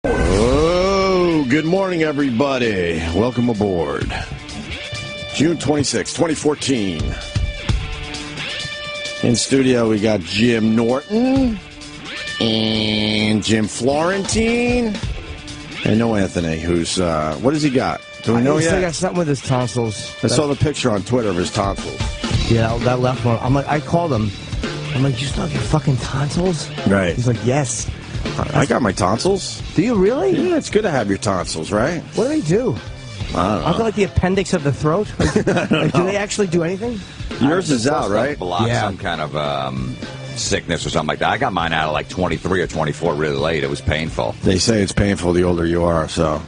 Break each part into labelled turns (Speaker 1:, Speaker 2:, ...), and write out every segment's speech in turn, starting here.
Speaker 1: Oh, good morning, everybody. Welcome aboard. June 26, 2014. In studio, we got Jim Norton and Jim Florentine. And no Anthony, who's, what has he got? Do we know yet?
Speaker 2: He got something with his tonsils.
Speaker 1: I saw the picture on Twitter of his tonsils.
Speaker 2: Yeah, that left one. I'm like, I called him. I'm like, you still have your fucking tonsils?
Speaker 1: Right.
Speaker 2: He's like, yes.
Speaker 1: I got my tonsils.
Speaker 2: Do you really?
Speaker 1: Yeah, it's good to have your tonsils, right?
Speaker 2: What do they do?
Speaker 1: I don't know.
Speaker 2: Aren't they like the appendix of the throat? Like, do they actually do anything?
Speaker 1: Yours is out, right?
Speaker 3: Yeah. Some kind of sickness or something like that. I got mine out at like 23 or 24 really late. It was painful.
Speaker 1: They say it's painful the older you are, so.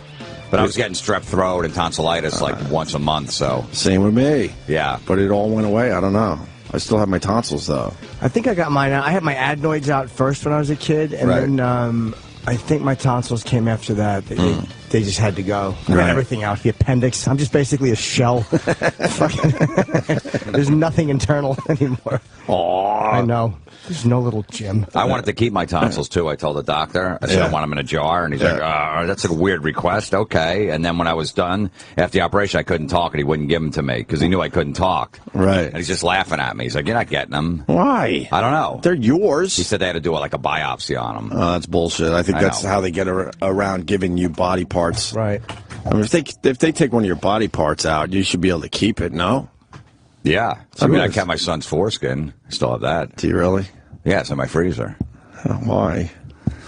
Speaker 3: But I was getting strep throat and tonsillitis like once a month, so.
Speaker 1: Same with me.
Speaker 3: Yeah.
Speaker 1: But it all went away. I don't know. I still have my tonsils, though.
Speaker 2: I think I got mine out. I had my adenoids out first when I was a kid, and then I think my tonsils came after that. They just had to go. I got everything out. The appendix. I'm just basically a shell. There's nothing internal anymore.
Speaker 1: Aww.
Speaker 2: I know. There's no little Jim.
Speaker 3: I wanted to keep my tonsils, too. I told the doctor. I said I want them in a jar. And he's like, that's a weird request. Okay. And then when I was done, after the operation, I couldn't talk, and he wouldn't give them to me because he knew I couldn't talk.
Speaker 1: Right.
Speaker 3: And he's just laughing at me. He's like, you're not getting them.
Speaker 1: Why?
Speaker 3: I don't know.
Speaker 1: They're yours.
Speaker 3: He said they had to do like a biopsy on them.
Speaker 1: Oh, that's bullshit. I think that's how they get around giving you body parts.
Speaker 2: Right.
Speaker 1: I mean, if they take one of your body parts out, you should be able to keep it, no?
Speaker 3: Yeah. So, I kept my son's foreskin. I still have that.
Speaker 1: Do you really?
Speaker 3: Yeah, it's in my freezer.
Speaker 1: Why?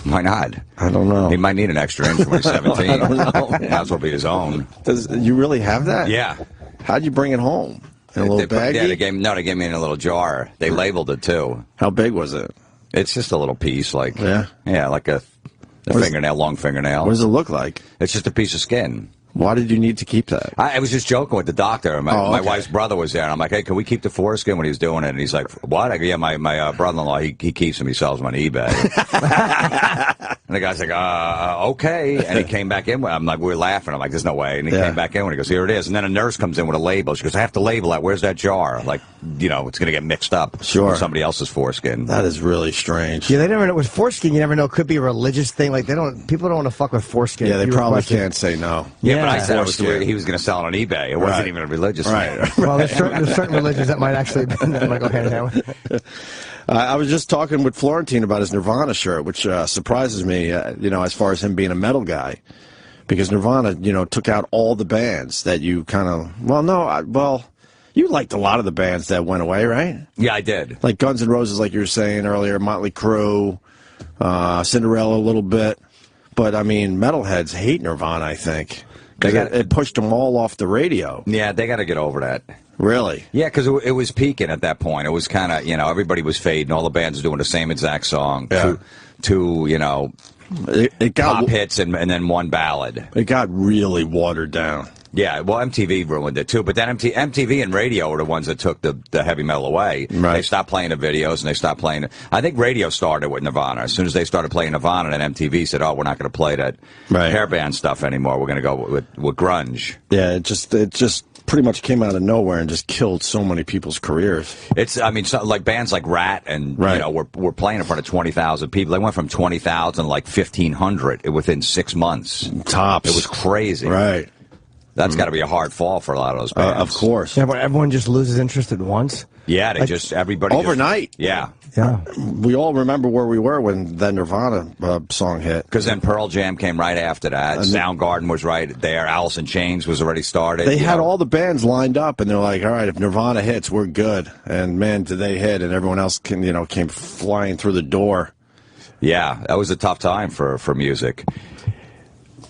Speaker 3: Why not?
Speaker 1: I don't know.
Speaker 3: He might need an extra inch when he's 17.
Speaker 1: I don't know.
Speaker 3: Might as well be his own.
Speaker 1: Does you really have that?
Speaker 3: Yeah.
Speaker 1: How'd you bring it home? In a little baggie?
Speaker 3: Yeah, they gave me in a little jar. They labeled it, too.
Speaker 1: How big was it?
Speaker 3: It's just a little piece, like...
Speaker 1: Yeah?
Speaker 3: Yeah, like a fingernail, long fingernail.
Speaker 1: What does it look like?
Speaker 3: It's just a piece of skin.
Speaker 1: Why did you need to keep that?
Speaker 3: I was just joking with the doctor. My wife's brother was there, and I'm like, hey, can we keep the foreskin when he was doing it? And he's like, what? I go, yeah, my brother-in-law, he keeps them. He sells them on eBay. And the guy's like, okay. And he came back in. I'm like, we were laughing. I'm like, there's no way. And he came back in when he goes, here it is. And then a nurse comes in with a label. She goes, I have to label that. Where's that jar? Like, it's going to get mixed up with somebody else's foreskin.
Speaker 1: That is really strange.
Speaker 2: Yeah, they never know. With foreskin, you never know. It could be a religious thing. Like, people don't want to fuck with foreskin.
Speaker 1: Yeah, they probably can't say no.
Speaker 3: Yeah, but I said he was going to sell it on eBay. It wasn't even a religious thing.
Speaker 2: Well, there's certain religions that might actually that might go hand in hand with.
Speaker 1: I was just talking with Florentine about his Nirvana shirt, which surprises me, as far as him being a metal guy. Because Nirvana, took out all the bands that you kind of, you liked a lot of the bands that went away, right?
Speaker 3: Yeah, I did.
Speaker 1: Like Guns N' Roses, like you were saying earlier, Motley Crue, Cinderella a little bit. But, I mean, metalheads hate Nirvana, I think. Because it pushed them all off the radio.
Speaker 3: Yeah, they got to get over that. Really? Yeah, because it was peaking at that point. It was kind of, everybody was fading. All the bands doing the same exact song. Yeah. Two it got pop hits and then one ballad.
Speaker 1: It got really watered down.
Speaker 3: Yeah, well, MTV ruined it, too. But then MTV and radio were the ones that took the heavy metal away. Right. They stopped playing the videos, and they stopped playing it. I think radio started with Nirvana. As soon as they started playing Nirvana, then MTV said, we're not going to play that hairband stuff anymore. We're going to go with grunge.
Speaker 1: Yeah, it just pretty much came out of nowhere and just killed so many people's careers.
Speaker 3: Like bands like Rat and, were playing in front of 20,000 people. They went from 20,000 to like 1,500 within 6 months.
Speaker 1: Tops.
Speaker 3: It was crazy.
Speaker 1: Right.
Speaker 3: That's got to be a hard fall for a lot of those bands.
Speaker 1: Of course.
Speaker 2: Yeah, but everyone just loses interest at once.
Speaker 3: Yeah, everybody
Speaker 1: overnight.
Speaker 3: Yeah.
Speaker 1: We all remember where we were when that Nirvana song hit.
Speaker 3: Because then Pearl Jam came right after that. Soundgarden was right there. Alice in Chains was already started.
Speaker 1: They had all the bands lined up, and they're like, all right, if Nirvana hits, we're good. And, man, did they hit, and everyone else came flying through the door.
Speaker 3: Yeah, that was a tough time for music.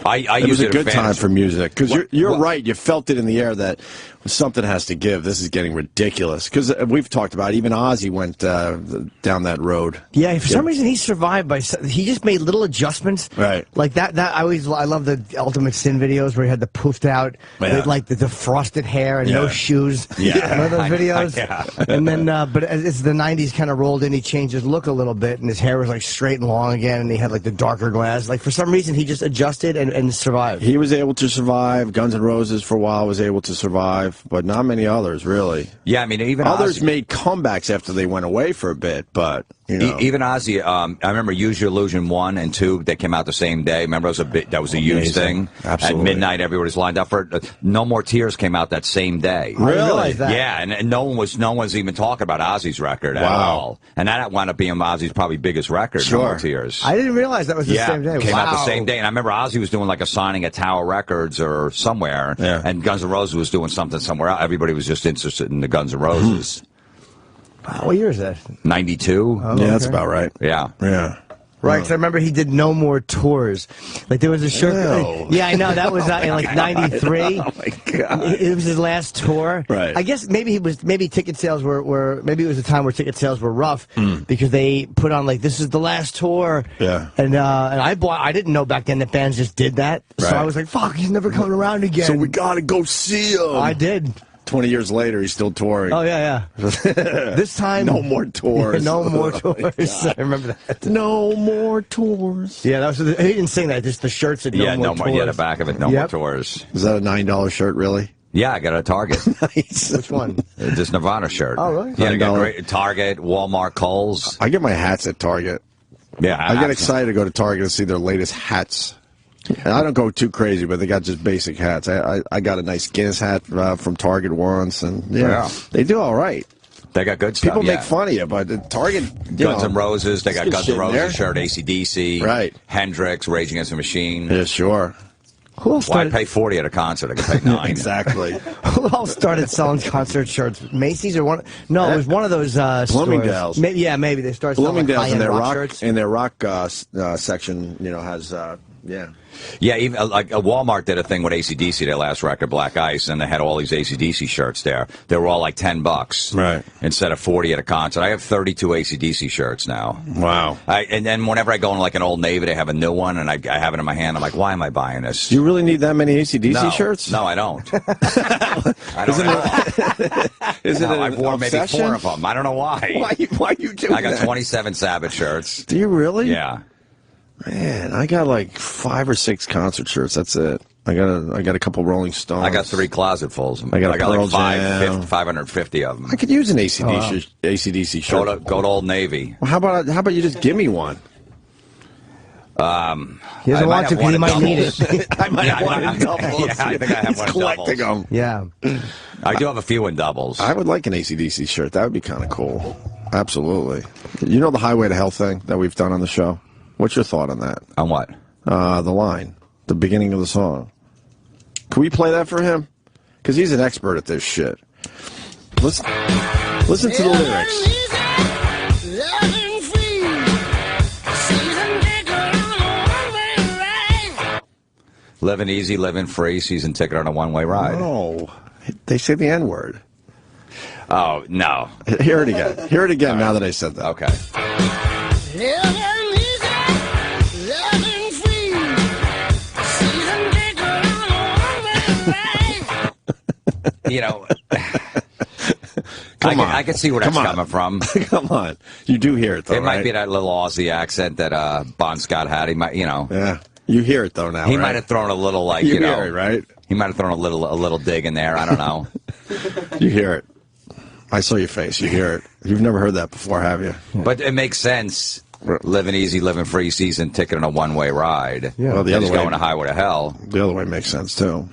Speaker 1: It was a good time for music, because you're right. You felt it in the air that something has to give. This is getting ridiculous. Because we've talked about it. Even Ozzy went down that road.
Speaker 2: Yeah, for some reason he survived he just made little adjustments.
Speaker 1: Right.
Speaker 2: Like that I love the Ultimate Sin videos where he had the poofed out, like the frosted hair and no shoes.
Speaker 3: Yeah.
Speaker 2: Remember those videos?
Speaker 3: Yeah.
Speaker 2: And then, but as the 90s kind of rolled in, he changed his look a little bit, and his hair was like straight and long again, and he had like the darker glass. Like for some reason he just adjusted and survived.
Speaker 1: He was able to survive. Guns N' Roses for a while was able to survive, but not many others, really.
Speaker 3: Yeah, I mean, even
Speaker 1: others made comebacks after they went away for a bit, but You know?
Speaker 3: Even Ozzy, I remember Use Your Illusion 1 and 2, they came out the same day. Remember, that was a huge thing.
Speaker 1: Absolutely.
Speaker 3: At midnight, everybody's lined up for it. No More Tears came out that same day.
Speaker 2: I didn't realize that.
Speaker 3: Yeah, and no one's even talking about Ozzy's record at all. And that wound up being Ozzy's probably biggest record, No More Tears.
Speaker 2: I didn't realize that was the same day.
Speaker 3: Came out the same day. And I remember Ozzy was doing like a signing at Tower Records or somewhere, and Guns N' Roses was doing something somewhere else. Everybody was just interested in the Guns N' Roses.
Speaker 2: Wow, what year is that?
Speaker 3: 92.
Speaker 1: Oh, yeah, that's about right.
Speaker 3: Yeah.
Speaker 1: Yeah.
Speaker 2: Right, because I remember he did No More Tours. Like, there was a shirt. Yeah, I know. That was in, like, 93.
Speaker 1: Oh, my God.
Speaker 2: It was his last tour.
Speaker 1: Right.
Speaker 2: I guess maybe ticket sales were maybe it was a time where ticket sales were rough because they put on, like, this is the last tour.
Speaker 1: Yeah.
Speaker 2: And I didn't know back then that bands just did that. So I was like, fuck, he's never coming around again.
Speaker 1: So we got to go see him.
Speaker 2: I did.
Speaker 1: 20 years later, he's still touring.
Speaker 2: Oh, yeah. This time...
Speaker 1: No more tours.
Speaker 2: No more tours. I remember that.
Speaker 1: No more tours.
Speaker 2: Yeah, that was. He didn't sing that. Just the shirts said No More Tours.
Speaker 3: Yeah, the back of it, No More Tours.
Speaker 1: Is that a $9 shirt, really?
Speaker 3: Yeah, I got it at Target.
Speaker 1: Nice.
Speaker 2: Which one?
Speaker 3: This Nirvana shirt.
Speaker 2: Oh, really?
Speaker 3: Yeah, I got great Target, Walmart, Kohl's.
Speaker 1: I get my hats at Target.
Speaker 3: Yeah,
Speaker 1: I get excited to go to Target to see their latest hats. And I don't go too crazy, but they got just basic hats. I got a nice Guinness hat from Target once, and they do all right.
Speaker 3: They got good stuff.
Speaker 1: People make fun of you, but Target...
Speaker 3: Guns N' Roses, they got Guns N' Roses shirt, AC/DC,
Speaker 1: right.
Speaker 3: Hendrix, Rage Against the Machine.
Speaker 1: Yeah, sure.
Speaker 2: Who else
Speaker 3: Why pay 40 at a concert? I can pay 9.
Speaker 1: Exactly.
Speaker 2: Who else started selling concert shirts? Macy's or one? No, it was one of those
Speaker 1: Bloomingdale's.
Speaker 2: Stores. Maybe they started selling
Speaker 1: Bloomingdale's in their
Speaker 2: rock shirts.
Speaker 1: In their rock section, has
Speaker 3: Yeah, even like Walmart did a thing with AC/DC, their last record, Black Ice, and they had all these AC/DC shirts there. They were all like $10,
Speaker 1: right?
Speaker 3: Instead of 40 at a concert. I have 32 AC/DC shirts now.
Speaker 1: Wow!
Speaker 3: And then whenever I go in like an Old Navy, they have a new one, and I have it in my hand. I'm like, why am I buying this?
Speaker 1: Do you really need that many AC/DC shirts?
Speaker 3: No, I don't. I don't. Isn't it? I've worn maybe 4 of them. I don't know why.
Speaker 1: Why you doing
Speaker 3: that? I got
Speaker 1: that?
Speaker 3: 27 Sabbath shirts.
Speaker 1: Do you really?
Speaker 3: Yeah.
Speaker 1: Man, I got like 5 or 6 concert shirts. That's it. I got a couple Rolling Stones.
Speaker 3: I got 3 closetfuls.
Speaker 1: I got like
Speaker 3: 550 of them.
Speaker 1: I could use an AC/DC shirt.
Speaker 3: Go to Old Navy.
Speaker 1: Well, how about you just give me one?
Speaker 2: He doesn't want to because he might need it.
Speaker 1: I might have one in doubles.
Speaker 3: Yeah, I think I have one in
Speaker 1: collecting
Speaker 3: doubles.
Speaker 1: them.
Speaker 2: Yeah.
Speaker 3: I do have a few in doubles.
Speaker 1: I would like an AC/DC shirt. That would be kind of cool. Absolutely. You know the Highway to Hell thing that we've done on the show? What's your thought on that?
Speaker 3: On what?
Speaker 1: The line. The beginning of the song. Can we play that for him? Because he's an expert at this shit. Listen to the lyrics.
Speaker 3: Living easy, living free, season ticket on a one-way ride.
Speaker 1: No. They say the N-word.
Speaker 3: Oh, no.
Speaker 1: Hear it again. Hear it again now that I said that.
Speaker 3: Okay. You know, I can see where that's coming from.
Speaker 1: Come on. You do hear it, though,
Speaker 3: It might be that little Aussie accent that Bon Scott had. He might,
Speaker 1: Yeah. You hear it, though, now,
Speaker 3: He might have thrown a little, like,
Speaker 1: you hear it, right?
Speaker 3: He might have thrown a little dig in there. I don't know.
Speaker 1: You hear it. I saw your face. You hear it. You've never heard that before, have you?
Speaker 3: But it makes sense. Living easy, living free, season ticket on a one-way ride.
Speaker 1: Yeah. Well, the other way,
Speaker 3: going to Highway to Hell.
Speaker 1: The other way makes sense, too.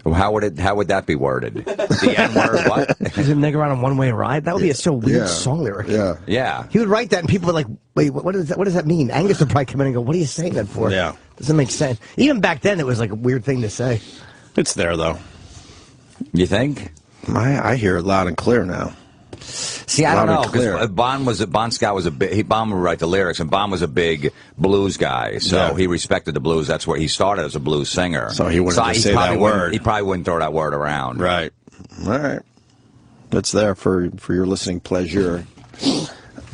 Speaker 3: How would that be worded? The N-word, what?
Speaker 2: Is it nigger on a one-way ride? That would be a so weird song lyric.
Speaker 1: Yeah.
Speaker 3: Yeah.
Speaker 2: He would write that and people would like, wait, what does that mean? Angus would probably come in and go, what are you saying that for?
Speaker 1: Yeah.
Speaker 2: Doesn't make sense. Even back then, it was like a weird thing to say.
Speaker 1: It's there, though.
Speaker 3: You think?
Speaker 1: I hear it loud and clear now.
Speaker 3: See, I don't know, because Bon Scott was Bon would write the lyrics, and Bon was a big blues guy, so he respected the blues. That's where he started as a blues singer.
Speaker 1: So he wouldn't just say that word.
Speaker 3: He probably wouldn't throw that word around.
Speaker 1: Right. All right. That's there for your listening pleasure.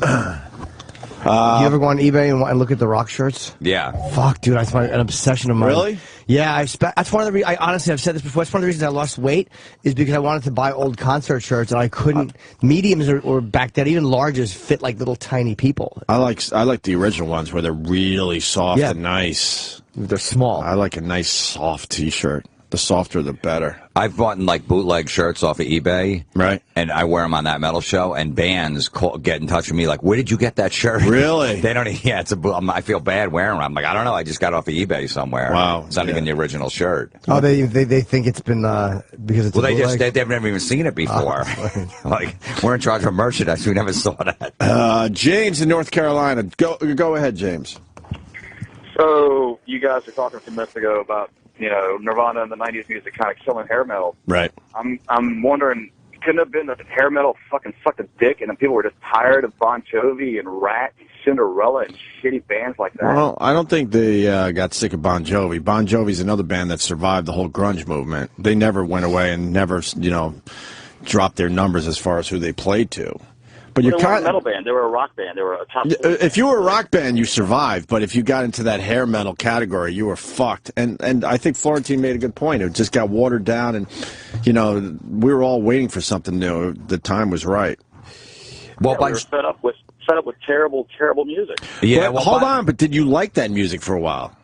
Speaker 2: You ever go on eBay and look at the rock shirts?
Speaker 3: Yeah.
Speaker 2: Fuck, dude, that's an obsession of mine.
Speaker 1: Really?
Speaker 2: Yeah, that's one of the reasons. Honestly, I've said this before. That's one of the reasons I lost weight is because I wanted to buy old concert shirts and I couldn't. Mediums or back then, even larges fit like little tiny people.
Speaker 1: I like the original ones where they're really soft and nice.
Speaker 2: They're small.
Speaker 1: I like a nice soft T-shirt. The softer, the better.
Speaker 3: I've bought like bootleg shirts off of eBay,
Speaker 1: right?
Speaker 3: And I wear them on that metal show. And bands get in touch with me like, "Where did you get that shirt?"
Speaker 1: Really?
Speaker 3: They don't. Yeah, I feel bad wearing them. I'm like, I don't know. I just got it off of eBay somewhere.
Speaker 1: Wow,
Speaker 3: it's not even the original shirt.
Speaker 2: Oh, they think it's been because it's
Speaker 3: they've never even seen it before. Like we're in charge of merchandise. We never saw that.
Speaker 1: James in North Carolina. Go ahead, James.
Speaker 4: So you guys were talking a few minutes ago about Nirvana and the '90s music kind of killing hair metal.
Speaker 1: Right.
Speaker 4: I'm wondering, couldn't it have been that hair metal fucking sucked a dick and then people were just tired of Bon Jovi and Rat, and Cinderella, and shitty bands like that?
Speaker 1: Well, I don't think they got sick of Bon Jovi. Bon Jovi's another band that survived the whole grunge movement. They never went away and never, dropped their numbers as far as who they played to. But
Speaker 4: they weren't a metal band. They were a rock band. They were a top.
Speaker 1: If you were a rock band, you survived. But if you got into that hair metal category, you were fucked. And I think Florentine made a good point. It just got watered down, and we were all waiting for something new. The time was right.
Speaker 4: Well, we were fed up with terrible, terrible music.
Speaker 3: Yeah.
Speaker 1: Well, hold on. But did you like that music for a while?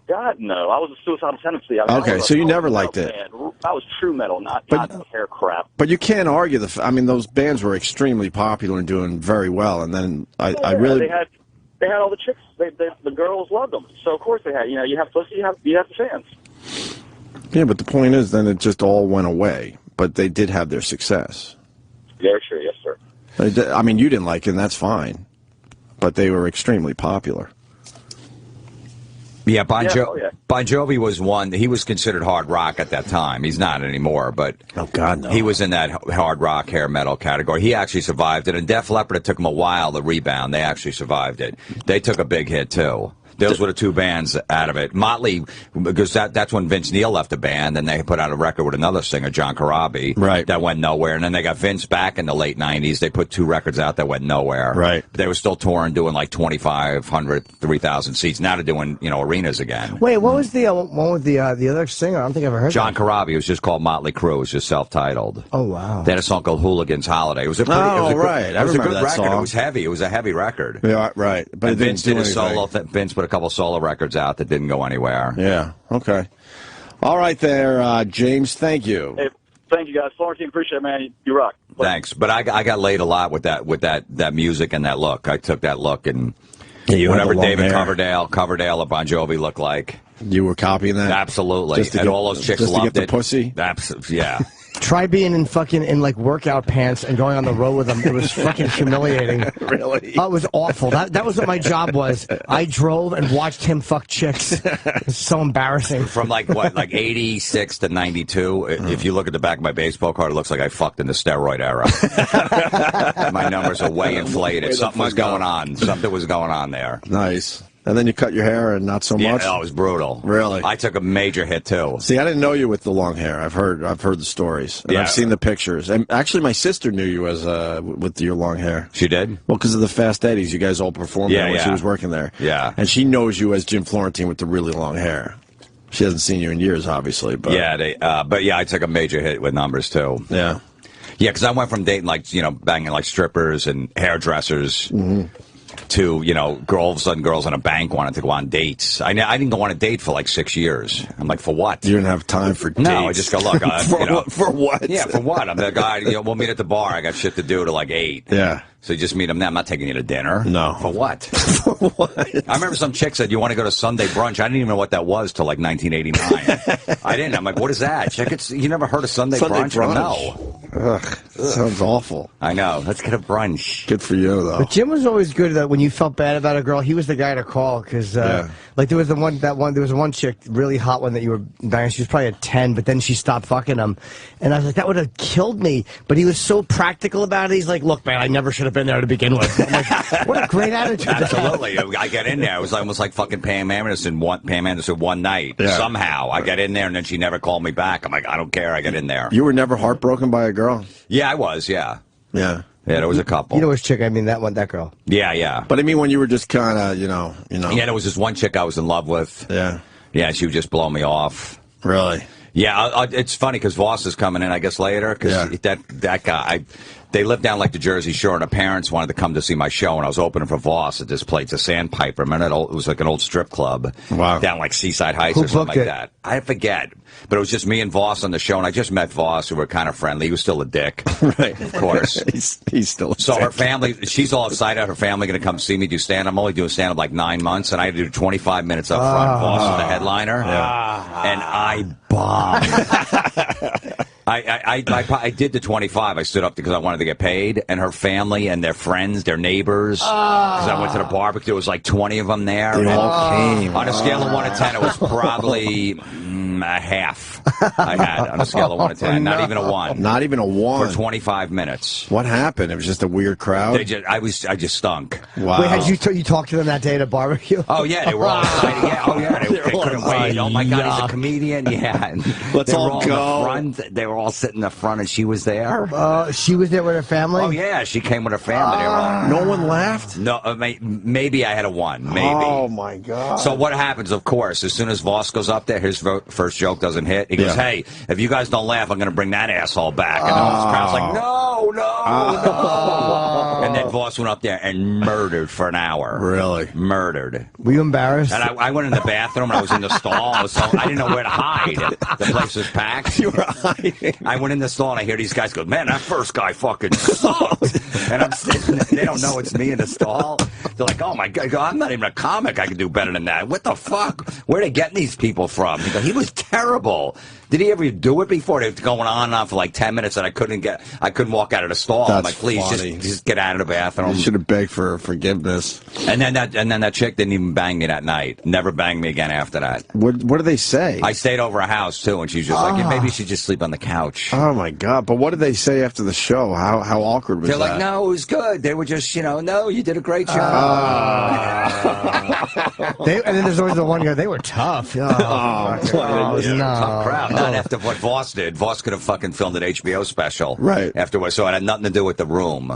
Speaker 4: God, no. I was a suicidal tendency.
Speaker 1: Okay, so you never liked it.
Speaker 4: I was true metal, not hair crap.
Speaker 1: But you can't argue those bands were extremely popular and doing very well. And then I really
Speaker 4: they had all the chicks. The girls loved them. So of course they had. You have pussy. You have the fans.
Speaker 1: Yeah, but the point is, then it just all went away. But they did have their success.
Speaker 4: Very true. Yes, sir.
Speaker 1: I mean, you didn't like it, and that's fine. But they were extremely popular.
Speaker 3: Yeah, Bon Jovi was one. He was considered hard rock at that time. He's not anymore, but
Speaker 1: oh god, no.
Speaker 3: He was in that hard rock, hair metal category. He actually survived it. And Def Leppard, it took them a while to rebound. They actually survived it. They took a big hit too. Those were the two bands out of it. Motley, because that's when Vince Neil left the band, and they put out a record with another singer, John Corabi,
Speaker 1: right?
Speaker 3: That went nowhere. And then they got Vince back in the late '90s. They put two records out that went nowhere.
Speaker 1: Right.
Speaker 3: But they were still touring, doing like 2,500, 3,000 seats. Now they're doing arenas again.
Speaker 2: Wait, what was the one with the other singer? I don't think I've ever heard.
Speaker 3: John Corabi. It was just called Motley Crue. It was just self-titled.
Speaker 2: Oh wow.
Speaker 3: They had a song called "Hooligan's Holiday." It was a pretty.
Speaker 1: Right.
Speaker 3: It was a good
Speaker 1: that
Speaker 3: record.
Speaker 1: Song.
Speaker 3: It was heavy. It was a heavy record.
Speaker 1: Yeah, right. But
Speaker 3: and Vince did a solo. Vince put a couple solo records out that didn't go anywhere.
Speaker 1: Yeah. Okay. All right, there, James. Thank you.
Speaker 4: Hey, thank you guys, Florentine. Appreciate it, man. You rock.
Speaker 3: Thanks. But I got laid a lot with that music and that look. I took that look and whatever David Coverdale or Bon Jovi looked like.
Speaker 1: You were copying that?
Speaker 3: Absolutely. And all those chicks loved
Speaker 1: it. Pussy?
Speaker 3: Yeah.
Speaker 2: Try being in like workout pants and going on the road with them. It was fucking humiliating.
Speaker 1: Really?
Speaker 2: Oh, it was awful. That was what my job was. I drove and watched him fuck chicks. It was so embarrassing.
Speaker 3: From like 86 to 92. If you look at the back of my baseball card, it looks like I fucked in the steroid era. My numbers are way inflated. Something was going on. Something was going on there.
Speaker 1: Nice. And then you cut your hair and not so much?
Speaker 3: Yeah, it was brutal.
Speaker 1: Really?
Speaker 3: I took a major hit, too.
Speaker 1: See, I didn't know you with the long hair. I've heard the stories. And I've seen the pictures. And actually, my sister knew you as with your long hair.
Speaker 3: She did?
Speaker 1: Well, because of the Fast Eddies. You guys all performed there when she was working there.
Speaker 3: Yeah.
Speaker 1: And she knows you as Jim Florentine with the really long hair. She hasn't seen you in years, obviously. But
Speaker 3: yeah, I took a major hit with numbers, too.
Speaker 1: Yeah.
Speaker 3: Yeah, because I went from dating, banging, strippers and hairdressers to, girls on a bank wanted to go on dates. I didn't go on a date for 6 years. I'm like, for what?
Speaker 1: You didn't have time for dates?
Speaker 3: No, I just go, look.
Speaker 1: For what?
Speaker 3: Yeah, for what? I'm the guy, we'll meet at the bar. I got shit to do till 8.
Speaker 1: Yeah.
Speaker 3: So you just meet them there. I'm not taking you to dinner.
Speaker 1: No.
Speaker 3: For what?
Speaker 1: For what?
Speaker 3: I remember some chick said, you want to go to Sunday brunch? I didn't even know what that was till 1989. I didn't. I'm like, what is that? You never heard of Sunday brunch?
Speaker 1: No. Ugh, sounds awful.
Speaker 3: I know. Let's get a brunch.
Speaker 1: Good for you, though.
Speaker 2: But Jim was always good that when you felt bad about a girl, he was the guy to call because, there was one chick, really hot one that you were dying. She was probably a 10, but then she stopped fucking him, and I was like, that would have killed me. But he was so practical about it. He's like, look, man, I never should have been there to begin with. I'm like, what a great attitude.
Speaker 3: Absolutely. I get in there. It was almost like fucking Pam Anderson one night. Yeah. Somehow I got in there, and then she never called me back. I'm like, I don't care. I get in there.
Speaker 1: You were never heartbroken by a girl?
Speaker 3: Yeah, I was. Yeah.
Speaker 1: Yeah.
Speaker 3: Yeah, there was a couple.
Speaker 2: You know which chick I mean? That girl.
Speaker 3: Yeah, yeah.
Speaker 1: But I mean, when you were just kind of,
Speaker 3: Yeah, there was this one chick I was in love with.
Speaker 1: Yeah.
Speaker 3: Yeah, she would just blow me off.
Speaker 1: Really?
Speaker 3: Yeah, it's funny because Voss is coming in, I guess, later. Because that guy, They lived down like the Jersey Shore, and the parents wanted to come to see my show, and I was opening for Voss at this place, a Sandpiper. Remember, it was like an old strip club down like Seaside Heights or something like that. I forget. But it was just me and Voss on the show, and I just met Voss, who were kind of friendly. He was still a dick.
Speaker 1: Right.
Speaker 3: Of course.
Speaker 1: he's still a dick.
Speaker 3: So her family, she's all excited. Her family going to come see me do stand-up. I'm only doing stand-up like 9 months, and I had to do 25 minutes up front. Voss was the headliner. And I bombed. I did the 25. I stood up because I wanted to get paid, and her family and their friends, their neighbors, because I went to the barbecue. There was like 20 of them there.
Speaker 1: They all came.
Speaker 3: On a scale of 1 to 10, it was probably a half I had on a scale of 1 to 10. Not even a 1.
Speaker 1: Not even a 1.
Speaker 3: For 25 minutes.
Speaker 1: What happened? It was just a weird crowd?
Speaker 3: I just stunk.
Speaker 1: Wow.
Speaker 2: Wait, you talked to them that day at a barbecue?
Speaker 3: Oh, yeah, they were all excited. Yeah, oh, yeah, they couldn't wait. Oh, my God, he's a comedian. Yeah. And
Speaker 1: Let's all
Speaker 3: all
Speaker 1: go.
Speaker 3: In the front. They were all sitting in the front, and she was there.
Speaker 2: She was there with her family?
Speaker 3: Oh, yeah, she came with her family. They were all,
Speaker 1: no one laughed?
Speaker 3: no, maybe I had a 1. Maybe.
Speaker 1: Oh, my God.
Speaker 3: So what happens, of course, as soon as Voss goes up there, his first joke doesn't hit. He goes, hey, if you guys don't laugh, I'm going to bring that asshole back. And all the crowd's like, no. And then Voss went up there and murdered for an hour.
Speaker 1: Really?
Speaker 3: Murdered.
Speaker 2: Were you embarrassed?
Speaker 3: And I went in the bathroom, and I was in the stall, so I didn't know where to hide. The place was packed.
Speaker 1: You were hiding.
Speaker 3: I went in the stall, and I hear these guys go, man, that first guy fucking sucked. And I'm sitting there. They don't know it's me in the stall. They're like, oh, my God, I'm not even a comic. I can do better than that. What the fuck? Where are they getting these people from? He was terrible. Did he ever do it before? They were going on and on for like 10 minutes, and I couldn't walk out of the stall.
Speaker 1: That's
Speaker 3: I'm like, please, just get out of the bathroom.
Speaker 1: You should have begged for forgiveness.
Speaker 3: And then that chick didn't even bang me that night. Never banged me again after that.
Speaker 1: What did they say?
Speaker 3: I stayed over her house too, and she was just like, yeah, maybe you should just sleep on the couch.
Speaker 1: Oh my God! But what did they say after the show? How awkward was
Speaker 3: They're
Speaker 1: that?
Speaker 3: like, no, it was good. They were just, no, you did a great job.
Speaker 2: And then there's always the one guy. They were tough.
Speaker 3: Tough crowd. Not after what Voss did. Voss could have fucking filmed an HBO special.
Speaker 1: Right.
Speaker 3: Afterwards, so it had nothing to do with the room.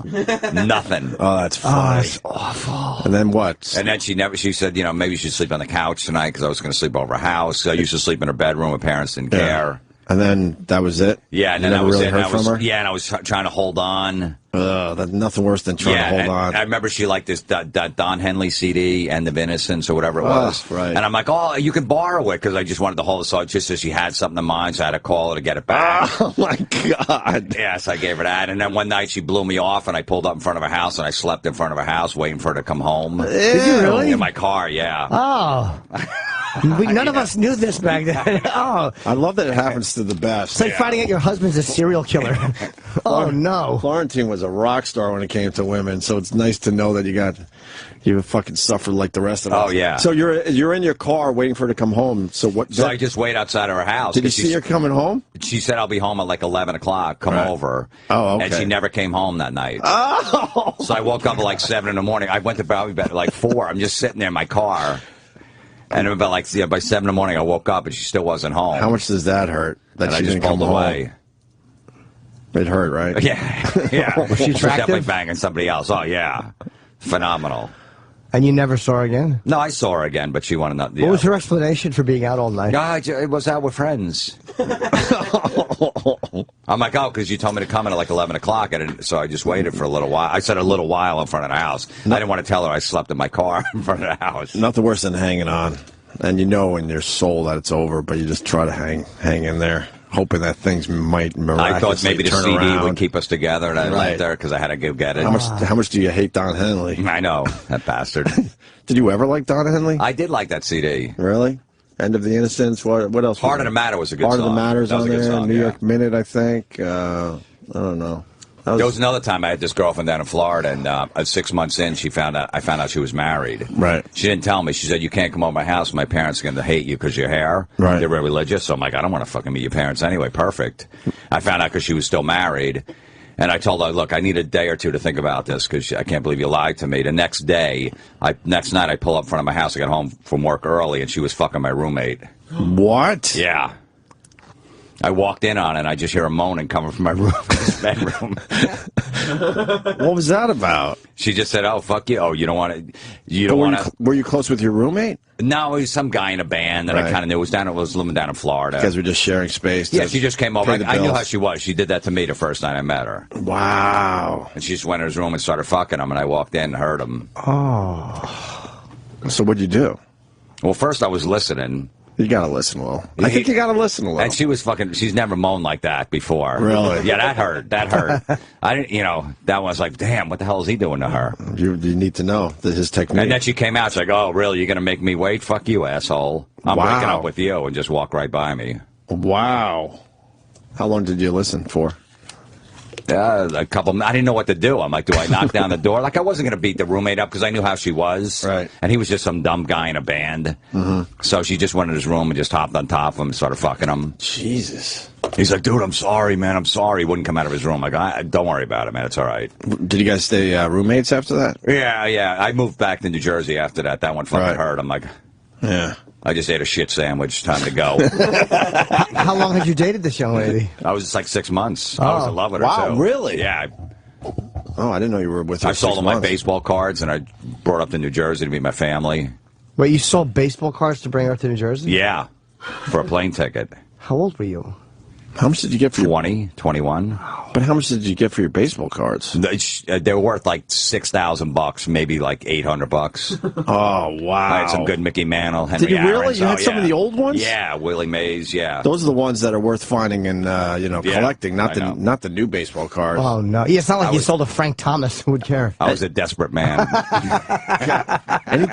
Speaker 3: Nothing.
Speaker 1: Oh, that's funny.
Speaker 2: That's awful.
Speaker 1: And then what?
Speaker 3: And then she said, maybe you should sleep on the couch tonight because I was going to sleep over her house. I used to sleep in her bedroom. Her parents didn't care.
Speaker 1: And then that was it?
Speaker 3: Yeah, and
Speaker 1: you
Speaker 3: then that was
Speaker 1: really
Speaker 3: it.
Speaker 1: Heard from her?
Speaker 3: Yeah, and I was trying to hold on.
Speaker 1: That's nothing worse than trying to hold on.
Speaker 3: I remember she liked this Don Henley CD, End of Innocence, or whatever it was.
Speaker 1: Right.
Speaker 3: And I'm like, oh, you can borrow it, because I just wanted to hold it, so just so she had something in mind, so I had to call her to get it back.
Speaker 1: Oh, my God.
Speaker 3: Yes, I gave her that. And then one night she blew me off, and I pulled up in front of her house, and I slept in front of her house waiting for her to come home.
Speaker 2: Did you really?
Speaker 3: In my car, yeah.
Speaker 2: Oh. None of us knew this back then. Oh.
Speaker 1: I love that it happens to the best.
Speaker 2: It's like finding out your husband's a serial killer. Oh, no.
Speaker 1: Florentine was a rock star when it came to women, so it's nice to know that you fucking suffered like the rest of us.
Speaker 3: Oh, yeah.
Speaker 1: So you're in your car waiting for her to come home. So what?
Speaker 3: So I just wait outside of her house.
Speaker 1: Did you see her coming home?
Speaker 3: She said, I'll be home at like 11 o'clock. Come over.
Speaker 1: Oh, okay.
Speaker 3: And she never came home that night.
Speaker 1: Oh!
Speaker 3: So I woke up at like 7 in the morning. I went to bed at like 4. I'm just sitting there in my car. And about by 7 in the morning, I woke up and she still wasn't home.
Speaker 1: How much does that hurt? That
Speaker 3: and
Speaker 1: she
Speaker 3: I just
Speaker 1: didn't come
Speaker 3: pulled away.
Speaker 1: home? It hurt, right?
Speaker 3: Yeah.
Speaker 2: Was she attractive?
Speaker 3: Definitely banging somebody else. Oh, yeah. Phenomenal.
Speaker 2: And you never saw her again?
Speaker 3: No, I saw her again, but she wanted not.
Speaker 2: What was her explanation for being out all night?
Speaker 3: It was out with friends. I'm like, oh, because you told me to come in at like 11 o'clock, so I just waited for a little while. I said a little while in front of the house. I didn't want to tell her I slept in my car in front of the house.
Speaker 1: Nothing worse than hanging on. And you know in your soul that it's over, but you just try to hang in there, hoping that things might miraculously
Speaker 3: I thought maybe the
Speaker 1: turn
Speaker 3: CD
Speaker 1: around.
Speaker 3: would keep us together, and I left there because I had to go get it.
Speaker 1: How much do you hate Don Henley?
Speaker 3: I know, that bastard.
Speaker 1: Did you ever like Don Henley?
Speaker 3: I did like that CD.
Speaker 1: Really? End of the Innocence? What else?
Speaker 3: Heart of the Matter was a good song.
Speaker 1: Heart of the Matter's on there.
Speaker 3: Song,
Speaker 1: New York Minute, I think. I don't know.
Speaker 3: There was another time I had this girlfriend down in Florida, and 6 months in, I found out she was married.
Speaker 1: Right.
Speaker 3: She didn't tell me. She said, you can't come over my house. My parents are going to hate you because your hair.
Speaker 1: Right.
Speaker 3: They're very religious. So I'm like, I don't want to fucking meet your parents anyway. Perfect. I found out because she was still married. And I told her, look, I need a day or two to think about this because I can't believe you lied to me. The next night, I pull up in front of my house. I got home from work early, and she was fucking my roommate.
Speaker 1: What?
Speaker 3: Yeah. I walked in on it, and I just hear her moaning coming from my room, bedroom.
Speaker 1: What was that about?
Speaker 3: She just said, "Oh, fuck you! Oh, you don't want to. You don't want to."
Speaker 1: Were you close with your roommate?
Speaker 3: No, he was some guy in a band that I kind of knew. Was living down in Florida.
Speaker 1: You guys were just sharing space.
Speaker 3: Yeah, she just came over. I knew how she was. She did that to me the first night I met her.
Speaker 1: Wow.
Speaker 3: And she just went in his room and started fucking him, and I walked in and heard him.
Speaker 1: Oh. So what'd you do?
Speaker 3: Well, first I was listening.
Speaker 1: You gotta listen, Will. I think you gotta listen a little.
Speaker 3: And she was fucking. She's never moaned like that before.
Speaker 1: Really?
Speaker 3: Yeah, that hurt. That hurt. I didn't. You know, that was like, damn. What the hell is he doing to her?
Speaker 1: You need to know that his technique.
Speaker 3: And then she came out. She's like, "Oh, really? You're gonna make me wait? Fuck you, asshole! I'm breaking up with you," and just walked right by me.
Speaker 1: Wow. How long did you listen for?
Speaker 3: A couple. I didn't know what to do. I'm like, do I knock down the door? Like, I wasn't going to beat the roommate up because I knew how she was.
Speaker 1: Right.
Speaker 3: And he was just some dumb guy in a band. Mm-hmm. So she just went in his room and just hopped on top of him and started fucking him.
Speaker 1: Jesus.
Speaker 3: He's like, dude, I'm sorry, man. I'm sorry. He wouldn't come out of his room. Like, don't worry about it, man. It's all right.
Speaker 1: Did you guys stay roommates after that?
Speaker 3: Yeah. I moved back to New Jersey after that. That one fucking hurt. I'm like,
Speaker 1: yeah.
Speaker 3: I just ate a shit sandwich. Time to go.
Speaker 2: How long had you dated this young lady?
Speaker 3: I was just like 6 months. I was in love with her,
Speaker 1: wow,
Speaker 3: too.
Speaker 1: Really?
Speaker 3: Yeah.
Speaker 1: Oh, I didn't know you were with her.
Speaker 3: I sold all my baseball cards, and I brought up to New Jersey to meet my family.
Speaker 2: Wait, you sold baseball cards to bring her to New Jersey?
Speaker 3: Yeah, for a plane ticket.
Speaker 2: How old were you?
Speaker 1: How much did you get for
Speaker 3: 20, 21.
Speaker 1: But how much did you get for your baseball cards?
Speaker 3: They were worth like $6,000, maybe like $800.
Speaker 1: Oh, wow.
Speaker 3: I had some good Mickey Mantle, Henry
Speaker 1: Did you really?
Speaker 3: Aarons.
Speaker 1: You had some of the old ones?
Speaker 3: Yeah, Willie Mays, yeah.
Speaker 1: Those are the ones that are worth finding and collecting, not the new baseball cards.
Speaker 2: Oh, no. Yeah, it's not like you sold to Frank Thomas. Who would care?
Speaker 3: I was a desperate man.
Speaker 1: Any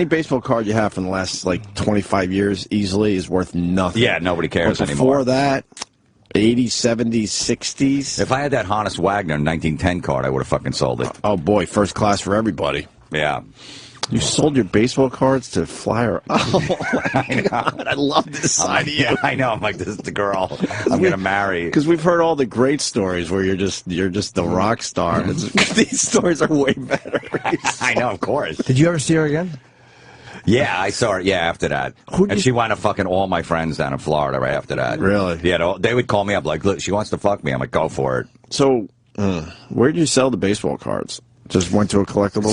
Speaker 1: baseball card you have from the last like 25 years easily is worth nothing.
Speaker 3: Yeah, nobody cares
Speaker 1: but
Speaker 3: anymore.
Speaker 1: Before that, 80s, 70s, 60s.
Speaker 3: If I had that Hannes Wagner 1910 card, I would have fucking sold it.
Speaker 1: Oh, boy, first class for everybody.
Speaker 3: Yeah.
Speaker 1: You sold your baseball cards to Flyer. Oh, my God. I love this side of you.
Speaker 3: I know. I'm like, this is the girl I'm going to marry.
Speaker 1: Because we've heard all the great stories where you're just the rock star. And these stories are way better.
Speaker 3: I know, of course.
Speaker 2: Did you ever see her again?
Speaker 3: Yeah, I saw her. Yeah, after that, and she wound up fucking all my friends down in Florida right after that.
Speaker 1: Really?
Speaker 3: Yeah, they would call me up like, "Look, she wants to fuck me." I'm like, "Go for it."
Speaker 1: So, where did you sell the baseball cards? Just went to a collectible?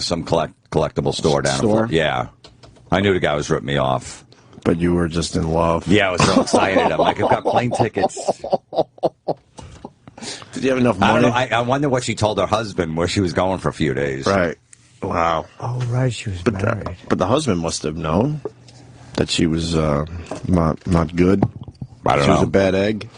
Speaker 3: Some collectible store down in Florida. Yeah, I knew the guy was ripping me off.
Speaker 1: But you were just in love.
Speaker 3: Yeah, I was so excited. I'm like, I've got plane tickets.
Speaker 1: Did you have enough money?
Speaker 3: I don't know. I wonder what she told her husband where she was going for a few days.
Speaker 1: Right. Wow.
Speaker 2: Oh, right. She was married.
Speaker 1: But the husband must have known that she was not good.
Speaker 3: I don't know.
Speaker 1: She was a bad egg.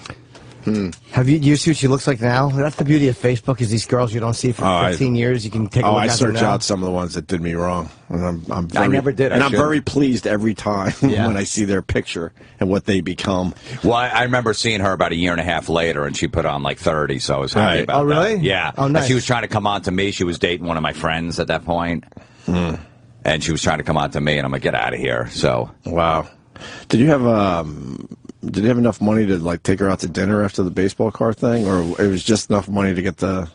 Speaker 2: Do you see what she looks like now? That's the beauty of Facebook, is these girls you don't see for 15 years. You can take a look at them
Speaker 1: search
Speaker 2: now.
Speaker 1: out some of the ones that did me wrong. And
Speaker 3: I never did.
Speaker 1: And I'm very pleased every time when I see their picture and what they become.
Speaker 3: Well, I remember seeing her about a year and a half later, and she put on like 30, so I was happy about that.
Speaker 2: Oh, really?
Speaker 3: Yeah.
Speaker 2: Oh, nice.
Speaker 3: And she was trying to come on to me. She was dating one of my friends at that point. And she was trying to come on to me, and I'm like, get out of here. So.
Speaker 1: Wow. Did you have enough money to like take her out to dinner after the baseball card thing, or it was just enough money to get the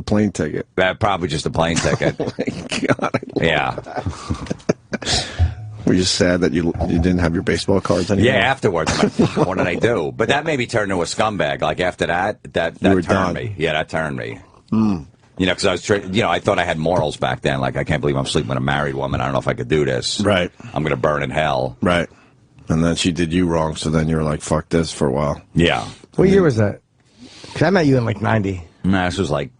Speaker 1: plane ticket?
Speaker 3: Probably just a plane ticket.
Speaker 1: Oh my God.
Speaker 3: Yeah.
Speaker 1: Were you sad that you didn't have your baseball cards anymore?
Speaker 3: Yeah, afterwards, I'm like, fuck, what did I do? But that made me turn into a scumbag. Like after that turned me. Yeah, that turned me. You know, because I was, I thought I had morals back then. Like, I can't believe I'm sleeping with a married woman. I don't know if I could do this.
Speaker 1: Right.
Speaker 3: I'm going to burn in hell.
Speaker 1: Right. And then she did you wrong, so then you were like, fuck this for a while.
Speaker 3: Yeah.
Speaker 2: What year was that? Because I met you in like 90.
Speaker 3: Nah, this was like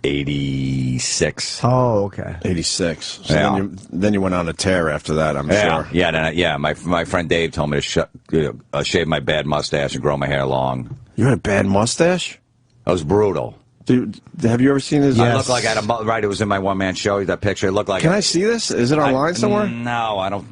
Speaker 3: 86.
Speaker 2: Oh, okay.
Speaker 1: 86. So then you went on a tear after that, I'm sure.
Speaker 3: Yeah, my friend Dave told me to shave my bad mustache and grow my hair long.
Speaker 1: You had a bad mustache?
Speaker 3: That was brutal.
Speaker 1: Dude, have you ever seen his?
Speaker 3: I looked like I had right. It was in my one-man show. That picture. It looked like.
Speaker 1: Can I see this? Is it online somewhere?
Speaker 3: No, I don't.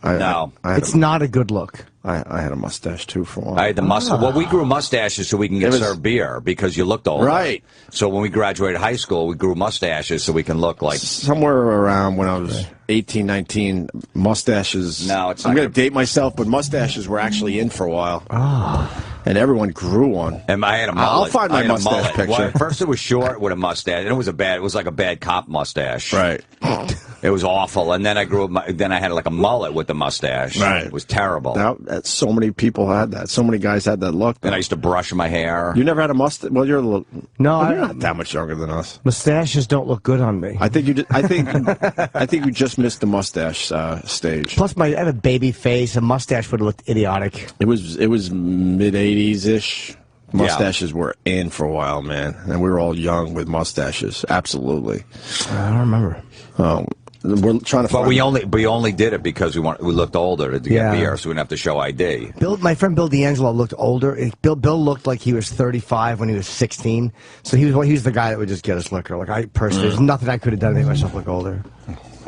Speaker 1: No.
Speaker 2: It's not a good look.
Speaker 1: I had a mustache, too, for a while.
Speaker 3: I had the mustache. Well, we grew mustaches so we can get served beer because you looked older.
Speaker 1: Right.
Speaker 3: So when we graduated high school, we grew mustaches so we can look like...
Speaker 1: Somewhere around when I was 18, 19, mustaches...
Speaker 3: No, it's
Speaker 1: I'm going to date myself, but mustaches were actually in for a while.
Speaker 2: Oh.
Speaker 1: And everyone grew one.
Speaker 3: And I had a mullet.
Speaker 1: I'll find my mustache picture.
Speaker 3: Well, first it was short with a mustache, and it was like a bad cop mustache.
Speaker 1: Right.
Speaker 3: It was awful. And then I grew up. Then I had like a mullet with the mustache.
Speaker 1: Right.
Speaker 3: It was terrible.
Speaker 1: So many people had that. So many guys had that look.
Speaker 3: And I used to brush my hair.
Speaker 1: You never had a mustache? Well, you're a little.
Speaker 2: No,
Speaker 1: you're not that much younger than us.
Speaker 2: Mustaches don't look good on me.
Speaker 1: I think you. I think you just missed the mustache stage.
Speaker 2: Plus, I have a baby face. A mustache would have looked idiotic.
Speaker 1: It was mid '80s ish. Mustaches were in for a while, man, and we were all young with mustaches. Absolutely.
Speaker 2: I don't remember.
Speaker 1: We're trying to.
Speaker 3: But we only did it because we looked older to get beer, so we didn't have to show ID.
Speaker 2: My friend Bill D'Angelo looked older. Bill looked like he was 35 when he was 16. So he was the guy that would just get us liquor. Like I personally, there's nothing I could have done to make myself look older.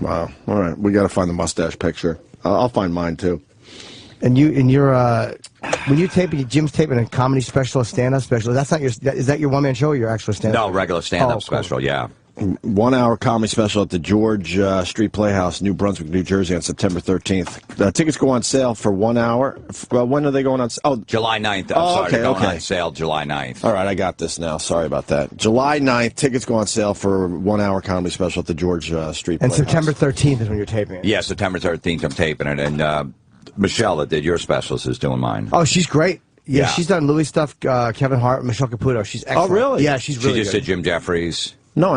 Speaker 1: Wow. All right, we got to find the mustache picture. I'll find mine too.
Speaker 2: And you're when you taping, Jim's taping a comedy special, a stand-up special. That's not is that your one-man show or your actual stand-up?
Speaker 3: No, regular stand-up
Speaker 2: cool.
Speaker 3: special. Yeah.
Speaker 1: 1 hour comedy special at the George Street Playhouse, New Brunswick, New Jersey on September 13th. Tickets go on sale for 1 hour. When are they going on sale? Oh,
Speaker 3: July 9th. I'm sorry,
Speaker 1: okay,
Speaker 3: they're going on sale July 9th.
Speaker 1: All right, I got this now. Sorry about that. July 9th, tickets go on sale for 1 hour comedy special at the George Street
Speaker 2: And
Speaker 1: Playhouse.
Speaker 2: September 13th is when you're taping it.
Speaker 3: Yeah, September 13th I'm taping it. And Michelle that did your specials is doing mine.
Speaker 2: Oh, she's great. Yeah,
Speaker 3: Yeah.
Speaker 2: she's done Louis stuff, Kevin Hart, Michelle Caputo. She's excellent.
Speaker 1: Oh, really?
Speaker 2: Yeah, she's really
Speaker 3: She just
Speaker 2: good.
Speaker 3: did Jim Jeffries.
Speaker 1: No,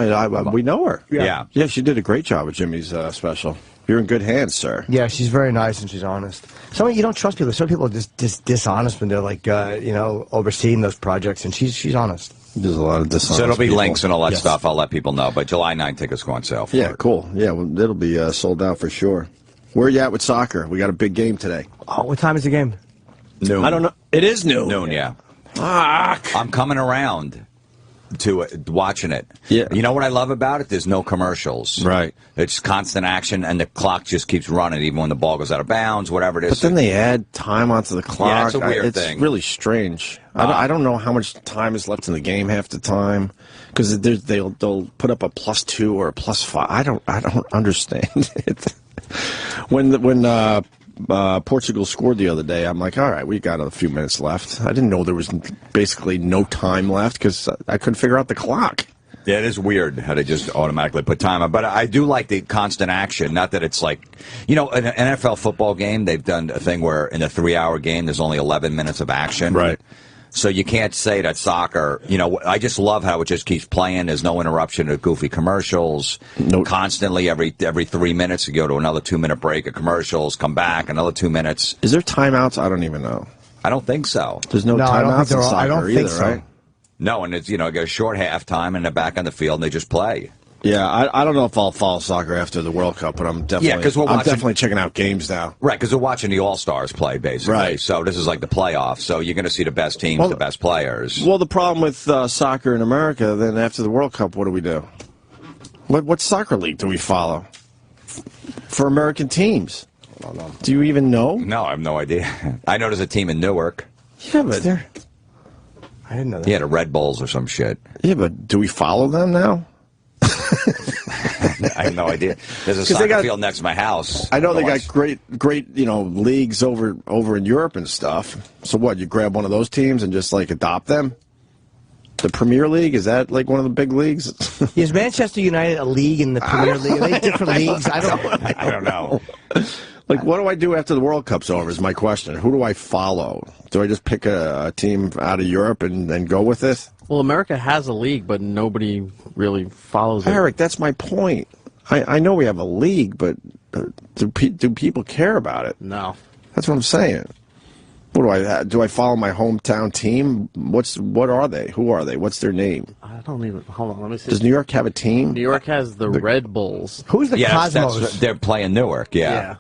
Speaker 1: we know her.
Speaker 3: Yeah.
Speaker 1: Yeah, she did a great job with Jimmy's special. You're in good hands, sir.
Speaker 2: Yeah, she's very nice and she's honest. Some you don't trust people. Some people are just dishonest when they're like, overseeing those projects, and she's honest.
Speaker 1: There's a lot of dishonest
Speaker 3: So it'll be
Speaker 1: people.
Speaker 3: links and all that stuff. I'll let people know. But July 9th tickets go on sale for
Speaker 1: Yeah,
Speaker 3: it.
Speaker 1: cool. Yeah, well, it'll be sold out for sure. Where are you at with soccer? We got a big game today.
Speaker 2: Oh, what time is the game?
Speaker 3: Noon.
Speaker 1: I don't know. It is noon.
Speaker 3: Noon, yeah.
Speaker 1: Fuck.
Speaker 3: I'm coming around to watching it.
Speaker 1: Yeah.
Speaker 3: You know what I love about it? There's no commercials.
Speaker 1: Right.
Speaker 3: It's constant action, and the clock just keeps running, even when the ball goes out of bounds, whatever it is.
Speaker 1: But then they add time onto the clock.
Speaker 3: Yeah, it's a weird
Speaker 1: it's
Speaker 3: thing.
Speaker 1: really strange. I don't know how much time is left in the game half the time, because they'll put up a +2 or a +5. I don't understand it. When Portugal scored the other day, I'm like, all right, we got a few minutes left. I didn't know there was basically no time left because I couldn't figure out the clock.
Speaker 3: Yeah, it is weird how they just automatically put time on. But I do like the constant action. Not that it's like, an NFL football game, they've done a thing where in a 3-hour game, there's only 11 minutes of action.
Speaker 1: Right.
Speaker 3: So you can't say that soccer, I just love how it just keeps playing. There's no interruption of goofy commercials.
Speaker 1: No.
Speaker 3: Constantly, every 3 minutes, you go to another 2-minute break of commercials, come back, another 2 minutes.
Speaker 1: Is there timeouts? I don't even know.
Speaker 3: I don't think so.
Speaker 1: There's no
Speaker 2: I don't think
Speaker 1: timeouts in
Speaker 2: there are.
Speaker 1: soccer
Speaker 2: I don't
Speaker 1: either,
Speaker 2: think so.
Speaker 1: right?
Speaker 3: No, and it's, get a short halftime, and they're back on the field, and they just play.
Speaker 1: Yeah, I don't know if I'll follow soccer after the World Cup, but I'm definitely
Speaker 3: 'cause we're
Speaker 1: I'm
Speaker 3: watching-
Speaker 1: definitely checking out games now.
Speaker 3: Right, because we're watching the All-Stars play, basically.
Speaker 1: Right.
Speaker 3: So this is like the playoffs. So you're going to see the best teams, the best players.
Speaker 1: Well, the problem with soccer in America, then after the World Cup, what do we do? What soccer league do we follow for American teams? I don't know. Do you even know?
Speaker 3: No, I have no idea. I know there's a team in Newark.
Speaker 1: Yeah, but
Speaker 2: I didn't know that.
Speaker 3: Yeah, the Red Bulls or some shit.
Speaker 1: yeah, but do we follow them now?
Speaker 3: I have no idea. There's a
Speaker 1: 'Cause they
Speaker 3: soccer
Speaker 1: got-
Speaker 3: field next to my house.
Speaker 1: I know they got
Speaker 3: Once.
Speaker 1: great, leagues over in Europe and stuff. So what? You grab one of those teams and just like adopt them? The Premier League, is that like one of the big leagues?
Speaker 2: Is Manchester United a league in the Premier League? Are they different leagues? I don't
Speaker 3: know.
Speaker 1: Like, what do I do after the World Cup's over is my question. Who do I follow? Do I just pick a team out of Europe and go with it?
Speaker 5: Well, America has a league, but nobody really follows it.
Speaker 1: Eric, that's my point. I know we have a league, but do people care about it?
Speaker 5: No.
Speaker 1: That's what I'm saying. What do I follow my hometown team? What are they? Who are they? What's their name?
Speaker 5: I don't even. Hold on, let me see.
Speaker 1: Does New York have a team?
Speaker 5: New York has the Red Bulls.
Speaker 2: Who's the
Speaker 3: Yeah,
Speaker 2: Cosmos?
Speaker 3: they're playing Newark, yeah.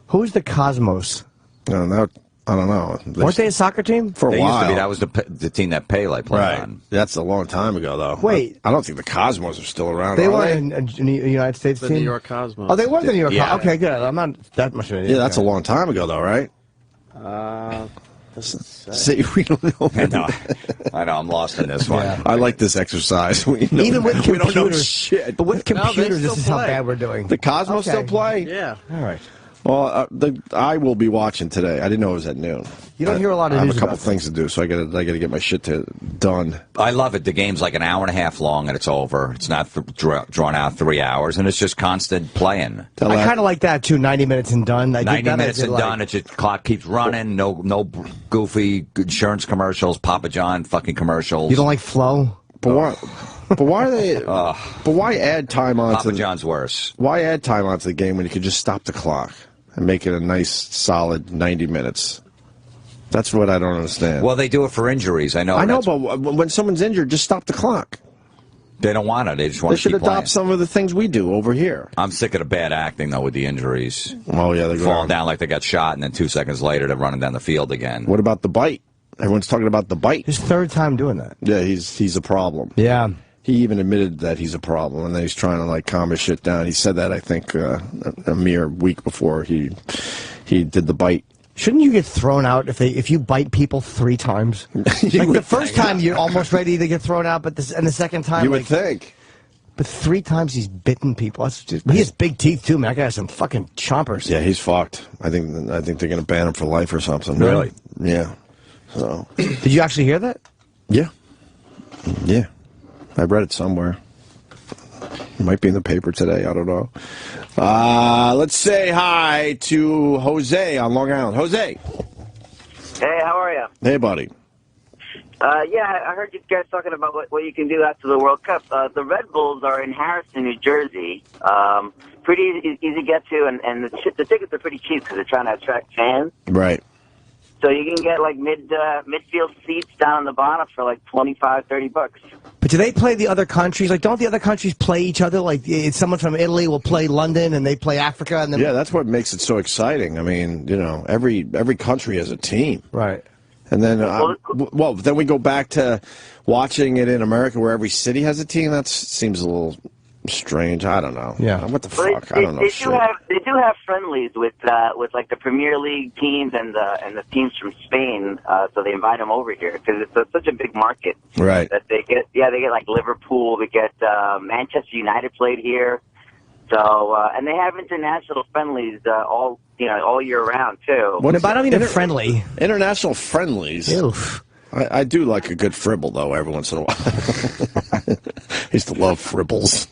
Speaker 2: Who's the Cosmos?
Speaker 1: I don't know.
Speaker 2: Weren't they a soccer team?
Speaker 1: For a
Speaker 3: They
Speaker 1: while.
Speaker 3: used to be. That was the team that Pele played
Speaker 1: right.
Speaker 3: on.
Speaker 1: That's a long time ago, though.
Speaker 2: Wait.
Speaker 1: I don't think the Cosmos are still around.
Speaker 2: They
Speaker 1: are
Speaker 2: were
Speaker 1: they?
Speaker 2: a United States
Speaker 5: The
Speaker 2: team?
Speaker 5: New York Cosmos.
Speaker 2: Oh, they were the New York
Speaker 3: Yeah.
Speaker 2: Cosmos. Okay, good. I'm not that much of an idiot.
Speaker 1: Yeah, that's a long time ago, though, right?
Speaker 5: Doesn't say.
Speaker 1: See, we don't know.
Speaker 3: I know. I'm lost in this one.
Speaker 2: Yeah.
Speaker 1: I like this exercise. We know,
Speaker 2: Even with
Speaker 1: we don't know
Speaker 2: computers.
Speaker 1: shit.
Speaker 2: But with
Speaker 5: they
Speaker 2: computers,
Speaker 5: still
Speaker 2: this is how
Speaker 5: play.
Speaker 2: bad we're doing.
Speaker 1: The Cosmos
Speaker 2: Okay.
Speaker 1: still play?
Speaker 5: Yeah.
Speaker 2: All right.
Speaker 1: Well, I will be watching today. I didn't know it was at noon.
Speaker 2: You don't hear a lot of
Speaker 1: I have
Speaker 2: news
Speaker 1: a couple
Speaker 2: about
Speaker 1: things to do, so I gotta get my shit done.
Speaker 3: I love it. The game's like an hour and a half long, and it's over. It's not drawn out 3 hours, and it's just constant playing.
Speaker 2: I kind of like that too. 90 minutes and done.
Speaker 3: 90 minutes and done. It's just clock keeps running. No goofy insurance commercials, Papa John fucking commercials.
Speaker 2: You don't like Flow?
Speaker 1: But why are they? But why add time onto
Speaker 3: Papa John's worse?
Speaker 1: Why add time onto the game when you could just stop the clock and make it a nice, solid 90 minutes? That's what I don't understand.
Speaker 3: Well, they do it for injuries. I know,
Speaker 1: but when someone's injured, just stop the clock.
Speaker 3: They don't want it. They just want
Speaker 1: They
Speaker 3: to
Speaker 1: should
Speaker 3: keep
Speaker 1: adopt
Speaker 3: playing.
Speaker 1: some of the things we do over here.
Speaker 3: I'm sick of the bad acting, though, with the injuries.
Speaker 1: Oh, yeah. They're
Speaker 3: falling down like they got shot, and then 2 seconds later, they're running down the field again.
Speaker 1: What about the bite? Everyone's talking about the bite.
Speaker 2: His third time doing that.
Speaker 1: Yeah, he's a problem.
Speaker 2: Yeah.
Speaker 1: He even admitted that he's a problem, and then he's trying to, like, calm his shit down. He said that, I think, a mere week before he did the bite.
Speaker 2: Shouldn't you get thrown out if you bite people 3 times? Like the first time you're almost ready to get thrown out, but and the second time
Speaker 1: you would think.
Speaker 2: But 3 times he's bitten people. He has big teeth too, man. That guy has some fucking chompers.
Speaker 1: Yeah, he's fucked. I think they're gonna ban him for life or something.
Speaker 3: Really?
Speaker 1: Yeah. So.
Speaker 2: Did you actually hear that?
Speaker 1: Yeah. Yeah. I read it somewhere. It might be in the paper today. I don't know. Let's say hi to Jose on Long Island. Jose.
Speaker 6: Hey, how are you?
Speaker 1: Hey, buddy.
Speaker 6: Yeah, I heard you guys talking about what you can do after the World Cup. The Red Bulls are in Harrison, New Jersey. Pretty easy to get to, and the tickets are pretty cheap because they're trying to attract fans.
Speaker 1: Right.
Speaker 6: So you can get like midfield seats down on the bottom for like $25-30.
Speaker 2: But do they play the other countries? Like, don't the other countries play each other? Like, someone from Italy will play London, and they play Africa, and then
Speaker 1: yeah, that's what makes it so exciting. I mean, every country has a team,
Speaker 2: right?
Speaker 1: And then, then we go back to watching it in America, where every city has a team. That seems a little strange. I don't know.
Speaker 2: Yeah.
Speaker 1: What the fuck? I don't know.
Speaker 6: They do have friendlies with like the Premier League teams and the teams from Spain. So they invite them over here because it's such a big market.
Speaker 1: Right.
Speaker 6: That they get like Liverpool. They get Manchester United played here. So and they have international friendlies all year round too.
Speaker 2: What about a friendly?
Speaker 1: International friendlies.
Speaker 2: Oof.
Speaker 1: I do like a good fribble, though, every once in a while. I used to love fribbles.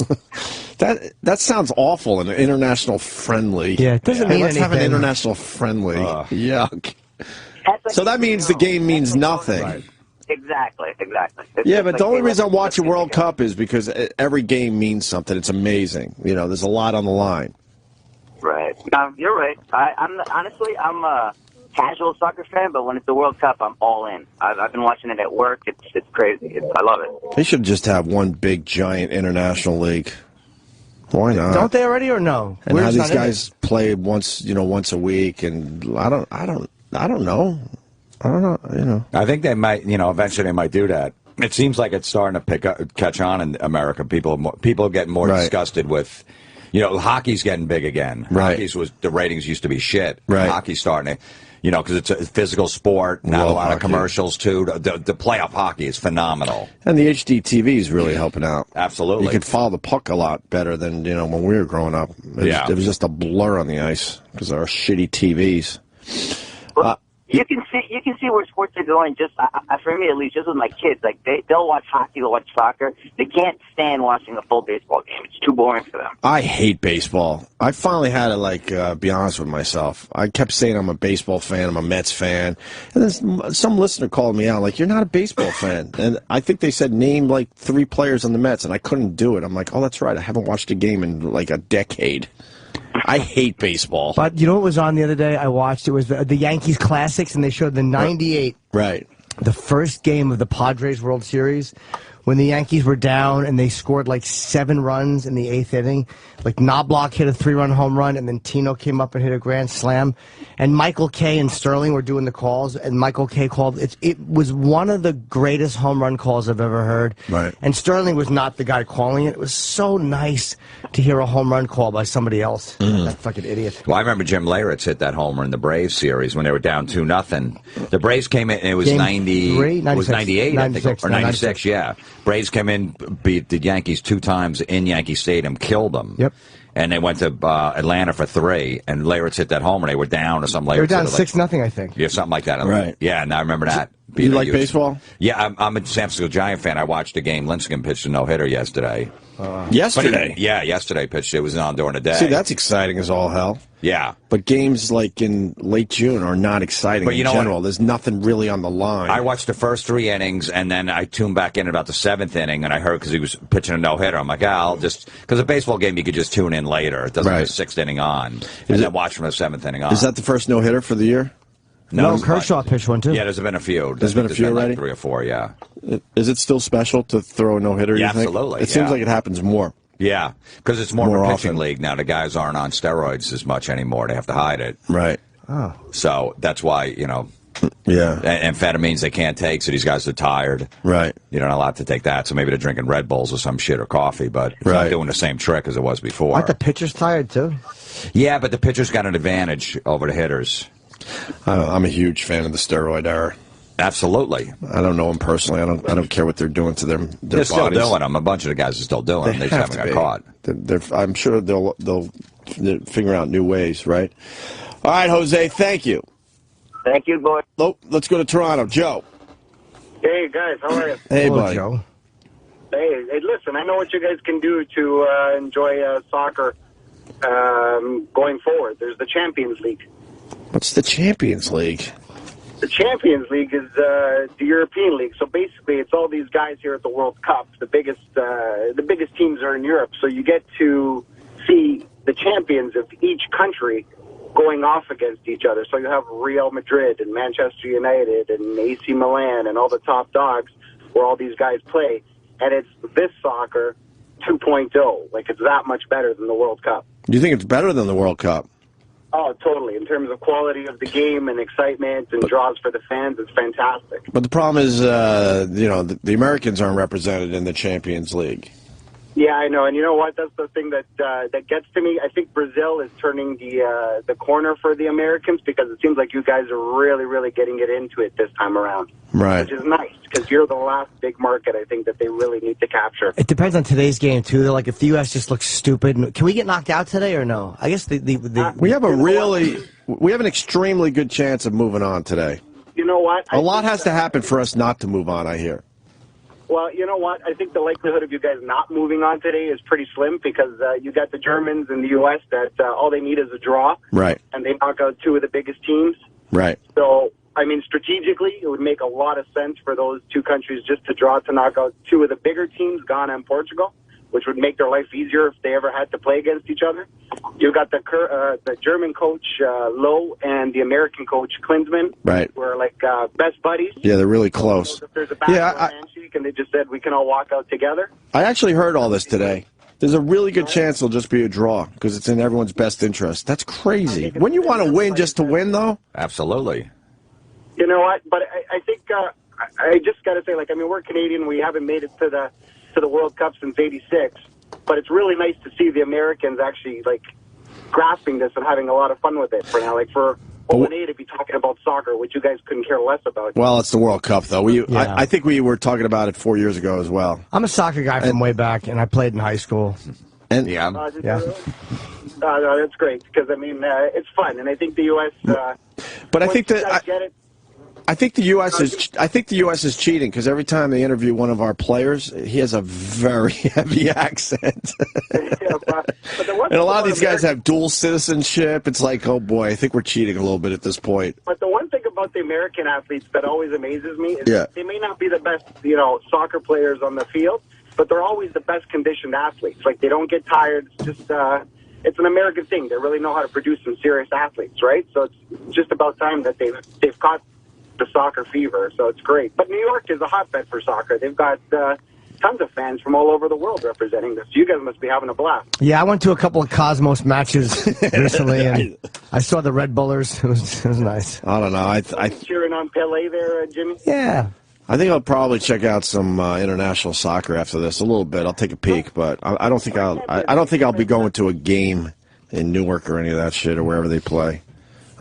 Speaker 1: That sounds awful, an international friendly.
Speaker 2: Yeah, it doesn't mean
Speaker 1: let's
Speaker 2: anything.
Speaker 1: have an international friendly. Yuck. So that means the game means nothing.
Speaker 6: Right. Exactly.
Speaker 1: Yeah, but the only reason I watch a World Cup is because every game means something. It's amazing. There's a lot on the line.
Speaker 6: Right. No, you're right. I'm a casual soccer fan, but when it's the World Cup, I'm all in. I've been watching it at work. It's crazy. I love it.
Speaker 1: They should just have one big, giant international league. Why not?
Speaker 2: Don't they already, or no?
Speaker 1: And how these guys play once a week, and I don't know. I don't know.
Speaker 3: I think they might. Eventually they might do that. It seems like it's starting to catch on in America. People are getting more disgusted with. Hockey's getting big again.
Speaker 1: Right.
Speaker 3: The ratings used to be shit.
Speaker 1: Right.
Speaker 3: Hockey's starting to, because it's a physical sport. Not a lot of commercials too. The playoff hockey is phenomenal.
Speaker 1: And the HD TV is really helping out.
Speaker 3: Absolutely.
Speaker 1: You could follow the puck a lot better than when we were growing up. It was just a blur on the ice because of our shitty TVs.
Speaker 6: Well, you can see where sports are going. Just for me, at least, just with my kids, like they'll watch hockey, they'll watch soccer. They can't stand watching a full baseball game. It's too boring for them. I
Speaker 1: hate baseball. I finally had to be honest with myself. I kept saying I'm a baseball fan, I'm a Mets fan, and then some listener called me out like, "You're not a baseball fan." And I think they said name 3 players on the Mets, and I couldn't do it. I'm like, "Oh, that's right. I haven't watched a game in a decade." I hate baseball.
Speaker 2: But you know what was on the other day? I watched. It was the Yankees Classics, and they showed the 98.
Speaker 1: Right.
Speaker 2: The first game of the Padres World Series, when the Yankees were down and they scored 7 runs in the 8th inning. Knobloch hit a 3-run home run, and then Tino came up and hit a grand slam. And Michael Kay and Sterling were doing the calls, and Michael Kay called. It was one of the greatest home run calls I've ever heard.
Speaker 1: Right.
Speaker 2: And Sterling was not the guy calling it. It was so nice to hear a home run call by somebody else. That fucking idiot.
Speaker 3: Well, I remember Jim Leyritz hit that homer in the Braves series when they were down 2-0. The Braves came in, and it was
Speaker 2: Game
Speaker 3: 90.
Speaker 2: 96,
Speaker 3: It was 98, I think, or 96.
Speaker 2: 96.
Speaker 3: Yeah. Braves came in, beat the Yankees 2 times in Yankee Stadium, killed them.
Speaker 2: Yep.
Speaker 3: and they went to Atlanta for 3, and Leyritz hit that home, and they were down or something.
Speaker 2: They were down 6-0, I think.
Speaker 3: Yeah, something like that.
Speaker 1: Right.
Speaker 3: Yeah, and I remember that.
Speaker 1: You like baseball?
Speaker 3: Yeah, I'm a San Francisco Giant fan. I watched a game. Lincecum pitched a no-hitter yesterday.
Speaker 1: Yesterday?
Speaker 3: Yesterday pitched. It was on during the day.
Speaker 1: See, that's exciting as all hell.
Speaker 3: Yeah.
Speaker 1: But games like in late June are not exciting in general. There's nothing really on the line.
Speaker 3: I watched the first 3 innings, and then I tuned back in about the 7th inning, and I heard because he was pitching a no-hitter. I'm like, I'll just... Because a baseball game, you could just tune in later. It doesn't have the 6th inning on. And then watch from the 7th inning on.
Speaker 1: Is that the first no-hitter for the year?
Speaker 2: No, Kershaw pitched one, too.
Speaker 3: Yeah, there's been a few.
Speaker 1: There's been a few already?
Speaker 3: Like 3 or 4, yeah.
Speaker 1: Is it still special to throw a no-hitter,
Speaker 3: Yeah,
Speaker 1: you think?
Speaker 3: absolutely.
Speaker 1: It seems like it happens more.
Speaker 3: Yeah, because it's more of a pitching
Speaker 1: often.
Speaker 3: league now. The guys aren't on steroids as much anymore. They have to hide it.
Speaker 1: Right.
Speaker 2: Oh.
Speaker 3: So that's why,
Speaker 1: Yeah.
Speaker 3: amphetamines they can't take, so these guys are tired.
Speaker 1: Right.
Speaker 3: You're not allowed to take that, so maybe they're drinking Red Bulls or some shit or coffee, but it's not doing the same trick as it was before.
Speaker 2: Aren't the pitchers tired, too?
Speaker 3: Yeah, but the pitchers got an advantage over the hitters.
Speaker 1: I'm a huge fan of the steroid era.
Speaker 3: Absolutely.
Speaker 1: I don't know them personally. I don't care what they're doing to their
Speaker 3: They're
Speaker 1: bodies.
Speaker 3: still doing them. A bunch of the guys are still doing them. They just haven't got caught.
Speaker 1: I'm sure they'll figure out new ways, right? All right, Jose, thank you.
Speaker 6: Thank you, boy.
Speaker 1: Oh, let's go to Toronto. Joe.
Speaker 6: Hey, guys, how are you?
Speaker 1: Hey,
Speaker 2: Hello,
Speaker 1: buddy.
Speaker 2: Joe.
Speaker 6: Hey, listen, I know what you guys can do to enjoy soccer going forward. There's the Champions League.
Speaker 1: What's the Champions League?
Speaker 6: The Champions League is the European League. So basically, it's all these guys here at the World Cup. The biggest teams are in Europe. So you get to see the champions of each country going off against each other. So you have Real Madrid and Manchester United and AC Milan and all the top dogs where all these guys play. And it's this soccer 2.0. Like, it's that much better than the World Cup.
Speaker 1: Do you think it's better than the World Cup?
Speaker 6: Oh, totally. In terms of quality of the game and excitement and draws for the fans, it's fantastic.
Speaker 1: But the problem is, the Americans aren't represented in the Champions League.
Speaker 6: Yeah, I know. And you know what? That's the thing that gets to me. I think Brazil is turning the corner for the Americans because it seems like you guys are really, really getting it into it this time around.
Speaker 1: Right.
Speaker 6: Which is nice because you're the last big market I think that they really need to capture.
Speaker 2: It depends on today's game, too. They're like, if the U.S. just looks stupid, can we get knocked out today or no? I guess
Speaker 1: we have an extremely good chance of moving on today.
Speaker 6: You know what?
Speaker 1: A lot has to happen for us not to move on, I hear.
Speaker 6: Well, you know what? I think the likelihood of you guys not moving on today is pretty slim because you got the Germans and the U.S. that all they need is a draw.
Speaker 1: Right.
Speaker 6: And they knock out 2 of the biggest teams.
Speaker 1: Right.
Speaker 6: So, I mean, strategically, it would make a lot of sense for those 2 countries just to draw to knock out 2 of the bigger teams, Ghana and Portugal, which would make their life easier if they ever had to play against each other. You got the German coach, Lowe, and the American coach, Klinsmann.
Speaker 1: Right.
Speaker 6: Who are like best buddies.
Speaker 1: Yeah, they're really close.
Speaker 6: So if there's a handshake and they just said we can all walk out together.
Speaker 1: I actually heard all this today. There's a really good chance it'll just be a draw because it's in everyone's best interest. That's crazy. Wouldn't you want to win just to win, though?
Speaker 3: Absolutely.
Speaker 6: You know what? But I think I just got to say, we're Canadian. We haven't made it to the World Cup since '86. But it's really nice to see the Americans actually grasping this and having a lot of fun with it for now. Like for O&A to be talking about soccer, which you guys couldn't care less about.
Speaker 1: Well, it's the World Cup, though. I think we were talking about it 4 years ago as well.
Speaker 2: I'm a soccer guy from way back, and I played in high school.
Speaker 1: And
Speaker 2: yeah.
Speaker 6: No, that's great because it's fun, and I think the U.S.
Speaker 1: But I think that
Speaker 6: get it.
Speaker 1: I think the U.S. is cheating because every time they interview one of our players, he has a very heavy accent. And a lot of these guys have dual citizenship. It's like, oh boy, I think we're cheating a little bit at this point.
Speaker 6: But the one thing about the American athletes that always amazes me is they may not be the best, soccer players on the field, but they're always the best conditioned athletes. Like they don't get tired. It's just it's an American thing. They really know how to produce some serious athletes, right? So it's just about time that they've caught the soccer fever, so it's great. But New York is a hotbed for soccer. They've got tons of fans from all over the world representing this. You guys must be having a blast.
Speaker 2: Yeah, I went to a couple of Cosmos matches recently, and I saw the Red Bullers. It was nice.
Speaker 1: I don't know. I
Speaker 6: cheering on Pele there, Jimmy.
Speaker 2: Yeah.
Speaker 1: I think I'll probably check out some international soccer after this a little bit. I'll take a peek, but I don't think I'll be going to a game in Newark or any of that shit or wherever they play.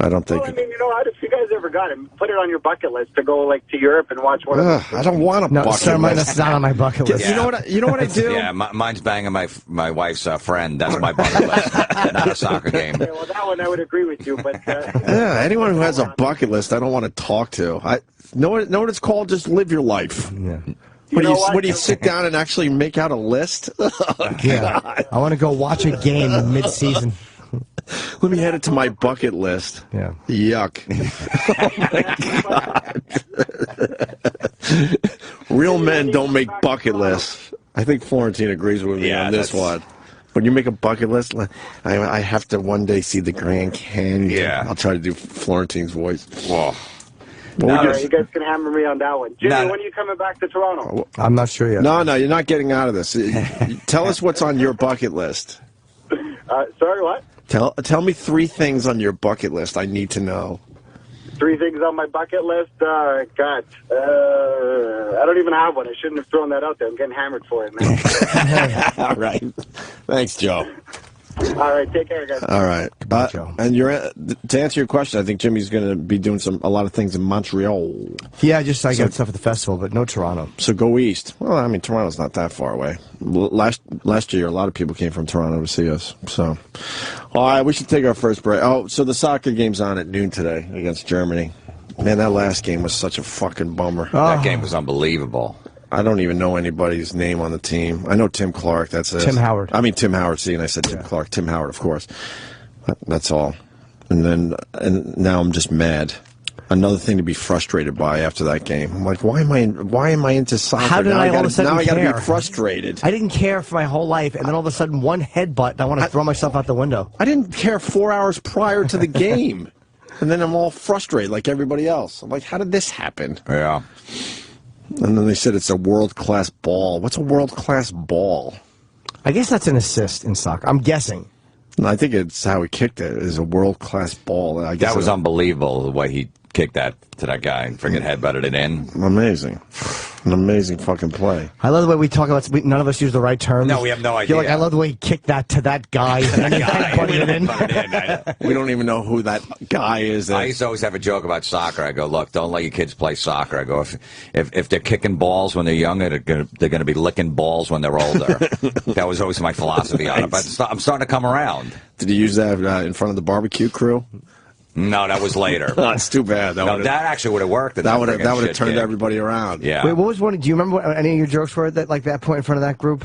Speaker 1: I don't think.
Speaker 7: Well, I mean, you know what? If you guys ever got it, put it on your bucket list to go like to Europe and watch one of them.
Speaker 1: I don't want a bucket
Speaker 2: sir,
Speaker 1: list.
Speaker 2: that's not on my bucket list.
Speaker 1: You know what? You know what I do?
Speaker 3: Yeah, mine's banging my wife's friend. That's my bucket list. Not a soccer game.
Speaker 7: Yeah, well, that one I would agree with you, but
Speaker 1: Yeah, anyone who has a bucket list, I don't want to talk to. Know what it's called? Just live your life.
Speaker 2: Yeah.
Speaker 1: What do you sit down and actually make out a list?
Speaker 2: Yeah. I want to go watch a game mid-season.
Speaker 1: Let me add it to my bucket list.
Speaker 2: Yeah.
Speaker 1: Yuck. Oh, my God. Real men don't make bucket lists. I think Florentine agrees with me on this one. When you make a bucket list, I have to one day see the Grand Canyon.
Speaker 3: Yeah.
Speaker 1: I'll try to do Florentine's voice.
Speaker 3: Whoa.
Speaker 7: all right, you guys can hammer me on that one. Jimmy, when are you coming back to Toronto?
Speaker 2: I'm not sure yet.
Speaker 1: No, you're not getting out of this. Tell us what's on your bucket list.
Speaker 7: Sorry, what?
Speaker 1: Tell me 3 things on your bucket list I need to know.
Speaker 7: 3 things on my bucket list? God. I don't even have one. I shouldn't have thrown that out there. I'm getting hammered for it, man.
Speaker 1: All right. Thanks, Joe.
Speaker 7: All right, take care, guys.
Speaker 1: All right. And to answer your question, I think Jimmy's going to be doing a lot of things in Montreal.
Speaker 2: Yeah, I got stuff at the festival, but no Toronto.
Speaker 1: So go east. Well, I mean, Toronto's not that far away. Last year, a lot of people came from Toronto to see us. So, all right, we should take our first break. Oh, so the soccer game's on at noon today against Germany. Man, that last game was such a fucking bummer.
Speaker 3: That game was unbelievable.
Speaker 1: I don't even know anybody's name on the team. I know Tim Clark. That's it.
Speaker 2: Tim Howard.
Speaker 1: I mean, Tim Howard. See, and I said Tim Clark. Tim Howard, of course. That's all. And now I'm just mad. Another thing to be frustrated by after that game. I'm like, why am I into soccer?
Speaker 2: How did I all of a sudden
Speaker 1: now
Speaker 2: care?
Speaker 1: I got to be frustrated.
Speaker 2: I didn't care for my whole life, and then all of a sudden, one headbutt, and I want to throw myself out the window.
Speaker 1: I didn't care 4 hours prior to the game, and then I'm all frustrated like everybody else. I'm like, how did this happen?
Speaker 3: Yeah.
Speaker 1: And then they said it's a world-class ball. What's a world-class ball?
Speaker 2: I guess that's an assist in soccer. I'm guessing.
Speaker 1: And I think it's how he kicked it. Is a world-class ball. I guess
Speaker 3: That was unbelievable, the way he kicked that to that guy and friggin' headbutted it in.
Speaker 1: Amazing. An amazing fucking play.
Speaker 2: I love the way we talk about. None of us use the right terms.
Speaker 3: No, we have no idea.
Speaker 2: You're like, I love the way he kicked that to that guy. And then headbutted it in.
Speaker 1: We don't even know who that guy is.
Speaker 3: I used to always have a joke about soccer. I go, look, don't let your kids play soccer. I go, if they're kicking balls when they're younger, they're going to be licking balls when they're older. That was always my philosophy on it. But I'm starting to come around.
Speaker 1: Did you use that in front of the barbecue crew?
Speaker 3: No, that was later.
Speaker 1: Oh, it's too bad.
Speaker 3: That actually would have worked.
Speaker 1: That would have turned everybody around.
Speaker 3: Yeah.
Speaker 2: Wait, what was one? Do you remember what any of your jokes were that like that point in front of that group,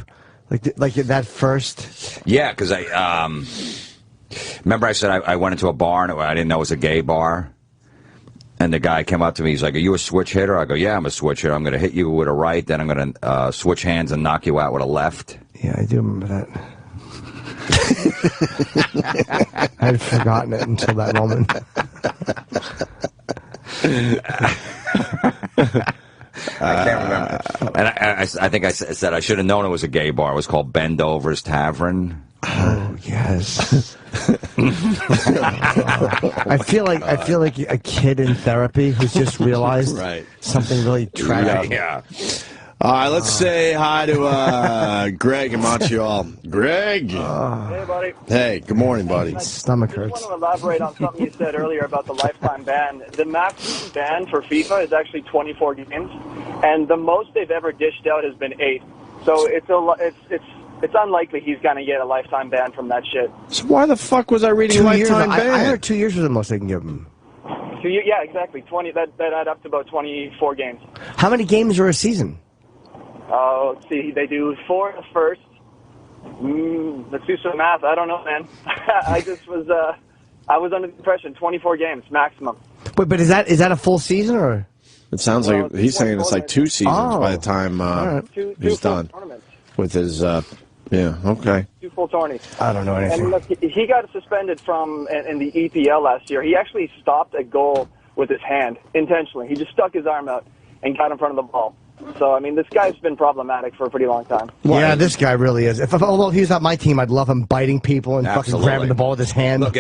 Speaker 2: like that first?
Speaker 3: Yeah, because I remember I said I went into a bar and I didn't know it was a gay bar, and the guy came up to me. He's like, "Are you a switch hitter?" I go, "Yeah, I'm a switch hitter. I'm going to hit you with a right, then I'm going to switch hands and knock you out with a left."
Speaker 2: Yeah, I do remember that. I had forgotten it until that moment.
Speaker 3: I can't remember. And I think I said I should have known it was a gay bar. It was called Bendover's Tavern.
Speaker 2: Oh yes. I feel like a kid in therapy who's just realized something really tragic.
Speaker 3: Yeah.
Speaker 1: All right, let's say hi to Gregg in Montreal. Gregg!
Speaker 8: Hey, buddy.
Speaker 1: Hey, good morning, buddy.
Speaker 2: Stomach
Speaker 8: I
Speaker 2: hurts.
Speaker 8: just want to elaborate on something you said earlier about the lifetime ban. The maximum ban for FIFA is actually 24 games, and the most they've ever dished out has been 8. So it's unlikely he's going to get a lifetime ban from that shit.
Speaker 1: So why the fuck was I reading lifetime ban?
Speaker 2: I heard 2 years was the most they can give him.
Speaker 8: Yeah, exactly. 20. That add up to about 24 games.
Speaker 2: How many games are a season?
Speaker 8: Let's see. They do 4 in the first. Let's do some math. I don't know, man. I was under the impression 24 games maximum.
Speaker 2: But is that a full season or?
Speaker 1: It sounds like he's saying it's like 2 seasons by the time he's done with his. Yeah, okay.
Speaker 8: 2 full tourneys.
Speaker 2: I don't know anything.
Speaker 8: And look, he got suspended from in the EPL last year. He actually stopped a goal with his hand intentionally. He just stuck his arm out and got in front of the ball. So, I mean, this guy's been problematic for a pretty long time.
Speaker 2: Yeah, this guy really is. Although he was on my team, I'd love him biting people and fucking grabbing the ball with his hand.
Speaker 3: Look,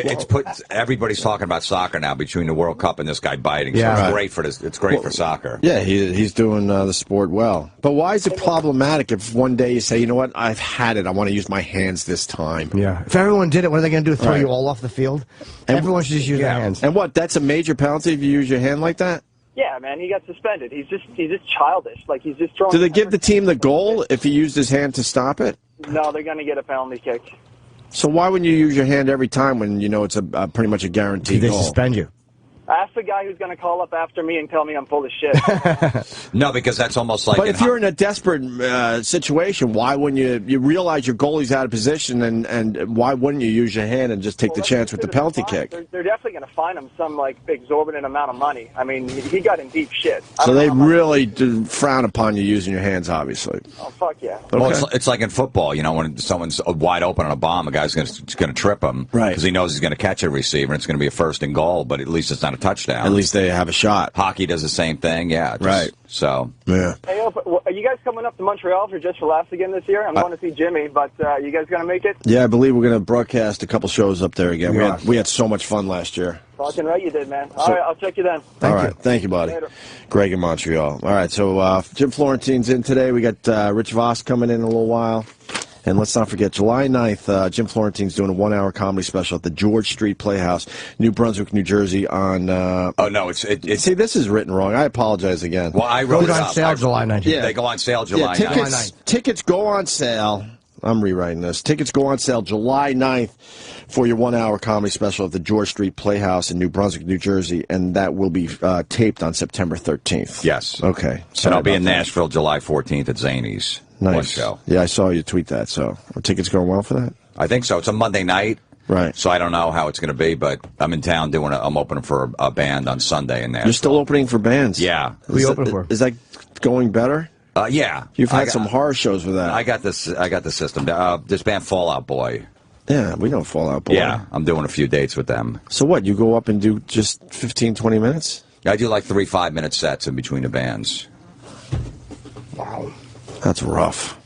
Speaker 3: everybody's talking about soccer now between the World Cup and this guy biting. So
Speaker 2: Yeah.
Speaker 3: it's great for this. It's great for soccer.
Speaker 1: Yeah, he's doing the sport well. But why is it problematic if one day you say, you know what, I've had it, I want to use my hands this time?
Speaker 2: Yeah. If everyone did it, what are they going to do? Throw you all off the field? Everyone should just use their hands.
Speaker 1: And what? That's a major penalty if you use your hand like that?
Speaker 8: Yeah, man, he got suspended. He's just childish. Like, he's just throwing...
Speaker 1: Do they give the team the goal if he used his hand to stop it?
Speaker 8: No, they're going to get a penalty kick.
Speaker 1: So why wouldn't you use your hand every time when you know it's a pretty much a guaranteed goal?
Speaker 2: They suspend you.
Speaker 8: Ask the guy who's going to call up after me and tell me I'm full of shit.
Speaker 3: No, because that's almost like...
Speaker 1: But if you're in a desperate situation, why wouldn't you realize your goalie's out of position, and why wouldn't you use your hand and just take the chance with the penalty kick?
Speaker 8: They're definitely going to fine him some, like, exorbitant amount of money. I mean, he got in deep shit.
Speaker 1: So they really do frown upon you using your hands, obviously.
Speaker 8: Oh, fuck yeah.
Speaker 1: Okay.
Speaker 3: Well, it's like in football, you know, when someone's wide open on a bomb, a guy's going to trip him.
Speaker 1: Right.
Speaker 3: Because he knows he's going to catch a receiver, and it's going to be a first and goal, but at least it's not a touchdown.
Speaker 1: At least they have a shot.
Speaker 3: Hockey does the same thing, yeah.
Speaker 1: Right.
Speaker 3: So.
Speaker 1: Yeah.
Speaker 8: Hey, are you guys coming up to Montreal for Just for Laughs again this year? I'm going to see Jimmy, but you guys going to make it?
Speaker 1: Yeah, I believe we're going to broadcast a couple shows up there again. We had so much fun last year.
Speaker 8: Fucking right you did, man. All right, I'll check you then.
Speaker 1: All right. Thank you, buddy.
Speaker 8: Later.
Speaker 1: Gregg in Montreal. All right, so Jim Florentine's in today. We got Rich Voss coming in a little while. And let's not forget, July 9th, Jim Florentine's doing a 1-hour comedy special at the George Street Playhouse, New Brunswick, New Jersey on...
Speaker 3: oh, no, it's...
Speaker 1: See, this is written wrong. I apologize again.
Speaker 3: Well, I wrote it
Speaker 2: on
Speaker 3: up.
Speaker 2: sale July 19th.
Speaker 1: Yeah.
Speaker 3: They go on sale July 9th.
Speaker 1: Tickets go on sale. I'm rewriting this. Tickets go on sale July 9th for your 1-hour comedy special at the George Street Playhouse in New Brunswick, New Jersey, and that will be taped on September 13th.
Speaker 3: Yes.
Speaker 1: Okay.
Speaker 3: And I'll be in Nashville July 14th at Zany's.
Speaker 1: Nice.
Speaker 3: Show.
Speaker 1: Yeah, I saw you tweet that. So, are tickets going well for that?
Speaker 3: I think so. It's a Monday night.
Speaker 1: Right.
Speaker 3: So I don't know how it's going to be, but I'm in town I'm opening for a band on Sunday in Nashville.
Speaker 1: You're still opening for bands?
Speaker 3: Yeah.
Speaker 2: Who you opening for?
Speaker 1: Is that going better?
Speaker 3: Yeah.
Speaker 1: You've had some horror shows with that.
Speaker 3: I got the system. This band Fall Out Boy.
Speaker 1: Yeah, we know Fall Out Boy.
Speaker 3: Yeah, I'm doing a few dates with them.
Speaker 1: So what, you go up and do just 15, 20 minutes?
Speaker 3: I do like 3 5-minute sets in between the bands.
Speaker 1: Wow. That's rough.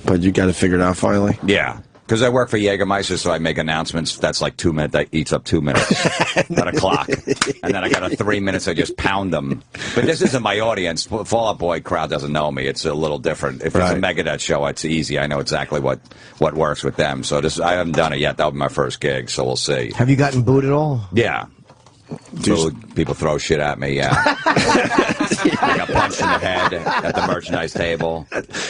Speaker 1: But you got it figured out finally?
Speaker 3: Yeah. Because I work for Jägermeister, so I make announcements. That's like 2 minutes. That eats up 2 minutes on a clock. And then I got 3 minutes. I just pound them. But this isn't my audience. Fall Out Boy crowd doesn't know me. It's a little different. If it's a Megadeth show, it's easy. I know exactly what works with them. So I haven't done it yet. That'll be my first gig, so we'll see.
Speaker 2: Have you gotten booed at all?
Speaker 3: Yeah. People throw shit at me, yeah. I got punched in the head at the merchandise table.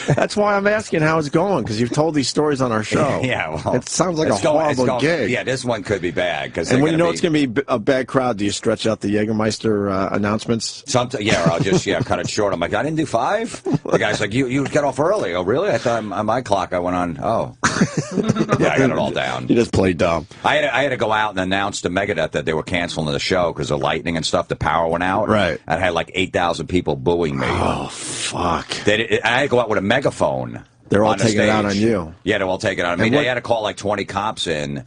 Speaker 1: That's why I'm asking how it's going, because you've told these stories on our show.
Speaker 3: Yeah, well,
Speaker 1: it sounds like a horrible gig.
Speaker 3: Yeah, this one could be bad.
Speaker 1: And when you know it's going to be a bad crowd, do you stretch out the Jägermeister announcents?
Speaker 3: Yeah, or I'll just cut it short. I'm like, I didn't do 5? The guy's like, you got off early. Oh, really? I thought on my clock I went on, yeah, I got it all down.
Speaker 1: You just play dumb.
Speaker 3: I had to go out and announce to Megadeth that they were canceling the show because of lightning and stuff. The power went out.
Speaker 1: Right.
Speaker 3: I had like 8,000 people booing me.
Speaker 1: Oh, fuck.
Speaker 3: I had to go out with a megaphone.
Speaker 1: They're all taking it out on you.
Speaker 3: Yeah, they're all taking it out on me. They had to call like 20 cops in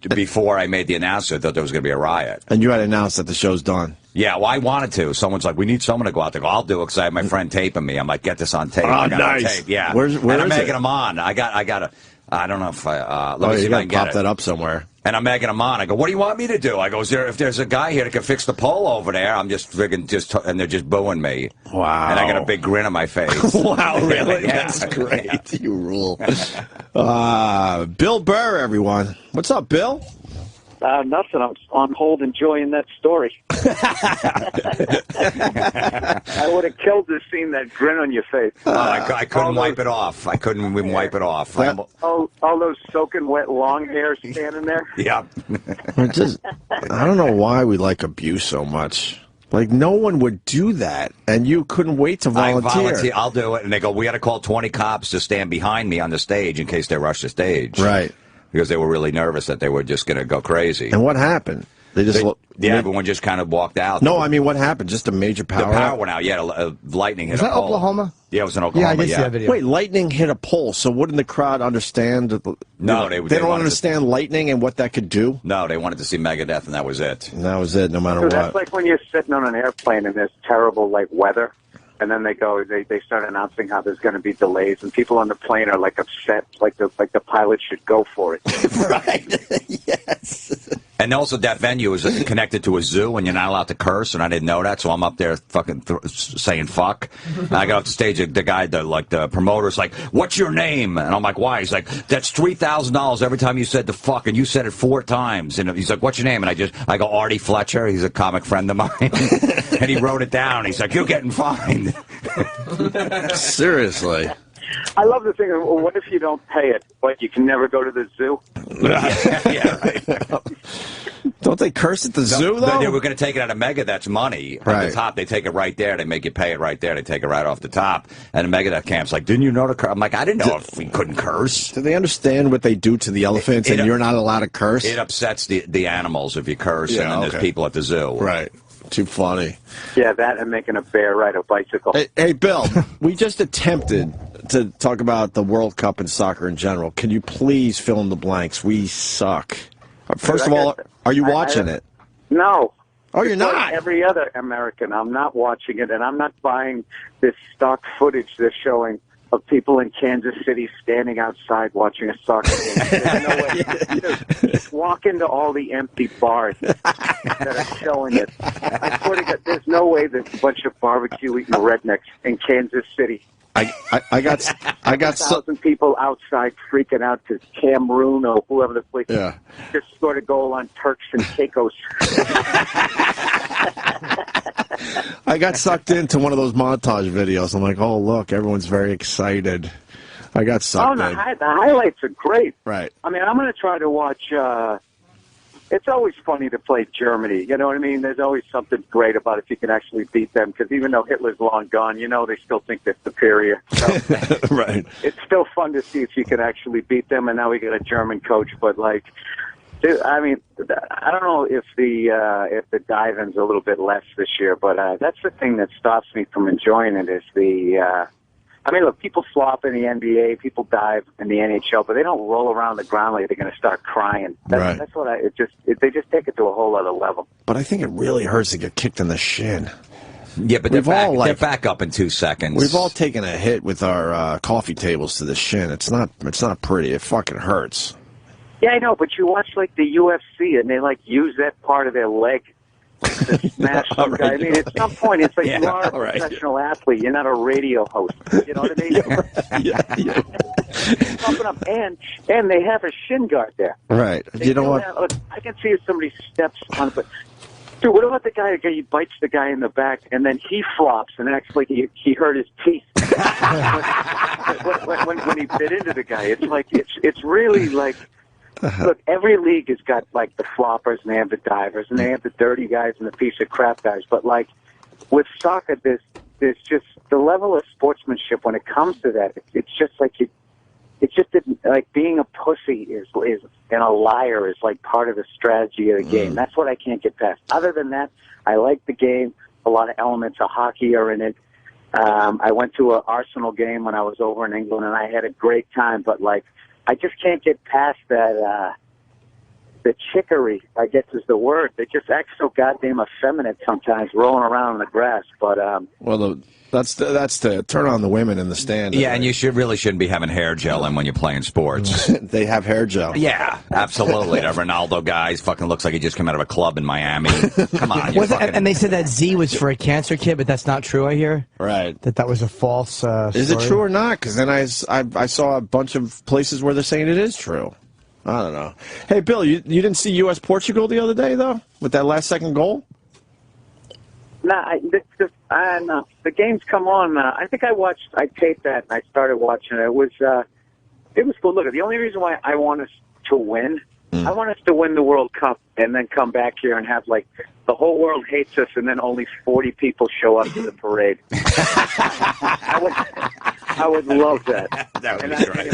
Speaker 3: before I made the announcement that there was going to be a riot.
Speaker 1: And you had to announce that the show's done.
Speaker 3: Yeah, well, I wanted to. Someone's like, we need someone to go out there. I'll do it because I have my friend taping me. I'm like, get this on tape.
Speaker 1: Oh,
Speaker 3: I got
Speaker 1: nice.
Speaker 3: it on tape. Yeah.
Speaker 1: Where
Speaker 3: and I'm
Speaker 1: is
Speaker 3: making
Speaker 1: it?
Speaker 3: them on. I got to. I don't know if I. Let me see if I can get
Speaker 1: pop that up somewhere.
Speaker 3: And I'm making them on. I go, what do you want me to do? I go, if there's a guy here that can fix the pole over there, I'm just friggin' and they're just booing me.
Speaker 1: Wow.
Speaker 3: And I got a big grin on my face.
Speaker 1: Wow, really?
Speaker 3: Yeah.
Speaker 1: That's great. Yeah. You rule. Bill Burr, everyone. What's up, Bill?
Speaker 9: Nothing. I'm on hold enjoying that story. I would have killed to seen that grin on your face.
Speaker 3: I couldn't wipe it off. I couldn't even wipe it off.
Speaker 9: All those soaking wet long hairs standing there.
Speaker 3: Yeah.
Speaker 1: I don't know why we like abuse so much. Like, no one would do that, and you couldn't wait to volunteer.
Speaker 3: I'll do it. And they go, we got to call 20 cops to stand behind me on the stage in case they rush the stage.
Speaker 1: Right.
Speaker 3: Because they were really nervous that they were just going to go crazy.
Speaker 1: And what happened?
Speaker 3: Everyone just kind of walked out.
Speaker 1: No, I mean, what happened? Just a major power
Speaker 3: The power went out. Yeah, lightning hit a pole.
Speaker 2: Was that Oklahoma?
Speaker 3: Yeah, it was in Oklahoma.
Speaker 2: Yeah, I did see that video.
Speaker 1: Wait, lightning hit a pole, so wouldn't the crowd understand?
Speaker 3: No,
Speaker 1: they don't understand lightning and what that could do?
Speaker 3: No, they wanted to see Megadeth, and that was it.
Speaker 1: And that was it, no matter what.
Speaker 9: That's like when you're sitting on an airplane and there's terrible, like, weather. And then they start announcing how there's going to be delays, and people on the plane are like upset, like the pilot should go for it.
Speaker 1: Right. Yes.
Speaker 3: And also, that venue is connected to a zoo, and you're not allowed to curse, and I didn't know that, so I'm up there fucking saying fuck. And I got off the stage, the guy, the promoter's like, "What's your name?" And I'm like, "Why?" He's like, "That's $3,000 every time you said the fuck, and you said it 4 times." And he's like, "What's your name?" And I go, "Artie Fletcher." He's a comic friend of mine. And he wrote it down. He's like, "You're getting fined."
Speaker 1: Seriously.
Speaker 9: I love the thing of, well, what if you don't pay it, but you can never go to the zoo?
Speaker 3: Yeah, right.
Speaker 1: Don't they curse at the zoo, though?
Speaker 3: They were going to take it out of Mega. That's money. At the top, they take it right there. They make you pay it right there. They take it right off the top. And the Megadeth camp's like, "Didn't you know to curse?" I'm like, "I didn't know if we couldn't curse."
Speaker 1: Do they understand what they do to the elephants and you're not allowed to curse?
Speaker 3: It upsets the animals if you curse, and then there's people at the zoo.
Speaker 1: Right. Too funny.
Speaker 9: Yeah, that and making a bear ride a bicycle.
Speaker 1: Hey, Bill, we just attempted to talk about the World Cup and soccer in general. Can you please fill in the blanks? We suck. First of all, are you watching it?
Speaker 9: No.
Speaker 1: Oh, you're not?
Speaker 9: Like every other American, I'm not watching it, and I'm not buying this stock footage they're showing of people in Kansas City standing outside watching a soccer game. There's no way. Just walk into all the empty bars that are showing it. I swear to God, there's no way there's a bunch of barbecue-eating rednecks in Kansas City.
Speaker 1: I got
Speaker 9: 1,000 people outside freaking out because Cameroon or whoever the place just scored a goal on Turks and Caicos.
Speaker 1: I got sucked into one of those montage videos. I'm like, oh, look, everyone's very excited. I got sucked in.
Speaker 9: The highlights are great.
Speaker 1: Right.
Speaker 9: I mean, I'm going to try to watch... it's always funny to play Germany. You know what I mean? There's always something great about if you can actually beat them, because even though Hitler's long gone, they still think they're superior. So
Speaker 1: right.
Speaker 9: It's still fun to see if you can actually beat them, and now we got a German coach. But, dude, I mean, I don't know if the diving's a little bit less this year, but that's the thing that stops me from enjoying it is I mean, look, people flop in the NBA, people dive in the NHL, but they don't roll around the ground like they're going to start crying. That's what they just take it to a whole other level.
Speaker 1: But I think it really hurts to get kicked in the shin.
Speaker 3: Yeah, but they're back up in 2 seconds.
Speaker 1: We've all taken a hit with our coffee tables to the shin. It's not pretty. It fucking hurts.
Speaker 9: Yeah, I know, but you watch the UFC and they use that part of their leg to smash some guy. I mean, at some point, it's like you are a professional athlete. You're not a radio host. You know what I mean?
Speaker 1: yeah.
Speaker 9: Pumping up, and they have a shin guard there.
Speaker 1: Right. You know what?
Speaker 9: I can see if somebody steps on it, but dude, what about the guy who he bites the guy in the back and then he flops and acts like he hurt his teeth when he bit into the guy? It's like it's really like. Look, every league has got the floppers and they have the divers and they have the dirty guys and the piece of crap guys. But with soccer, there's just the level of sportsmanship when it comes to that. It's just being a pussy is and a liar is part of the strategy of the game. That's what I can't get past. Other than that, I like the game. A lot of elements of hockey are in it. I went to an Arsenal game when I was over in England and I had a great time. But I just can't get past that, the chickery, I guess is the word. They just act so goddamn effeminate sometimes, rolling around in the grass. But
Speaker 1: that's to turn on the women in the stand.
Speaker 3: Yeah, and you really shouldn't be having hair gel in when you're playing sports.
Speaker 1: They have hair gel.
Speaker 3: Yeah, absolutely. That Ronaldo guy fucking looks like he just came out of a club in Miami. Come on.
Speaker 2: And they said that Z was for a cancer kid, but that's not true, I hear.
Speaker 1: Right.
Speaker 2: That was a false
Speaker 1: Is it true or not? Because then I saw a bunch of places where they're saying it is true. I don't know. Hey, Bill, you didn't see U.S.-Portugal the other day, though, with that last-second goal?
Speaker 9: Nah, no. The game's come on. I think I taped that and I started watching it. It was cool. Look, the only reason why I want us to win, I want us to win the World Cup and then come back here and have the whole world hates us and then only 40 people show up to the parade. I would love that.
Speaker 3: That would be great.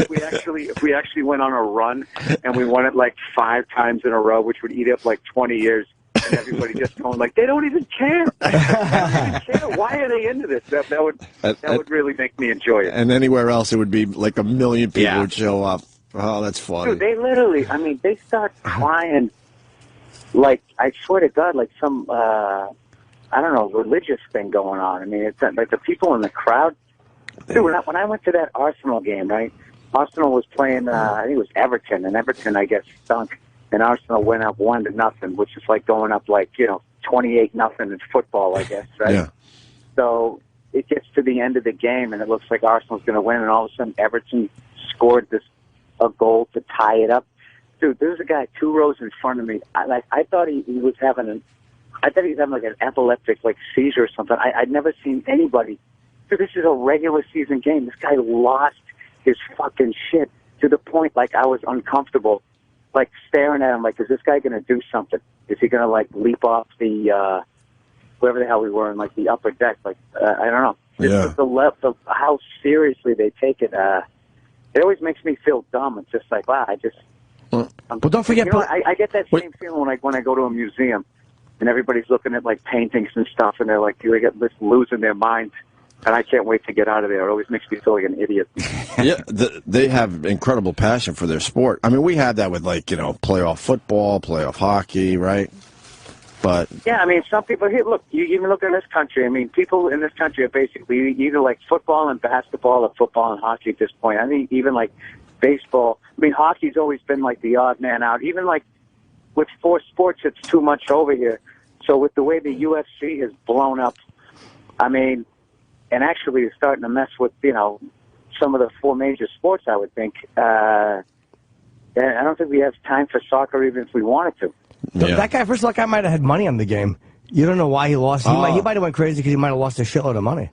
Speaker 9: If we actually went on a run and we won it 5 times in a row, which would eat up 20 years, and everybody just going they don't even care. They don't even care. Why are they into this? That would really make me enjoy it.
Speaker 1: And anywhere else, it would be 1 million people would show up. Oh, that's funny.
Speaker 9: Dude, they literally, they start crying. I swear to God, some, I I don't know, religious thing going on. I mean, it's like the people in the crowd. Dude, when I went to that Arsenal game, right? Arsenal was playing, I think it was Everton, and Everton, I guess, stunk. And Arsenal went up 1-0, which is like going up 28-0 in football, I guess, right?
Speaker 1: Yeah.
Speaker 9: So it gets to the end of the game, and it looks like Arsenal's going to win, and all of a sudden Everton scored a goal to tie it up. Dude, there's a guy 2 rows in front of me. I thought he was having like an epileptic seizure or something. I'd never seen anybody. Dude, this is a regular season game. This guy lost his fucking shit to the point I was uncomfortable, staring at him is this guy going to do something? Is he going to leap off the wherever the hell we were in the upper deck? I don't know.
Speaker 1: Yeah.
Speaker 9: The left of how seriously they take it. It always makes me feel dumb. It's just wow,
Speaker 2: But don't forget,
Speaker 9: I get that same feeling when I go to a museum and everybody's looking at paintings and stuff, and they're just losing their minds. And I can't wait to get out of there. It always makes me feel like an idiot.
Speaker 1: Yeah, they have incredible passion for their sport. I mean, we had that with playoff football, playoff hockey, right? But
Speaker 9: yeah, I mean, some people here. Look, you even look in this country. I mean, people in this country are basically either football and basketball or football and hockey at this point. I think even baseball. I mean, hockey's always been the odd man out. Even with 4 sports, it's too much over here. So with the way the UFC has blown up, I mean. And actually, it's starting to mess with, some of the 4 major sports, I would think. And I don't think we have time for soccer even if we wanted to.
Speaker 1: Yeah.
Speaker 2: That guy, first of all, that guy might have had money on the game. You don't know why he lost. He might have went crazy because he might have lost a shitload of money.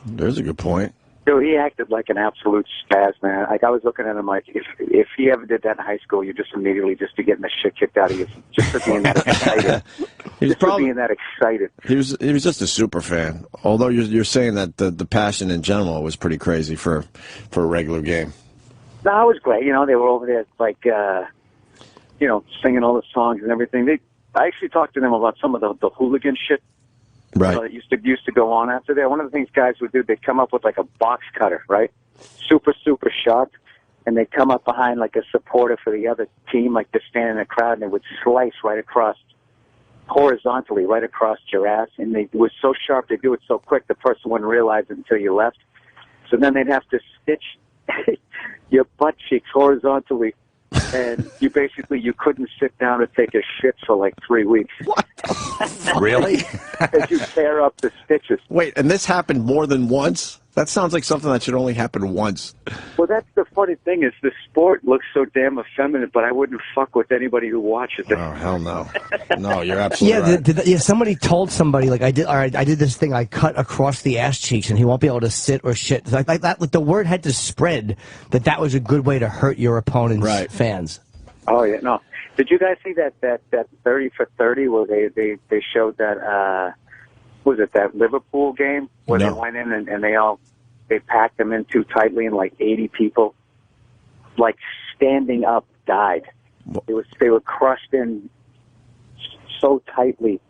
Speaker 1: There's a good point.
Speaker 9: Dude, he acted like an absolute spaz, man. I was looking at him if he ever did that in high school, you just immediately be getting the shit kicked out of you just for being that excited. Being that excited.
Speaker 1: He was just a super fan. Although you're saying that the passion in general was pretty crazy for a regular game.
Speaker 9: No, it was great. They were over there singing all the songs and everything. I actually talked to them about some of the hooligan shit.
Speaker 1: Right.
Speaker 9: That used to go on after that. One of the things guys would do, they'd come up with a box cutter, right? Super, super sharp. And they'd come up behind a supporter for the other team, to stand in the crowd, and they would slice horizontally right across your ass. And it was so sharp, they'd do it so quick, the person wouldn't realize it until you left. So then they'd have to stitch your butt cheeks horizontally. And you couldn't sit down and take a shit for 3 weeks.
Speaker 1: What?
Speaker 3: Really?
Speaker 9: As you tear up the stitches.
Speaker 1: Wait, and this happened more than once? That sounds like something that should only happen once.
Speaker 9: Well, that's the funny thing is the sport looks so damn effeminate, but I wouldn't fuck with anybody who watches it.
Speaker 1: Oh, hell no. No, you're absolutely right.
Speaker 2: Somebody told somebody, I did this thing, I cut across the ass cheeks, and he won't be able to sit or shit. The word had to spread that was a good way to hurt your opponent's fans.
Speaker 9: Oh, yeah, no. Did you guys see that 30 for 30 where they showed that, was it that Liverpool game where they went in and they packed them in too tightly and 80 people, standing up, died. They were crushed in so tightly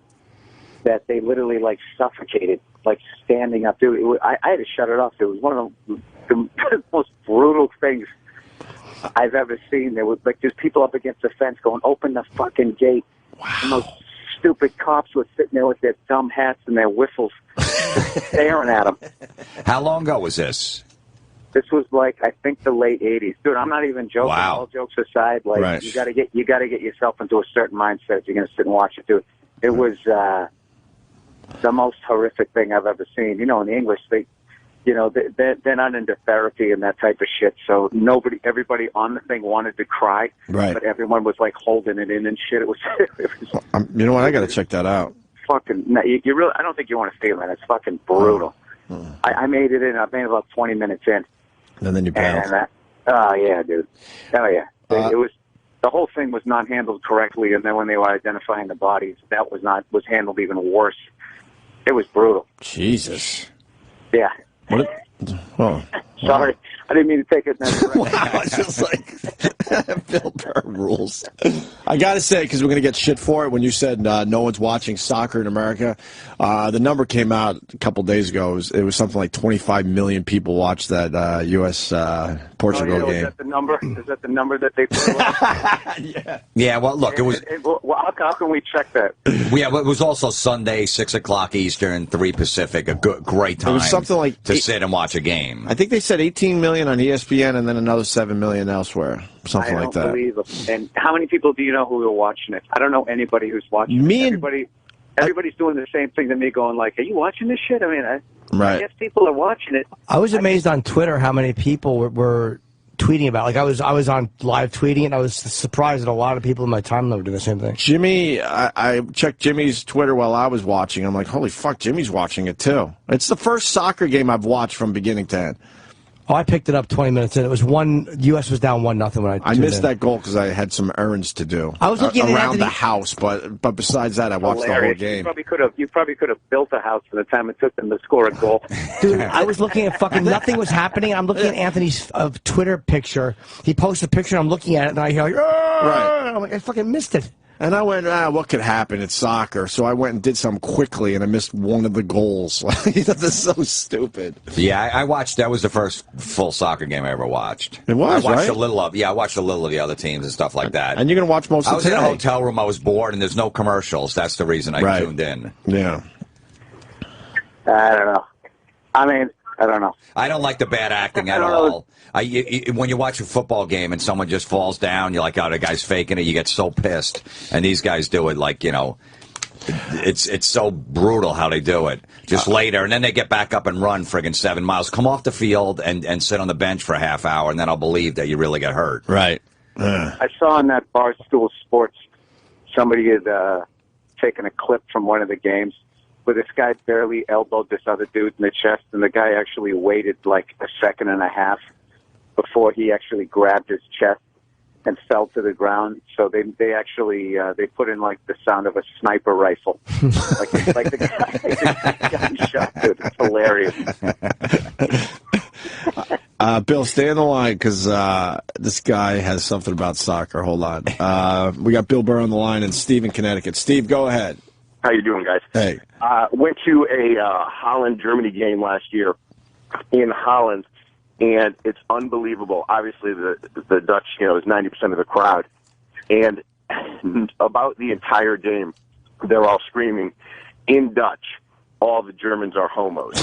Speaker 9: that they literally suffocated, standing up. Dude, I had to shut it off. It was one of the most brutal things I've ever seen. There was just people up against the fence going, "Open the fucking gate." Wow. And those stupid cops were sitting there with their dumb hats and their whistles, just staring at them.
Speaker 3: How long ago was this?
Speaker 9: This was I think the late '80s, dude. I'm not even joking.
Speaker 3: Wow.
Speaker 9: All jokes aside, you got to get yourself into a certain mindset if you're going to sit and watch it, dude. It was the most horrific thing I've ever seen. In the English, they're not into therapy and that type of shit. So everybody on the thing wanted to cry, but everyone was holding it in and shit. It was
Speaker 1: you know what? I got to check that out.
Speaker 9: Fucking, you really? I don't think you want to feel it. It's fucking brutal. I made it in. I made about 20 minutes in.
Speaker 1: And then you bounced.
Speaker 9: Oh yeah, dude. Oh yeah. It was the whole thing was not handled correctly, and then when they were identifying the bodies, that was handled even worse. It was brutal.
Speaker 1: Jesus.
Speaker 9: Yeah.
Speaker 1: What? Oh.
Speaker 9: Sorry, I didn't mean to take it in that direction.
Speaker 1: Wow, it's just Bill Burr rules. I got to say, because we're going to get shit for it, when you said no one's watching soccer in America, the number came out a couple days ago. It was something like 25 million people watched that U.S.-Portugal game.
Speaker 10: Is that the number? Is that the number that they put
Speaker 1: Yeah.
Speaker 3: Yeah, well, look, it was...
Speaker 10: Well, how can we check that?
Speaker 3: Yeah, but it was also Sunday, 6 o'clock Eastern, 3 Pacific, a great time
Speaker 1: It was something like
Speaker 3: to sit and watch a game.
Speaker 1: I think they said 18 million on ESPN and then another 7 million elsewhere. Something like that.
Speaker 10: I don't believe it. And how many people do you know who are watching it? I don't know anybody who's watching it. Everybody's doing the same thing to me, going like, are you watching this shit? I mean, I guess people are watching it.
Speaker 2: I was amazed on Twitter how many people were tweeting about. Like I was on live tweeting, and I was surprised that a lot of people in my timeline were doing the same thing.
Speaker 1: Jimmy, I checked Jimmy's Twitter while I was watching. I'm like, holy fuck, Jimmy's watching it too. It's the first soccer game I've watched from beginning to end.
Speaker 2: Oh, I picked it up 20 minutes in. It was U.S. was down 1-0 when
Speaker 1: I missed that goal because I had some errands to do.
Speaker 2: I was looking
Speaker 1: around the house, but besides that, I watched the whole game.
Speaker 10: You probably could have built a house by the time it took them to score a goal.
Speaker 2: Dude, I was looking at fucking nothing was happening. I'm looking at Anthony's Twitter picture. He posted a picture. I'm looking at it, and I hear like, right. I'm like, I fucking missed it.
Speaker 1: And I went, what could happen? It's soccer. So I went and did something quickly, and I missed one of the goals. That's so stupid.
Speaker 3: Yeah, I watched. That was the first full soccer game I ever watched.
Speaker 1: It was,
Speaker 3: I watched
Speaker 1: right?
Speaker 3: I watched a little of the other teams and stuff like that.
Speaker 1: And you're going to watch most of it today.
Speaker 3: I was in a hotel room. I was bored, and there's no commercials. That's the reason I tuned in.
Speaker 1: Yeah.
Speaker 10: I don't know. I mean, I don't know.
Speaker 3: I don't like the bad acting at all. When you watch a football game and someone just falls down, you're like, oh, the guy's faking it. You get so pissed. And these guys do it like, it's so brutal how they do it. Just later, and then they get back up and run friggin' 7 miles. Come off the field and sit on the bench for a half hour, and then I'll believe that you really got hurt.
Speaker 1: Right.
Speaker 10: I saw on that Barstool Sports, somebody had taken a clip from one of the games where this guy barely elbowed this other dude in the chest, and the guy actually waited like a second and a half before he actually grabbed his chest and fell to the ground. So they actually they put in like the sound of a sniper rifle, like the guy shot. Dude, it's hilarious.
Speaker 1: Bill, stay on the line because this guy has something about soccer. Hold on. We got Bill Burr on the line and Steve in Connecticut. Steve, go ahead.
Speaker 11: How you doing, guys?
Speaker 1: Hey.
Speaker 11: Went to a Holland-Germany game last year in Holland, and it's unbelievable. Obviously, the Dutch, is 90% of the crowd, and about the entire game, they're all screaming in Dutch, all the Germans are homos.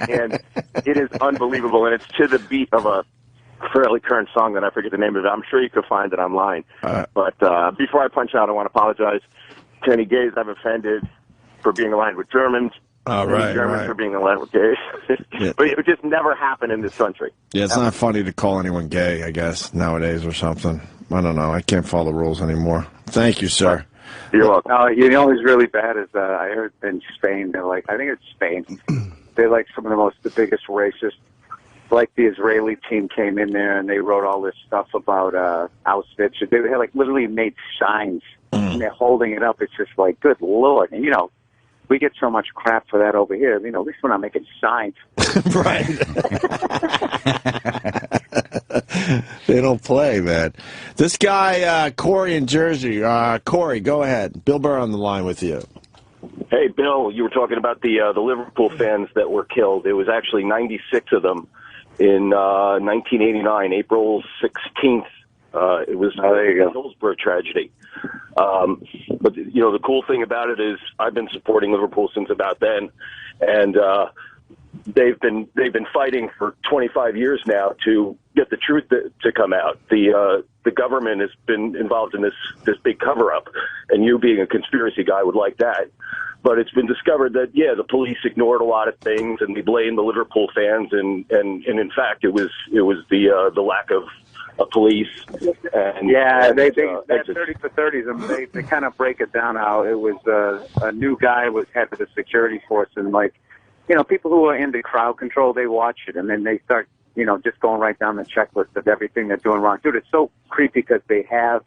Speaker 11: And it is unbelievable, and it's to the beat of a fairly current song that I forget the name of it. I'm sure you could find it online. But before I punch out, I want to apologize to any gays I've offended for being aligned with Germans. Germans for being aligned with gays. But it would just never happen in this country.
Speaker 1: Yeah, it's not funny to call anyone gay, I guess, nowadays or something. I don't know. I can't follow the rules anymore. Thank you, sir.
Speaker 11: You're welcome.
Speaker 10: What's really bad is I heard in Spain, they're like, I think it's Spain, they're like some of the biggest racists. Like the Israeli team came in there and they wrote all this stuff about Auschwitz. They had like literally made signs and they're holding it up. It's just like, good Lord. And, we get so much crap for that over here. At least we're not making signs.
Speaker 1: Right. They don't play, man. This guy, Corey in Jersey. Corey, go ahead. Bill Burr on the line with you.
Speaker 11: Hey, Bill, you were talking about the Liverpool fans that were killed. It was actually 96 of them in 1989, April 16th. It was the Hillsborough tragedy. But the cool thing about it is I've been supporting Liverpool since about then, and they've been fighting for 25 years now to get the truth to come out. The government has been involved in this big cover-up, and you being a conspiracy guy would like that. But it's been discovered that, the police ignored a lot of things, and they blamed the Liverpool fans, and in fact, it was the lack of police. And,
Speaker 10: that 30 for 30s, they kind of break it down how it was a new guy was head of the security force, and people who are into crowd control, they watch it, and then they start, just going right down the checklist of everything they're doing wrong. Dude, it's so creepy because they have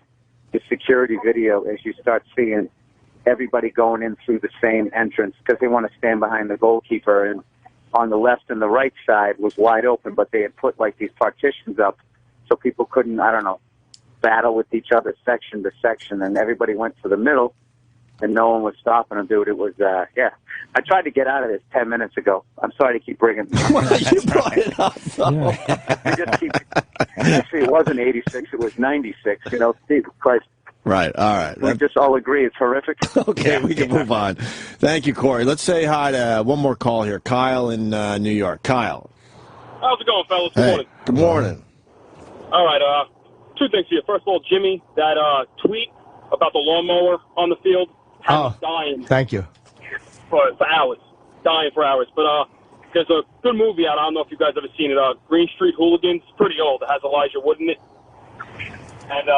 Speaker 10: the security video as you start seeing everybody going in through the same entrance because they want to stand behind the goalkeeper, and on the left and the right side was wide open, but they had put like these partitions up
Speaker 9: so people couldn't, I don't know, battle with each other section to section, and everybody went to the middle, and no one was stopping them, dude. It was, yeah. I tried to get out of this 10 minutes ago. I'm sorry to keep bringing this up.
Speaker 1: Well, you brought it up, though.
Speaker 9: Actually, it wasn't 86. It was 96. You know, Jesus Christ.
Speaker 1: Right, all right.
Speaker 9: We just all agree it's horrific.
Speaker 1: Okay, we can move on. Thank you, Corey. Let's say hi to one more call here. Kyle in New York. Kyle.
Speaker 12: How's it going, fellas? Good
Speaker 1: Hey,
Speaker 12: morning.
Speaker 1: good morning.
Speaker 12: All right, two things here. First of all, Jimmy, that tweet about the lawnmower on the field had me dying
Speaker 2: Thank you.
Speaker 12: for hours. Dying for hours. But there's a good movie out. I don't know if you guys ever seen it. Green Street Hooligans. It's pretty old. It has Elijah Wood in it. And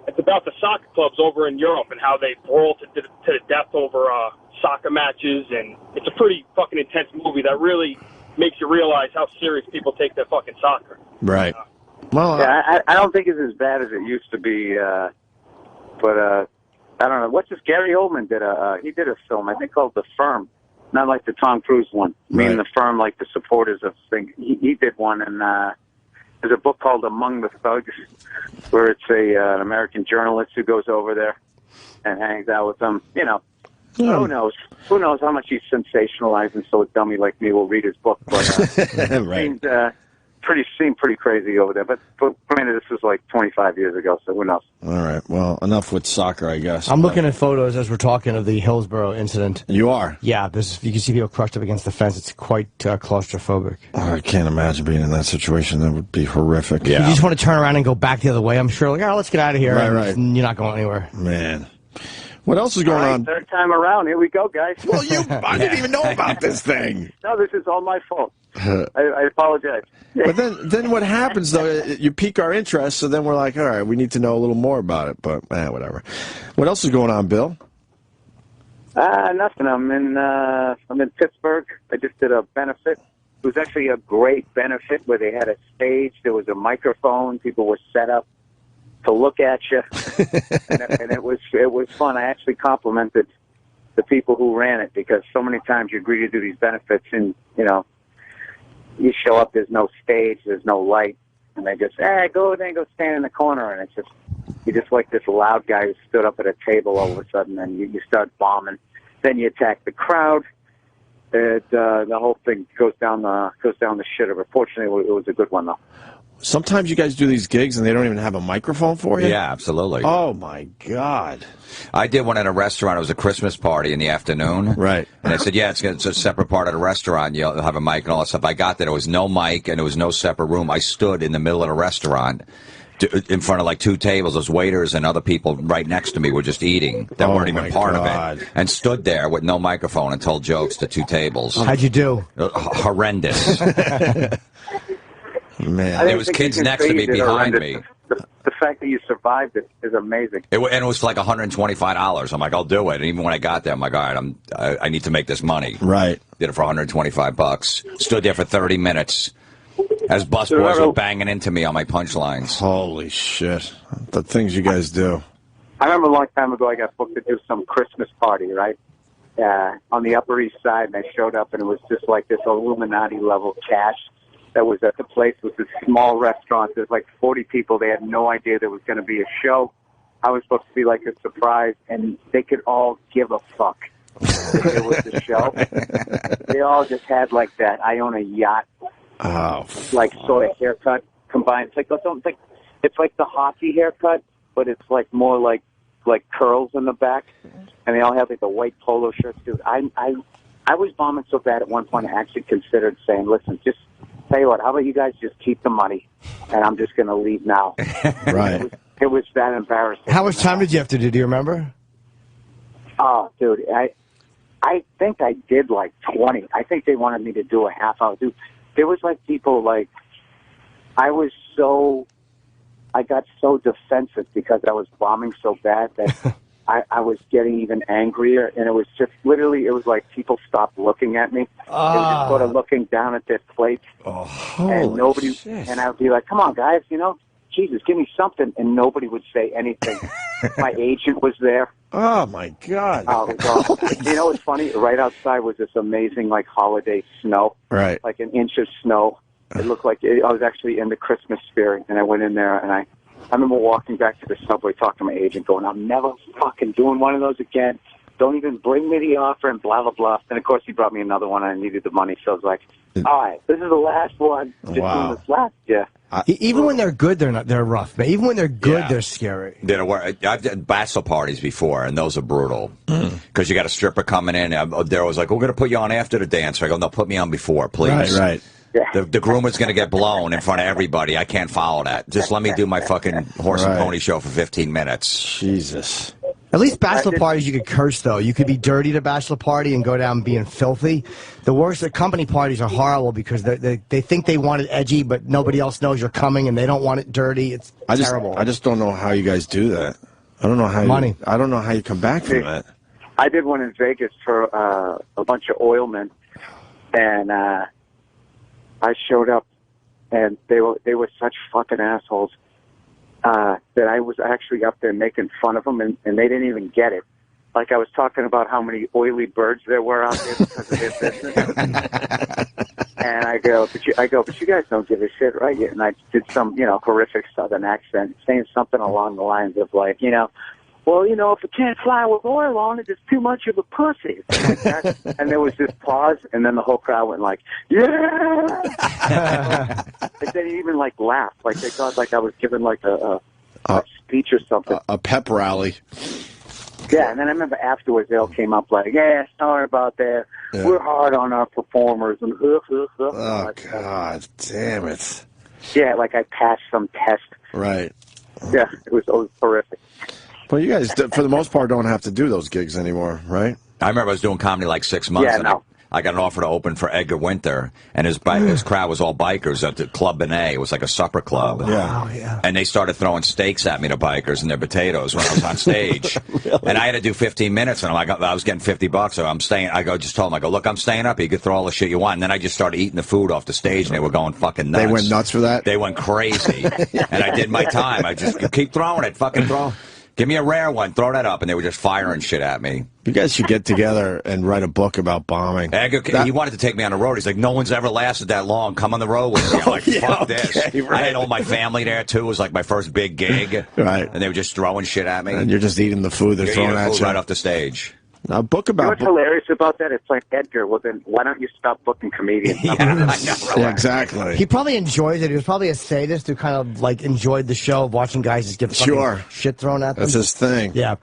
Speaker 12: it's about the soccer clubs over in Europe and how they brawl to the death over soccer matches. And it's a pretty fucking intense movie that really makes you realize how serious people take their fucking soccer.
Speaker 1: Right. Well,
Speaker 9: yeah, I don't think it's as bad as it used to be, but I don't know. What's this? Gary Oldman did he did a film, I think, called The Firm. Not like the Tom Cruise one. I mean, The Firm, like the supporters of thing. He did one, and there's a book called Among the Thugs, where it's an American journalist who goes over there and hangs out with them. You know, who knows? Who knows how much he's sensationalizing so a dummy like me will read his book. But
Speaker 1: right.
Speaker 9: Seemed pretty crazy over there. But granted, this was like 25 years ago, so who knows?
Speaker 1: All right. Well, enough with soccer, I guess.
Speaker 2: I'm looking at photos as we're talking of the Hillsborough incident.
Speaker 1: You are?
Speaker 2: Yeah, you can see people crushed up against the fence. It's quite claustrophobic.
Speaker 1: Oh, I can't imagine being in that situation. That would be horrific.
Speaker 2: Yeah. You just want to turn around and go back the other way. I'm sure, like, let's get out of here.
Speaker 1: Right.
Speaker 2: You're not going anywhere.
Speaker 1: Man. What else is going on?
Speaker 9: Third time around. Here we go, guys.
Speaker 1: Well, I didn't even know about this thing.
Speaker 9: No, this is all my fault. I apologize.
Speaker 1: But then what happens, though, you pique our interest, so then we're like, all right, we need to know a little more about it, but whatever. What else is going on, Bill?
Speaker 9: Nothing. I'm in Pittsburgh. I just did a benefit. It was actually a great benefit where they had a stage. There was a microphone. People were set up to look at you, and it was fun. I actually complimented the people who ran it, because so many times you agree to do these benefits, and you show up, there's no stage, there's no light, and they just go over there and go stand in the corner, and it's just you're just like this loud guy who stood up at a table all of a sudden, and you start bombing. Then you attack the crowd. The whole thing goes down the shitter. But fortunately, it was a good one though.
Speaker 1: Sometimes you guys do these gigs and they don't even have a microphone for you?
Speaker 3: Yeah, absolutely.
Speaker 1: Oh, my God.
Speaker 3: I did one at a restaurant. It was a Christmas party in the afternoon.
Speaker 1: Right.
Speaker 3: And I said, yeah, it's a separate part of the restaurant. You'll have a mic and all that stuff. I got there. There was no mic and there was no separate room. I stood in the middle of the restaurant in front of like two tables. Those waiters and other people right next to me were just eating that weren't even part of it. And stood there with no microphone and told jokes to two tables.
Speaker 2: How'd you do?
Speaker 3: Horrendous.
Speaker 1: Man,
Speaker 3: there was kids next to me behind me.
Speaker 9: The fact that you survived it is amazing.
Speaker 3: And it was for like $125. I'm like, I'll do it. And even when I got there, I'm like, all right, I need to make this money.
Speaker 1: Right.
Speaker 3: Did it for $125. Stood there for 30 minutes as busboys were banging into me on my punchlines.
Speaker 1: Holy shit. The things you guys do.
Speaker 9: I remember a long time ago I got booked to do some Christmas party, right? On the Upper East Side, and I showed up, and it was just like this Illuminati-level cash that was at the place. It was this small restaurant. There's like 40 people. They had no idea there was going to be a show. I was supposed to be like a surprise, and they could all give a fuck if it was the show. They all just had like that I own a yacht, like sort of haircut combined. It's like the hockey haircut, but it's like more like curls in the back, and they all have like the white polo shirts. Dude, I was bombing so bad at one point I actually considered saying, listen, just tell you what, how about you guys just keep the money, and I'm just going to leave now.
Speaker 1: Right.
Speaker 9: It was that embarrassing.
Speaker 2: How much time did you have to do? Do you remember?
Speaker 9: Oh, dude, I think I did like 20. I think they wanted me to do a half hour. Dude, there was like people like, I got so defensive because I was bombing so bad that I was getting even angrier, and it was just literally, it was like people stopped looking at me. They were just sort of looking down at their plates, and nobody.
Speaker 1: Shit.
Speaker 9: And I would be like, "Come on, guys, Jesus, give me something," and nobody would say anything. My agent was there.
Speaker 1: Oh my God!
Speaker 9: You know what's funny? Right outside was this amazing like holiday snow,
Speaker 1: right?
Speaker 9: Like an inch of snow.
Speaker 10: It looked like I was actually in the Christmas spirit, and I went in there, and I remember walking back to the subway, talking to my agent, going, I'm never fucking doing one of those again. Don't even bring me the offer, and blah, blah, blah. And, of course, he brought me another one, and I needed the money, so I was like, all right, this is the last one. Just doing this last,
Speaker 2: Even when they're good, they're rough. But even when they're good, they're scary.
Speaker 3: I've done bachelor parties before, and those are brutal. Because you got a stripper coming in. There was like, we're going to put you on after the dance. I go, no, put me on before, please.
Speaker 1: Right.
Speaker 3: The groomer's going to get blown in front of everybody. I can't follow that. Just let me do my fucking horse and pony show for 15 minutes.
Speaker 1: Jesus.
Speaker 2: At least bachelor parties, you could curse, though. You could be dirty at a bachelor party and go down being filthy. The worst, the company parties are horrible because they think they want it edgy, but nobody else knows you're coming, and they don't want it dirty. It's terrible.
Speaker 1: I just don't know how you guys do that. I don't know how I don't know how you come back from that.
Speaker 10: I did one in Vegas for a bunch of oilmen, and I showed up, and they were such fucking assholes. That I was actually up there making fun of them, and they didn't even get it. Like I was talking about how many oily birds there were out there because of their business. And I go, but you guys don't give a shit, right? And I did some, horrific Southern accent, saying something along the lines of like, well, if it can't fly with oil on it, it's too much of a pussy. Like that. And there was this pause, and then the whole crowd went like, yeah! But they didn't even like laugh. Like they thought like I was giving like a speech or something.
Speaker 1: A pep rally.
Speaker 10: Yeah, and then I remember afterwards they all came up like, yeah, sorry about that. Yeah. We're hard on our performers. And
Speaker 1: oh, God damn it.
Speaker 10: Yeah, like I passed some test.
Speaker 1: Right.
Speaker 10: Yeah, it was horrific.
Speaker 1: Well, you guys, for the most part, don't have to do those gigs anymore, right?
Speaker 3: I remember I was doing comedy like 6 months.
Speaker 10: Yeah, no.
Speaker 3: I got an offer to open for Edgar Winter, and his crowd was all bikers at the Club Benet. It was like a supper club.
Speaker 1: Oh, wow.
Speaker 2: Yeah.
Speaker 3: And they started throwing steaks at me, the bikers, and their potatoes when I was on stage.
Speaker 1: Really?
Speaker 3: And I had to do 15 minutes, and I'm like, I was getting $50, so I'm staying. Just told them, look, I'm staying up. You can throw all the shit you want. And then I just started eating the food off the stage, and they were going fucking nuts.
Speaker 1: They went nuts for that?
Speaker 3: They went crazy. And I did my time. I just keep throwing it. Fucking throw. Give me a rare one. Throw that up. And they were just firing shit at me.
Speaker 1: You guys should get together and write a book about bombing.
Speaker 3: He wanted to take me on the road. He's like, no one's ever lasted that long. Come on the road with me. I'm like, fuck this. Right. I had all my family there, too. It was like my first big gig.
Speaker 1: Right.
Speaker 3: And they were just throwing shit at me.
Speaker 1: And you're just eating the food they're throwing at you.
Speaker 3: Right off the stage.
Speaker 1: A book about...
Speaker 10: what's hilarious about that? It's like, Edgar, well then, why don't you stop booking comedians?
Speaker 1: Yeah, exactly.
Speaker 2: He probably enjoys it. He was probably a sadist who kind of, like, enjoyed the show of watching guys just get fucking shit thrown at them.
Speaker 1: That's his thing.
Speaker 2: Yeah.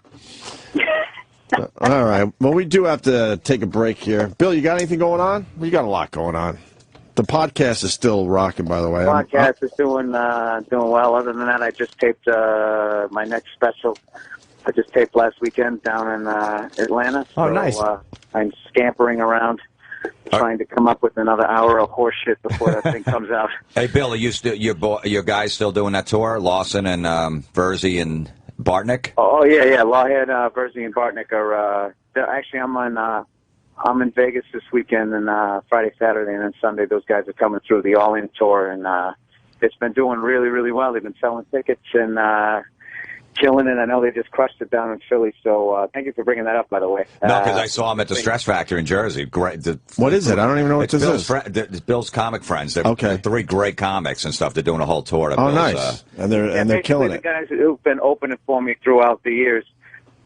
Speaker 1: All right. Well, we do have to take a break here. Bill, you got anything going on? You got a lot going on. The podcast is still rocking, by the way.
Speaker 10: The podcast is doing well. Other than that, I just taped my next special. I just taped last weekend down in Atlanta. So,
Speaker 2: nice.
Speaker 10: I'm scampering around trying to come up with another hour of horse shit before that thing comes out.
Speaker 3: Hey, Bill, are you still your guys still doing that tour? Lawson and Verzi and Bartnick?
Speaker 10: Oh yeah. Lawhead, Verzi, and Bartnick are actually I'm in Vegas this weekend, and Friday, Saturday, and then Sunday those guys are coming through the All In tour, and it's been doing really, really well. They've been selling tickets and killing it. I know they just crushed it down in Philly, so thank you for bringing that up, by the way.
Speaker 3: No, because I saw them at the Stress Factor in Jersey. Great.
Speaker 1: What is it? I don't even know what this is.
Speaker 3: It's Bill's comic friends. They're 3 great comics and stuff. They're doing a whole tour.
Speaker 1: Oh, nice. And they're killing it.
Speaker 10: The guys who've been opening for me throughout the years,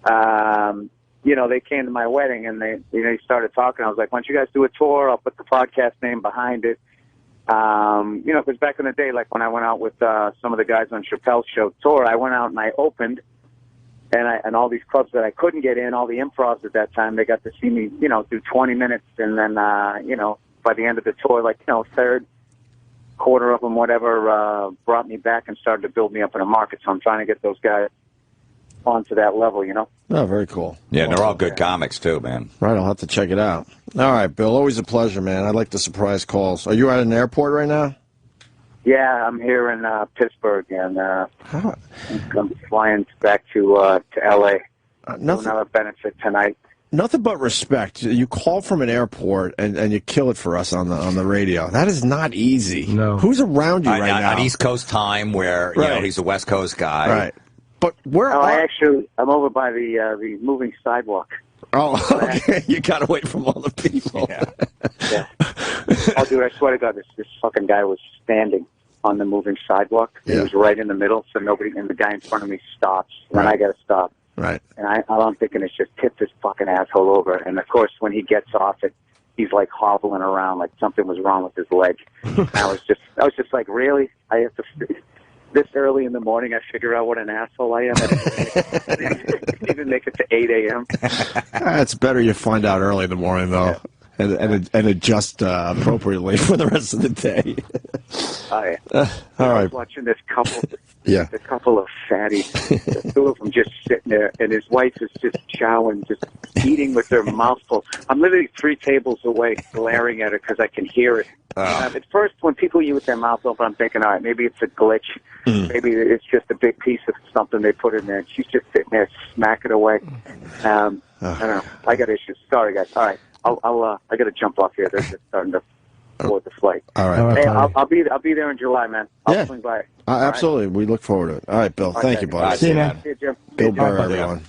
Speaker 10: they came to my wedding and they started talking. I was like, why don't you guys do a tour? I'll put the podcast name behind it. Because back in the day, like when I went out with some of the guys on Chappelle's show tour, I went out and I opened, and all these clubs that I couldn't get in, all the improvs at that time, they got to see me, do 20 minutes, and then, by the end of the tour, third quarter of them, whatever, brought me back and started to build me up in a market. So I'm trying to get those guys onto that level,
Speaker 1: Oh, very cool.
Speaker 3: Yeah, they're all good comics, too, man.
Speaker 1: Right, I'll have to check it out. All right, Bill, always a pleasure, man. I like the surprise calls. Are you at an airport right now?
Speaker 10: Yeah, I'm here in Pittsburgh, and I'm flying back to L.A. Another benefit tonight.
Speaker 1: Nothing but respect. You call from an airport and you kill it for us on the radio. That is not easy.
Speaker 2: No.
Speaker 1: Who's around you right now?
Speaker 3: On East Coast time, where he's a West Coast guy.
Speaker 1: Right. But
Speaker 10: I'm over by the moving sidewalk.
Speaker 1: Oh, okay. You got away from all the people.
Speaker 3: Yeah.
Speaker 10: Oh, dude, I
Speaker 9: swear to God, this fucking guy was standing on the moving sidewalk. He was right in the middle, so nobody, and the guy in front of me stops. And then I got to stop.
Speaker 1: Right.
Speaker 9: And all I'm thinking is just tip this fucking asshole over. And of course, when he gets off it, he's like hobbling around like something was wrong with his leg. And I was just like, really? I have to this early in the morning? I figure out what an asshole I am. I didn't even make it to 8 a.m.
Speaker 1: It's better you find out early in the morning though, and adjust appropriately for the rest of the day.
Speaker 9: All right.
Speaker 1: All right.
Speaker 9: I was watching this couple.
Speaker 1: Yeah.
Speaker 9: A couple of fatties, the two of them just sitting there, and his wife is just chowing, just eating with her mouth full. I'm literally 3 tables away, glaring at her because I can hear it. At first, when people eat with their mouth open, I'm thinking, all right, maybe it's a glitch. Maybe it's just a big piece of something they put in there. And she's just sitting there smacking away. I don't know. I got issues. Sorry, guys. All right. I got to jump off here. They're just starting to board the flight.
Speaker 1: All right.
Speaker 9: Hey, I'll be there in July, man. I'll swing by.
Speaker 1: Absolutely. Right. We look forward to it. All right, Bill. Thank you, buddy.
Speaker 2: See you, man.
Speaker 9: See you, Jim.
Speaker 1: Bill Burr, everyone.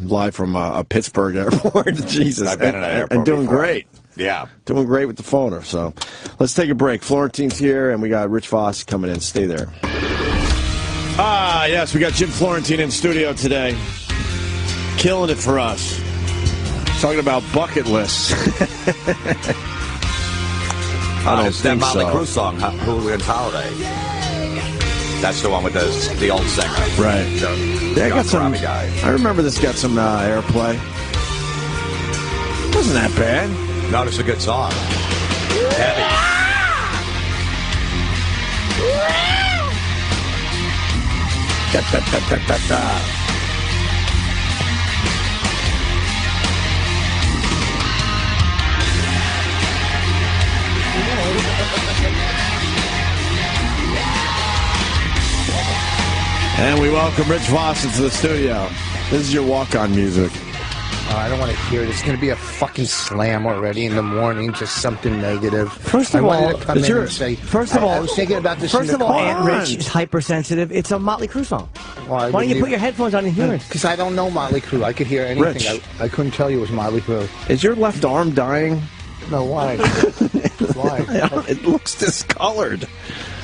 Speaker 1: Live from a Pittsburgh airport. Jesus.
Speaker 3: I've been in an airport
Speaker 1: and doing
Speaker 3: before.
Speaker 1: great.
Speaker 3: Yeah.
Speaker 1: Doing great with the phoner. So let's take a break. Florentine's here, and we got Rich Voss coming in. Stay there. Yes, we got Jim Florentine in studio today. Killing it for us. Talking about bucket lists. I don't
Speaker 3: it's that
Speaker 1: think
Speaker 3: Motley
Speaker 1: so.
Speaker 3: Crue song, Hooligan's Holiday. That's the one with the old singer.
Speaker 1: Right.
Speaker 3: The
Speaker 1: I got some.
Speaker 3: guy.
Speaker 1: I remember this got some airplay. Wasn't that bad?
Speaker 3: No, it's a good song. Heavy.
Speaker 1: And we welcome Rich Voss into the studio. This is your walk-on music.
Speaker 13: I don't want to hear it. It's going to be a fucking slam already in the morning, just something negative.
Speaker 2: First of
Speaker 13: I
Speaker 2: all,
Speaker 13: wanted to come in and say, I was thinking about this.
Speaker 2: First
Speaker 13: in
Speaker 2: of
Speaker 13: the
Speaker 2: all,
Speaker 13: car.
Speaker 2: Aunt Rich is hypersensitive. It's a Motley Crue song.
Speaker 13: Well,
Speaker 2: Why don't you put your headphones on and hear it?
Speaker 13: Because I don't know Motley Crue. I could hear anything.
Speaker 1: Rich.
Speaker 13: I couldn't tell you it was Motley Crue.
Speaker 1: Is your left arm dying?
Speaker 13: No, why? Why?
Speaker 1: It looks discolored.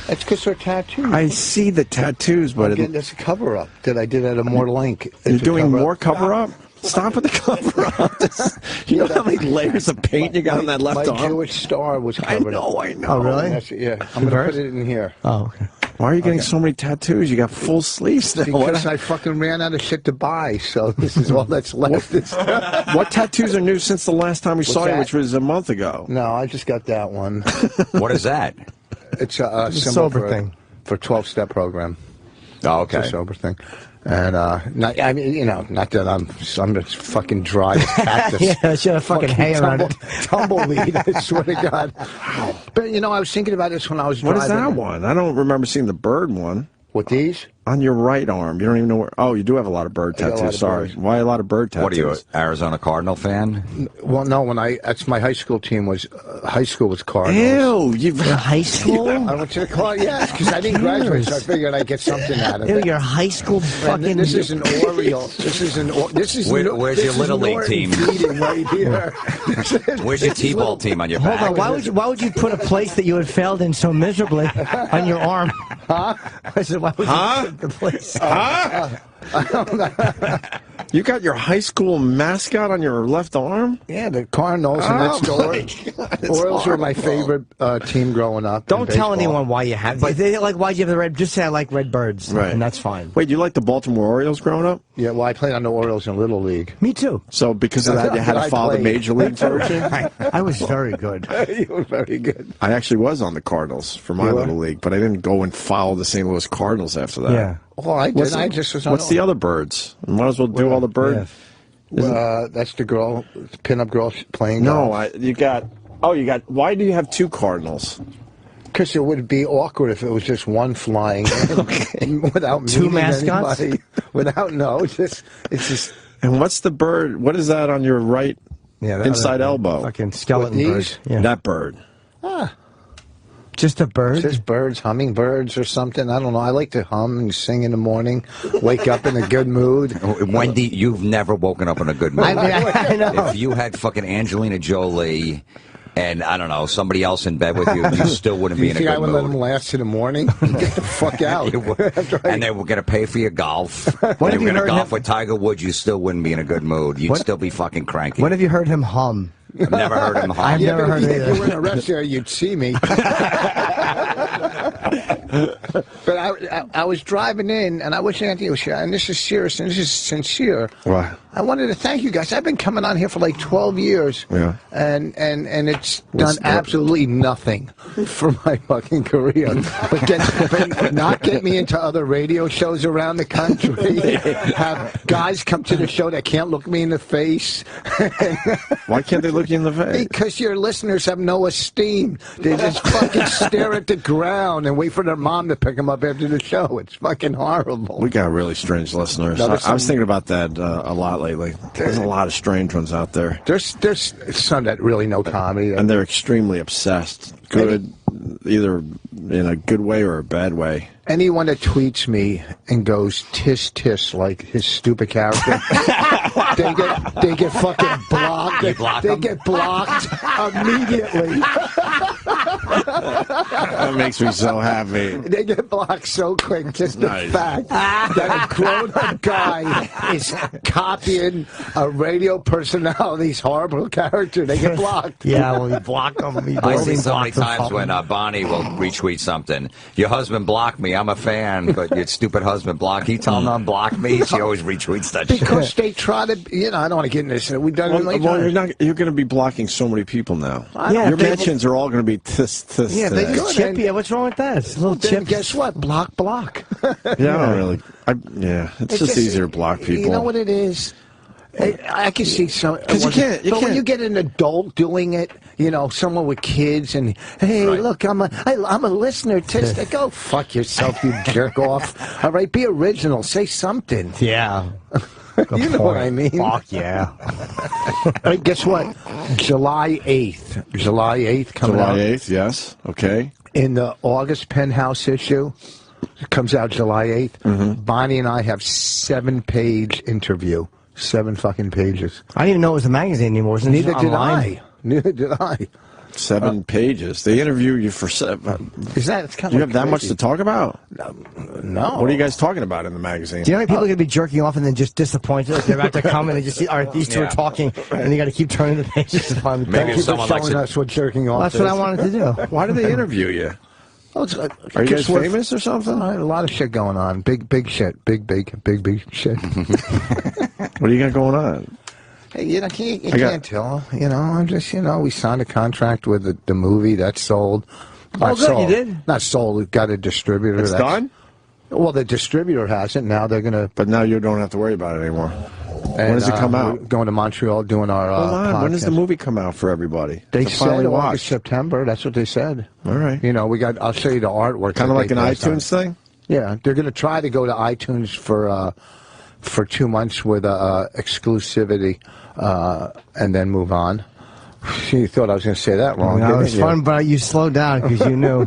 Speaker 13: It's because they're tattoos.
Speaker 1: I see the tattoos, but
Speaker 13: It's a cover-up that I did at a more link.
Speaker 1: You're doing more cover-up? Stop with the cover-up. You know how many layers of paint you got on that left arm?
Speaker 13: My Jewish star was covered up.
Speaker 1: I know.
Speaker 2: Oh, really?
Speaker 13: Yeah. I'm going to put it in here.
Speaker 2: Oh, okay.
Speaker 1: Why are you getting so many tattoos? You got full sleeves now.
Speaker 13: Because I fucking ran out of shit to buy, so this is all that's left.
Speaker 1: What tattoos are new since the last time we saw you, which was a month ago?
Speaker 13: No, I just got that one.
Speaker 3: What is that?
Speaker 13: It's a
Speaker 2: sober thing
Speaker 13: for 12-step program.
Speaker 3: Oh, okay.
Speaker 13: It's a sober thing. And not, I mean, you know, not that I'm just fucking dry as cactus.
Speaker 2: Yeah, should have fucking hay around it.
Speaker 13: Tumbleweed, I swear to God. But you know, I was thinking about this when I was driving.
Speaker 1: What is that one? I don't remember seeing the bird one.
Speaker 13: What, these?
Speaker 1: On your right arm. You don't even know where. Oh, you do have a lot of bird tattoos. Sorry. Why a lot of bird tattoos?
Speaker 3: What are you, an Arizona Cardinal fan?
Speaker 13: Well, no. That's my high school team was. High school was Cardinals.
Speaker 1: Ew, you've
Speaker 2: high school?
Speaker 13: I went to the Cardinals. Yes, because I didn't graduate, so I figured I'd get something out of it.
Speaker 2: Ew, your high school fucking.
Speaker 13: This is an Oriole. This is an.
Speaker 3: Where's your Little League team?
Speaker 13: Right here.
Speaker 3: Where's your T-ball team on your back?
Speaker 2: Hold on. Why would you put a place that you had failed in so miserably on your arm?
Speaker 13: Huh?
Speaker 2: I said, why would you put the place?
Speaker 1: You got your high school mascot on your left arm?
Speaker 13: Yeah, the Cardinals, and that's the Orioles were my favorite team growing up.
Speaker 2: Don't tell anyone why you have. But they why'd you have the red? Just say I like red birds,
Speaker 1: right?
Speaker 2: And that's fine.
Speaker 1: Wait, you like the Baltimore Orioles growing up?
Speaker 13: Yeah, well, I played on the Orioles in Little League.
Speaker 2: Me too.
Speaker 1: So because of that, you had to follow the Major League version?
Speaker 2: I was very good.
Speaker 13: You were very good.
Speaker 1: I actually was on the Cardinals for my Little League, but I didn't go and follow the St. Louis Cardinals after that.
Speaker 2: Yeah.
Speaker 13: Well, I did. I just was on.
Speaker 1: What's the other birds? Might as well do all the birds.
Speaker 13: Yeah. That's the girl, the pinup girl playing golf.
Speaker 1: No, you got. Why do you have two Cardinals?
Speaker 13: Because it would be awkward if it was just one flying without
Speaker 2: two mascots.
Speaker 13: Anybody, it's just.
Speaker 1: And what's the bird? What is that on your right?
Speaker 2: Yeah,
Speaker 1: inside elbow.
Speaker 2: Fucking skeleton bird.
Speaker 1: Yeah. That bird.
Speaker 2: Just a bird?
Speaker 13: Just birds, hummingbirds or something. I don't know. I like to hum and sing in the morning, wake up in a good mood.
Speaker 3: Wendy, you've never woken up in a good mood.
Speaker 2: I know.
Speaker 3: If you had fucking Angelina Jolie and I don't know, somebody else in bed with you, you still wouldn't be in a good mood.
Speaker 13: I would let them last to the morning? Get the fuck out.
Speaker 3: Right. And they were going to pay for your golf. They were going to golf with Tiger Woods, you still wouldn't be in a good mood. You'd still be fucking cranky.
Speaker 2: When have you heard him hum?
Speaker 3: I've never heard him hum.
Speaker 2: I've never heard it either.
Speaker 13: If you were in a restaurant, you'd see me. But I was driving in, and I wish Anthony was here, and this is serious, and this is sincere.
Speaker 1: Right.
Speaker 13: I wanted to thank you guys. I've been coming on here for like 12 years, and it's done absolutely nothing for my fucking career. But not get me into other radio shows around the country, have guys come to the show that can't look me in the face.
Speaker 1: Why can't they look you in the face?
Speaker 13: Because your listeners have no esteem. They just fucking stare at the ground and wait for their mom to pick them up after the show. It's fucking horrible.
Speaker 1: We got really strange listeners. I was thinking about that a lot lately. There's a lot of strange ones out there.
Speaker 13: There's some that really know comedy.
Speaker 1: And they're extremely obsessed. Good, either in a good way or a bad way.
Speaker 13: Anyone that tweets me and goes tis tis like his stupid character, they get fucking blocked. They get blocked immediately.
Speaker 1: That makes me so happy.
Speaker 13: They get blocked so quick. Just the fact that a grown-up guy is copying a radio personality's horrible character. They get blocked.
Speaker 2: Yeah, well, you block them.
Speaker 3: I see so many times when Bonnie will retweet something. Your husband blocked me. I'm a fan, but your stupid husband blocked. You tell him to unblock me. She always retweets that shit.
Speaker 13: Because they try to, I don't want to get into this. We've done it later.
Speaker 1: Well, you're going to be blocking so many people now. Your mentions are all going to be this.
Speaker 2: Yeah, they go chip. Yeah, what's wrong with that? It's a little chip.
Speaker 13: Guess what? Block.
Speaker 1: Yeah, I don't really. It's just easier to block people.
Speaker 13: You know what it is? I can see some.
Speaker 1: Because you can't.
Speaker 13: When you get an adult doing it, someone with kids, and hey, look, I'm a listener. Go fuck yourself, you jerk off. All right, be original. Say something.
Speaker 2: Yeah.
Speaker 13: You know what I mean?
Speaker 2: Fuck yeah.
Speaker 13: Guess what? July 8th. July 8th coming out.
Speaker 1: July 8th, yes. Okay.
Speaker 13: In the August Penthouse issue, it comes out July 8th. Mm-hmm. Bonnie and I have 7-page interview. 7 fucking pages.
Speaker 2: I didn't even know it was a magazine anymore.
Speaker 13: Neither did I.
Speaker 1: 7 pages. They interview you for 7.
Speaker 13: Is that? It's kind
Speaker 1: do you
Speaker 13: of
Speaker 1: have that much to talk about?
Speaker 13: No.
Speaker 1: What are you guys talking about in the magazine?
Speaker 2: Do you know how many people are going to be jerking off and then just disappointed? Like they're about to come and they just see, all right, these two are talking, and you got to keep turning the pages to find the
Speaker 3: Maybe if someone likes
Speaker 13: us what jerking off
Speaker 2: That's
Speaker 13: is.
Speaker 2: what I wanted to do.
Speaker 1: Why do they interview you?
Speaker 13: Are
Speaker 1: you guys famous or something?
Speaker 13: A lot of shit going on. Big shit. Big shit.
Speaker 1: What do you got going on?
Speaker 13: Hey, you can't tell. I'm just, we signed a contract with the movie that's sold.
Speaker 2: Good, you did?
Speaker 13: Not sold. We've got a distributor.
Speaker 1: It's done?
Speaker 13: Well, the distributor hasn't. Now they're going to.
Speaker 1: But now you don't have to worry about it anymore. When does it come out?
Speaker 13: We're going to Montreal doing our
Speaker 1: Hold on.
Speaker 13: podcast.
Speaker 1: When does the movie come out for everybody?
Speaker 13: They said August, September. That's what they said.
Speaker 1: All right.
Speaker 13: We got. I'll show you the artwork.
Speaker 1: Kind of like an iTunes thing?
Speaker 13: Yeah, they're going to try to go to iTunes for 2 months with exclusivity, and then move on. You thought I was going to say that wrong.
Speaker 2: No, it was fun, but you slowed down because you knew.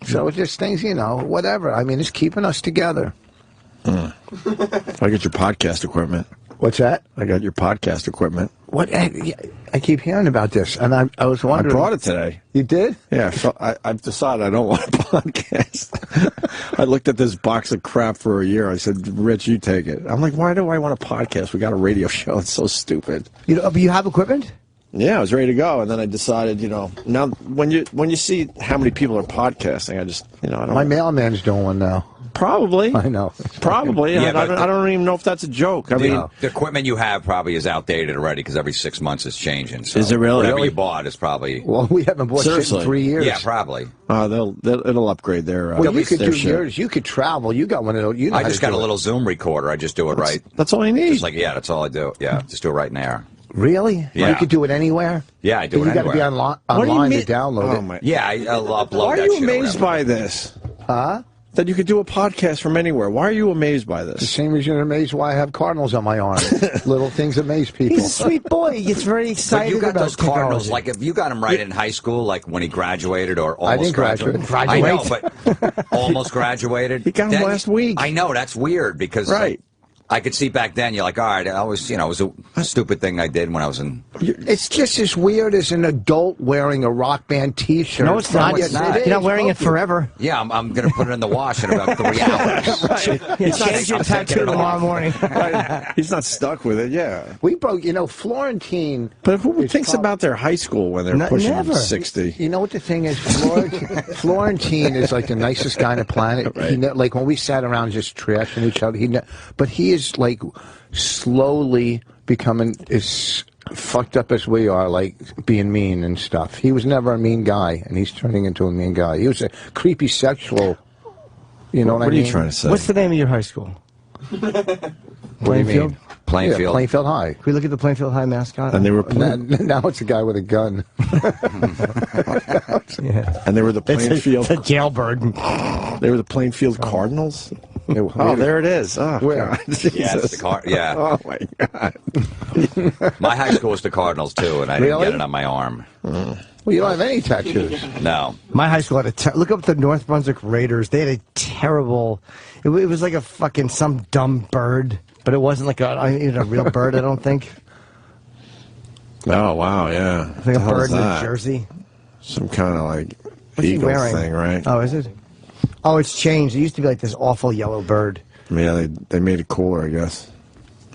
Speaker 13: So it's just things, whatever. I mean, it's keeping us together.
Speaker 1: I got your podcast equipment.
Speaker 13: What's that?
Speaker 1: I got your podcast equipment.
Speaker 13: What? I keep hearing about this, and I was wondering.
Speaker 1: I brought it today.
Speaker 13: You did?
Speaker 1: Yeah, I've decided I don't want a podcast. I looked at this box of crap for a year. I said, Rich, you take it. I'm like, why do I want a podcast? We got a radio show. It's so stupid.
Speaker 2: But you have equipment?
Speaker 1: Yeah, I was ready to go, and then I decided, now when you see how many people are podcasting, I just, I don't.
Speaker 13: My mailman's doing one now.
Speaker 1: Probably.
Speaker 13: I know.
Speaker 1: Probably. Yeah, I don't even know if that's a joke. I mean,
Speaker 3: the equipment you have probably is outdated already because every 6 months it's changing. So
Speaker 1: is it really?
Speaker 3: Whatever you bought is probably.
Speaker 13: Well, we haven't bought shit in 3 years.
Speaker 3: Yeah, probably.
Speaker 1: It'll upgrade their.
Speaker 13: Well, you could do
Speaker 1: shit.
Speaker 13: yours. You could travel. You got one of those.
Speaker 3: I just got a little Zoom recorder. I just do it right.
Speaker 1: That's all you need.
Speaker 3: That's all I do. Yeah, just do it right in there.
Speaker 13: Really?
Speaker 3: Yeah.
Speaker 13: You could do it anywhere?
Speaker 3: Yeah, I do it
Speaker 13: anywhere.
Speaker 3: You
Speaker 13: got to be online to download it.
Speaker 3: Yeah, I'll upload
Speaker 1: Why are
Speaker 3: that
Speaker 1: you
Speaker 3: shit
Speaker 1: amazed by this?
Speaker 13: Huh?
Speaker 1: That you could do a podcast from anywhere. Why are you amazed by this?
Speaker 13: The same reason you're amazed why I have cardinals on my arm. Little things amaze people.
Speaker 2: He's a sweet boy. He gets very excited.
Speaker 3: But you got
Speaker 2: about
Speaker 3: those cardinals.
Speaker 2: technology.
Speaker 3: Like if you got him right in high school, like when he graduated or almost
Speaker 13: I didn't graduate.
Speaker 3: I know, but almost graduated.
Speaker 1: He got him last week.
Speaker 3: I know that's weird because
Speaker 1: right.
Speaker 3: I could see back then. You're like, all right, I was, it was a stupid thing I did when I was in.
Speaker 13: It's just as weird as an adult wearing a Rock Band T-shirt.
Speaker 2: No, it's not.
Speaker 3: No, it's not.
Speaker 2: You're not wearing it forever.
Speaker 3: Yeah, I'm going to put it in the wash in about 3 hours.
Speaker 2: Right. You change your tattoo tomorrow morning.
Speaker 1: Right. He's not stuck with it. Yeah.
Speaker 13: We broke. Florentine.
Speaker 1: But who thinks about their high school when they're pushing 60?
Speaker 13: You know what the thing is? Florentine is like the nicest guy on the planet. Right. Like when we sat around just trashing each other, but he is like slowly becoming as fucked up as we are, like being mean and stuff. He was never a mean guy, and he's turning into a mean guy. He was a creepy sexual. You know what I mean?
Speaker 1: What are you trying to say?
Speaker 2: What's the name of your high school?
Speaker 3: Plainfield.
Speaker 13: Yeah, Plainfield High.
Speaker 2: Can we look at the Plainfield High mascot?
Speaker 1: And they were
Speaker 13: now it's a guy with a gun.
Speaker 2: Yeah.
Speaker 1: And they were the Plainfield.
Speaker 2: It's a jailbird.
Speaker 1: They were the Plainfield Cardinals. Oh, there it is. Oh,
Speaker 13: where?
Speaker 1: God.
Speaker 3: Yeah, it's the yeah.
Speaker 1: Oh my God.
Speaker 3: My high school was the Cardinals too, and I didn't get it on my arm.
Speaker 13: Well, you don't have any tattoos.
Speaker 3: No.
Speaker 2: My high school had look up the North Brunswick Raiders. They had a terrible. It was like a fucking some dumb bird, but it wasn't like a real bird. I don't think.
Speaker 1: Oh wow, yeah.
Speaker 2: It's like a bird in a jersey.
Speaker 1: Some kind of like
Speaker 2: What's
Speaker 1: eagle
Speaker 2: he wearing?
Speaker 1: thing, right?
Speaker 2: Oh, is it? Oh, it's changed. It used to be like this awful yellow bird.
Speaker 1: Yeah, they made it cooler, I guess.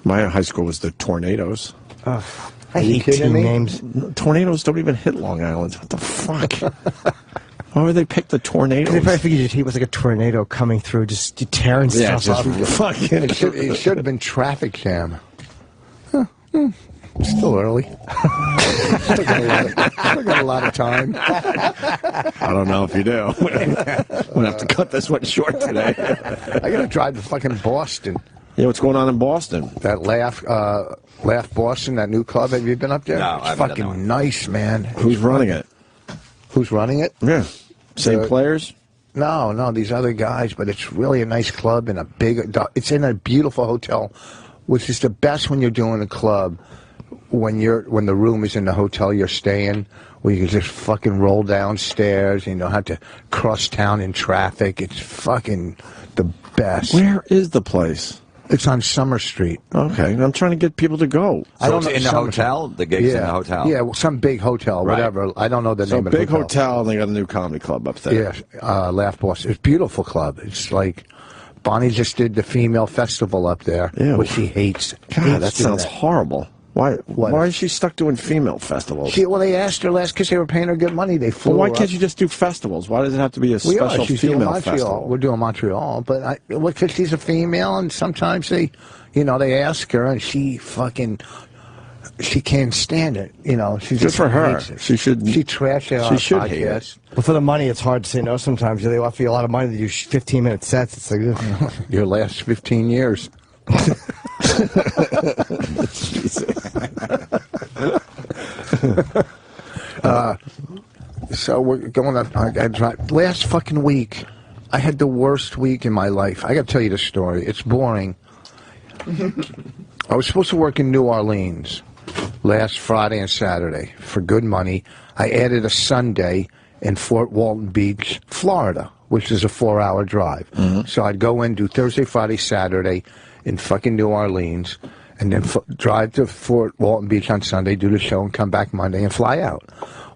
Speaker 1: My high school was the Tornadoes.
Speaker 2: Ugh. I hate team names.
Speaker 1: Tornadoes don't even hit Long Island. What the fuck? Why would they pick the Tornadoes?
Speaker 2: They probably figured he was like a tornado coming through, just tearing stuff up.
Speaker 1: Fucking.
Speaker 13: It should have been traffic jam. Still early. Still got a lot of time.
Speaker 1: I don't know if you do. We'll have to cut this one short today.
Speaker 13: I got to drive to fucking Boston.
Speaker 1: Yeah, what's going on in Boston?
Speaker 13: That Laugh Boston, that new club. Have you been up there?
Speaker 3: No,
Speaker 13: it's fucking nice, man.
Speaker 1: Who's running it?
Speaker 13: Who's running it?
Speaker 1: Yeah. Same players?
Speaker 13: No, these other guys, but it's really a nice club and it's in a beautiful hotel, which is the best when you're doing a club. When the room is in the hotel you're staying, where you can just fucking roll downstairs, and you don't have to cross town in traffic. It's fucking the best.
Speaker 1: Where is the place?
Speaker 13: It's on Summer Street.
Speaker 1: Okay, I'm trying to get people to go.
Speaker 3: So I don't know. In the hotel? The gig's in the hotel?
Speaker 13: Yeah, some big hotel, whatever. I don't know the name of the
Speaker 1: big hotel, and they got a new comedy club up there.
Speaker 13: Yeah, Laugh Boston. It's a beautiful club. It's like Bonnie just did the female festival up there, which she hates.
Speaker 1: God, that sounds horrible. Why is she stuck doing female festivals?
Speaker 13: They asked her last because they were paying her good money. They flew
Speaker 1: why
Speaker 13: her
Speaker 1: can't
Speaker 13: up.
Speaker 1: you just do festivals? Why does it have to be a special female festival?
Speaker 13: We're doing Montreal, but because she's a female, and sometimes they ask her, and she can't stand it. She's
Speaker 1: good for her.
Speaker 13: She trashed it on
Speaker 1: She should
Speaker 13: podcast.
Speaker 1: hate it.
Speaker 2: Well, for the money, it's hard to say no sometimes. They offer you a lot of money to do 15-minute sets. It's like,
Speaker 13: your last 15 years. So we're going up. Last fucking week, I had the worst week in my life. I got to tell you the story. It's boring. I was supposed to work in New Orleans last Friday and Saturday for good money. I added a Sunday in Fort Walton Beach, Florida, which is a 4-hour drive. So I'd go in, do Thursday, Friday, Saturday in fucking New Orleans, and then drive to Fort Walton Beach on Sunday, do the show, and come back Monday and fly out.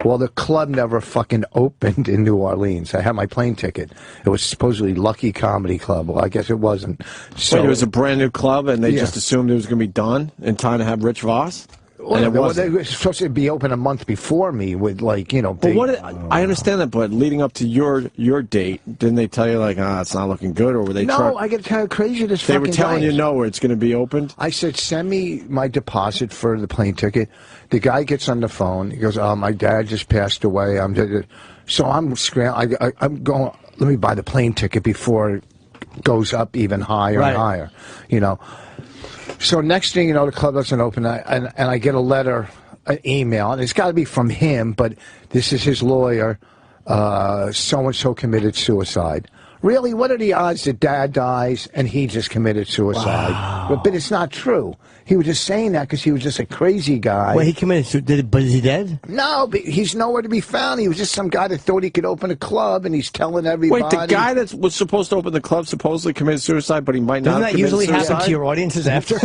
Speaker 13: Well, the club never fucking opened in New Orleans. I had my plane ticket. It was supposedly Lucky Comedy Club. Well, I guess it wasn't. So
Speaker 1: Wait, it was a brand new club, and they just assumed it was going to be done in time to have Rich Voss?
Speaker 13: Well, they were supposed to be open a month before me with,
Speaker 1: But I understand that, but leading up to your date, didn't they tell you, it's not looking good, or were they
Speaker 13: No, I get kind of crazy this
Speaker 1: They
Speaker 13: fucking
Speaker 1: were telling
Speaker 13: guy
Speaker 1: you no, where it's going to be opened?
Speaker 13: I said, send me my deposit for the plane ticket. The guy gets on the phone. He goes, my dad just passed away. So I'm scrambling. I'm going, let me buy the plane ticket before it goes up even higher and higher, So next thing you know, the club doesn't open, and I get a letter, an email, and it's got to be from him, but this is his lawyer, so-and-so committed suicide. Really, what are the odds that Dad dies and he just committed suicide?
Speaker 2: Wow.
Speaker 13: But it's not true. He was just saying that because he was just a crazy guy.
Speaker 2: Wait, he committed suicide, but is he dead?
Speaker 13: No, but he's nowhere to be found. He was just some guy that thought he could open a club, and he's telling everybody.
Speaker 1: Wait, the guy that was supposed to open the club supposedly committed suicide, but he might not.
Speaker 2: Doesn't
Speaker 1: have
Speaker 2: that usually
Speaker 1: committed suicide?
Speaker 2: happen to your audiences after?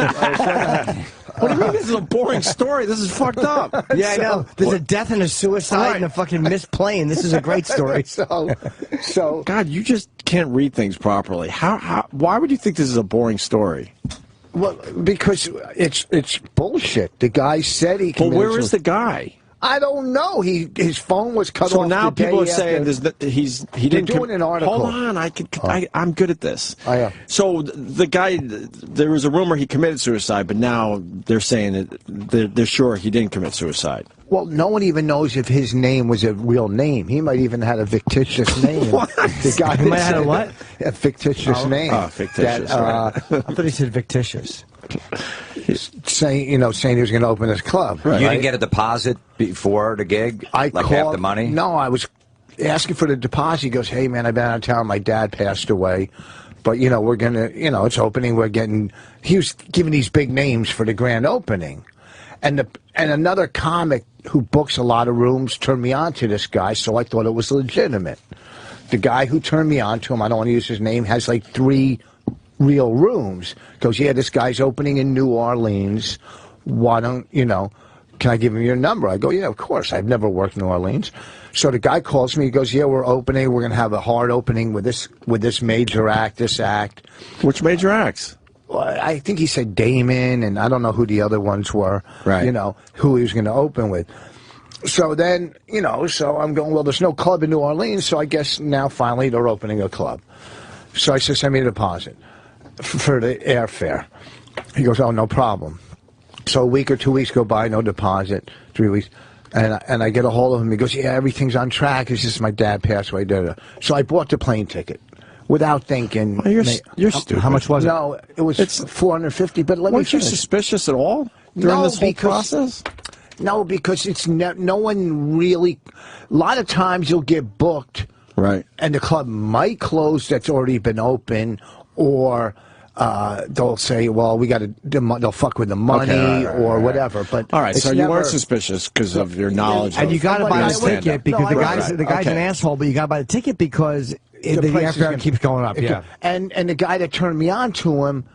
Speaker 1: What do you mean this is a boring story? This is fucked up.
Speaker 2: Yeah, I know. There's a death and a suicide and a fucking missed plane. This is a great story.
Speaker 13: So
Speaker 1: God, you just can't read things properly. Why would you think this is a boring story?
Speaker 13: Well, because it's bullshit. The guy said he committed.
Speaker 1: Well, where is the guy?
Speaker 13: I don't know. His phone was cut off.
Speaker 1: So now
Speaker 13: the
Speaker 1: people are
Speaker 13: day
Speaker 1: saying
Speaker 13: after.
Speaker 1: he didn't.
Speaker 13: doing an article.
Speaker 1: Hold on, I'm good at this.
Speaker 13: Oh, yeah.
Speaker 1: So the guy, there was a rumor he committed suicide, but now they're saying that they're sure he didn't commit suicide.
Speaker 13: Well, no one even knows if his name was a real name. He might even had a fictitious name.
Speaker 1: What?
Speaker 13: The guy
Speaker 2: He might have had a what?
Speaker 13: A fictitious name.
Speaker 1: Oh, fictitious.
Speaker 13: That,
Speaker 2: I thought he said fictitious.
Speaker 13: saying he was going to open his club.
Speaker 3: Right. You didn't get a deposit before the gig?
Speaker 13: I
Speaker 3: like
Speaker 13: called,
Speaker 3: half the money?
Speaker 13: No, I was asking for the deposit. He goes, "Hey man, I've been out of town. My dad passed away, but we're gonna, it's opening. We're getting." He was giving these big names for the grand opening, and another comic who books a lot of rooms turned me on to this guy, so I thought it was legitimate. The guy who turned me on to him, I don't want to use his name, has like 3 real rooms. Goes, yeah, this guy's opening in New Orleans. Why don't, can I give him your number? I go, yeah, of course. I've never worked in New Orleans. So the guy calls me. He goes, yeah, we're opening. We're going to have a hard opening with this major act, this act.
Speaker 1: Which major acts?
Speaker 13: Well, I think he said Damon, and I don't know who the other ones were.
Speaker 1: Right.
Speaker 13: Who he was going to open with. So then, so I'm going, well, there's no club in New Orleans, so I guess now finally they're opening a club. So I said, send me a deposit for the airfare. He goes, oh, no problem. So a week or 2 weeks go by, no deposit, 3 weeks. And I get a hold of him. He goes, yeah, everything's on track. It's just my dad passed away. So I bought the plane ticket without thinking.
Speaker 1: Well, you're stupid.
Speaker 2: How much was it?
Speaker 13: No, it was $450, but let me
Speaker 1: Weren't you
Speaker 13: finish.
Speaker 1: suspicious at all during this whole process?
Speaker 13: No, because it's no one really. A lot of times you'll get booked,
Speaker 1: right?
Speaker 13: And the club might close that's already been open, or they'll say, "Well, we got to." They'll fuck with the money or whatever. But
Speaker 1: all right, so you
Speaker 13: never,
Speaker 1: weren't suspicious because of your knowledge,
Speaker 2: and you got to buy the ticket because the guy's
Speaker 1: okay.
Speaker 2: an asshole. But you got to buy the ticket because the airfare keeps going up. Yeah,
Speaker 13: and the guy that turned me on to him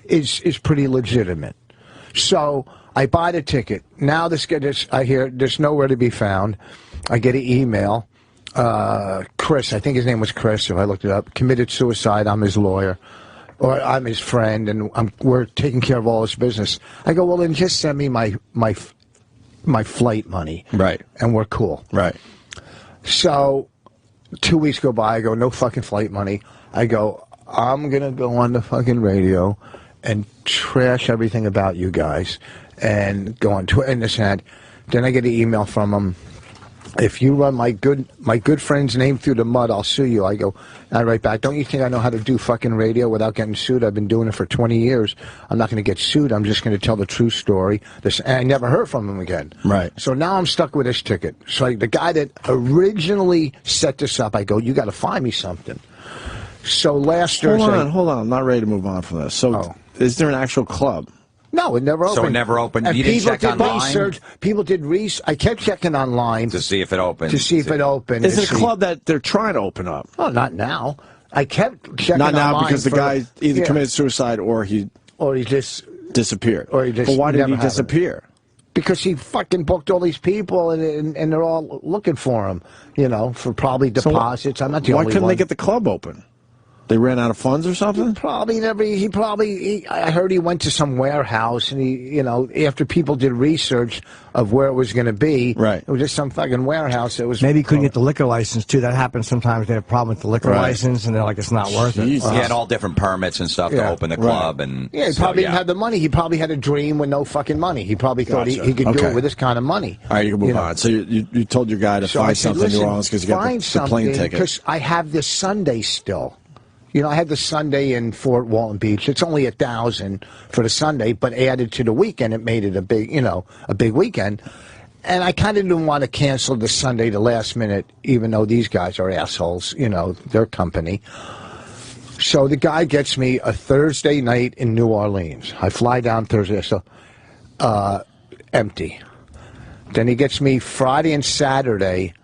Speaker 13: is pretty legitimate. So I buy the ticket. Now I hear there's nowhere to be found. I get an email. Chris, I think his name was Chris, if I looked it up, committed suicide. I'm his lawyer. Or I'm his friend, and we're taking care of all his business. I go, well, then just send me my flight money.
Speaker 1: Right.
Speaker 13: And we're cool.
Speaker 1: Right.
Speaker 13: So 2 weeks go by. I go, no fucking flight money. I go, I'm going to go on the fucking radio and trash everything about you guys and go on Twitter and this and that. Then I get an email from him. If you run my good friend's name through the mud, I'll sue you. I go, I write back, don't you think I know how to do fucking radio without getting sued? I've been doing it for 20 years. I'm not going to get sued. I'm just going to tell the true story. And I never heard from him again.
Speaker 1: Right.
Speaker 13: So now I'm stuck with this ticket. So the guy that originally set this up, I go, you got to find me something. So last Thursday.
Speaker 1: Hold on. I'm not ready to move on from this. So is there an actual club?
Speaker 13: No, it never opened.
Speaker 3: So it never opened.
Speaker 13: And
Speaker 3: you didn't check online?
Speaker 13: Research. People did research. I kept checking online.
Speaker 3: To see if it opened.
Speaker 13: To see if it opened.
Speaker 1: Is it a club that they're trying to open up?
Speaker 13: Oh, not now. I kept checking
Speaker 1: Not now
Speaker 13: online
Speaker 1: because the guy either committed suicide or he
Speaker 13: just
Speaker 1: disappeared.
Speaker 13: Or he just
Speaker 1: but why did he disappear?
Speaker 13: Because he fucking booked all these people and they're all looking for him, for probably deposits. I'm not the only one.
Speaker 1: Why couldn't they get the club open? They ran out of funds or something?
Speaker 13: I heard he went to some warehouse and after people did research of where it was going to be,
Speaker 1: right.
Speaker 13: It was just some fucking warehouse that was.
Speaker 2: Maybe he couldn't get the liquor license too. That happens sometimes. They have a problem with the liquor license and they're like, it's not worth it.
Speaker 3: He had all different permits and stuff to open the club. And
Speaker 13: he probably didn't have the money. He probably had a dream with no fucking money. He probably thought he could do it with this kind of money.
Speaker 1: All right, you can move on. So you told your guy to find something in New Orleans because you got the plane ticket.
Speaker 13: Because I have this Sunday still. I had the Sunday in Fort Walton Beach. It's only 1,000 for the Sunday, but added to the weekend, it made it a big, a big weekend. And I kind of didn't want to cancel the Sunday the last minute, even though these guys are assholes, you know, their company. So the guy gets me a Thursday night in New Orleans. I fly down Thursday, so empty. Then he gets me Friday and Saturday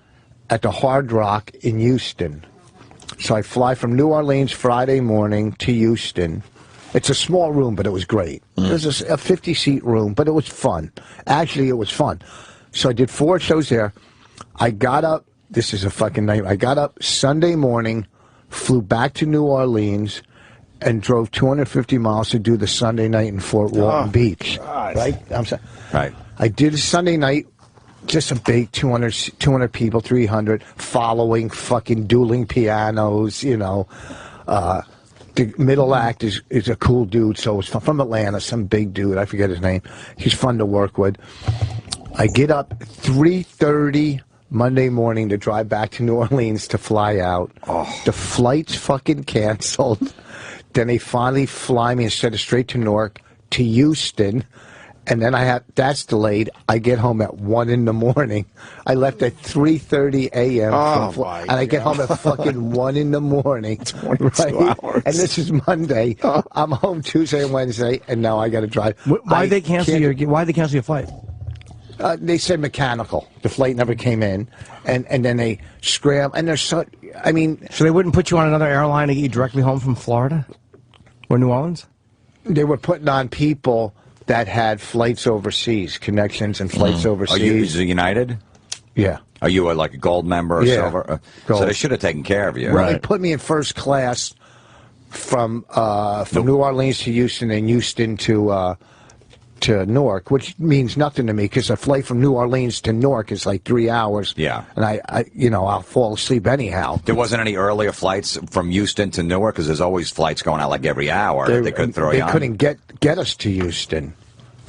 Speaker 13: at the Hard Rock in Houston. So I fly from New Orleans Friday morning to Houston. It's a small room, but it was great. It was a 50-seat room, but it was fun. Actually, it was fun. So I did 4 shows there. I got up. This is a fucking nightmare. I got up Sunday morning, flew back to New Orleans, and drove 250 miles to do the Sunday night in Fort Walton Beach.
Speaker 1: God.
Speaker 13: Right? I'm sorry.
Speaker 3: Right.
Speaker 13: I did a Sunday night. Just a big 200 people, 300, following, fucking dueling pianos, you know. The middle act is a cool dude, so it's from Atlanta, some big dude, I forget his name. He's fun to work with. I get up 3:30 Monday morning to drive back to New Orleans to fly out. The flight's fucking canceled. Then they finally fly me instead of straight to Newark to Houston. And then that's delayed. I get home at 1 in the morning. I left at 3:30 a.m. and I get home at fucking 1 in the morning.
Speaker 1: 22 hours.
Speaker 13: And this is Monday. I'm home Tuesday and Wednesday, and now I got to drive.
Speaker 2: Why did they cancel your flight?
Speaker 13: They said mechanical. The flight never came in, and then they scrambled. And there's so
Speaker 2: they wouldn't put you on another airline to get you directly home from Florida or New Orleans?
Speaker 13: They were putting on people that had flights overseas, connections and flights overseas.
Speaker 3: Are you United?
Speaker 13: Yeah.
Speaker 3: Are you like a gold member or silver?
Speaker 13: Gold.
Speaker 3: So they should have taken care of you.
Speaker 13: Well, they put me in first class from New Orleans to Houston and Houston to Newark, which means nothing to me because a flight from New Orleans to Newark is like 3 hours.
Speaker 3: Yeah.
Speaker 13: And I'll fall asleep anyhow.
Speaker 3: There wasn't any earlier flights from Houston to Newark because there's always flights going out like every hour that they could throw you on.
Speaker 13: They couldn't get us to Houston.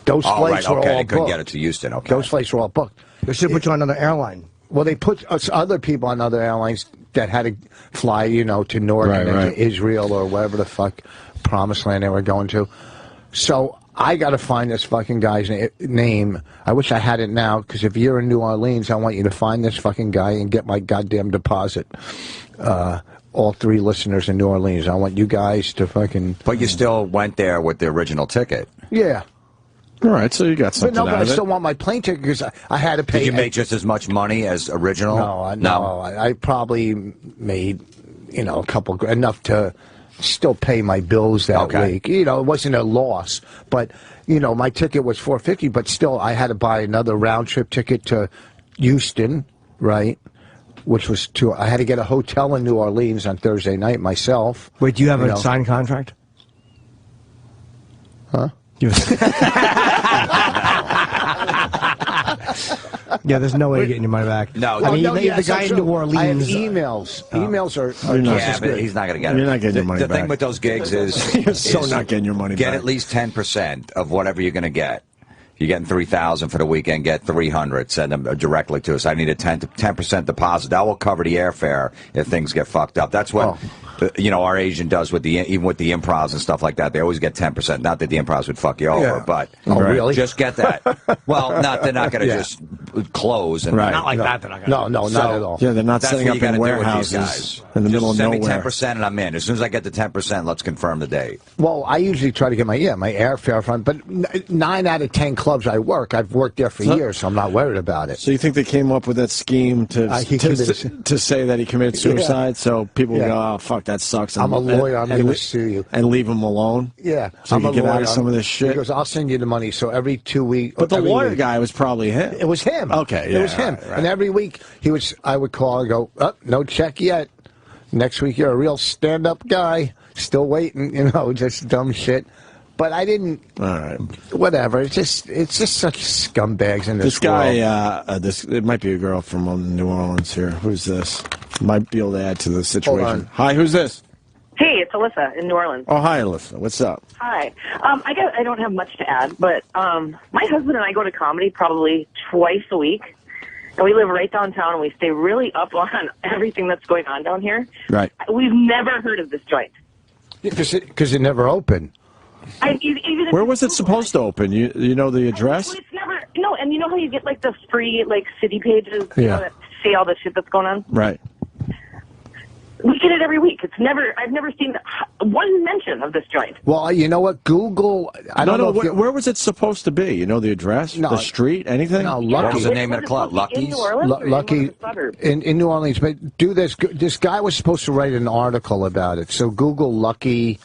Speaker 13: Those flights were all
Speaker 3: they
Speaker 13: booked.
Speaker 3: couldn't get it to Houston. Okay.
Speaker 13: Those flights were all booked.
Speaker 2: They should put you on another airline.
Speaker 13: Well, they put other people on other airlines that had to fly, to Newark and then to Israel or wherever the fuck promised land they were going to. So I got to find this fucking guy's name. I wish I had it now, because if you're in New Orleans, I want you to find this fucking guy and get my goddamn deposit. All 3 listeners in New Orleans. I want you guys to fucking...
Speaker 3: But you still went there with the original ticket.
Speaker 13: Yeah.
Speaker 1: All right, so you got something
Speaker 13: but
Speaker 1: out of
Speaker 13: I still want my plane ticket because I had to pay...
Speaker 3: Did you make just as much money as original?
Speaker 13: No. I probably made, a couple... enough to still pay my bills that week. It wasn't a loss. But, my ticket was $450, but still I had to buy another round-trip ticket to Houston, right? Which was I had to get a hotel in New Orleans on Thursday night myself.
Speaker 2: Wait, do you have a signed contract?
Speaker 13: Huh?
Speaker 2: Yeah, there's no way of getting your money back.
Speaker 3: No,
Speaker 2: I mean, the guy in New Orleans.
Speaker 13: I have emails. Emails are
Speaker 3: but he's not going to get it.
Speaker 1: You're not getting your money
Speaker 3: back. The thing
Speaker 1: back.
Speaker 3: with those gigs is
Speaker 1: you're so not getting your money back.
Speaker 3: Get at least 10% of whatever you're going to get. You're getting $3,000 for the weekend. Get $300. Send them directly to us. I need a 10% deposit. That will cover the airfare if things get fucked up. That's what our agent does even with the improvs and stuff like that. They always get 10%. Not that the improvs would fuck you over, but
Speaker 13: really?
Speaker 3: Just get that. Well, they're not going to just close and
Speaker 2: not like that. They're not gonna
Speaker 13: not at all.
Speaker 1: Yeah, they're not setting up in warehouses in the middle of nowhere.
Speaker 3: Send me 10% and I'm in. As soon as I get the 10%, let's confirm the date.
Speaker 13: Well, I usually try to get my airfare fund, but 9 out of 10 clubs I work, I've worked there for years, so I'm not worried about it.
Speaker 1: So you think they came up with that scheme to say that he committed suicide? So people go, oh fuck, that sucks.
Speaker 13: I'm a lawyer. I'm going to sue you
Speaker 1: and leave him alone.
Speaker 13: Yeah,
Speaker 1: so
Speaker 13: I'm
Speaker 1: you
Speaker 13: a
Speaker 1: get
Speaker 13: lawyer.
Speaker 1: out of some of this shit.
Speaker 13: He goes, I'll send you the money. So every 2 weeks.
Speaker 1: But the lawyer guy was probably him.
Speaker 13: It was him.
Speaker 1: Okay,
Speaker 13: it was him.
Speaker 1: Right.
Speaker 13: And every week I would call and go, no check yet. Next week you're a real stand-up guy. Still waiting. Just dumb shit. But I didn't.
Speaker 1: All right.
Speaker 13: Whatever. It's just such scumbags in this
Speaker 1: guy.
Speaker 13: world.
Speaker 1: It might be a girl from New Orleans here. Who's this? Might be able to add to the situation. Hi, who's this?
Speaker 14: Hey, it's Alyssa in New Orleans.
Speaker 1: Oh, hi, Alyssa. What's up?
Speaker 14: Hi. I guess I don't have much to add, but my husband and I go to comedy probably twice a week, and we live right downtown, and we stay really up on everything that's going on down here.
Speaker 1: Right.
Speaker 14: We've never heard of this joint.
Speaker 13: Because it never opened.
Speaker 1: Where was it supposed to open? You know the address?
Speaker 14: It's never. No, and you know how you get like the free like city pages, you know, that see all the shit that's going on.
Speaker 1: Right.
Speaker 14: We get it every week. I've never seen one mention of this joint.
Speaker 13: Well, you know what? Google. I don't know.
Speaker 1: Where was it supposed to be? You know the address, the street, anything?
Speaker 13: No,
Speaker 3: What
Speaker 13: Lucky.
Speaker 3: was the name of the club? Lucky's?
Speaker 14: In New Orleans,
Speaker 13: Lucky in New Orleans. But do this. This guy was supposed to write an article about it. So Google Lucky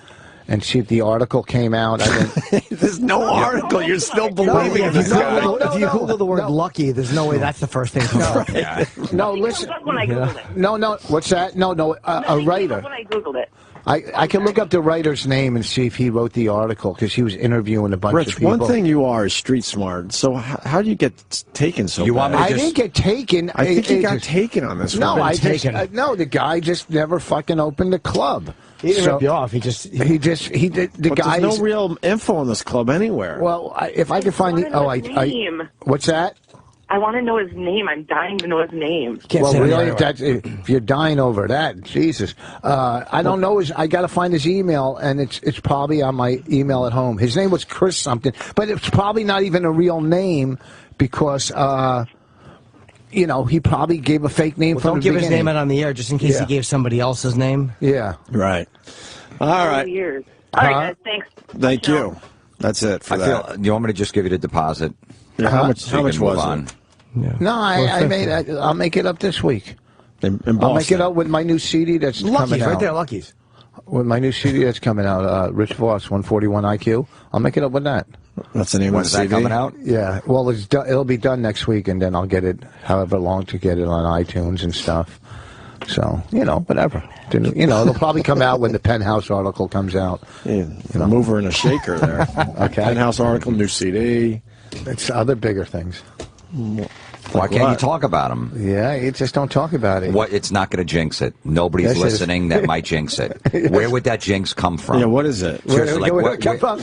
Speaker 13: and see if the article came out.
Speaker 1: There's no article. You're still believing this guy.
Speaker 2: If you Google the word lucky, there's no way that's the first thing comes up.
Speaker 13: No, listen.
Speaker 14: When I Googled it.
Speaker 13: No. What's that? No. A writer.
Speaker 14: When I Googled it.
Speaker 13: I can look up the writer's name and see if he wrote the article because he was interviewing a bunch of
Speaker 1: Rich,
Speaker 13: people.
Speaker 1: one thing you are is street smart. So how do you get taken so bad?
Speaker 13: I didn't get taken.
Speaker 1: I think you got taken on this
Speaker 13: No,
Speaker 1: one.
Speaker 13: no, the guy just never fucking opened the club.
Speaker 2: He didn't rip you off. He did.
Speaker 13: The guy.
Speaker 1: There's no real info on this club anywhere.
Speaker 13: Well, if I can find
Speaker 14: name.
Speaker 13: What's that?
Speaker 14: I want to know his name. I'm dying to know his name.
Speaker 13: Well, really, if you're dying over that, Jesus, I don't know. I got to find his email, and it's probably on my email at home. His name was Chris something, but it's probably not even a real name because. You know, he probably gave a fake name from the beginning.
Speaker 2: Don't give his name out on the air just in case he gave somebody else's name.
Speaker 13: Yeah.
Speaker 1: Right. All right.
Speaker 14: Years. All right, guys. Thanks.
Speaker 1: Thank you. That's it for that.
Speaker 3: You want me to just give you the deposit?
Speaker 1: Yeah, how much was it?
Speaker 2: Yeah.
Speaker 13: No, I'll make it up this week. I'll make it up with my new CD that's coming out.
Speaker 2: Lucky's right there, Lucky's.
Speaker 13: With my new CD that's coming out, Rich Voss, 141 IQ. I'll make it up with that.
Speaker 1: That's the name of the CD?
Speaker 3: coming out?
Speaker 13: Yeah. Well, it'll be done next week, and then I'll get it however long to get it on iTunes and stuff. So, whatever. It'll probably come out when the Penthouse article comes out.
Speaker 1: Yeah, a mover and a shaker there.
Speaker 13: Okay.
Speaker 1: Penthouse article, new CD.
Speaker 13: It's other bigger things.
Speaker 3: Why can't you talk about them?
Speaker 13: Yeah, you just don't talk about it.
Speaker 3: It's not going to jinx it. Nobody's listening that might jinx it.
Speaker 13: Yes.
Speaker 3: Where would that jinx come from?
Speaker 1: Yeah, what is it?
Speaker 3: Seriously,
Speaker 13: where would it come from?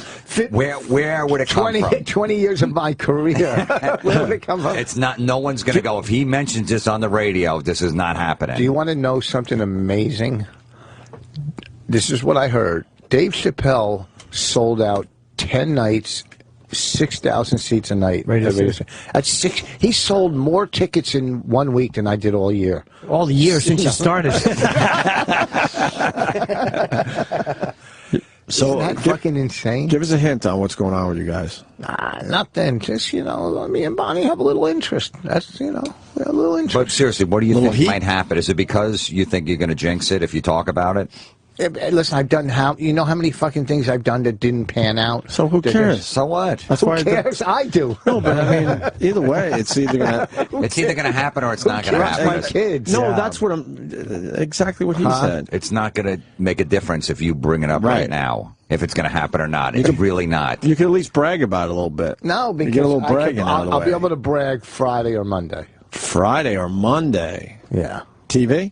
Speaker 3: Where would it come from?
Speaker 13: 20 years of my career. Where would it come from?
Speaker 3: It's not. No one's going to go. If he mentions this on the radio, this is not happening.
Speaker 13: Do you want to know something amazing? This is what I heard. Dave Chappelle sold out 10 nights. 6,000 seats a night. That's six. He sold more tickets in 1 week than I did all year.
Speaker 2: All the year since you started.
Speaker 13: So isn't that fucking insane?
Speaker 1: Give us a hint on what's going on with you guys.
Speaker 13: Nothing. Just me and Bonnie have a little interest. That's we have a little interest.
Speaker 3: But seriously, what do you think might happen? Is it because you think you're going to jinx it if you talk about it?
Speaker 13: Listen, I've done how many fucking things I've done that didn't pan out.
Speaker 1: So who cares?
Speaker 3: So what?
Speaker 1: That's
Speaker 13: who cares? I do.
Speaker 1: No, but I mean, either way, it's either
Speaker 3: gonna happen or it's not gonna happen.
Speaker 13: My kids.
Speaker 1: No, that's what exactly what he said.
Speaker 3: It's not gonna make a difference if you bring it up right now. If it's gonna happen or not, it's really not.
Speaker 1: You can at least brag about it a little bit.
Speaker 13: No, because
Speaker 1: you get a little bragging out of the way.
Speaker 13: I'll be able to brag Friday or Monday.
Speaker 1: Friday or Monday.
Speaker 13: Yeah.
Speaker 1: TV.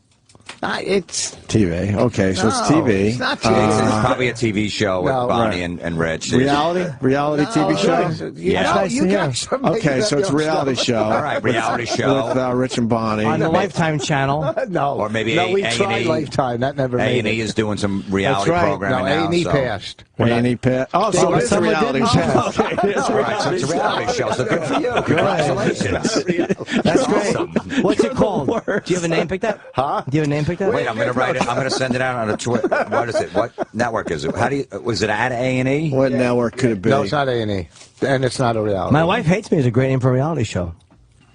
Speaker 13: It's
Speaker 1: TV. Okay, so it's TV.
Speaker 13: It's not TV.
Speaker 3: It's probably a TV show with Bonnie and Rich.
Speaker 1: Reality TV show?
Speaker 3: Yeah.
Speaker 13: You guys are
Speaker 1: okay, so it's a reality show.
Speaker 3: All right, reality show.
Speaker 1: With Rich and Bonnie.
Speaker 2: On the Lifetime channel.
Speaker 13: No.
Speaker 3: Or maybe
Speaker 13: we
Speaker 3: A&E.
Speaker 13: tried Lifetime. That never made it.
Speaker 3: A&E is doing some reality programming now.
Speaker 13: A&E passed.
Speaker 1: A&E passed. Oh, so it's a reality show.
Speaker 3: Okay. All right, so it's a reality show. So good for you. Congratulations.
Speaker 2: That's great. What's it called? Do you have a name picked out?
Speaker 13: Huh?
Speaker 2: Do you have a name picked out?
Speaker 3: Wait, I'm going to write it. I'm going to send it out on a Twitter. What is it? What network is it? Was it at A&E?
Speaker 1: What network could it be?
Speaker 13: No, it's not A&E. And it's not a reality.
Speaker 2: My wife hates me is a great name for a reality show.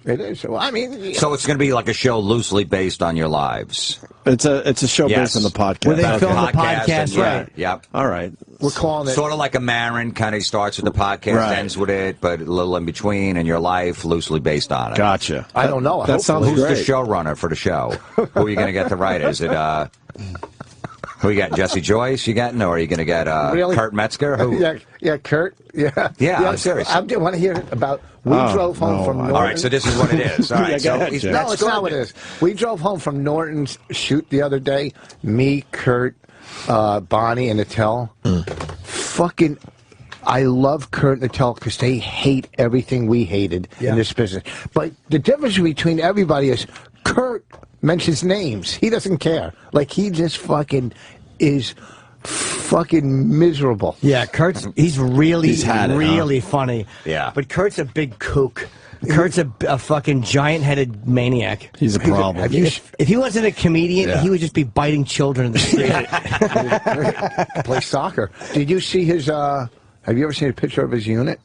Speaker 13: It is. Well, I mean,
Speaker 3: so it's going to be like a show loosely based on your lives.
Speaker 1: It's a show based on the podcast.
Speaker 2: Where they film the podcast, right?
Speaker 3: Yep.
Speaker 1: All right.
Speaker 13: We're calling it
Speaker 3: sort of like a Marin. Kind of starts with the podcast, ends with it, but a little in between, and your life loosely based on it.
Speaker 1: Gotcha.
Speaker 13: I don't know.
Speaker 1: That sounds
Speaker 3: Who's
Speaker 1: great.
Speaker 3: the showrunner for the show? Who are you going to get to write it? Is it who you got? Jesse Joyce? You getting, or are you going to get Kurt Metzger? Who?
Speaker 13: Yeah, Kurt. Yeah.
Speaker 3: I'm serious.
Speaker 13: I want to hear about. We drove home from Norton.
Speaker 3: All right, so this is what it is. All right, so
Speaker 13: no, it's not what it is. We drove home from Norton's shoot the other day. Me, Kurt, Bonnie, and Attell. Fucking, I love Kurt and Attell because they hate everything we hated in this business. But the difference between everybody is Kurt mentions names. He doesn't care. Like, he just fucking is fucking miserable.
Speaker 2: Yeah, he's really
Speaker 1: had
Speaker 2: funny.
Speaker 3: Yeah.
Speaker 2: But Kurt's a big kook. Kurt's a fucking giant-headed maniac.
Speaker 1: He's a problem.
Speaker 2: If he wasn't a comedian, he would just be biting children in the street.
Speaker 13: Play soccer. Did you see his? Have you ever seen a picture of his unit?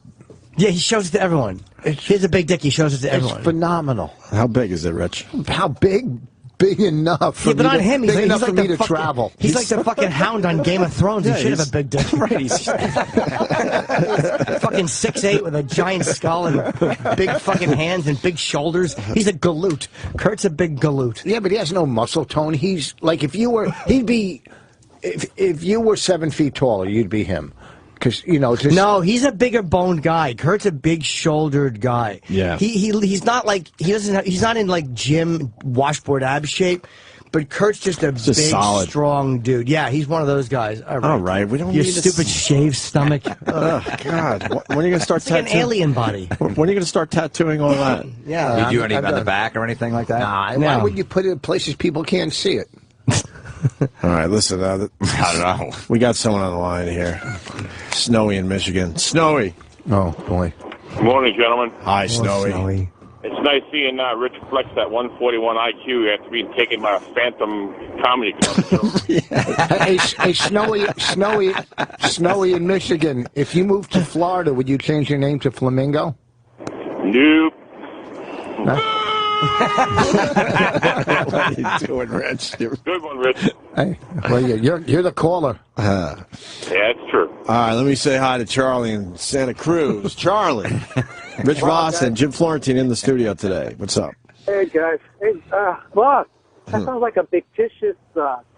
Speaker 2: Yeah, he shows it to everyone. He has a big dick. He shows it to everyone.
Speaker 13: It's phenomenal.
Speaker 1: How big is it, Rich?
Speaker 13: How big? Big enough for
Speaker 2: but
Speaker 13: me
Speaker 2: on
Speaker 13: to,
Speaker 2: him, he's
Speaker 13: big
Speaker 2: like,
Speaker 13: enough
Speaker 2: he's
Speaker 13: for
Speaker 2: like
Speaker 13: me to
Speaker 2: fucking,
Speaker 13: travel.
Speaker 2: He's like the fucking hound on Game of Thrones. He should have a big dick.
Speaker 1: Right, he's
Speaker 2: fucking 6'8" with a giant skull and big fucking hands and big shoulders. He's a galoot. Kurt's a big galoot.
Speaker 13: Yeah, but he has no muscle tone. He's like if you were 7 feet taller, you'd be him. Because
Speaker 2: no, he's a bigger boned guy. Kurt's a big shouldered guy.
Speaker 1: Yeah,
Speaker 2: he's not like he's not in like gym washboard ab shape. But Kurt's just a big,
Speaker 1: solid,
Speaker 2: strong dude. Yeah, he's one of those guys. All
Speaker 1: right. We don't
Speaker 2: your
Speaker 1: need
Speaker 2: stupid shaved stomach.
Speaker 1: Oh God! When are you gonna start tattooing?
Speaker 2: Like an alien body.
Speaker 1: When are you gonna start tattooing all that?
Speaker 2: Yeah.
Speaker 3: Did you do anything on the back or anything like that?
Speaker 13: Nah. Why would you put it in places people can't see it?
Speaker 1: All right, listen. I don't know. We got someone on the line here. Snowy in Michigan. Snowy.
Speaker 13: Oh boy.
Speaker 15: Good morning, gentlemen.
Speaker 1: Hi, Snowy.
Speaker 15: It's nice seeing Rich flex that 141 IQ after being taken by a phantom comedy club.
Speaker 13: Hey, Snowy in Michigan. If you moved to Florida, would you change your name to Flamingo?
Speaker 15: Nope.
Speaker 1: What are you doing, Rich?
Speaker 15: Good one, Rich.
Speaker 13: Hey, well, you're the caller.
Speaker 15: Yeah, it's true.
Speaker 1: All right, let me say hi to Charlie in Santa Cruz. Charlie. Rich Voss and Jim Florentine in the studio today. What's up?
Speaker 16: Hey, guys. Hey, Boss, that sounds like a fictitious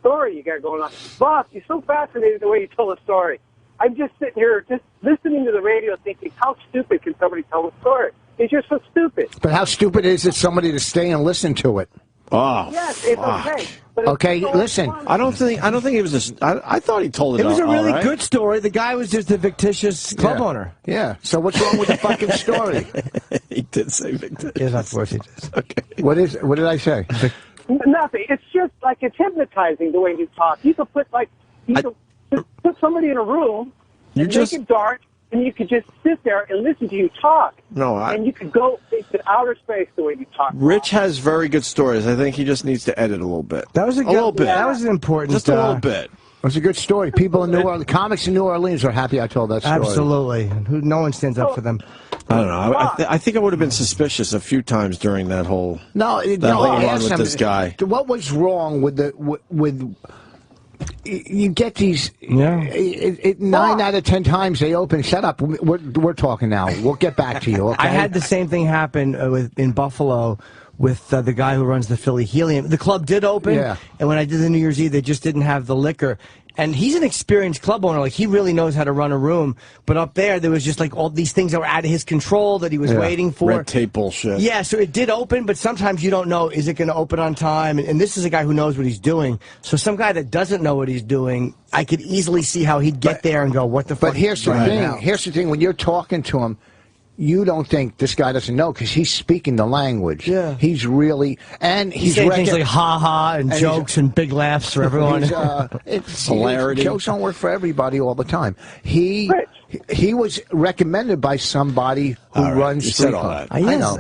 Speaker 16: story you got going on. Boss, you're so fascinated the way you tell a story. I'm just sitting here just listening to the radio thinking, how stupid can somebody tell a story? It's just so stupid.
Speaker 13: But how stupid is it somebody to stay and listen to it?
Speaker 1: Oh,
Speaker 16: yes, it's okay. But
Speaker 13: okay,
Speaker 16: so
Speaker 13: listen.
Speaker 16: fun.
Speaker 1: I don't think he was. I thought he told it.
Speaker 2: It was a really
Speaker 1: right.
Speaker 2: good story. The guy was just a fictitious club owner.
Speaker 13: Yeah. So what's wrong with the fucking story?
Speaker 1: He did say fictitious.
Speaker 2: Yeah, that's what he did.
Speaker 1: Okay.
Speaker 13: What did I say?
Speaker 16: Nothing. It's just like it's hypnotizing the way you talk. You could put put somebody in a room and make it dark, and you could just sit there and listen to you talk. And you could go into outer space the way you talk.
Speaker 1: Rich has very good stories. I think he just needs to edit a little bit.
Speaker 2: That was a
Speaker 1: little bit.
Speaker 2: That was important.
Speaker 1: Just a little bit.
Speaker 13: It was a good story. People in New Orleans, comics in New Orleans are happy I told that story.
Speaker 2: Absolutely. No one stands up for them.
Speaker 1: I don't know. I think I would have been suspicious a few times during that whole
Speaker 13: whole
Speaker 1: run with this guy.
Speaker 13: What was wrong with you get these 9 out of 10 times they open. Shut up. We're talking now. We'll get back to you. Okay?
Speaker 2: I had the same thing happen in Buffalo with the guy who runs the Philly Helium. The club did open, and when I did the New Year's Eve, they just didn't have the liquor. And he's an experienced club owner. Like, he really knows how to run a room. But up there was just, like, all these things that were out of his control that he was waiting for.
Speaker 1: Red tape bullshit.
Speaker 2: Yeah, so it did open, but sometimes you don't know, is it going to open on time? And this is a guy who knows what he's doing. So some guy that doesn't know what he's doing, I could easily see how he'd get there and go, what the fuck?
Speaker 13: But here's the thing. Here's the thing. When you're talking to him, you don't think this guy doesn't know because he's speaking the language. Yeah. He's really, and he's
Speaker 2: saying things like ha-ha and jokes and big laughs for everyone.
Speaker 13: It's
Speaker 1: hilarity.
Speaker 13: Jokes don't work for everybody all the time. He was recommended by somebody who runs street club.
Speaker 2: I know.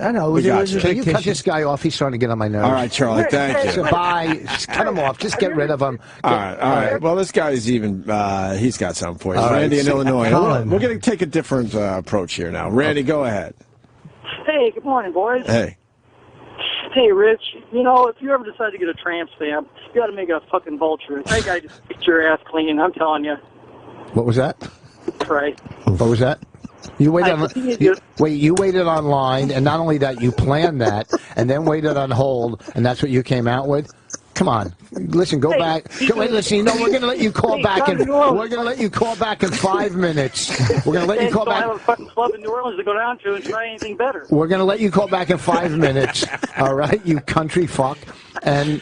Speaker 13: Can you cut this guy off? He's starting to get on my nerves.
Speaker 1: All right, Charlie, thank you.
Speaker 13: So bye. Just cut him off. Just get rid of him.
Speaker 1: All right. Well, this guy's even, he's got something for you.
Speaker 13: All
Speaker 1: Randy
Speaker 13: right.
Speaker 1: in Illinois. We're going to take a different approach here now. Randy, go ahead.
Speaker 17: Hey, good morning, boys.
Speaker 1: Hey.
Speaker 17: Hey, Rich. You know, if you ever decide to get a tramp stamp, you got to make a fucking vulture. That guy just get your ass clean. I'm telling you.
Speaker 13: What was that?
Speaker 17: Right.
Speaker 13: What was that? You waited you waited online, and not only that, you planned that, and then waited on hold, and that's what you came out with? Come on, listen, go back. Listen, you know, we're going to let you call back, and we're going to let you call back in 5 minutes. We're going to let you call back.
Speaker 17: Don't have a fucking club in New Orleans to go down to and try anything better.
Speaker 13: We're going to let you call back in 5 minutes. All right, you country fuck. and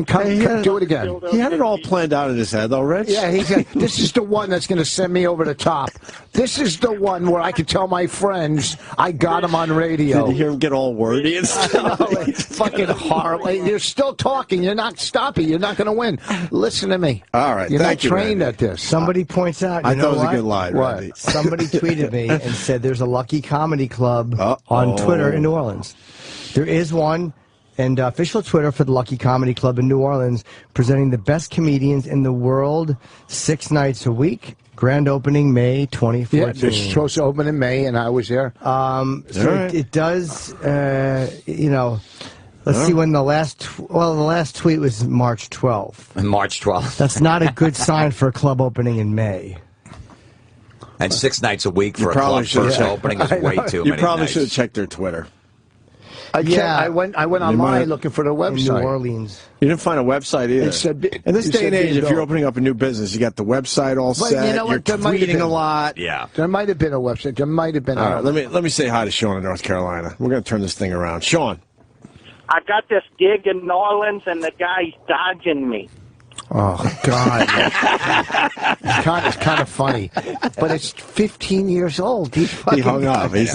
Speaker 13: come do it again.
Speaker 1: He had it all planned out in his head, though, Rich.
Speaker 13: Yeah, he said, this is the one that's going to send me over the top. This is the one where I can tell my friends I got him on radio.
Speaker 1: Did you hear him get all wordy and stuff?
Speaker 13: It's fucking horrible. You're still talking. You're not stopping. You're not going to win. Listen to me.
Speaker 1: All right,
Speaker 13: You're
Speaker 1: thank
Speaker 13: not trained
Speaker 1: Randy.
Speaker 13: at this.
Speaker 2: Somebody points out,
Speaker 1: I
Speaker 2: you
Speaker 1: thought
Speaker 2: know
Speaker 1: it was
Speaker 2: what?
Speaker 1: a good line,
Speaker 13: What?
Speaker 1: Randy.
Speaker 2: Somebody tweeted me and said there's a Lucky Comedy Club on Twitter in New Orleans. There is one, and official Twitter for the Lucky Comedy Club in New Orleans, presenting the best comedians in the world 6 nights a week. Grand opening May 2014.
Speaker 13: Yeah, they're supposed to open in May, and I was there.
Speaker 2: It does, you know... Let's see when the last tweet was March 12th.
Speaker 3: March 12th.
Speaker 2: That's not a good sign for a club opening in May.
Speaker 3: And 6 nights a week for a club first opening is way too many.
Speaker 1: You probably
Speaker 3: nights.
Speaker 1: should have checked their Twitter.
Speaker 13: I went online looking for the website.
Speaker 2: In New Orleans.
Speaker 1: You didn't find a website either.
Speaker 13: It said,
Speaker 1: in this
Speaker 13: it
Speaker 1: day
Speaker 13: said
Speaker 1: and age, if
Speaker 13: Bill.
Speaker 1: you're opening up a new business, you got the website all
Speaker 13: But
Speaker 1: set.
Speaker 13: you know
Speaker 1: You're
Speaker 13: what? There might have
Speaker 1: tweeting
Speaker 13: been.
Speaker 1: a lot.
Speaker 3: Yeah.
Speaker 13: There might have been a website. There might have been.
Speaker 1: All right, let me say hi to Sean in North Carolina. We're going to turn this thing around. Sean.
Speaker 18: I got this gig in New Orleans, and the guy's dodging me.
Speaker 13: Oh, God. It's kind of funny. But it's 15 years old. He
Speaker 1: hung up. He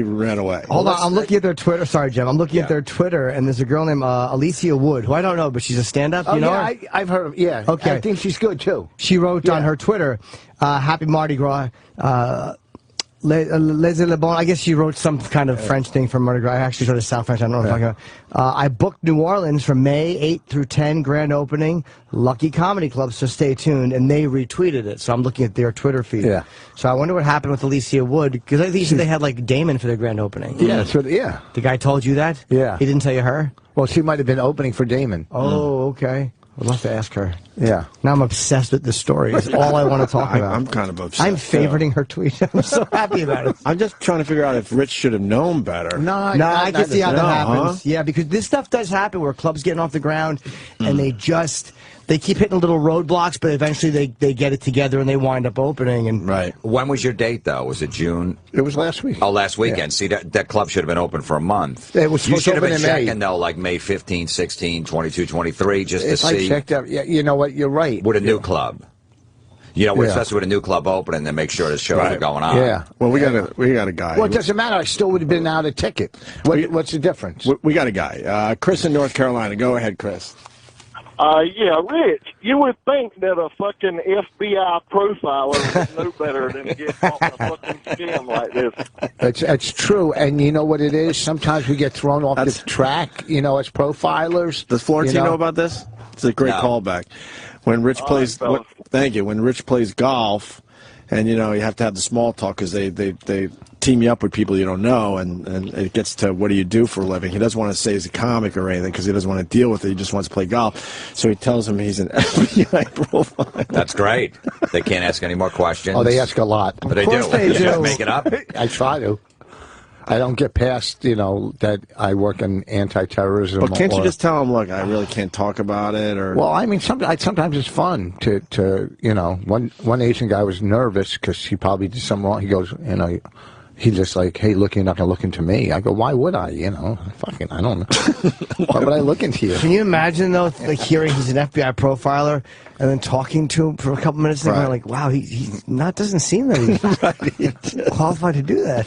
Speaker 1: ran away.
Speaker 2: Hold on, I'm looking at their Twitter. Sorry, Jim. I'm looking at their Twitter, and there's a girl named Alicia Wood, who I don't know, but she's a stand-up.
Speaker 13: Oh,
Speaker 2: You know
Speaker 13: yeah,
Speaker 2: her?
Speaker 13: I've heard of Yeah.
Speaker 2: Okay.
Speaker 13: I think she's good, too.
Speaker 2: She wrote on her Twitter, Happy Mardi Gras. Les Le Bon. I guess she wrote some kind of French thing for Mardi Gras. I actually wrote a South French. I don't know what I'm talking about. I booked New Orleans from May 8 through 10, grand opening, Lucky Comedy Club, so stay tuned. And they retweeted it, so I'm looking at their Twitter feed.
Speaker 13: Yeah.
Speaker 2: So I wonder what happened with Alicia Wood, because I think they had, like, Damon for their grand opening.
Speaker 13: Yeah, that's what, yeah.
Speaker 2: The guy told you that?
Speaker 13: Yeah.
Speaker 2: He didn't tell you her?
Speaker 13: Well, she might have been opening for Damon.
Speaker 2: Oh, okay. I'd love to ask her.
Speaker 13: Yeah.
Speaker 2: Now I'm obsessed with this story. It's all I want to talk about.
Speaker 1: I'm kind of obsessed.
Speaker 2: I'm favoriting her tweet. I'm so happy about it.
Speaker 1: I'm just trying to figure out if Rich should have known better.
Speaker 2: No, I can see how that happens. Yeah, because this stuff does happen where clubs getting off the ground and they keep hitting little roadblocks, but eventually they get it together and they wind up opening. And
Speaker 3: When was your date, though? Was it June?
Speaker 13: It was last week.
Speaker 3: Oh, last weekend. Yeah. See, that club should have been open for a month.
Speaker 13: It was supposed
Speaker 3: you
Speaker 13: to
Speaker 3: should
Speaker 13: open
Speaker 3: have been
Speaker 13: in May.
Speaker 3: checking, though, like May 15, 16, 22, 23, just
Speaker 13: If
Speaker 3: to
Speaker 13: I
Speaker 3: see.
Speaker 13: checked out, yeah, you know what? You're right.
Speaker 3: With a new club. You know, especially with a new club opening, then make sure the shows are going on.
Speaker 13: Yeah.
Speaker 1: Well, we got a guy.
Speaker 13: Well, it doesn't matter. I still would have been out a ticket. What's the difference?
Speaker 1: We got a guy. Chris in North Carolina. Go ahead, Chris.
Speaker 19: Yeah, Rich, you would think that a fucking FBI profiler would know better than to get caught in a fucking scam like this.
Speaker 13: It's true, and you know what it is? Sometimes we get thrown off the track, as profilers.
Speaker 1: Does Florentine know about this? It's a great callback. When Rich plays, thank you. When Rich plays golf, and you have to have the small talk because they team you up with people you don't know, and it gets to what do you do for a living. He doesn't want to say he's a comic or anything because he doesn't want to deal with it. He just wants to play golf. So he tells him he's an FBI profiler.
Speaker 3: That's great. They can't ask any more questions.
Speaker 13: Oh, they ask a lot.
Speaker 3: But they do.
Speaker 13: They
Speaker 3: You
Speaker 13: do.
Speaker 3: just make it up.
Speaker 13: I try to. I don't get past, that I work in anti-terrorism.
Speaker 1: Well, can't you just tell him, look, I really can't talk about it? Or
Speaker 13: Well, I mean, sometimes it's fun to one Asian guy was nervous because he probably did something wrong. He goes, he's just like, hey, look, you're not going to look into me. I go, why would I? Fucking, I don't know. Why would I look into you?
Speaker 2: Can you imagine, though, like hearing he's an FBI profiler and then talking to him for a couple minutes and going like, wow, he's doesn't seem that he's qualified to do that.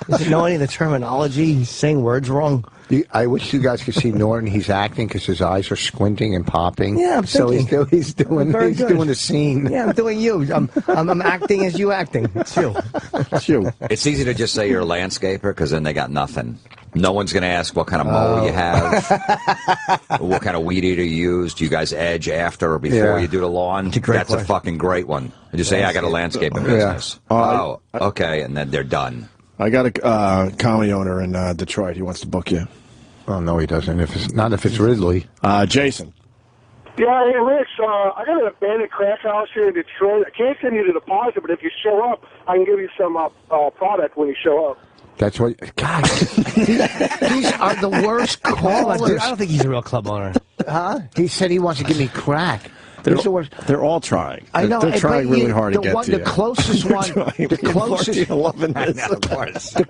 Speaker 2: Doesn't know any of the terminology. He's saying words wrong.
Speaker 13: I wish you guys could see Norton. He's acting because his eyes are squinting and popping.
Speaker 2: Yeah, I'm thinking.
Speaker 13: So he's doing the scene.
Speaker 2: Yeah, I'm doing you. I'm acting as you acting. It's you.
Speaker 1: It's you.
Speaker 3: It's easy to just say you're a landscaper because then they got nothing. No one's going to ask what kind of mower you have, what kind of weed eater you use. Do you guys edge after or before you do the lawn? That's a fucking great one. You just say, I got a landscaping business. Oh, okay, and then they're done.
Speaker 1: I got a comedy owner in Detroit. He wants to book you.
Speaker 13: Oh, no, he doesn't. If it's Ridley.
Speaker 1: Jason.
Speaker 19: Yeah, hey, Rich, I got an abandoned crack house here in Detroit. I can't send you the deposit, but if you show up, I can give you some product when you show up.
Speaker 13: That's what. God, these are the worst callers.
Speaker 2: I don't think he's a real club owner.
Speaker 13: Huh? He said he wants to give me crack.
Speaker 1: They're all trying.
Speaker 13: I know.
Speaker 1: They're trying really hard to get to you.
Speaker 13: The closest one. The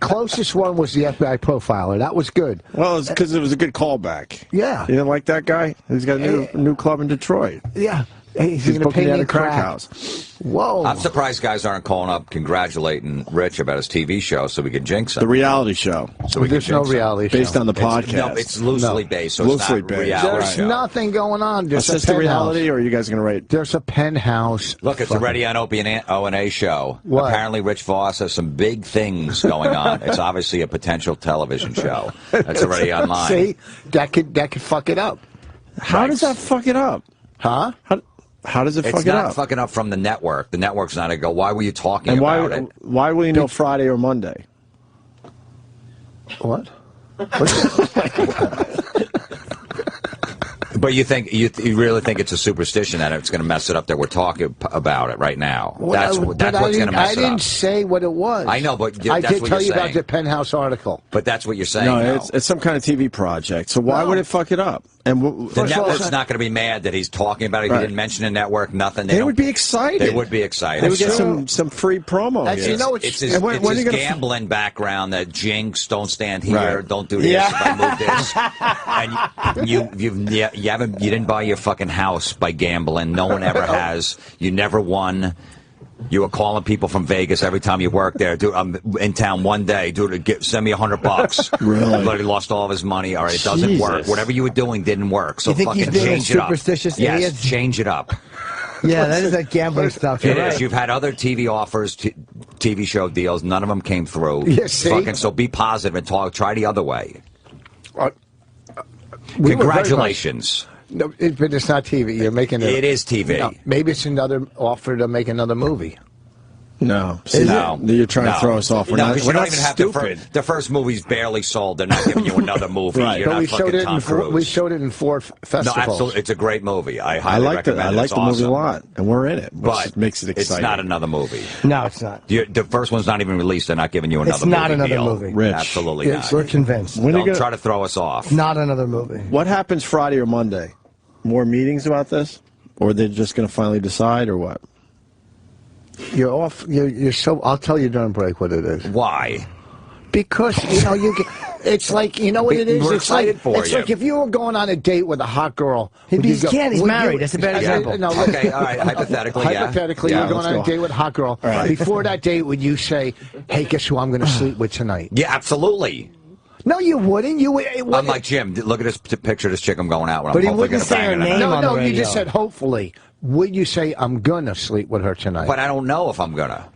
Speaker 13: closest one was the FBI profiler. That was good.
Speaker 1: Well, it's because it was a good callback.
Speaker 13: Yeah.
Speaker 1: You didn't like that guy? He's got a new club in Detroit.
Speaker 13: Yeah. He's going to
Speaker 1: booking
Speaker 13: pay
Speaker 1: at
Speaker 13: me
Speaker 1: a crack
Speaker 13: crack.
Speaker 1: house.
Speaker 13: Whoa.
Speaker 3: I'm surprised guys aren't calling up congratulating Rich about his TV show so we can jinx him.
Speaker 1: The reality show.
Speaker 3: So we
Speaker 13: There's no reality show.
Speaker 1: Based on the podcast.
Speaker 3: No, it's loosely based, so
Speaker 1: loosely
Speaker 3: it's not
Speaker 1: based.
Speaker 3: reality
Speaker 13: There's
Speaker 3: show.
Speaker 13: nothing going on. There's
Speaker 1: Is this the reality, or are you guys going to rate?
Speaker 13: There's a penthouse.
Speaker 3: Look, it's already on O&A show.
Speaker 13: What?
Speaker 3: Apparently, Rich Voss has some big things going on. It's obviously a potential television show. That's already online.
Speaker 13: See, that could fuck it up.
Speaker 1: How does that fuck it up?
Speaker 13: Huh?
Speaker 1: How does it fuck
Speaker 3: It's
Speaker 1: it
Speaker 3: not
Speaker 1: up?
Speaker 3: fucking up from the network. The network's not going to go, why were you talking
Speaker 1: And
Speaker 3: about it?
Speaker 1: why will you know Friday or Monday?
Speaker 13: What?
Speaker 3: But you think you really think it's a superstition that it's going to mess it up that we're talking about it right now? That's what's going to mess it up.
Speaker 13: I didn't say what it was.
Speaker 3: I know, but
Speaker 13: I
Speaker 3: that's
Speaker 13: did
Speaker 3: what
Speaker 13: tell
Speaker 3: you're
Speaker 13: you about
Speaker 3: saying.
Speaker 13: the penthouse article.
Speaker 3: But that's what you're saying.
Speaker 1: No,
Speaker 3: though.
Speaker 1: it's some kind of TV project. So why would it fuck it up? And
Speaker 3: the network's not going to be mad that he's talking about it. He didn't mention the network, nothing.
Speaker 1: They would be excited.
Speaker 3: They would be excited.
Speaker 1: They would get some free promo.
Speaker 13: Actually,
Speaker 1: here.
Speaker 3: It's his gambling background that jinx, don't stand here,
Speaker 1: Right.
Speaker 3: don't do this, if I move this. And you didn't buy your fucking house by gambling. No one ever has. You never won. You were calling people from Vegas every time you worked there. Dude, I'm in town one day. Dude, send me $100.
Speaker 1: Really?
Speaker 3: But he lost all of his money. All right, it doesn't work. Whatever you were doing didn't work. So
Speaker 2: You think he's
Speaker 3: fucking
Speaker 2: being a
Speaker 3: change it up.
Speaker 2: superstitious
Speaker 3: Yes,
Speaker 2: idiot?
Speaker 3: change it up.
Speaker 2: Yeah, that is that gambling stuff.
Speaker 3: It
Speaker 2: You're
Speaker 3: is.
Speaker 2: right.
Speaker 3: You've had other TV offers, TV show deals. None of them came through.
Speaker 13: Yes, see?
Speaker 3: Fucking, so be positive and talk. Try the other way.
Speaker 13: We were
Speaker 3: Congratulations.
Speaker 13: No, but it's not TV. You're making it.
Speaker 3: It is TV.
Speaker 13: No, maybe it's another offer to make another movie.
Speaker 1: No. You're trying to throw us off. We're not,
Speaker 3: 'cause
Speaker 1: we're
Speaker 3: you don't
Speaker 1: not
Speaker 3: even have
Speaker 1: stupid.
Speaker 3: the first movie's barely sold. They're not giving you another movie.
Speaker 1: Right.
Speaker 3: You're
Speaker 13: But
Speaker 3: not
Speaker 13: we
Speaker 3: fucking
Speaker 13: showed it
Speaker 3: Tom
Speaker 13: in
Speaker 3: Cruise.
Speaker 13: we showed it in 4 festivals.
Speaker 3: No, absolutely. It's a great movie. I
Speaker 1: I
Speaker 3: highly
Speaker 1: like the
Speaker 3: recommend it. It's
Speaker 1: movie a
Speaker 3: awesome.
Speaker 1: lot, and we're in it, which
Speaker 3: But
Speaker 1: makes it exciting.
Speaker 3: it's not another movie.
Speaker 2: No, it's not.
Speaker 3: The first one's not even released. They're not giving you another
Speaker 2: It's not
Speaker 3: movie
Speaker 2: another
Speaker 3: deal.
Speaker 2: movie.
Speaker 1: Rich.
Speaker 3: Absolutely not.
Speaker 2: We're convinced.
Speaker 1: When are you
Speaker 3: Don't
Speaker 1: gonna-
Speaker 3: try to throw us off.
Speaker 2: Not another movie.
Speaker 1: What happens Friday or Monday? More meetings about this, or they're just going to finally decide, or what?
Speaker 13: You're off. You're so. I'll tell you during break what it is.
Speaker 3: Why?
Speaker 13: Because you get. It's like what it is.
Speaker 3: We're
Speaker 13: It's like
Speaker 3: excited for
Speaker 13: it's
Speaker 3: you.
Speaker 13: like if you were going on a date with a hot girl.
Speaker 2: He
Speaker 13: would you
Speaker 2: can't. He's
Speaker 13: would
Speaker 2: married.
Speaker 13: you-
Speaker 2: That's a bad example.
Speaker 13: No,
Speaker 3: Okay, all right. Hypothetically, yeah.
Speaker 13: Hypothetically,
Speaker 3: Yeah,
Speaker 13: you're going
Speaker 1: let's
Speaker 13: on a
Speaker 1: go.
Speaker 13: date with a hot girl.
Speaker 1: right.
Speaker 13: Before that date, would you say, "Hey, guess who I'm going to sleep with tonight"?
Speaker 3: Yeah, absolutely.
Speaker 13: No, you wouldn't. You would.
Speaker 3: I'm like, Jim, look at this picture of this chick I'm going out with.
Speaker 2: But
Speaker 3: I'm
Speaker 2: he
Speaker 3: hopefully
Speaker 2: wouldn't
Speaker 3: gonna
Speaker 2: say her
Speaker 3: bang
Speaker 2: name.
Speaker 3: tonight.
Speaker 2: on
Speaker 13: no.
Speaker 2: the
Speaker 13: You just
Speaker 2: radio.
Speaker 13: said hopefully. Would you say I'm gonna sleep with her tonight?
Speaker 3: But I don't know if I'm gonna.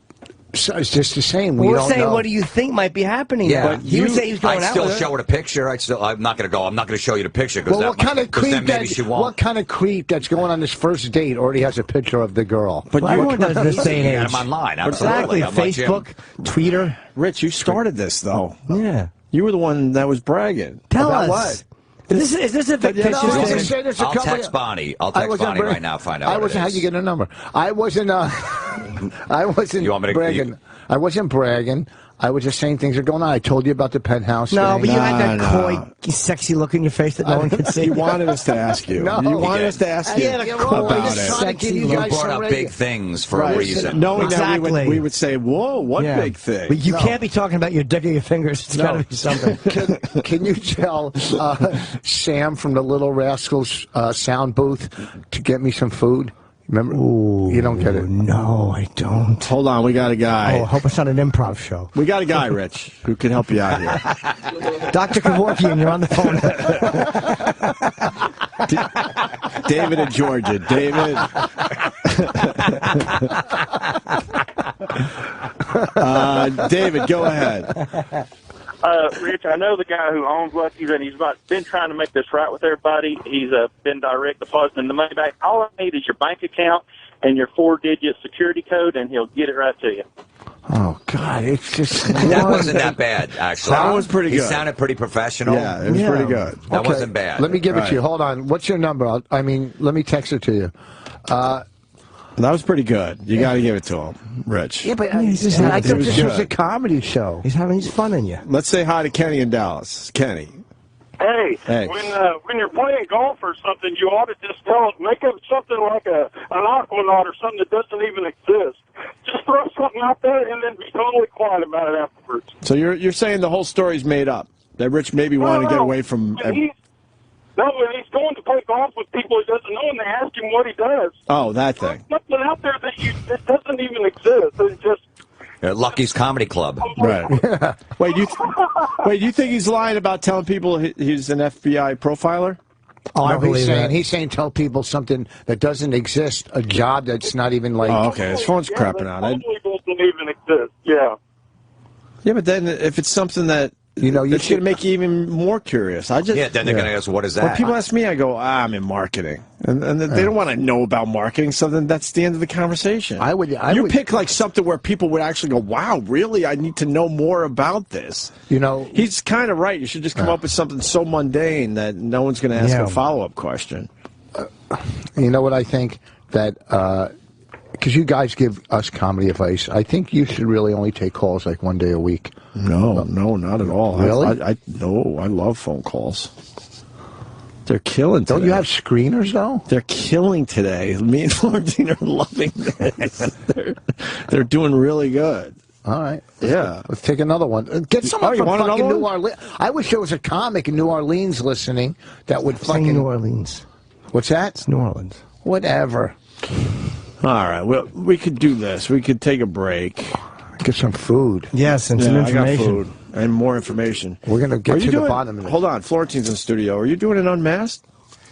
Speaker 13: So it's just the same. We
Speaker 2: We're
Speaker 13: don't
Speaker 2: saying,
Speaker 13: know.
Speaker 2: what do you think might be happening?
Speaker 3: Yeah,
Speaker 2: But he would say he was going
Speaker 3: I'd
Speaker 2: out
Speaker 3: still
Speaker 2: with her.
Speaker 3: show her the picture. I'm not going to go. I'm not going to show you the picture because
Speaker 13: Well, what kind of creep?
Speaker 3: then maybe she won't.
Speaker 13: What kind of creep that's going on this first date already has a picture of the girl?
Speaker 1: But
Speaker 2: Well, everyone does this day and
Speaker 3: Yeah,
Speaker 2: age.
Speaker 3: I'm online.
Speaker 2: Exactly.
Speaker 3: Absolutely. I'm like Jim.
Speaker 2: Facebook, Twitter.
Speaker 1: Rich, you started this though.
Speaker 2: Yeah.
Speaker 1: You were the one that was bragging.
Speaker 2: Tell
Speaker 1: About
Speaker 2: us.
Speaker 1: what?
Speaker 2: Is this a fictitious
Speaker 13: No, I
Speaker 2: thing?
Speaker 13: just say this a
Speaker 3: I'll
Speaker 13: couple
Speaker 3: text
Speaker 13: of-
Speaker 3: Bonnie. I'll
Speaker 13: I
Speaker 3: text
Speaker 13: wasn't
Speaker 3: Bonnie
Speaker 13: bra-
Speaker 3: right now. Find out.
Speaker 13: I
Speaker 3: what
Speaker 13: wasn't.
Speaker 3: it
Speaker 13: How
Speaker 3: is.
Speaker 13: you get a number? I wasn't. I wasn't
Speaker 3: You want me to-
Speaker 13: bragging. I wasn't bragging. I was just saying things are going on. I told you about the penthouse.
Speaker 2: No,
Speaker 13: thing.
Speaker 2: but you had that
Speaker 1: No.
Speaker 2: coy, sexy look in your face that no one could see.
Speaker 1: You wanted us to ask you.
Speaker 13: No.
Speaker 1: You wanted
Speaker 3: did.
Speaker 1: us to ask you
Speaker 13: Yeah,
Speaker 1: about
Speaker 13: I'm just
Speaker 1: it.
Speaker 13: trying to give you
Speaker 3: You
Speaker 13: guys
Speaker 3: brought
Speaker 13: some
Speaker 3: up
Speaker 13: radio.
Speaker 3: big things for
Speaker 1: Right.
Speaker 3: a reason.
Speaker 1: Knowing that
Speaker 2: Exactly.
Speaker 1: we would say, "Whoa, what
Speaker 2: Yeah.
Speaker 1: big thing?"
Speaker 2: But you
Speaker 13: No.
Speaker 2: can't be talking about your dick or your fingers. It's got to be something.
Speaker 13: Can you tell Sam from the Little Rascals sound booth to get me some food? Remember? Ooh, you don't get it.
Speaker 2: No, I don't.
Speaker 1: Hold on, we got a guy.
Speaker 2: Oh, I hope it's not an improv show.
Speaker 1: We got a guy, Rich, who can help you out here.
Speaker 2: Dr. Kevorkian, you're on the phone.
Speaker 1: David in Georgia. David. David, go ahead.
Speaker 20: Rich, I know the guy who owns Lucky's, and he's been trying to make this right with everybody. He's been direct depositing the money back. All I need is your bank account and your 4-digit security code, and he'll get it right to you.
Speaker 13: Oh God, it's just
Speaker 3: That wasn't that bad, actually.
Speaker 1: That was pretty
Speaker 3: He
Speaker 1: good.
Speaker 3: sounded pretty professional.
Speaker 1: Yeah, it was pretty good.
Speaker 3: That
Speaker 13: Okay,
Speaker 3: wasn't bad.
Speaker 13: Let me give it
Speaker 1: Right.
Speaker 13: to you. Hold on. What's your number? Let me text it to you.
Speaker 1: That was pretty good. You got to give it to him, Rich.
Speaker 13: Yeah, but
Speaker 2: he's just
Speaker 13: I
Speaker 2: not-
Speaker 13: thought
Speaker 1: it was
Speaker 13: this was
Speaker 1: good.
Speaker 13: a comedy show.
Speaker 2: He's having his fun in you.
Speaker 1: Let's say hi to Kenny in Dallas. Kenny.
Speaker 19: Hey,
Speaker 1: Hey.
Speaker 19: when you're playing golf or something, you ought to just make up something like an aquanaut or something that doesn't even exist. Just throw something out there and then be totally quiet about it afterwards.
Speaker 1: So you're saying the whole story's made up? That Rich maybe wanted to get away from...
Speaker 19: When he's going to play golf with people he doesn't know and they ask him what he does.
Speaker 1: Oh, that thing.
Speaker 19: Something out there that doesn't even exist. It's just...
Speaker 3: Lucky's Comedy Club.
Speaker 1: Right. Wait, do you think he's lying about telling people he's an FBI profiler?
Speaker 13: Oh, I believe he's saying tell people something that doesn't exist, a job that's not even like...
Speaker 1: Oh, okay. His phone's crapping out.
Speaker 19: Totally doesn't even exist, yeah.
Speaker 1: Yeah, but then if it's something that... it's going to make you even more curious.
Speaker 3: Then they're going to ask, what is that?
Speaker 1: When people ask me, I go, I'm in marketing. And they don't want to know about marketing, so then that's the end of the conversation. You pick like something where people would actually go, wow, really? I need to know more about this. He's kind of right. You should just come up with something so mundane that no one's going to ask a follow-up question.
Speaker 13: You know what I think? That... because you guys give us comedy advice, I think you should really only take calls like 1 day a week.
Speaker 1: No, not at all.
Speaker 13: Really?
Speaker 1: No, I love phone calls. They're killing today.
Speaker 13: Don't you have screeners, though?
Speaker 1: They're killing today. Me and Florentine are loving this. They're doing really good.
Speaker 13: All right.
Speaker 1: Yeah.
Speaker 13: Let's take another one. Get someone from fucking New Orleans. I wish there was a comic in New Orleans listening that would fucking...
Speaker 2: New Orleans.
Speaker 13: What's that?
Speaker 2: It's New Orleans.
Speaker 13: Whatever.
Speaker 1: All right, well, we could do this. We could take a break.
Speaker 13: Get some food.
Speaker 2: Yes, and some information.
Speaker 1: I got food and more information.
Speaker 13: We're going to get to the bottom of it.
Speaker 1: Hold on, Florentine's in the studio. Are you doing it unmasked?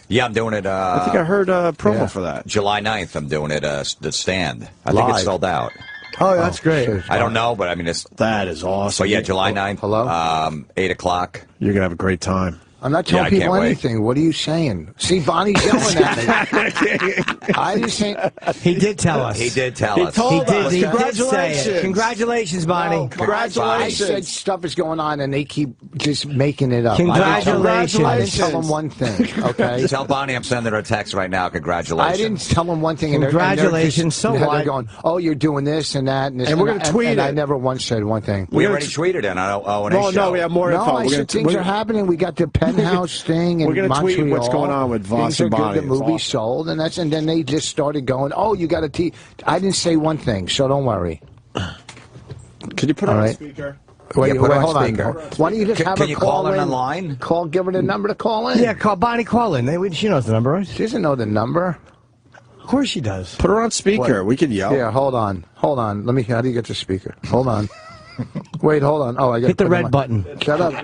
Speaker 3: Yeah, I'm doing it.
Speaker 1: I think I heard a promo for that.
Speaker 3: July 9th, I'm doing it, the stand. I think it's sold out.
Speaker 2: Oh, that's great.
Speaker 3: I don't know, but I mean,
Speaker 1: that is awesome.
Speaker 3: But yeah, July 9th.
Speaker 13: Hello?
Speaker 3: 8 o'clock.
Speaker 1: You're going to have a great time.
Speaker 13: I'm not telling people anything. What are you saying? See, Bonnie's yelling at me. I didn't say...
Speaker 2: He did tell us.
Speaker 3: He did tell us.
Speaker 2: He did say
Speaker 1: Congratulations.
Speaker 2: it. Congratulations, Bonnie.
Speaker 13: No,
Speaker 1: Congratulations.
Speaker 13: I said stuff is going on, and they keep just making it up.
Speaker 2: Congratulations.
Speaker 13: I didn't tell them one thing, okay?
Speaker 3: Tell Bonnie I'm sending her a text right now. Congratulations.
Speaker 13: I didn't tell them one thing.
Speaker 2: Congratulations. So what?
Speaker 13: They're going, oh, you're doing this and that. And, this
Speaker 1: and we're going to tweet it.
Speaker 13: And I never once said one thing.
Speaker 3: We already tweeted it on O&A show.
Speaker 1: No, we have more info.
Speaker 13: No, I said things are happening. We got the penthouse thing.
Speaker 1: We're going to tweet what's going on with Voss and Bonnie.
Speaker 13: The movie sold, and then they just started going, oh, you got to I didn't say one thing, so don't worry.
Speaker 1: Could you put it on speaker?
Speaker 13: Wait,
Speaker 3: hold
Speaker 13: on. Why don't you just have
Speaker 3: can
Speaker 13: her
Speaker 3: you
Speaker 13: call
Speaker 3: her
Speaker 13: in?
Speaker 3: online?
Speaker 13: Give her the number to call in.
Speaker 2: Yeah, call Bonnie. Call in. She knows the number, right?
Speaker 13: She doesn't know the number.
Speaker 2: Of course she does.
Speaker 1: Put her on speaker.
Speaker 13: What?
Speaker 1: We could yell.
Speaker 13: Yeah, hold on. Let me. How do you get the speaker? Hold on. Wait, hold on. Oh, I got
Speaker 2: hit the red button.
Speaker 13: Shut up.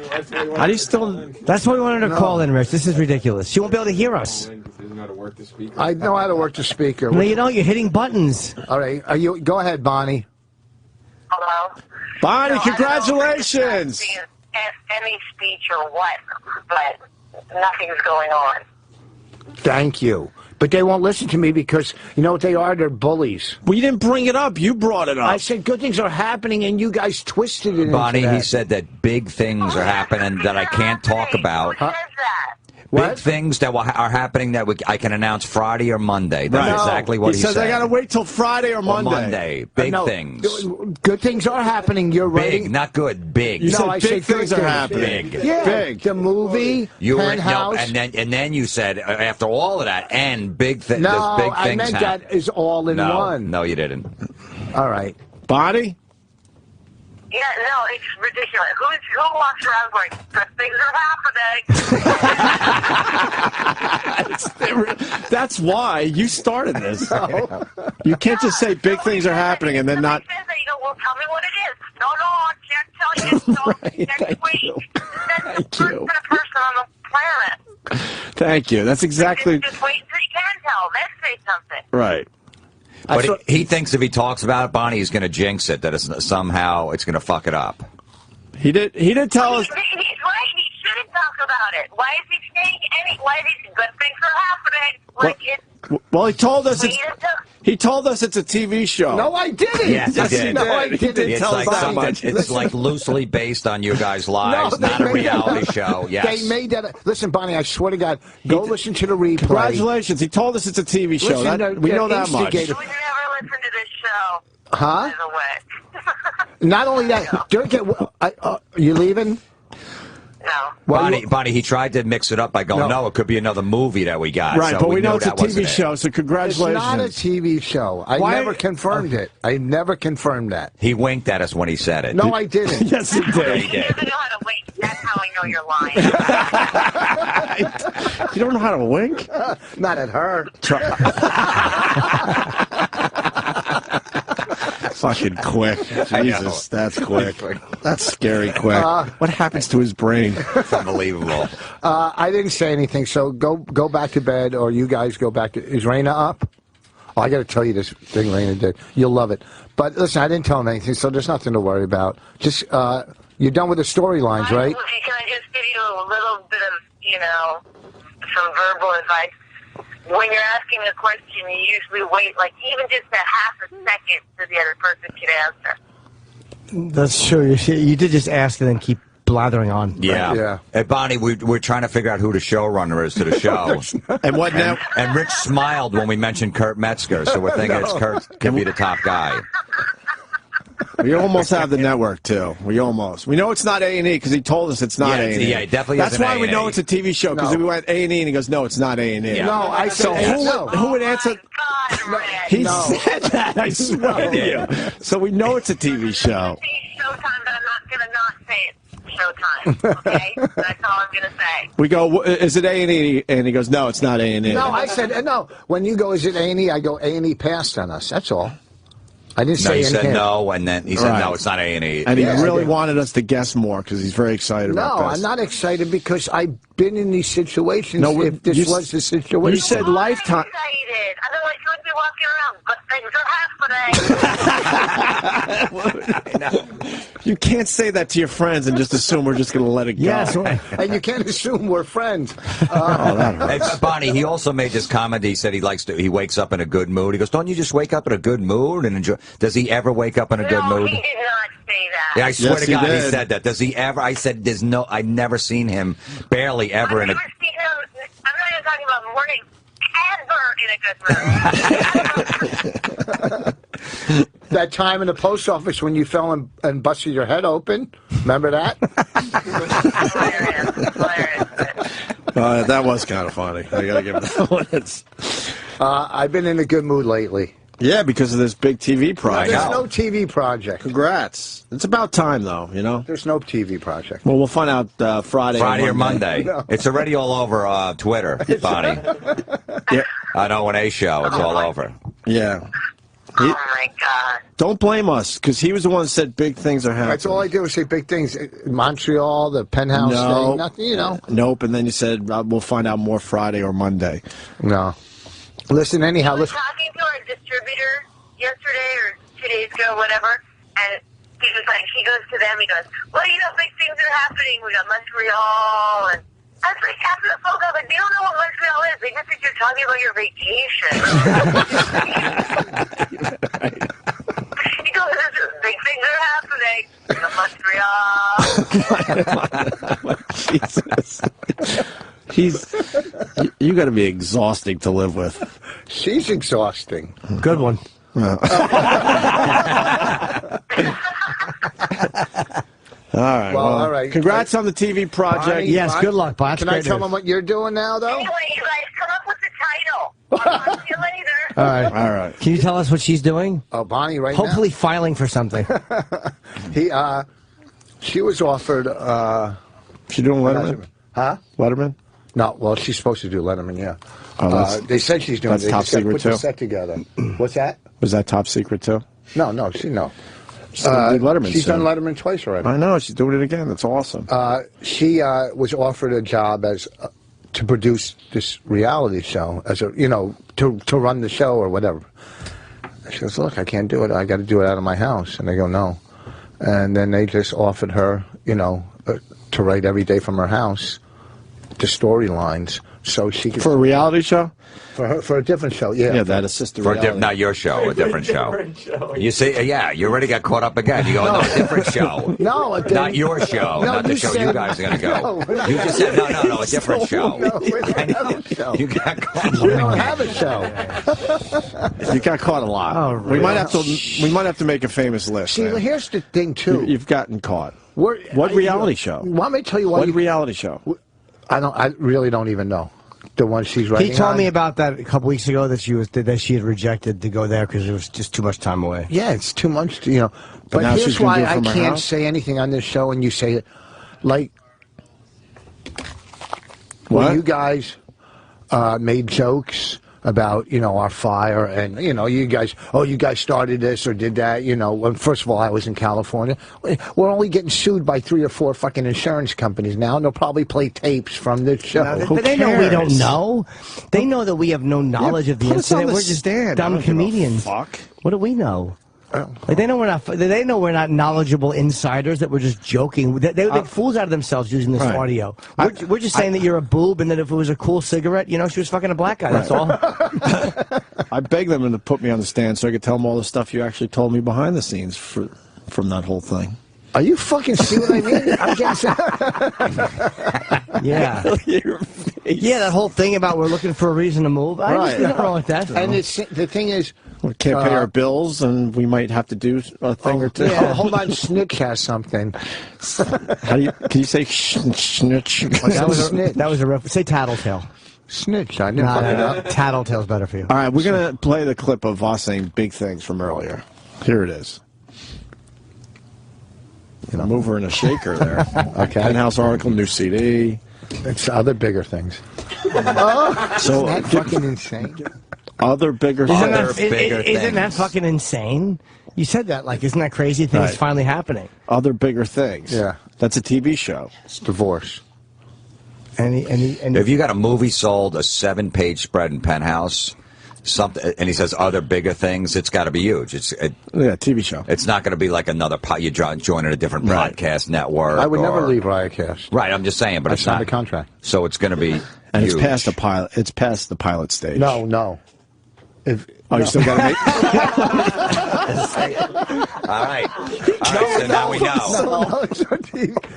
Speaker 1: How do you still?
Speaker 2: That's why we wanted her to call in, Rich. This is ridiculous. She won't be able to hear us.
Speaker 13: I know how to work the speaker.
Speaker 2: No, you don't. You're hitting buttons.
Speaker 13: All right. Go ahead, Bonnie.
Speaker 21: Hello?
Speaker 1: Bonnie, congratulations.
Speaker 21: Any speech or what, but nothing's going on.
Speaker 13: Thank you. But they won't listen to me because, you know what they are? They're bullies.
Speaker 1: We didn't bring it up. You brought it up.
Speaker 13: I said good things are happening, and you guys twisted it
Speaker 3: Bonnie,
Speaker 13: into that.
Speaker 3: he said that big things are happening that I can't talk about.
Speaker 21: Who says that?
Speaker 3: Big things that are happening that I can announce Friday or Monday. That's exactly what he said.
Speaker 1: He says I got to wait till Friday or Monday.
Speaker 3: Big things.
Speaker 13: Good things are happening. You're right.
Speaker 3: Big, not good. Big.
Speaker 1: You said big things are happening.
Speaker 3: Big.
Speaker 13: Yeah.
Speaker 1: Big.
Speaker 13: The movie, Penthouse.
Speaker 3: And then you said after all of that, and big things.
Speaker 13: No,
Speaker 3: big things
Speaker 13: I meant that is all in one.
Speaker 3: No, you didn't.
Speaker 13: All right.
Speaker 1: Bonnie?
Speaker 21: Yeah, no, it's ridiculous. Who walks around going, good things are happening?
Speaker 1: That's why you started this. You can't just say big things are happening and then not...
Speaker 21: You go, well, tell me what it is. No, I can't tell you. It's next week. That's the first person on the planet.
Speaker 1: Thank you. That's exactly...
Speaker 21: Just wait until you can tell. Then say something.
Speaker 1: Right.
Speaker 3: But he thinks if he talks about it, Bonnie, he's going to jinx it, that somehow it's going to fuck it up.
Speaker 1: He did tell us...
Speaker 21: He's right. He shouldn't talk about it. Why is he saying why these good things are happening?
Speaker 1: Well, he told us it's a TV show.
Speaker 13: No, I didn't.
Speaker 3: Yes, he did.
Speaker 13: No, I didn't.
Speaker 3: It's like
Speaker 1: much.
Speaker 3: It's like loosely based on you guys' lives, not a reality show. Yes.
Speaker 13: They made that. Listen, Bonnie, I swear to God, go listen to the replay.
Speaker 1: Congratulations. He told us it's a TV show. We know that much.
Speaker 21: You would never listen to this show.
Speaker 13: Huh?
Speaker 21: By the way.
Speaker 13: Not only that, you leaving?
Speaker 21: No.
Speaker 3: Bonnie, he tried to mix it up by going, no, it could be another movie that we got.
Speaker 1: Right,
Speaker 3: so
Speaker 1: but we know
Speaker 3: knew
Speaker 1: it's a
Speaker 3: that wasn't
Speaker 1: TV
Speaker 3: it.
Speaker 1: show, so congratulations.
Speaker 13: It's not a TV show. I never confirmed it. I never confirmed that.
Speaker 3: He winked at us when he said it.
Speaker 13: No, I didn't.
Speaker 1: Yes, he
Speaker 3: Yeah,
Speaker 1: did.
Speaker 3: he did.
Speaker 21: You don't know how to wink. That's how I know you're lying.
Speaker 1: You don't know how to wink?
Speaker 13: Not at her.
Speaker 1: Fucking quick. Jesus, that's quick. That's scary quick. What happens to his brain?
Speaker 3: It's unbelievable.
Speaker 13: I didn't say anything, so go back to bed, or you guys go back to... Is Raina up? Oh, I got to tell you this thing Raina did. You'll love it. But listen, I didn't tell him anything, so there's nothing to worry about. Just, you're done with the storylines, right?
Speaker 21: Can I just give you a little bit of, some verbal advice? When you're asking a question, you usually wait, like, even just a half a second so the other person can answer.
Speaker 2: That's true. You did just ask and then keep blathering on.
Speaker 3: Yeah.
Speaker 13: Right? Yeah.
Speaker 3: Hey, Bonnie, we're trying to figure out who the showrunner is to the show.
Speaker 1: And what now?
Speaker 3: And Rich smiled when we mentioned Kurt Metzger, so we're thinking it's Kurt could be the top guy.
Speaker 1: We almost have the network, too. We almost. We know it's not A&E because he told us it's not A&E.
Speaker 3: Yeah, it definitely
Speaker 1: That's
Speaker 3: isn't
Speaker 1: why we
Speaker 3: A&E.
Speaker 1: know it's a TV show because
Speaker 13: No.
Speaker 1: we went A&E and he goes, no, it's not A&E.
Speaker 3: Yeah.
Speaker 13: No, I said...
Speaker 1: So
Speaker 13: no.
Speaker 1: who would answer? He
Speaker 13: No.
Speaker 1: said that, I swear to you. So we know it's a TV show.
Speaker 21: It's Showtime, but I'm not going to not say it's Showtime, okay? That's all I'm going to say.
Speaker 1: We go, is it A&E? And he goes, no, it's not A&E.
Speaker 13: No, I said... No, when you go, is it A&E? I go, A&E passed on us. That's all. I didn't
Speaker 3: No,
Speaker 13: say
Speaker 3: he said
Speaker 13: anything.
Speaker 3: no, and then he said,
Speaker 1: Right.
Speaker 3: no, it's not A&E.
Speaker 1: And he
Speaker 13: Yeah,
Speaker 1: really
Speaker 13: I did.
Speaker 1: wanted us to guess more because he's very excited about
Speaker 13: No,
Speaker 1: this.
Speaker 13: I'm not excited because I've been in these situations.
Speaker 1: No,
Speaker 13: if this was the situation.
Speaker 1: You said Lifetime.
Speaker 21: Excited. Otherwise, you wouldn't be walking around, but things are happening.
Speaker 1: You can't say that to your friends and just assume we're just going to let it go.
Speaker 2: Yes.
Speaker 13: And you can't assume we're friends.
Speaker 3: Hey, Bonnie, he also made this comment. He said he wakes up in a good mood. He goes, don't you just wake up in a good mood and enjoy? Does he ever wake up in a good
Speaker 21: No,
Speaker 3: mood?
Speaker 21: he did not say that.
Speaker 3: Yeah, I swear
Speaker 1: Yes,
Speaker 3: to
Speaker 1: he
Speaker 3: God, he
Speaker 1: did.
Speaker 3: said that. Does he ever? I said, I've never seen him, barely ever in a.
Speaker 21: I've never seen him. I'm not even talking about morning. Ever in a good mood.
Speaker 13: That time in the post office when you fell and busted your head open. Remember that?
Speaker 1: That was kind of funny. I got to give it that one.
Speaker 13: I've been in a good mood lately.
Speaker 1: Yeah, because of this big TV project.
Speaker 13: There's no TV project.
Speaker 1: Congrats. It's about time, though,
Speaker 13: There's no TV project.
Speaker 1: Well, we'll find out Friday
Speaker 3: or Monday.
Speaker 13: No.
Speaker 3: It's already all over Twitter, Bonnie.
Speaker 1: Yeah.
Speaker 3: I know, an A show. It's all over.
Speaker 1: Yeah.
Speaker 21: Oh, my God.
Speaker 1: Don't blame us, because he was the one that said big things are happening.
Speaker 13: That's all I do is say big things. Montreal, the penthouse thing, nothing,
Speaker 1: Nope, and then you said we'll find out more Friday or Monday.
Speaker 13: No. Listen, anyhow,
Speaker 21: I was
Speaker 13: listen.
Speaker 21: talking to our distributor yesterday or 2 days ago, whatever, and he was like, he goes to them, he goes, well, big things are happening. We got Montreal, and I was like, after the phone call, like, they don't know what Montreal is. They just think you're talking about your vacation. He goes, big things are happening.
Speaker 1: Jesus. You got to be exhausting to live with.
Speaker 13: She's exhausting.
Speaker 2: Good one.
Speaker 1: All right.
Speaker 13: Well, all right.
Speaker 1: Congrats on the TV project.
Speaker 13: Bonnie,
Speaker 2: Yes, good luck, Bob.
Speaker 13: Can I tell them what you're doing now, though?
Speaker 21: Anyway, you guys come up with the title. I'll talk to you later.
Speaker 2: All right.
Speaker 1: All right.
Speaker 2: Can you tell us what she's doing?
Speaker 13: Oh, Bonnie, right
Speaker 2: Hopefully filing for something.
Speaker 13: She was offered...
Speaker 1: She doing Letterman?
Speaker 13: Huh?
Speaker 1: Letterman?
Speaker 13: No, well, she's supposed to do Letterman, yeah.
Speaker 1: Oh,
Speaker 13: they said she's doing
Speaker 1: that's
Speaker 13: it. They
Speaker 1: top
Speaker 13: just gotta
Speaker 1: secret,
Speaker 13: put the
Speaker 1: too?
Speaker 13: set together. What's that?
Speaker 1: Was that top secret, too?
Speaker 13: No.
Speaker 1: No. She's gonna do Letterman
Speaker 13: She's
Speaker 1: soon.
Speaker 13: done Letterman twice already.
Speaker 1: I know. She's doing it again. That's awesome.
Speaker 13: She was offered a job as to produce this reality show, as a to run the show or whatever. She goes, look, I can't do it. I got to do it out of my house. And they go, no. And then they just offered her, to write every day from her house the storylines, so she could
Speaker 1: For a reality show?
Speaker 13: for a different show. Yeah.
Speaker 1: Yeah, that assisted
Speaker 3: For
Speaker 1: reality.
Speaker 3: not your show, a different show. You see, you already got caught up again. You go, no, a different show.
Speaker 13: No,
Speaker 3: Not your show,
Speaker 13: No,
Speaker 3: not the
Speaker 13: you
Speaker 3: show
Speaker 13: said-
Speaker 3: you guys are going to go.
Speaker 13: No, we're not
Speaker 3: You just said, no, a different show.
Speaker 13: No, we don't have a show.
Speaker 3: You got caught.
Speaker 13: We don't have a show.
Speaker 1: You got caught a lot.
Speaker 2: Oh,
Speaker 1: We might have to make a famous list.
Speaker 13: See,
Speaker 1: man.
Speaker 13: here's the thing, too.
Speaker 1: You've gotten caught. What reality show?
Speaker 13: Want me to tell you what
Speaker 1: reality show?
Speaker 13: I really don't even know. The one she's writing.
Speaker 2: He told
Speaker 13: on.
Speaker 2: me about that a couple weeks ago that she had rejected to go there because it was just too much time away.
Speaker 13: Yeah, it's too much. But
Speaker 1: now
Speaker 13: here's
Speaker 1: she's gonna
Speaker 13: why
Speaker 1: do it
Speaker 13: I
Speaker 1: from her
Speaker 13: can't
Speaker 1: house?
Speaker 13: say anything on this show, and you say it like
Speaker 1: What?
Speaker 13: when you guys made jokes about our fire, and you guys started this or did that. When first of all I was in California. We're only getting sued by 3 or 4 fucking insurance companies now, and they'll probably play tapes from this show.
Speaker 2: But they know we don't know. They know that we have no knowledge of the
Speaker 1: put us on
Speaker 2: incident.
Speaker 1: the
Speaker 2: We're just
Speaker 1: stand. I
Speaker 2: dumb
Speaker 1: don't give a
Speaker 2: comedians.
Speaker 1: fuck.
Speaker 2: What do we know? Like they know we're not. They know we're not knowledgeable insiders. That we're just joking. They make fools out of themselves using this
Speaker 1: Right.
Speaker 2: audio. We're just saying that you're a boob, and that if it was a cool cigarette, she was fucking a black guy. That's all.
Speaker 1: I begged them to put me on the stand so I could tell them all the stuff you actually told me behind the scenes from that whole thing.
Speaker 13: Are you fucking see what I mean? I guess.
Speaker 2: Yeah. Yeah, that whole thing about we're looking for a reason to move. I
Speaker 1: Right.
Speaker 2: nothing wrong with that.
Speaker 13: And the thing is,
Speaker 1: We can't pay our bills, and we might have to do a thing or two.
Speaker 13: Yeah, hold on, Snitch has something.
Speaker 1: Can you say snitch?
Speaker 2: That was a reference. Say tattletale.
Speaker 13: Snitch. I didn't fuck it up.
Speaker 2: Tattletale's better for you.
Speaker 1: All right, we're going to play the clip of Voss saying big things from earlier. Here it is. A mover and a shaker there.
Speaker 13: Okay.
Speaker 1: Penthouse article, new CD.
Speaker 13: It's other bigger things.
Speaker 1: So
Speaker 13: Isn't that fucking insane?
Speaker 1: Other bigger things.
Speaker 2: Isn't that fucking insane? You said that isn't that crazy? Things
Speaker 1: Right.
Speaker 2: finally happening.
Speaker 1: Other bigger things.
Speaker 13: Yeah.
Speaker 1: That's a TV show.
Speaker 13: It's divorce.
Speaker 2: And
Speaker 3: if you got a movie sold, a 7-page spread in Penthouse, something, and he says other bigger things, it's got to be huge.
Speaker 1: TV show.
Speaker 3: It's not going to be like another you joining a different podcast network.
Speaker 13: I would never leave Riotcast.
Speaker 3: Right, I'm just saying, but
Speaker 13: I
Speaker 3: it's
Speaker 13: signed
Speaker 3: not
Speaker 13: a contract.
Speaker 3: So it's going to be
Speaker 1: And
Speaker 3: huge.
Speaker 1: it's past the pilot. It's past the pilot stage.
Speaker 13: No.
Speaker 1: You still got to make.
Speaker 3: All right. So now we know.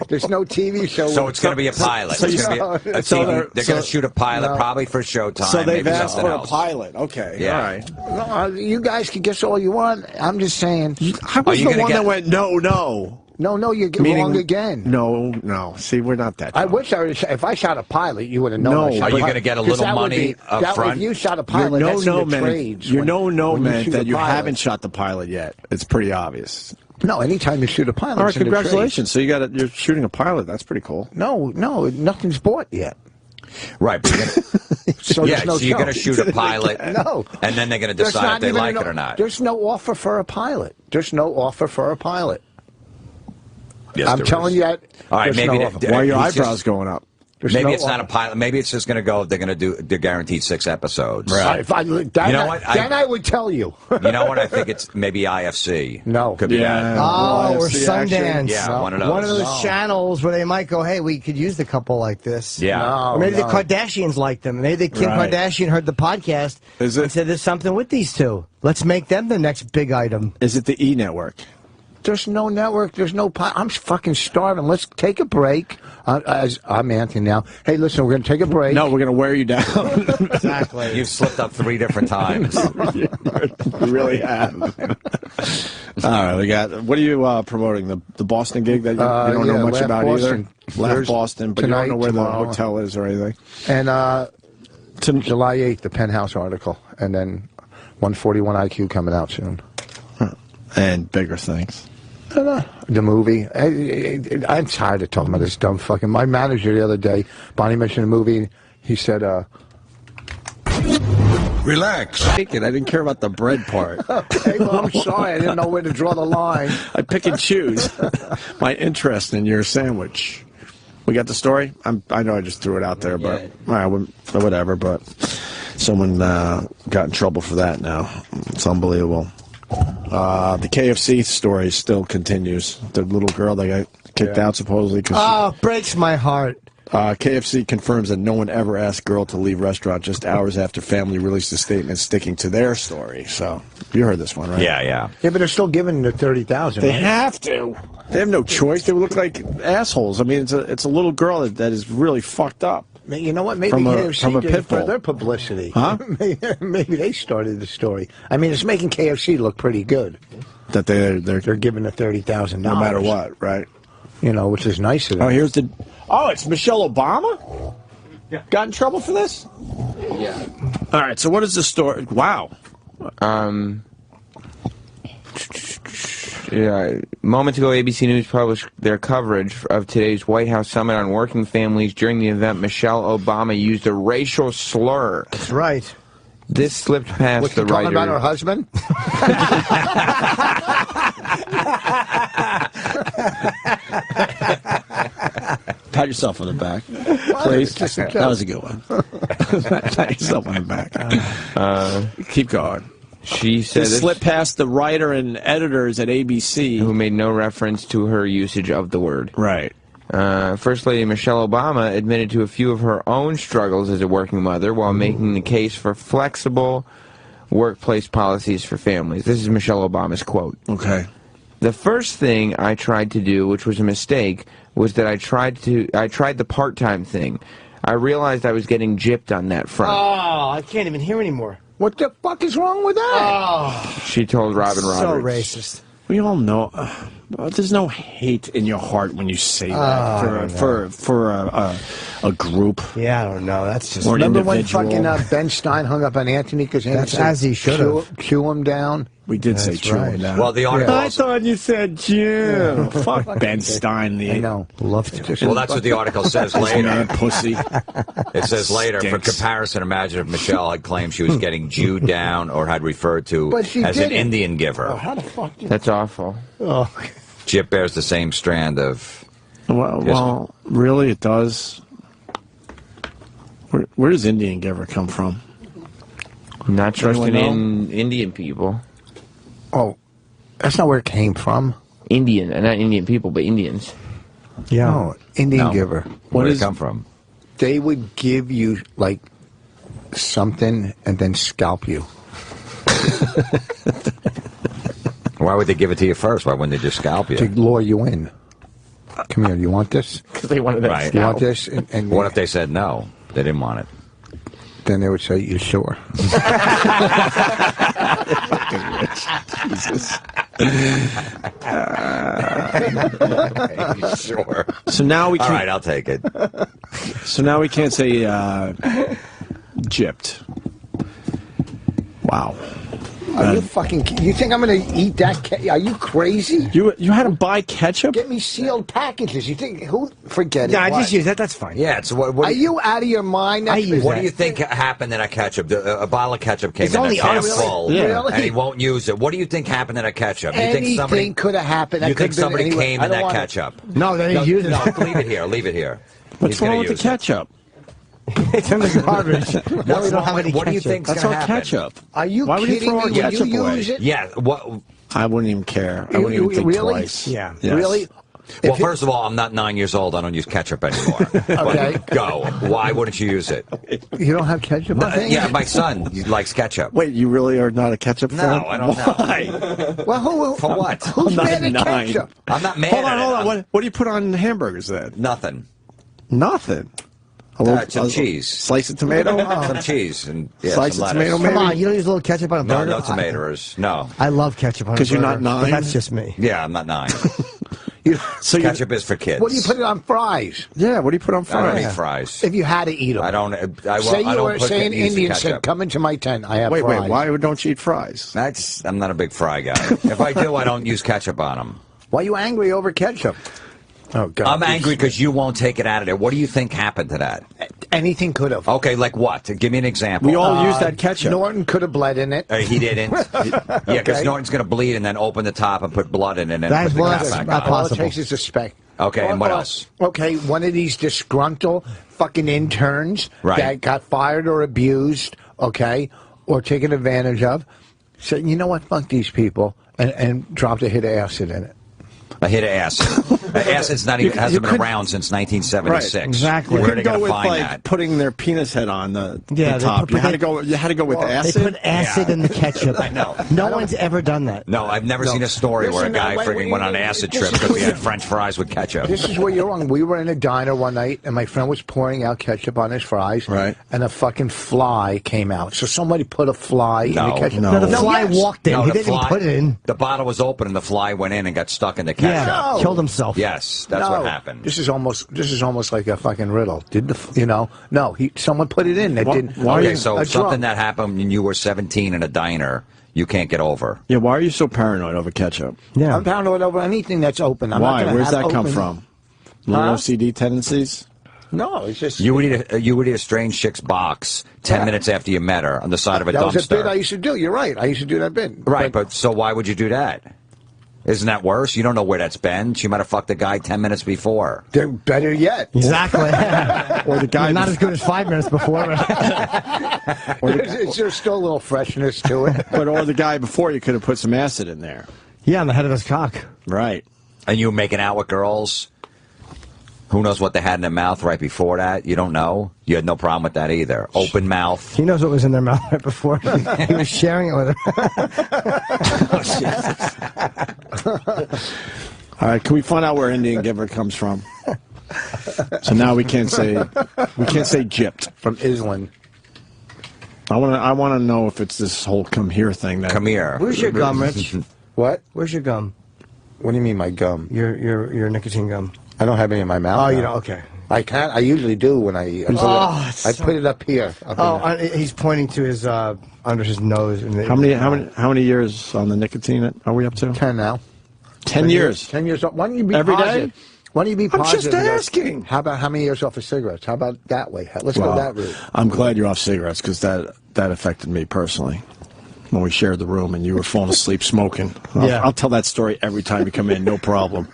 Speaker 13: There's no TV show.
Speaker 3: So it's going to be a pilot.
Speaker 1: So
Speaker 3: It's gonna be a TV. They're going to shoot a pilot, probably for Showtime.
Speaker 1: So they've
Speaker 3: maybe
Speaker 1: asked
Speaker 3: something
Speaker 1: for a
Speaker 3: else.
Speaker 1: pilot. Okay.
Speaker 3: Yeah.
Speaker 1: All right.
Speaker 13: You guys can guess all you want. I'm just saying.
Speaker 1: I was the one that went no.
Speaker 13: No, you're
Speaker 1: Meaning-
Speaker 13: wrong again.
Speaker 1: No. See, we're not that.
Speaker 13: I wish if I shot a pilot, you would have known.
Speaker 1: No.
Speaker 13: I shot
Speaker 3: Are you
Speaker 13: a
Speaker 3: going to
Speaker 13: pilot.
Speaker 3: get a
Speaker 13: 'Cause
Speaker 3: little
Speaker 13: that would
Speaker 3: money
Speaker 13: be-
Speaker 3: up
Speaker 13: that-
Speaker 3: front?
Speaker 13: If you shot a pilot,
Speaker 1: You're
Speaker 13: that's in the
Speaker 1: man.
Speaker 13: trades.
Speaker 1: You're
Speaker 13: when
Speaker 1: man
Speaker 13: shoot
Speaker 1: that
Speaker 13: a
Speaker 1: you
Speaker 13: pilot.
Speaker 1: haven't shot the pilot yet. It's pretty obvious.
Speaker 13: No, anytime you shoot a pilot,
Speaker 1: All right,
Speaker 13: it's in the trades.
Speaker 1: congratulations. So you're shooting a pilot. That's pretty cool.
Speaker 13: No, nothing's bought yet.
Speaker 3: Right, but you're gonna,
Speaker 13: So
Speaker 3: yeah,
Speaker 13: there's no
Speaker 3: so you're
Speaker 13: show.
Speaker 3: going to shoot a pilot,
Speaker 13: No.
Speaker 3: and then they're going to
Speaker 13: There's
Speaker 3: decide
Speaker 13: not
Speaker 3: if they
Speaker 13: even
Speaker 3: like it or not.
Speaker 13: There's no offer for a pilot. There's no offer for a pilot.
Speaker 3: Yes,
Speaker 13: I'm
Speaker 3: there
Speaker 13: telling
Speaker 3: is.
Speaker 13: you that.
Speaker 3: All right,
Speaker 13: there's
Speaker 3: maybe
Speaker 13: no
Speaker 3: they-
Speaker 13: offer.
Speaker 1: Why are your
Speaker 3: He's
Speaker 1: eyebrows
Speaker 3: just-
Speaker 1: going up?
Speaker 13: There's
Speaker 3: Maybe
Speaker 13: no
Speaker 3: it's not a
Speaker 13: offer.
Speaker 3: pilot. Maybe it's just going to go. They're going to do. They're guaranteed 6 episodes.
Speaker 1: Right.
Speaker 13: If I, then I would tell you.
Speaker 3: You know what? I think it's maybe IFC.
Speaker 13: No.
Speaker 3: Could be that.
Speaker 2: Oh, or
Speaker 1: IFC action.
Speaker 2: Sundance.
Speaker 3: Yeah, one of those.
Speaker 2: One of those channels where they might go, hey, we could use the couple like this.
Speaker 3: Yeah.
Speaker 13: No,
Speaker 2: Or maybe the
Speaker 13: no.
Speaker 2: Kardashians like them. Maybe Kim
Speaker 1: Right.
Speaker 2: Kardashian heard the podcast
Speaker 1: Is it-
Speaker 2: and said there's something with these two. Let's make them the next big item.
Speaker 1: Is it the E Network?
Speaker 13: There's no network. There's no pilot. I'm fucking starving. Let's take a break. I'm Anthony now. Hey, listen, we're going to take a break.
Speaker 1: No, we're going to wear you down.
Speaker 2: Exactly.
Speaker 3: You've slipped up 3 different times.
Speaker 1: You really have. All right, we got. What are you promoting? The Boston gig that you don't know much
Speaker 13: Laugh
Speaker 1: about
Speaker 13: Boston.
Speaker 1: either. Laugh
Speaker 13: There's
Speaker 1: Boston, but
Speaker 13: tonight,
Speaker 1: you don't know where
Speaker 13: tomorrow.
Speaker 1: the hotel is or anything.
Speaker 13: And July 8th, the Penthouse article, and then 141 IQ coming out soon.
Speaker 1: And bigger things.
Speaker 13: The movie. I'm tired of talking about this dumb fucking. My manager the other day, Bonnie mentioned a movie. He said,
Speaker 1: Relax. I didn't care about the bread part.
Speaker 13: "Hey, well, I'm sorry, I didn't know where to draw the line."
Speaker 1: I pick and choose my interest in your sandwich. We got the story? I know I just threw it out there, but all right, whatever. But someone got in trouble for that now. It's unbelievable. The KFC story still continues. The little girl that got kicked out supposedly.
Speaker 2: Breaks my heart.
Speaker 1: KFC confirms that no one ever asked girl to leave restaurant just hours after family released a statement sticking to their story. So you heard this one, right?
Speaker 3: Yeah.
Speaker 13: Yeah, but they're still giving the 30,000.
Speaker 1: They
Speaker 13: right?
Speaker 1: have to. They have no choice. They would look like assholes. I mean, it's a little girl that is really fucked up.
Speaker 13: You know what? Maybe
Speaker 1: From a
Speaker 13: KFC did
Speaker 1: pit
Speaker 13: it for
Speaker 1: bull.
Speaker 13: their publicity.
Speaker 1: Huh?
Speaker 13: Maybe they started the story. I mean, it's making KFC look pretty good.
Speaker 1: That they're
Speaker 13: giving the $30,000
Speaker 1: no matter what, right?
Speaker 13: You know, which is nice of them.
Speaker 1: Oh, here's the. Oh, it's Michelle Obama. Yeah. Got in trouble for this?
Speaker 4: Yeah.
Speaker 1: All right. So what is the story? Wow.
Speaker 4: Yeah, moments ago, ABC News published their coverage of today's White House Summit on Working Families. During the event, Michelle Obama used a racial slur.
Speaker 2: That's right.
Speaker 4: This slipped past
Speaker 13: Was
Speaker 4: the
Speaker 13: she talking
Speaker 4: writer.
Speaker 13: about her husband?
Speaker 1: Pat yourself on the back, please. That was a good one. Pat yourself on the back. Keep going.
Speaker 4: She said
Speaker 1: This slipped past the writer and editors at ABC,
Speaker 4: who made no reference to her usage of the word.
Speaker 1: Right.
Speaker 4: First Lady Michelle Obama admitted to a few of her own struggles as a working mother while making the case for flexible workplace policies for families. This is Michelle Obama's quote.
Speaker 1: Okay.
Speaker 4: The first thing I tried to do, which was a mistake, was that I tried the part-time thing. I realized I was getting gypped on that front.
Speaker 2: Oh, I can't even hear anymore.
Speaker 13: What the fuck is wrong with that?
Speaker 2: Oh,
Speaker 4: She told Robin Roberts.
Speaker 2: so racist.
Speaker 1: We all know. There's no hate in your heart when you say that for a group.
Speaker 2: Yeah, I don't know. That's just.
Speaker 1: Or an
Speaker 13: Remember when
Speaker 1: individual.
Speaker 13: fucking Ben Stein hung up on Anthony because
Speaker 2: That's as he should have.
Speaker 13: Cue him down?
Speaker 1: We did say
Speaker 2: That's
Speaker 1: true.
Speaker 2: right.
Speaker 3: Well, the article.
Speaker 1: I
Speaker 3: Also,
Speaker 1: thought you said Jim. Fuck Ben Stein.
Speaker 13: I know.
Speaker 2: Love to.
Speaker 3: well, that's what the article says later.
Speaker 1: Man, pussy.
Speaker 3: It says later, for
Speaker 1: Stinks.
Speaker 3: comparison, imagine if Michelle had claimed she was getting Jewed down or had referred to
Speaker 13: But she
Speaker 3: as an
Speaker 13: didn't.
Speaker 3: Indian giver.
Speaker 13: Oh, how the fuck did
Speaker 4: That's awful.
Speaker 2: Oh,
Speaker 3: Jip bears the same strand of.
Speaker 1: Well, really, it does. Where does Indian giver come from?
Speaker 4: Not
Speaker 1: Does anyone
Speaker 4: trusting
Speaker 1: know?
Speaker 4: in Indian people.
Speaker 13: Oh, that's not where it came from.
Speaker 4: Indian, not Indian people, but Indians.
Speaker 2: yeah.
Speaker 13: No, Indian
Speaker 3: No.
Speaker 13: giver.
Speaker 3: Where did it come from?
Speaker 13: They would give you, like, something and then scalp you.
Speaker 3: Why would they give it to you first? Why wouldn't they just scalp you?
Speaker 13: To lure you in. Come here, you want this?
Speaker 2: Because they wanted that
Speaker 3: Right.
Speaker 13: You want
Speaker 2: scalp.
Speaker 13: this? And
Speaker 3: What if they said no? They didn't want it.
Speaker 13: then they would say, you sure?
Speaker 1: Jesus.
Speaker 3: Sure.
Speaker 1: So now we
Speaker 3: All
Speaker 1: can.
Speaker 3: right, I'll take it.
Speaker 1: So now we can't say gypped. Wow.
Speaker 13: Are you fucking... You think I'm going to eat that? Are you crazy?
Speaker 1: You had to buy ketchup?
Speaker 13: Get me sealed packages. You think... Who... Forget it.
Speaker 2: Yeah, I
Speaker 13: What?
Speaker 2: just use that. That's fine.
Speaker 3: Yeah, it's what
Speaker 13: Are you out of your mind?
Speaker 2: I use
Speaker 3: What
Speaker 2: that.
Speaker 3: do you think happened to that ketchup? A bottle of ketchup came
Speaker 2: It's
Speaker 3: in
Speaker 2: only
Speaker 3: a can
Speaker 2: us.
Speaker 3: full,
Speaker 13: Yeah. Really?
Speaker 3: and he won't use it. What do you think happened to that ketchup? You think
Speaker 13: Anything
Speaker 3: somebody
Speaker 13: could have happened. That
Speaker 3: You think
Speaker 13: could've been
Speaker 3: somebody
Speaker 13: anywhere.
Speaker 3: came
Speaker 13: I
Speaker 3: in
Speaker 13: don't
Speaker 3: that
Speaker 13: want it.
Speaker 3: ketchup?
Speaker 2: No, they didn't use it.
Speaker 3: No, leave it here. Leave it here.
Speaker 1: What's
Speaker 3: He's gonna
Speaker 1: wrong with the
Speaker 3: use it.
Speaker 1: ketchup?
Speaker 2: It's in the garbage. No, we
Speaker 3: What's
Speaker 2: don't
Speaker 3: wrong
Speaker 2: have
Speaker 3: with-
Speaker 2: any
Speaker 3: what do you
Speaker 2: ketchup.
Speaker 3: think's
Speaker 1: That's
Speaker 3: gonna
Speaker 1: all
Speaker 3: happen?
Speaker 1: ketchup.
Speaker 13: Are you
Speaker 1: Why would you
Speaker 13: kidding
Speaker 1: throw our
Speaker 13: me? When
Speaker 1: ketchup
Speaker 13: you
Speaker 1: away?
Speaker 13: use it?
Speaker 3: Yeah. What?
Speaker 1: I wouldn't even care. I wouldn't even think
Speaker 13: really?
Speaker 1: twice.
Speaker 2: Yeah.
Speaker 1: Yes.
Speaker 13: Really?
Speaker 3: Well,
Speaker 13: If it-
Speaker 3: first of all, I'm not 9 years old. I don't use ketchup anymore.
Speaker 13: Okay.
Speaker 3: But go. Why wouldn't you use it?
Speaker 13: You don't have ketchup on things?
Speaker 3: Yeah, my son likes ketchup.
Speaker 1: Wait, you really are not a ketchup fan?
Speaker 3: No, I don't know.
Speaker 1: Why?
Speaker 13: Well, who...
Speaker 3: For what?
Speaker 13: Who's
Speaker 1: I'm
Speaker 13: mad at
Speaker 1: not 9.
Speaker 13: ketchup?
Speaker 3: I'm not mad
Speaker 1: Hold
Speaker 3: at
Speaker 1: on,
Speaker 3: it.
Speaker 1: hold on. What do you put on hamburgers then?
Speaker 3: Nothing.
Speaker 1: Nothing.
Speaker 3: Some cheese.
Speaker 1: Slice of tomato?
Speaker 3: Some cheese and
Speaker 1: Slice
Speaker 3: some
Speaker 1: of
Speaker 3: lettuce.
Speaker 1: tomato,
Speaker 2: Come
Speaker 1: maybe?
Speaker 2: on, you don't use a little ketchup on a
Speaker 3: No,
Speaker 2: burger?
Speaker 3: no tomatoes. No.
Speaker 2: I love ketchup on a burger.
Speaker 1: 'Cause you're not
Speaker 2: but
Speaker 1: 9?
Speaker 2: That's just me.
Speaker 3: Yeah, I'm not 9.
Speaker 1: So
Speaker 3: Ketchup is for kids.
Speaker 13: What do you put it on fries?
Speaker 1: Yeah, what do you put on
Speaker 3: I don't
Speaker 1: fries?
Speaker 3: eat fries.
Speaker 13: If you had to eat them.
Speaker 3: I don't.
Speaker 13: Say
Speaker 3: I
Speaker 13: you
Speaker 3: don't
Speaker 13: were,
Speaker 3: put
Speaker 13: say an
Speaker 3: use the
Speaker 13: Indian said,
Speaker 3: ketchup.
Speaker 13: come into my tent, I have
Speaker 1: Wait,
Speaker 13: fries.
Speaker 1: why don't you eat fries?
Speaker 3: I'm not a big fry guy. If I do, I don't use ketchup on them.
Speaker 13: Why are you angry over ketchup? Oh, God.
Speaker 3: I'm angry because you won't take it out of there. What do you think happened to that?
Speaker 13: Anything could have.
Speaker 3: Okay, like what? Give me an example.
Speaker 1: We all use that ketchup.
Speaker 13: Norton could have bled in it.
Speaker 3: He didn't. Yeah, because
Speaker 13: Okay.
Speaker 3: Norton's going to bleed and then open the top and put blood in it and then
Speaker 2: That's
Speaker 3: put the
Speaker 2: well,
Speaker 3: cap
Speaker 2: that's
Speaker 3: back
Speaker 2: not
Speaker 3: on.
Speaker 13: All it
Speaker 2: possible.
Speaker 13: takes is a speck.
Speaker 3: Okay, and what else?
Speaker 13: Okay, one of these disgruntled fucking interns
Speaker 3: Right.
Speaker 13: that got fired or abused, okay, or taken advantage of, said, you know what, fuck these people, and dropped a hit of acid in it.
Speaker 3: A hit of acid. Acid's not even hasn't been
Speaker 1: could-
Speaker 3: around since 1976.
Speaker 1: Right,
Speaker 2: exactly.
Speaker 1: You
Speaker 3: Where are they
Speaker 1: couldn't
Speaker 3: going
Speaker 1: go
Speaker 3: to
Speaker 1: with
Speaker 3: find
Speaker 1: like
Speaker 3: that?
Speaker 1: putting their penis head on the
Speaker 2: Yeah, they
Speaker 1: top.
Speaker 2: put-
Speaker 1: You had to go with
Speaker 2: They
Speaker 1: acid.
Speaker 2: put acid in the ketchup.
Speaker 3: I know.
Speaker 2: No one's ever done that.
Speaker 3: No, I've never seen a story where a
Speaker 13: Listen,
Speaker 3: guy
Speaker 13: wait,
Speaker 3: friggin' went on an acid trip because he had French fries with ketchup.
Speaker 13: This is where you're wrong. We were in a diner one night, and my friend was pouring out ketchup on his fries,
Speaker 1: Right.
Speaker 13: and a fucking fly came out. So somebody put a fly in
Speaker 3: No,
Speaker 13: the ketchup.
Speaker 1: no.
Speaker 2: No, the fly
Speaker 13: yes.
Speaker 2: walked in.
Speaker 3: No,
Speaker 2: He
Speaker 3: the
Speaker 2: didn't
Speaker 3: fly-
Speaker 2: put it in.
Speaker 3: The bottle was open and the fly went in and got stuck in the
Speaker 2: Yeah,
Speaker 3: ketchup.
Speaker 2: killed himself.
Speaker 3: Yes, that's what happened.
Speaker 13: This is almost like a fucking riddle. No, someone put it in that didn't.
Speaker 3: Okay, so something that happened when you were 17 in a diner, you can't get over.
Speaker 1: Yeah, why are you so paranoid over ketchup?
Speaker 2: Yeah,
Speaker 13: I'm paranoid over anything that's open. I'm
Speaker 1: Why?
Speaker 13: Not
Speaker 1: Where's that come from? Little OCD tendencies?
Speaker 13: No, it's just
Speaker 3: you would eat a strange chick's box 10 minutes after you met her on the side of a dumpster.
Speaker 13: That was a bit I used to do. You're right. I used to do that bit.
Speaker 3: Right, but so why would you do that? Isn't that worse? You don't know where that's been. She might have fucked a guy 10 minutes before.
Speaker 13: They're better yet.
Speaker 2: Exactly.
Speaker 1: Or the guy
Speaker 2: not as good as 5 minutes before.
Speaker 13: There's still a little freshness to it.
Speaker 1: Or the guy before, you could have put some acid in there.
Speaker 2: Yeah, on the head of his cock.
Speaker 1: Right.
Speaker 3: And you were making out with girls? Who knows what they had in their mouth right before that? You don't know? You had no problem with that either. Open mouth.
Speaker 2: He knows what was in their mouth right before. He was sharing it with her.
Speaker 1: All right, can we find out where Indian Giver comes from? So now we can't say gypped.
Speaker 13: From Island.
Speaker 1: I want to know if it's this whole come here thing.
Speaker 3: Come here.
Speaker 2: Where's your gum, Rich?
Speaker 13: What?
Speaker 2: Where's your gum?
Speaker 13: What do you mean my gum?
Speaker 2: Your nicotine gum.
Speaker 13: I don't have any in my mouth.
Speaker 2: Oh,
Speaker 13: now.
Speaker 2: you don't? Okay.
Speaker 13: I can't. I usually do when I eat. I put it up here.
Speaker 2: He's pointing to his under his nose.
Speaker 1: How many years on the nicotine are we up to?
Speaker 13: 10 now.
Speaker 1: 10 years.
Speaker 13: 10 years. Why don't you be
Speaker 1: every
Speaker 13: positive?
Speaker 1: day?
Speaker 13: Why don't you be
Speaker 1: I'm
Speaker 13: positive?
Speaker 1: just asking.
Speaker 13: How about how many years off of cigarettes? How about that way? Let's go that route.
Speaker 1: I'm glad you're off cigarettes because that affected me personally. When we shared the room and you were falling asleep smoking. I'll tell that story every time you come in, no problem.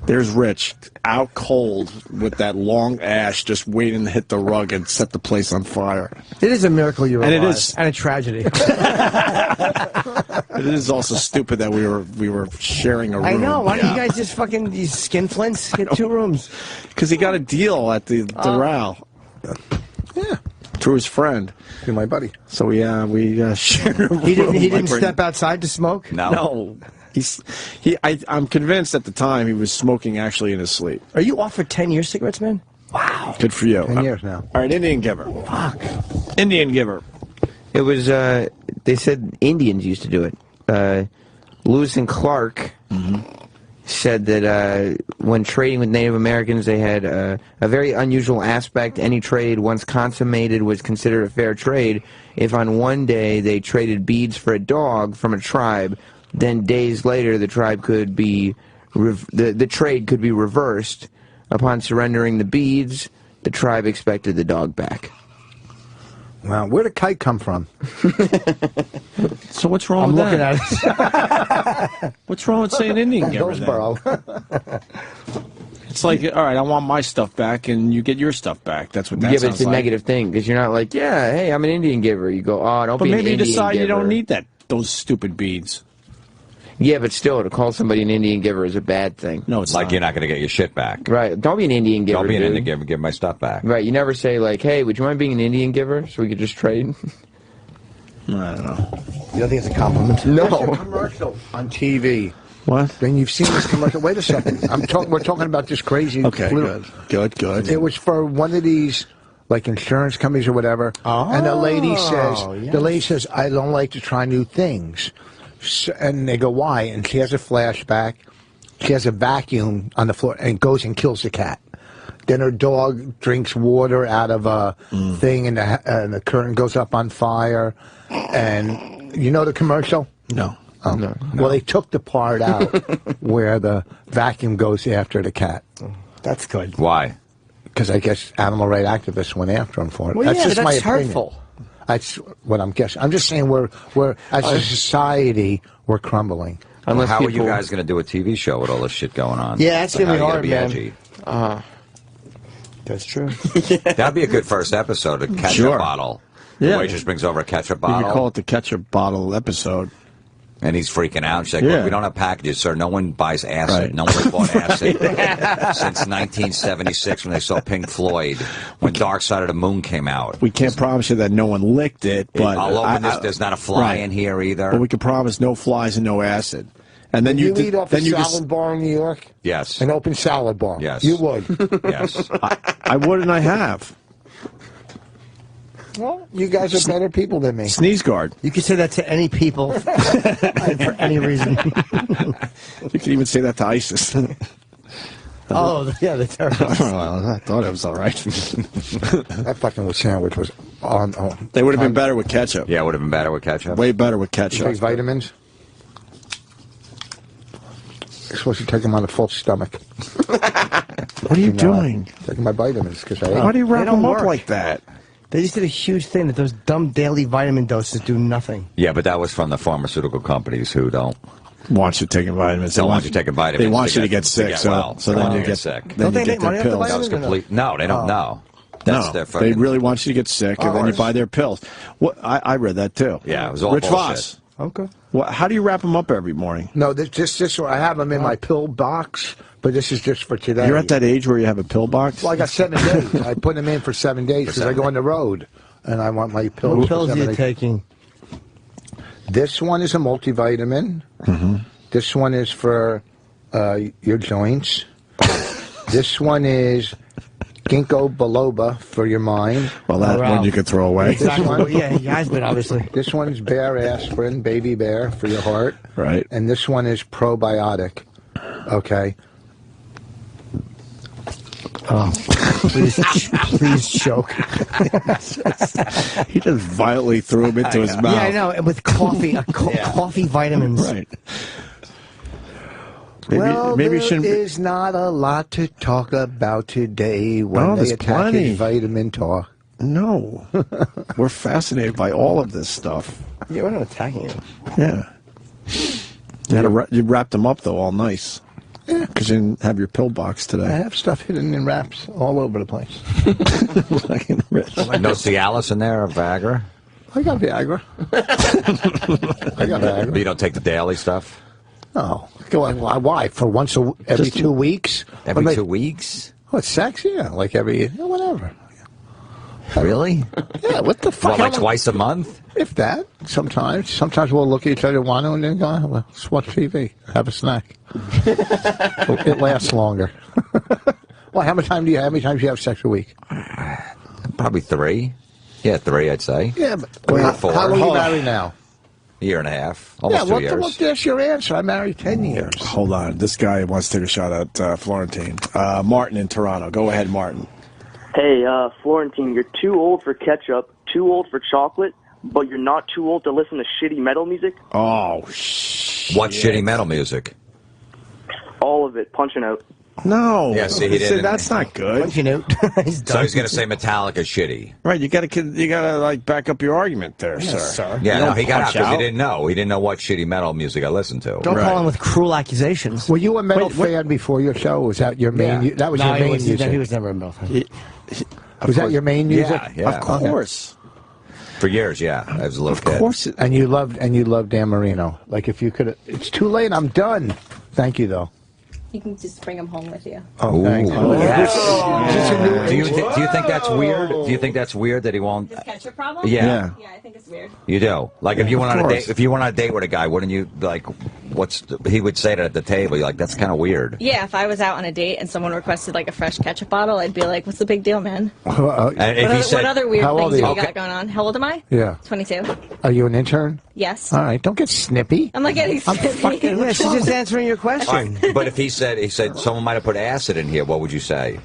Speaker 1: There's Rich, out cold with that long ash, just waiting to hit the rug and set the place on fire.
Speaker 2: It is a miracle you're alive.
Speaker 1: And it is.
Speaker 2: And a tragedy.
Speaker 1: It is also stupid that we were sharing a room.
Speaker 2: I know. Why don't you guys just fucking these skinflints get 2 rooms?
Speaker 1: Because he got a deal at the RAL.
Speaker 13: Yeah.
Speaker 1: Through his friend.
Speaker 13: Through my buddy.
Speaker 1: So we shared a room.
Speaker 2: He didn't step outside to smoke?
Speaker 1: No. I'm convinced at the time he was smoking actually in his sleep.
Speaker 2: Are you off for 10 years cigarettes, man? Wow.
Speaker 1: Good for you.
Speaker 13: 10 years now.
Speaker 1: All right, Indian Giver.
Speaker 2: Fuck.
Speaker 1: Indian Giver.
Speaker 4: It was, they said Indians used to do it. Lewis and Clark said that when trading with Native Americans, they had a very unusual aspect. Any trade once consummated was considered a fair trade. If on one day they traded beads for a dog from a tribe, then days later the tribe could be the trade could be reversed. Upon surrendering the beads, the tribe expected the dog back.
Speaker 13: Wow, where did kite come from?
Speaker 1: So what's wrong with that? I'm looking at it. What's wrong with saying Indian Giver?
Speaker 13: Hillsborough.
Speaker 1: It's like, all right, I want my stuff back, and you get your stuff back. That's what that sounds like.
Speaker 4: Yeah, but it's a negative thing, because you're not like, yeah, hey, I'm an Indian giver. You go, oh, don't be an Indian giver. But maybe you decide
Speaker 1: you don't need those stupid beads.
Speaker 4: Yeah, but still, to call somebody an Indian giver is a bad thing.
Speaker 1: No, it's
Speaker 3: like
Speaker 1: not.
Speaker 3: You're not going to get your shit back.
Speaker 4: Right. Don't be an Indian giver,
Speaker 3: Don't be an Indian giver. Give my stuff back.
Speaker 4: Right. You never say, like, hey, would you mind being an Indian giver so we could just trade?
Speaker 1: I don't know.
Speaker 2: You don't think it's a compliment?
Speaker 13: No. There's a commercial on TV.
Speaker 1: What?
Speaker 13: Then you've seen this commercial. Wait a second. We're talking about this crazy.
Speaker 1: Okay, good.
Speaker 13: It was for one of these, like, insurance companies or whatever.
Speaker 2: Oh,
Speaker 13: and the lady says, I don't like to try new things. So, and they go, why? And she has a flashback. She has a vacuum on the floor and goes and kills the cat. Then her dog drinks water out of a thing, and the curtain goes up on fire. And you know the commercial?
Speaker 1: No.
Speaker 13: Oh. No. Well, they took the part out where the vacuum goes after the cat.
Speaker 2: That's good.
Speaker 3: Why?
Speaker 13: Because I guess animal rights activists went after him for it.
Speaker 2: Well,
Speaker 13: that's just my opinion.
Speaker 2: hurtful.
Speaker 13: That's what I'm guessing. I'm just saying we're as a society we're crumbling.
Speaker 3: Unless how are you guys going to do a TV show with all this shit going on?
Speaker 2: Yeah, that's going to be hard,
Speaker 3: be
Speaker 2: man.
Speaker 3: Edgy?
Speaker 2: That's true.
Speaker 3: That'd be a good first episode, a ketchup bottle. The waitress brings over a ketchup bottle.
Speaker 1: You could call it the ketchup bottle episode.
Speaker 3: And he's freaking out. She's like, look, we don't have packages, sir. No one buys acid. Right. No one has bought acid since 1976 when they saw Pink Floyd, when Dark Side of the Moon came out.
Speaker 1: We can't promise you that no one licked it, but
Speaker 3: I'll open this. There's not a fly in here either.
Speaker 1: But we can promise no flies and no acid. And then
Speaker 13: you eat off a salad bar in New York?
Speaker 3: Yes.
Speaker 13: An open salad bar?
Speaker 3: Yes.
Speaker 13: You would?
Speaker 3: Yes.
Speaker 1: I would, and I have.
Speaker 13: Well, you guys are better people than me.
Speaker 1: Sneeze guard.
Speaker 2: You can say that to any people and for any reason.
Speaker 1: You can even say that to ISIS.
Speaker 2: Oh, yeah, the terrorists.
Speaker 1: I thought it was all right.
Speaker 13: That fucking sandwich was on.
Speaker 1: They would have been better with ketchup.
Speaker 3: Yeah, it would have been better with ketchup.
Speaker 1: Way better with
Speaker 13: You
Speaker 1: ketchup.
Speaker 13: take vitamins? You're supposed to take them on a full stomach.
Speaker 1: What are you doing?
Speaker 13: Taking my vitamins because I ate.
Speaker 1: Why do you wrap
Speaker 2: don't
Speaker 1: them up
Speaker 2: work.
Speaker 1: like that?
Speaker 2: They just did a huge thing that those dumb daily vitamin doses do nothing.
Speaker 3: Yeah, but that was from the pharmaceutical companies who don't
Speaker 1: Want you taking vitamins.
Speaker 3: Don't want you taking vitamins.
Speaker 1: They want you to get sick. So then you get
Speaker 3: sick.
Speaker 1: Then you get their pills.
Speaker 3: That was complete. No, they don't know. That's their
Speaker 1: They
Speaker 3: fucking.
Speaker 1: really want you to get sick, and then you buy their pills. What I read that too.
Speaker 3: Yeah, it was all
Speaker 1: Rich
Speaker 3: bullshit.
Speaker 1: Voss.
Speaker 2: Okay.
Speaker 1: Well, how do you wrap them up every morning?
Speaker 13: No, this I have them in my pill box, but this is just for today.
Speaker 1: You're at that age where you have a pill box?
Speaker 13: Well, I got 7 days. I put them in for 7 days because I go on the road, and I want my pills.
Speaker 2: What pills
Speaker 13: for
Speaker 2: are
Speaker 13: 7
Speaker 2: you
Speaker 13: days.
Speaker 2: taking?
Speaker 13: This one is a multivitamin.
Speaker 1: Mm-hmm.
Speaker 13: This one is for your joints. This one is ginkgo biloba for your mind.
Speaker 1: Well, that one you could throw away.
Speaker 2: Exactly. Yeah, he has been, obviously.
Speaker 13: This one's bear aspirin, baby bear, for your heart.
Speaker 1: Right.
Speaker 13: And this one is probiotic. Okay.
Speaker 2: Oh, please choke.
Speaker 1: He just violently threw him into his mouth.
Speaker 2: Yeah, I know. And with coffee, coffee vitamins.
Speaker 1: Right.
Speaker 13: Maybe
Speaker 1: you shouldn't.
Speaker 13: is not a lot to talk about today when they
Speaker 1: there's
Speaker 13: attack
Speaker 1: plenty.
Speaker 13: his vitamin talk.
Speaker 1: No. We're fascinated by all of this stuff.
Speaker 2: Yeah, we're not attacking you.
Speaker 1: Yeah. You wrapped them up, though, all nice.
Speaker 13: Yeah.
Speaker 1: Because you didn't have your pill box
Speaker 13: I
Speaker 1: today.
Speaker 13: have stuff hidden in wraps all over the place.
Speaker 3: No Cialis in there or Viagra?
Speaker 13: I got Viagra. I got Viagra.
Speaker 3: But you don't take the daily stuff?
Speaker 13: No. Go on. Why? For every 2 weeks?
Speaker 3: Every 2 weeks?
Speaker 13: What, sex? Yeah, like whatever.
Speaker 3: Really?
Speaker 13: Yeah, what the fuck?
Speaker 3: Well, like twice a month?
Speaker 13: If that, sometimes. Sometimes we'll look at each other, want to, and then go, let's watch TV, have a snack. It lasts longer. Well, how many times do you have sex a week?
Speaker 3: Probably 3. Yeah, 3, I'd say.
Speaker 13: Yeah, but
Speaker 3: 3 or 4.
Speaker 13: how long are you married now?
Speaker 3: A year and a half. Almost 2 years.
Speaker 13: Well, that's your answer. I married 10 years.
Speaker 1: Hold on. This guy wants to take a shot at Florentine. Martin in Toronto. Go ahead, Martin.
Speaker 5: Hey, Florentine, you're too old for ketchup, too old for chocolate, but you're not too old to listen to shitty metal music?
Speaker 1: Oh,
Speaker 3: What shitty metal music?
Speaker 5: All of it. Punching out.
Speaker 1: No.
Speaker 3: Yeah, see, he didn't.
Speaker 1: That's not good.
Speaker 2: You know,
Speaker 3: So he's going to say Metallica shitty.
Speaker 1: Right, you got to like back up your argument there, sir.
Speaker 3: Yeah,
Speaker 1: You
Speaker 3: no,
Speaker 1: don't
Speaker 3: he got out
Speaker 1: punch
Speaker 3: because he didn't know. He didn't know what shitty metal music I listened to.
Speaker 2: Don't call him with cruel accusations.
Speaker 13: Were you a metal fan before your show? Was that your main?
Speaker 2: Yeah.
Speaker 13: That was
Speaker 2: No,
Speaker 13: your main
Speaker 2: he
Speaker 13: music.
Speaker 2: was never a metal fan.
Speaker 13: Was that your main music?
Speaker 3: Yeah,
Speaker 1: Of course.
Speaker 3: For years, yeah. I was a little kid.
Speaker 1: Of course.
Speaker 13: And you loved Dan Marino. Like if you could, it's too late. I'm done. Thank you though.
Speaker 22: You can just bring them home with you.
Speaker 13: Oh, thanks.
Speaker 3: Do you think that's weird? Do you think that's weird that he won't?
Speaker 22: His ketchup problem?
Speaker 3: Yeah.
Speaker 22: Yeah, I think it's weird.
Speaker 3: You do. Like if you went on a
Speaker 1: course.
Speaker 3: date, if you went on a date with a guy, wouldn't you like? He would say that at the table. You're like, that's kind of weird.
Speaker 22: Yeah, if I was out on a date and someone requested like a fresh ketchup bottle, I'd be like, "What's the big deal, man?
Speaker 3: And if he said,
Speaker 22: What other weird
Speaker 13: how old
Speaker 22: things
Speaker 13: are
Speaker 22: have
Speaker 13: you?
Speaker 22: you got going on? How old am I?
Speaker 13: Yeah.
Speaker 22: 22.
Speaker 13: Are you an intern?
Speaker 22: Yes.
Speaker 13: All right. Don't get snippy.
Speaker 22: I'm not getting snippy.
Speaker 2: Yeah, she's just answering your
Speaker 3: All
Speaker 2: question.
Speaker 3: right, but if he said someone might have put acid in here, what would you say?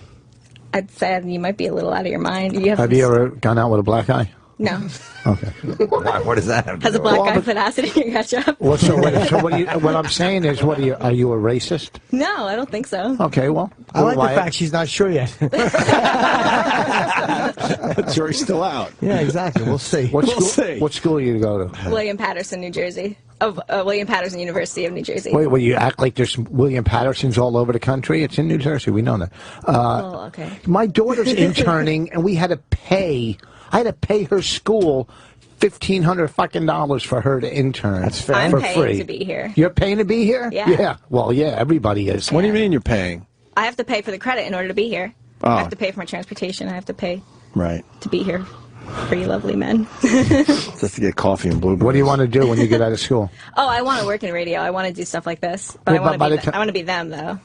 Speaker 22: I'd say you might be a little out of your mind.
Speaker 13: Have you ever gone out with a black guy?
Speaker 22: No.
Speaker 13: Okay.
Speaker 3: What does that have to
Speaker 22: Has a
Speaker 3: do
Speaker 22: black
Speaker 3: with it?
Speaker 22: guy put acid in your ketchup?
Speaker 13: Well, what I'm saying is, are you a racist?
Speaker 22: No, I don't think so.
Speaker 13: Okay, well.
Speaker 2: I like the
Speaker 13: why-
Speaker 2: fact she's not sure yet.
Speaker 1: Jury's still out.
Speaker 2: Yeah, exactly. We'll see.
Speaker 13: What school do you go to?
Speaker 22: William Patterson, New Jersey. Of William Patterson University of New Jersey.
Speaker 13: Wait, you act like there's William Pattersons all over the country? It's in New Jersey. We know that.
Speaker 22: Oh, okay.
Speaker 13: My daughter's interning, and I had to pay her school $1,500 for her to intern. That's
Speaker 22: fair. I'm
Speaker 13: for
Speaker 22: paying
Speaker 13: free.
Speaker 22: to be here.
Speaker 13: You're paying to be here?
Speaker 22: Yeah.
Speaker 13: Yeah. Well, yeah, everybody is.
Speaker 1: What do you mean you're paying?
Speaker 22: I have to pay for the credit in order to be here.
Speaker 1: Oh.
Speaker 22: I have to pay for my transportation. I have to pay
Speaker 1: Right.
Speaker 22: to be here. For you lovely men.
Speaker 1: Just to get coffee and blueberries.
Speaker 13: What do you want to do when you get out of school?
Speaker 22: Oh, I want to work in radio. I want to do stuff like this. But
Speaker 13: Well,
Speaker 22: I
Speaker 13: by
Speaker 22: want
Speaker 13: the
Speaker 22: I want to be them, though.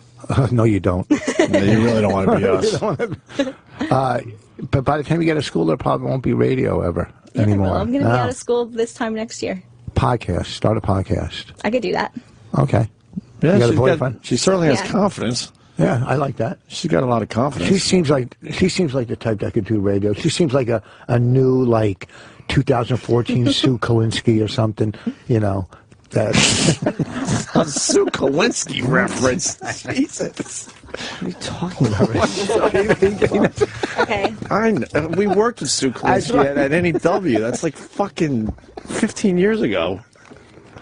Speaker 13: No, you don't.
Speaker 1: No, you really don't want to be us.
Speaker 13: But by the time you get to school, there probably won't be radio ever anymore.
Speaker 22: Well, I'm going to be out of school this time next year.
Speaker 13: Podcast. Start a podcast.
Speaker 22: I could do that.
Speaker 13: Okay.
Speaker 1: Yeah,
Speaker 13: you got a boyfriend?
Speaker 1: She certainly has
Speaker 22: Yeah.
Speaker 1: confidence.
Speaker 13: Yeah, I like that.
Speaker 1: She's got a lot of confidence.
Speaker 13: She seems like the type that could do radio. She seems like a new 2014 Sue Kalinsky or something. You know, that
Speaker 1: a Sue Kalinsky reference. Jesus.
Speaker 2: What are you talking about?
Speaker 22: Okay.
Speaker 1: I know. We worked with Sue Kalinsky at NEW. That's like fucking 15 years ago.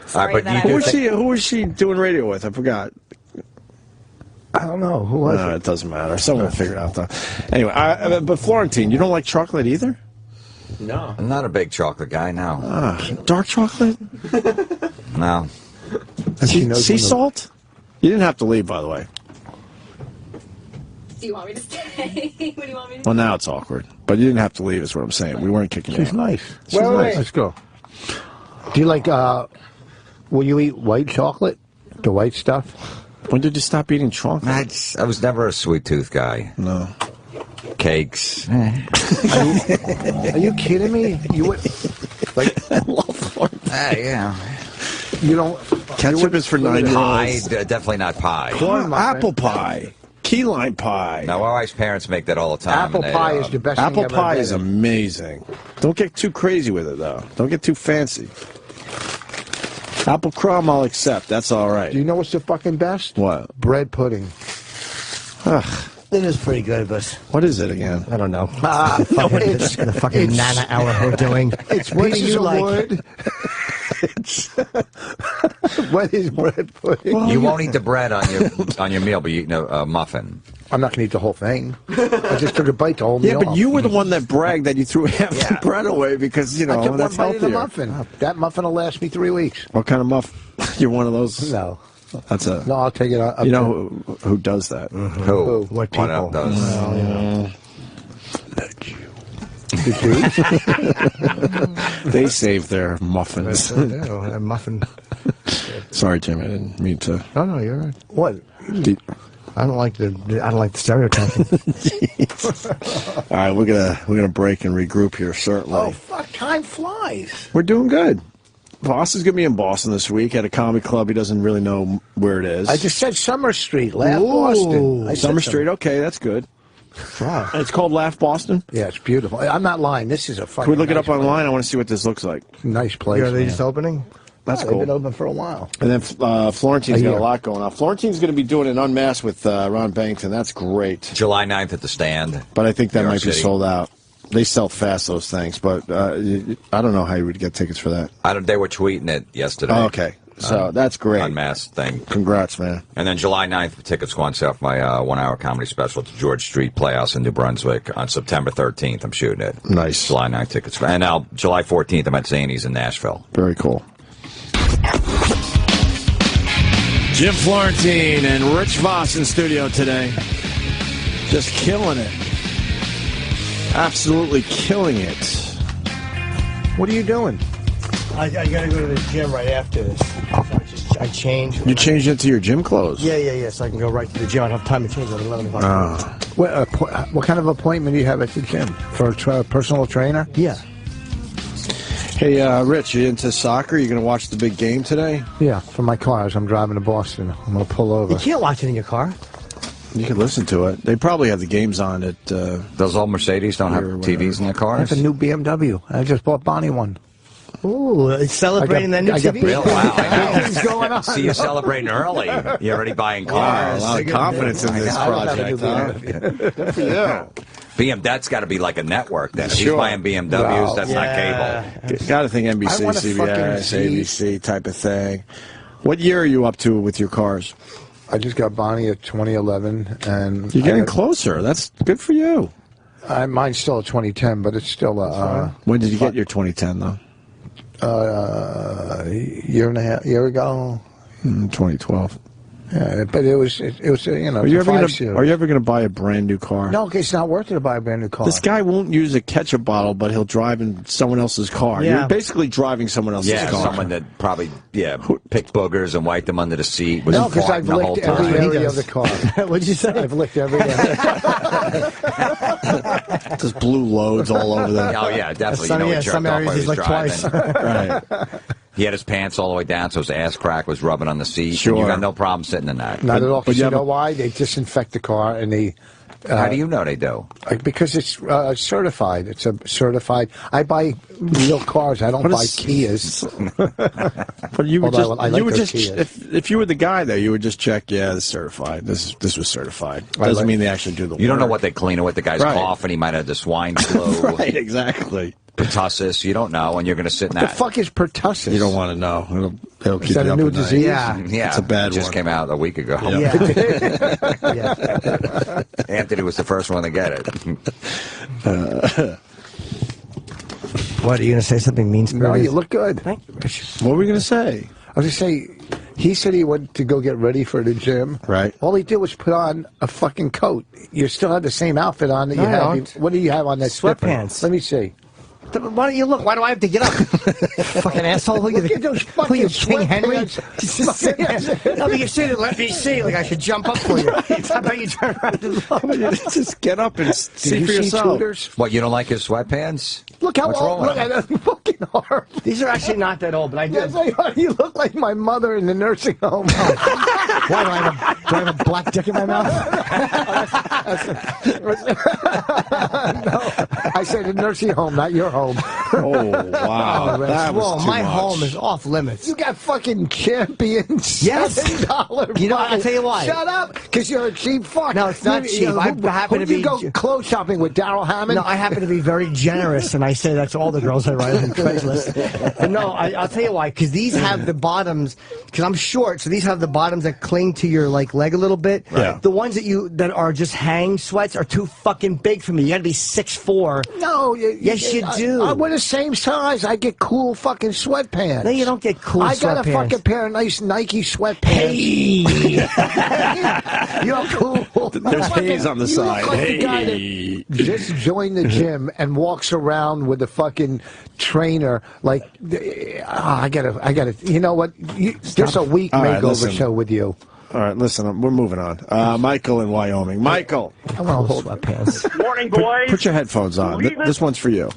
Speaker 22: Sorry
Speaker 3: but
Speaker 22: that
Speaker 3: you
Speaker 22: I
Speaker 3: do
Speaker 1: Who was she doing radio with? I forgot.
Speaker 13: I don't know who was
Speaker 1: it. It doesn't matter. Someone will figure it out though. Anyway, but Florentine, you don't like chocolate either?
Speaker 3: No. I'm not a big chocolate guy, no.
Speaker 1: Dark chocolate?
Speaker 3: No.
Speaker 1: Sea salt? You didn't have to leave, by the way.
Speaker 22: Do you want me to stay? What do you want me to do?
Speaker 1: Well, now it's awkward. But you didn't have to leave, is what I'm saying. We weren't kicking you
Speaker 13: She's
Speaker 1: out.
Speaker 13: nice.
Speaker 1: She's nice.
Speaker 13: Let's go. Do you like? Will you eat white chocolate? The white stuff?
Speaker 1: When did you stop eating chocolate?
Speaker 3: I was never a sweet tooth guy.
Speaker 1: No.
Speaker 3: Cakes.
Speaker 13: Are you kidding me? You would
Speaker 1: I love
Speaker 3: yeah.
Speaker 13: You don't.
Speaker 1: Ketchup is for 9-year-olds.
Speaker 3: Pie, definitely not pie.
Speaker 1: Apple pie. Key lime pie.
Speaker 3: Now, my wife's parents make that all the time.
Speaker 13: Apple
Speaker 3: and they,
Speaker 13: pie is the best thing
Speaker 1: Apple
Speaker 13: ever
Speaker 1: pie is
Speaker 13: invented.
Speaker 1: amazing. Don't get too crazy with it, though. Don't get too fancy. Apple crumb, I'll accept. That's all right.
Speaker 13: Do you know what's the fucking best?
Speaker 1: What?
Speaker 13: Bread pudding.
Speaker 1: Ugh.
Speaker 2: It is pretty good, but
Speaker 1: What is it again?
Speaker 2: I don't know.
Speaker 13: It's
Speaker 2: The fucking nana hour we're doing.
Speaker 13: It's
Speaker 2: What do
Speaker 13: pieces
Speaker 2: you
Speaker 13: of
Speaker 2: like?
Speaker 13: wood. What is bread pudding?
Speaker 3: You won't eat the bread on your meal, but you eat a muffin.
Speaker 13: I'm not going to eat the whole thing. I just took a bite the whole meal.
Speaker 1: Yeah, but
Speaker 13: off.
Speaker 1: you were the one that bragged that you threw half the bread away because,
Speaker 13: I took
Speaker 1: that's
Speaker 13: one bite of the
Speaker 1: healthier.
Speaker 13: muffin. That muffin will last me 3 weeks.
Speaker 1: What kind of muffin? You're one of those?
Speaker 13: No.
Speaker 1: That's a.
Speaker 13: No, I'll take it.
Speaker 1: You know who does that?
Speaker 3: Who?
Speaker 13: What
Speaker 3: One
Speaker 13: people?
Speaker 3: of those.
Speaker 13: Well, you know.
Speaker 1: They save their muffins.
Speaker 2: A muffin.
Speaker 1: Sorry, Jim. I didn't mean to.
Speaker 2: No, you're right.
Speaker 13: What?
Speaker 2: I don't like the stereotyping.
Speaker 1: All right, we're gonna break and regroup here. Certainly.
Speaker 13: Oh, fuck! Time flies.
Speaker 1: We're doing good. Voss is going to be in Boston this week at a comedy club. He doesn't really know where it is.
Speaker 13: I just said Summer Street, Laugh Boston. I said
Speaker 1: Summer Street. Okay, that's good.
Speaker 2: Wow.
Speaker 1: It's called Laugh Boston.
Speaker 13: Yeah, it's beautiful. I'm not lying. This is a fucking.
Speaker 1: Can we look it
Speaker 13: nice
Speaker 1: up online? I want to see what this looks like.
Speaker 13: Nice place.
Speaker 2: Are they
Speaker 13: man.
Speaker 2: just opening?
Speaker 1: That's
Speaker 13: Yeah,
Speaker 1: cool.
Speaker 13: They've been open for a while.
Speaker 1: And then Florentine's
Speaker 13: A
Speaker 1: got
Speaker 13: year.
Speaker 1: a lot going on. Florentine's going to be doing an unmasked with Ron Bennington. That's great.
Speaker 3: July 9th at the Stand.
Speaker 1: But I think that
Speaker 3: New York
Speaker 1: might be
Speaker 3: City.
Speaker 1: sold out. They sell fast, those things. But I don't know how you would get tickets for that.
Speaker 3: They were tweeting it yesterday.
Speaker 1: Oh, okay. So that's great.
Speaker 3: Unmasked thing.
Speaker 1: Congrats, man.
Speaker 3: And then July 9th, tickets go on sale for my 1-hour comedy special at the George Street Playhouse in New Brunswick on September 13th. I'm shooting it.
Speaker 1: Nice.
Speaker 3: July 9th tickets. And now July 14th, I'm at Zany's in Nashville.
Speaker 1: Very cool. Jim Florentine and Rich Voss in studio today. Just killing it. Absolutely killing it.
Speaker 13: What are you doing?
Speaker 2: I gotta go to the gym right after this. So I change.
Speaker 1: You changed into your gym clothes?
Speaker 2: Yeah. So I can go right to the gym. I don't have time to change at 11 o'clock.
Speaker 13: What kind of appointment do you have at the gym? For a personal trainer?
Speaker 2: Yeah.
Speaker 1: Hey, Rich, you into soccer? You going to watch the big game today?
Speaker 13: Yeah, for my car as I'm driving to Boston. I'm going to pull over.
Speaker 2: You can't watch it in your car.
Speaker 1: You can listen to it. They probably have the games on at...
Speaker 3: Those old Mercedes don't have TVs in their
Speaker 13: I
Speaker 3: cars?
Speaker 13: have a new BMW. I just bought Bonnie one.
Speaker 2: Ooh, it's celebrating that new TV.
Speaker 3: Real wow.
Speaker 13: What's going on?
Speaker 3: See, you're celebrating early. You're already buying cars.
Speaker 1: a lot of confidence in this
Speaker 13: I don't have a
Speaker 1: project,
Speaker 13: new
Speaker 1: huh?
Speaker 13: BMW.
Speaker 1: Good for you.
Speaker 3: That's got to be like a network then. If he's
Speaker 1: Sure.
Speaker 3: buying BMWs, that's not cable.
Speaker 1: Got to think
Speaker 13: I
Speaker 1: NBC,
Speaker 13: wanna fucking
Speaker 1: CBS,
Speaker 13: see-
Speaker 1: ABC type of thing. What year are you up to with your cars?
Speaker 13: I just got Bonnie at 2011, and
Speaker 1: You're getting closer. That's good for you.
Speaker 13: Mine's still a 2010, but it's still
Speaker 1: When did you get your 2010, though?
Speaker 13: year and a half year ago.
Speaker 1: 2012.
Speaker 13: Yeah, but it was you know.
Speaker 1: Are you
Speaker 13: Series.
Speaker 1: ever gonna buy a brand new car?
Speaker 13: No, it's not worth it to buy a brand new car.
Speaker 1: This guy won't use a ketchup bottle, but he'll drive in someone else's car.
Speaker 2: Yeah.
Speaker 1: You're basically driving someone else's car.
Speaker 3: Someone that probably picked boogers and wiped them under the seat. Was
Speaker 13: No, because I've
Speaker 3: farting the whole
Speaker 13: licked every
Speaker 3: time.
Speaker 13: area of the car.
Speaker 2: What'd you say?
Speaker 13: I've licked every area.
Speaker 1: Just blue loads all over them.
Speaker 3: Oh yeah, definitely.
Speaker 2: Some,
Speaker 3: you know,
Speaker 2: yeah,
Speaker 3: he jerked
Speaker 2: some
Speaker 3: off
Speaker 2: areas
Speaker 3: while he
Speaker 2: he's
Speaker 3: was
Speaker 2: like
Speaker 3: driving.
Speaker 2: twice.
Speaker 1: Right.
Speaker 3: He had his pants all the way down, so his ass crack was rubbing on the seat.
Speaker 1: Sure.
Speaker 3: And you got no problem sitting in that.
Speaker 13: Not at all. Because
Speaker 1: you
Speaker 13: you know why? They disinfect the car and they.
Speaker 3: How do you know they do?
Speaker 13: Because it's certified. It's a certified. I buy real cars. I don't buy Kias.
Speaker 1: But you would
Speaker 13: Although
Speaker 1: just,
Speaker 13: I like
Speaker 1: you would
Speaker 13: those
Speaker 1: just
Speaker 13: Kias.
Speaker 1: if you were the guy there, you would just check. Yeah, this is certified. This was certified. Doesn't mean they actually do the work.
Speaker 3: You don't know what they clean or what the guy's
Speaker 1: Right.
Speaker 3: coughing. He might have the swine flu.
Speaker 1: Right, exactly.
Speaker 3: Pertussis. You don't know, and you're going to sit in
Speaker 13: The
Speaker 3: that.
Speaker 13: fuck is pertussis?
Speaker 1: You don't want to know. It'll keep
Speaker 13: Is that
Speaker 1: you
Speaker 13: a
Speaker 1: up
Speaker 13: new
Speaker 1: at night.
Speaker 13: disease?
Speaker 2: Yeah.
Speaker 3: Yeah,
Speaker 1: It's a bad
Speaker 3: it just
Speaker 1: one.
Speaker 3: came out a week ago.
Speaker 2: Yeah.
Speaker 3: Anthony was the first one to get it.
Speaker 2: What, are you going to say something mean-spirited?
Speaker 13: No, you look good.
Speaker 2: Thank you.
Speaker 1: What were we going to say?
Speaker 13: I was going to say, he said he went to go get ready for the gym.
Speaker 1: Right.
Speaker 13: All he did was put on a fucking coat. You still have the same outfit on that
Speaker 2: No,
Speaker 13: you
Speaker 2: I
Speaker 13: had.
Speaker 2: don't.
Speaker 13: What do you have on that?
Speaker 2: Sweatpants.
Speaker 13: Let me see.
Speaker 2: Why don't you look? Why do I have to get up? Fucking asshole. Look
Speaker 13: at those fucking
Speaker 2: you, King Henry.
Speaker 13: sweatpants.
Speaker 2: No, but you sit and let me see. Like I should jump up for you. How about you turn around and look?
Speaker 1: Just get up and see
Speaker 13: you
Speaker 1: for
Speaker 13: see
Speaker 1: yourself.
Speaker 13: Tudors?
Speaker 3: What, you don't like his sweatpants?
Speaker 13: Look how
Speaker 3: What's
Speaker 13: old.
Speaker 3: wrong with
Speaker 13: Look at that fucking arm.
Speaker 2: These are actually not that old, but I do.
Speaker 13: Yes, they are. You look like my mother in the nursing home.
Speaker 2: Why do I have a black dick in my mouth?
Speaker 13: No, I said the nursing home, not your home.
Speaker 1: Oh, wow. That was
Speaker 2: Whoa,
Speaker 1: too
Speaker 2: my
Speaker 1: much.
Speaker 2: home is off limits.
Speaker 13: You got fucking champions.
Speaker 2: Yes.
Speaker 13: $7.
Speaker 2: You know what? I'll tell you why.
Speaker 13: Shut up, because you're a cheap fuck.
Speaker 2: No, it's not cheap. I happen to
Speaker 13: Who do you
Speaker 2: be-
Speaker 13: go clothes shopping with, Daryl Hammond?
Speaker 2: No, I happen to be very generous, and I say that's all the girls I write on Craigslist. But no, I'll tell you why. Because these have the bottoms. Because I'm short, so these have the bottoms that cling to your leg a little bit.
Speaker 1: Right.
Speaker 2: The ones that are just hang sweats are too fucking big for me. You got to be 6'4".
Speaker 13: No,
Speaker 2: Yes, you do.
Speaker 13: We're the same size. I get cool fucking sweatpants.
Speaker 2: No, you don't get cool
Speaker 13: I got a
Speaker 2: sweatpants.
Speaker 13: fucking pair of nice Nike sweatpants.
Speaker 2: Hey,
Speaker 13: You're cool.
Speaker 1: There's haze on the
Speaker 13: You
Speaker 1: side.
Speaker 13: look like the guy
Speaker 1: Hey.
Speaker 13: that just joined the gym and walks around with a fucking trainer. Like, I gotta. You know what? Just a week
Speaker 1: All right,
Speaker 13: makeover
Speaker 1: listen.
Speaker 13: show with you.
Speaker 1: All right, listen, we're moving on. Michael in Wyoming. Michael.
Speaker 2: I want to hold sweatpants.
Speaker 19: Morning, boys.
Speaker 1: Put your headphones on.
Speaker 19: Leave it-
Speaker 1: This one's for you.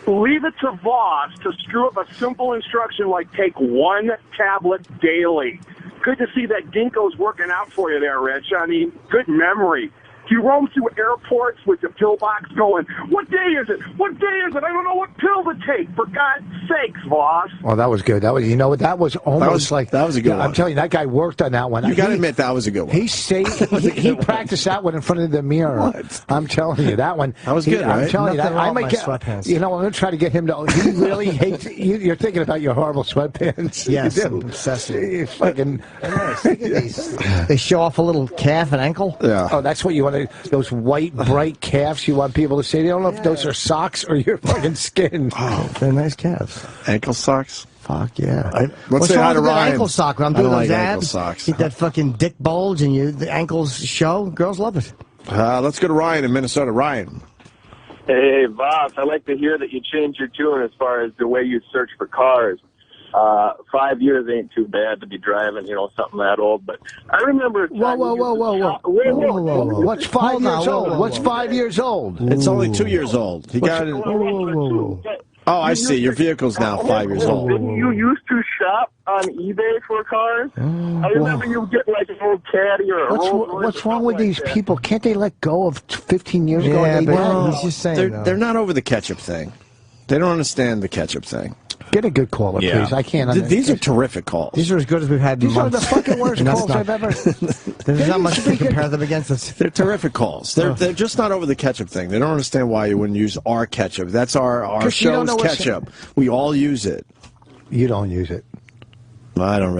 Speaker 19: Leave it to Voss to screw up a simple instruction like take one tablet daily. Good to see that Ginkgo's working out for you there, Rich. I mean, good memory. You roam through airports with your pillbox going, what day is it? What day is it? I don't know what pill to take. For God's sakes, Voss.
Speaker 13: Oh, that was good. That was, you know what? That was almost like
Speaker 1: that was a good one.
Speaker 13: I'm telling you, that guy worked on that one.
Speaker 1: You got to admit that was a good one.
Speaker 13: He practiced that one in front of the mirror.
Speaker 1: What?
Speaker 13: I'm telling you, that one.
Speaker 1: That was good,
Speaker 13: I'm
Speaker 1: right?
Speaker 13: telling you,
Speaker 2: Nothing
Speaker 13: that
Speaker 2: wrong
Speaker 13: I
Speaker 2: with
Speaker 13: might
Speaker 2: my
Speaker 13: get.
Speaker 2: sweatpants.
Speaker 13: You know, I'm going to try to get him to. He really hates. You're thinking about your horrible sweatpants.
Speaker 2: Yes,
Speaker 13: you
Speaker 2: I'm
Speaker 13: do.
Speaker 2: obsessed.
Speaker 13: You fucking.
Speaker 2: They show off a little calf and ankle.
Speaker 1: Yeah.
Speaker 13: Oh, that's what you want to. Those white, bright calves you want people to see. They don't know if those are socks or your fucking skin.
Speaker 2: Oh, they're nice calves.
Speaker 1: Ankle socks?
Speaker 2: Fuck yeah.
Speaker 1: Let's
Speaker 2: What's
Speaker 1: say
Speaker 2: wrong
Speaker 1: hi to
Speaker 2: with a good
Speaker 1: Ryan.
Speaker 2: ankle sock? When I'm
Speaker 1: I
Speaker 2: doing
Speaker 1: don't
Speaker 2: those
Speaker 1: like ankle
Speaker 2: abs,
Speaker 1: socks.
Speaker 2: get that fucking dick bulge and the ankles show. Girls love it.
Speaker 1: Let's go to Ryan in Minnesota. Ryan.
Speaker 11: Hey, Boss, I like to hear that you changed your tune as far as the way you search for cars. 5 years ain't too bad to be driving, something that old. But I remember.
Speaker 13: Whoa. What's 5 years old? What's 5 years old?
Speaker 1: It's only 2 years old. He got it. Oh, I see. Your vehicle's now 5 years old.
Speaker 11: Didn't you used to shop on eBay for cars? I remember you would get like an old Caddy or a Rolls Royce.
Speaker 13: What's wrong with these people? Can't they let go of 15 years ago?
Speaker 2: Yeah,
Speaker 13: They
Speaker 2: but
Speaker 13: did?
Speaker 2: he's just saying.
Speaker 1: They're not over the ketchup thing. They don't understand the ketchup thing.
Speaker 13: Get a good caller, please. I can't.
Speaker 1: These are terrific calls.
Speaker 2: These are as good as we've had in
Speaker 13: These are
Speaker 2: months.
Speaker 13: the fucking worst
Speaker 2: And that's
Speaker 13: calls
Speaker 2: not-
Speaker 13: I've ever.
Speaker 2: There's not much to compare them against. Us.
Speaker 1: They're terrific calls. They're just not over the ketchup thing. They don't understand why you wouldn't use our ketchup. That's our
Speaker 13: 'Cause you don't
Speaker 1: show's
Speaker 13: know what's-
Speaker 1: ketchup. We all use it.
Speaker 13: You don't use it.
Speaker 1: I don't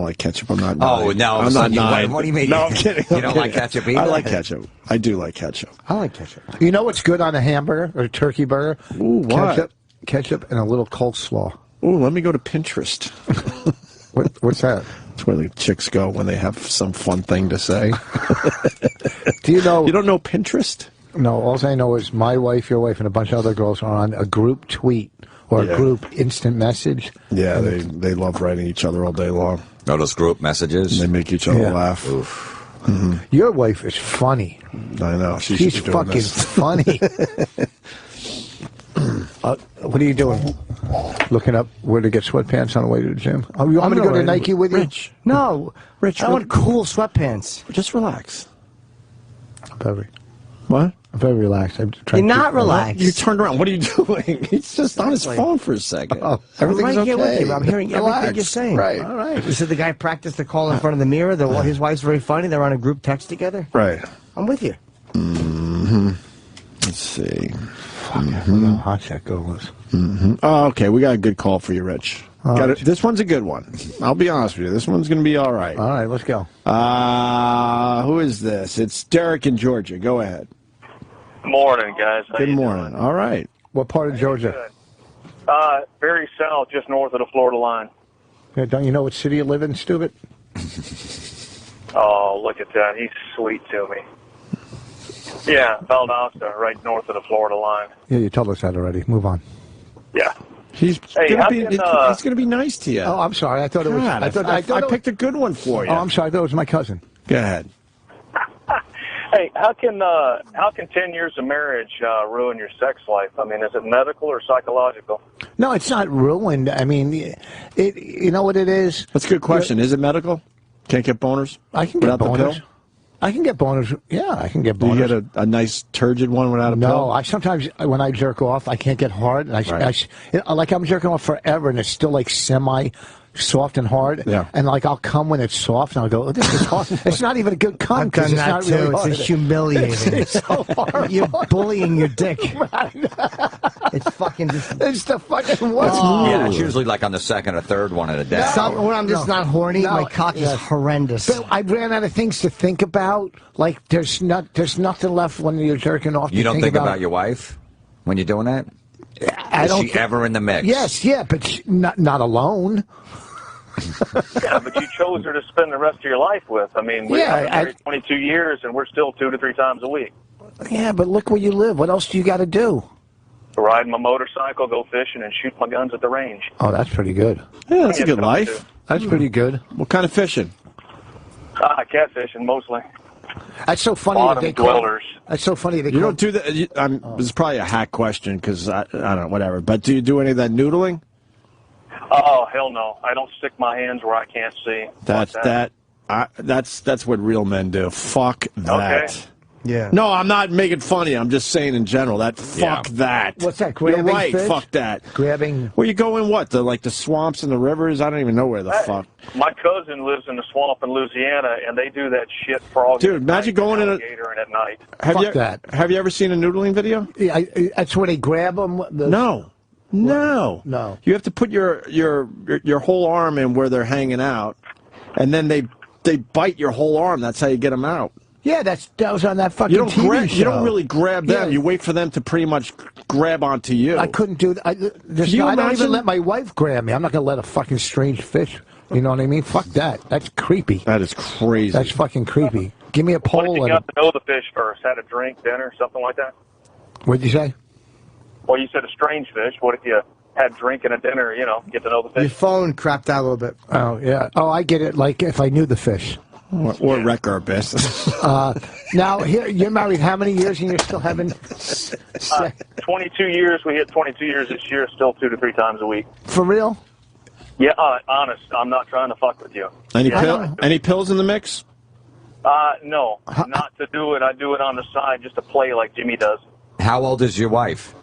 Speaker 1: like ketchup. I'm not.
Speaker 3: Oh, no,
Speaker 1: I'm
Speaker 3: so
Speaker 1: not.
Speaker 3: you-
Speaker 1: nine.
Speaker 3: what do you mean?
Speaker 1: No, I'm kidding.
Speaker 3: You
Speaker 1: I'm
Speaker 3: don't
Speaker 1: kidding.
Speaker 3: like ketchup either?
Speaker 1: I like ketchup. I do like ketchup.
Speaker 2: I like ketchup.
Speaker 13: You know what's good on a hamburger or a turkey burger?
Speaker 1: Ooh, what?
Speaker 13: Ketchup and a little coleslaw.
Speaker 1: Ooh, let me go to Pinterest.
Speaker 13: What's that?
Speaker 1: That's where the chicks go when they have some fun thing to say.
Speaker 13: Do you know?
Speaker 1: You don't know Pinterest?
Speaker 13: No, all I know is my wife, your wife, and a bunch of other girls are on a group tweet or a group instant message.
Speaker 1: Yeah, they love writing each other all day long.
Speaker 3: Oh, those group messages?
Speaker 1: They make each other laugh.
Speaker 13: Mm-hmm. Your wife is funny.
Speaker 1: I know.
Speaker 13: She's fucking funny. What are you doing? Looking up where to get sweatpants on the way to the gym? Oh, you want me to go to Nike with you?
Speaker 2: Rich. No. Rich, I want cool sweatpants.
Speaker 1: Just relax.
Speaker 13: What? I'm very relaxed. I'm trying
Speaker 2: You're not relaxed.
Speaker 1: You turned around. What are you doing? He's just on his phone for a second.
Speaker 2: Everything's right here with you. I'm hearing everything
Speaker 1: Relax.
Speaker 2: you're saying.
Speaker 1: Right.
Speaker 2: All right. You said the guy practiced the call in front of the mirror. His wife's very funny. They're on a group text together.
Speaker 1: Right.
Speaker 2: I'm with you.
Speaker 1: Mm-hmm. Let's see.
Speaker 13: How hot that girl was.
Speaker 1: Mm-hmm. Oh, okay. We got a good call for you, Rich. This one's a good one. I'll be honest with you. This one's going to be all right.
Speaker 13: All right, let's go.
Speaker 1: Who is this? It's Derek in Georgia. Go ahead.
Speaker 6: Morning, guys. How
Speaker 1: Good
Speaker 6: you
Speaker 1: morning.
Speaker 6: doing?
Speaker 1: All right.
Speaker 13: What part of Georgia?
Speaker 6: Very south, just north of the Florida line.
Speaker 13: Yeah, don't you know what city you live in, stupid?
Speaker 6: Oh, look at that. He's sweet to me. Yeah, Valdosta, right north of the Florida line.
Speaker 13: Yeah, you told us that already. Move on.
Speaker 6: Yeah.
Speaker 1: He's
Speaker 6: Hey, how
Speaker 1: going
Speaker 6: can,
Speaker 1: to be nice to you.
Speaker 13: Oh, I'm sorry. I thought it was.
Speaker 1: God, I picked a good one for you.
Speaker 13: Oh, I'm sorry. I thought it was my cousin.
Speaker 1: Go ahead.
Speaker 6: Hey, how can 10 years of marriage ruin your sex life? I mean, is it medical or psychological?
Speaker 13: No, it's not ruined. I mean, you know what it is?
Speaker 1: That's a good question. Is it medical? Can't get boners?
Speaker 13: I can get
Speaker 1: without the
Speaker 13: boners.
Speaker 1: pill?
Speaker 13: I can get boners. Yeah, I can get
Speaker 1: Do
Speaker 13: boners.
Speaker 1: you get a nice turgid one without a pill?
Speaker 13: No, I sometimes when I jerk off, I can't get hard. And like I'm jerking off forever, and it's still like semi soft and hard.
Speaker 1: Yeah.
Speaker 13: And like I'll come when it's soft, and I'll go, oh, "This is hard." It's not even a good cum.
Speaker 2: I've done
Speaker 13: It's
Speaker 2: that
Speaker 13: not
Speaker 2: too.
Speaker 13: really hard.
Speaker 2: It's humiliating.
Speaker 13: It's so hard.
Speaker 2: You're bullying your dick. It's fucking just.
Speaker 13: It's the fucking worst.
Speaker 3: Yeah, it's usually like on the second or third one of the day.
Speaker 2: When I'm just not horny, my cock is horrendous.
Speaker 13: But I ran out of things to think about. Like there's nothing left when you're jerking off.
Speaker 3: You don't think about your wife when you're doing that? Is she ever in the mix?
Speaker 13: Yes, yeah, but not alone.
Speaker 6: Yeah, but you chose her to spend the rest of your life with. I mean, we've been married 22 years, and we're still 2 to 3 times a week.
Speaker 13: Yeah, but look where you live. What else do you got to do?
Speaker 6: Ride my motorcycle, go fishing, and shoot my guns at the range.
Speaker 13: Oh, that's pretty good.
Speaker 1: Yeah, that's a good life.
Speaker 13: That's pretty good.
Speaker 1: What kind of fishing?
Speaker 6: Catfishing, mostly.
Speaker 13: That's so funny that they
Speaker 6: dwellers.
Speaker 13: That's so funny.
Speaker 1: You don't do that. This is probably a hack question because I don't know, whatever. But do you do any of that noodling?
Speaker 6: Oh, hell no. I don't stick my hands where I can't see.
Speaker 1: That's what real men do. Fuck that.
Speaker 6: Okay.
Speaker 2: Yeah.
Speaker 1: No, I'm not making fun of you. I'm just saying in general that fuck that.
Speaker 13: What's that?
Speaker 1: You're
Speaker 13: Grabbing
Speaker 1: right.
Speaker 13: fish?
Speaker 1: Fuck that.
Speaker 13: Grabbing.
Speaker 1: Well, you go in what? The swamps and the rivers? I don't even know where the fuck.
Speaker 6: My cousin lives in the swamp in Louisiana, and they do that shit frog.
Speaker 1: Dude, imagine going in a
Speaker 6: alligator and at night.
Speaker 1: Have you ever seen a noodling video?
Speaker 13: Yeah, that's where they grab them.
Speaker 1: No. No.
Speaker 13: No.
Speaker 1: You have to put your whole arm in where they're hanging out, and then they bite your whole arm. That's how you get them out.
Speaker 13: Yeah, that was on that fucking TV show.
Speaker 1: You don't really grab them.
Speaker 13: Yeah.
Speaker 1: You wait for them to pretty much grab onto you.
Speaker 13: I couldn't do that. I don't even let my wife grab me. I'm not going to let a fucking strange fish. You know what I mean? Fuck that. That's creepy.
Speaker 1: That is crazy.
Speaker 13: That's fucking creepy. Give me a pole.
Speaker 6: What if you got to know the fish first? Had a drink, dinner, something like that?
Speaker 13: What'd you say?
Speaker 6: Well, you said a strange fish. What if you had drink and a dinner, get to know the fish?
Speaker 2: Your phone crapped out a little bit.
Speaker 13: Oh, yeah. Oh, I get it. Like if I knew the fish.
Speaker 1: Or wreck our business.
Speaker 13: Now, here you're married how many years and you're still having...
Speaker 6: 22 years. We hit 22 years this year, still 2 to 3 times a week.
Speaker 13: For real?
Speaker 6: Yeah, honest. I'm not trying to fuck with you.
Speaker 1: Any pills in the mix?
Speaker 6: No, not to do it. I do it on the side just to play like Jimmy does.
Speaker 3: How old is your wife?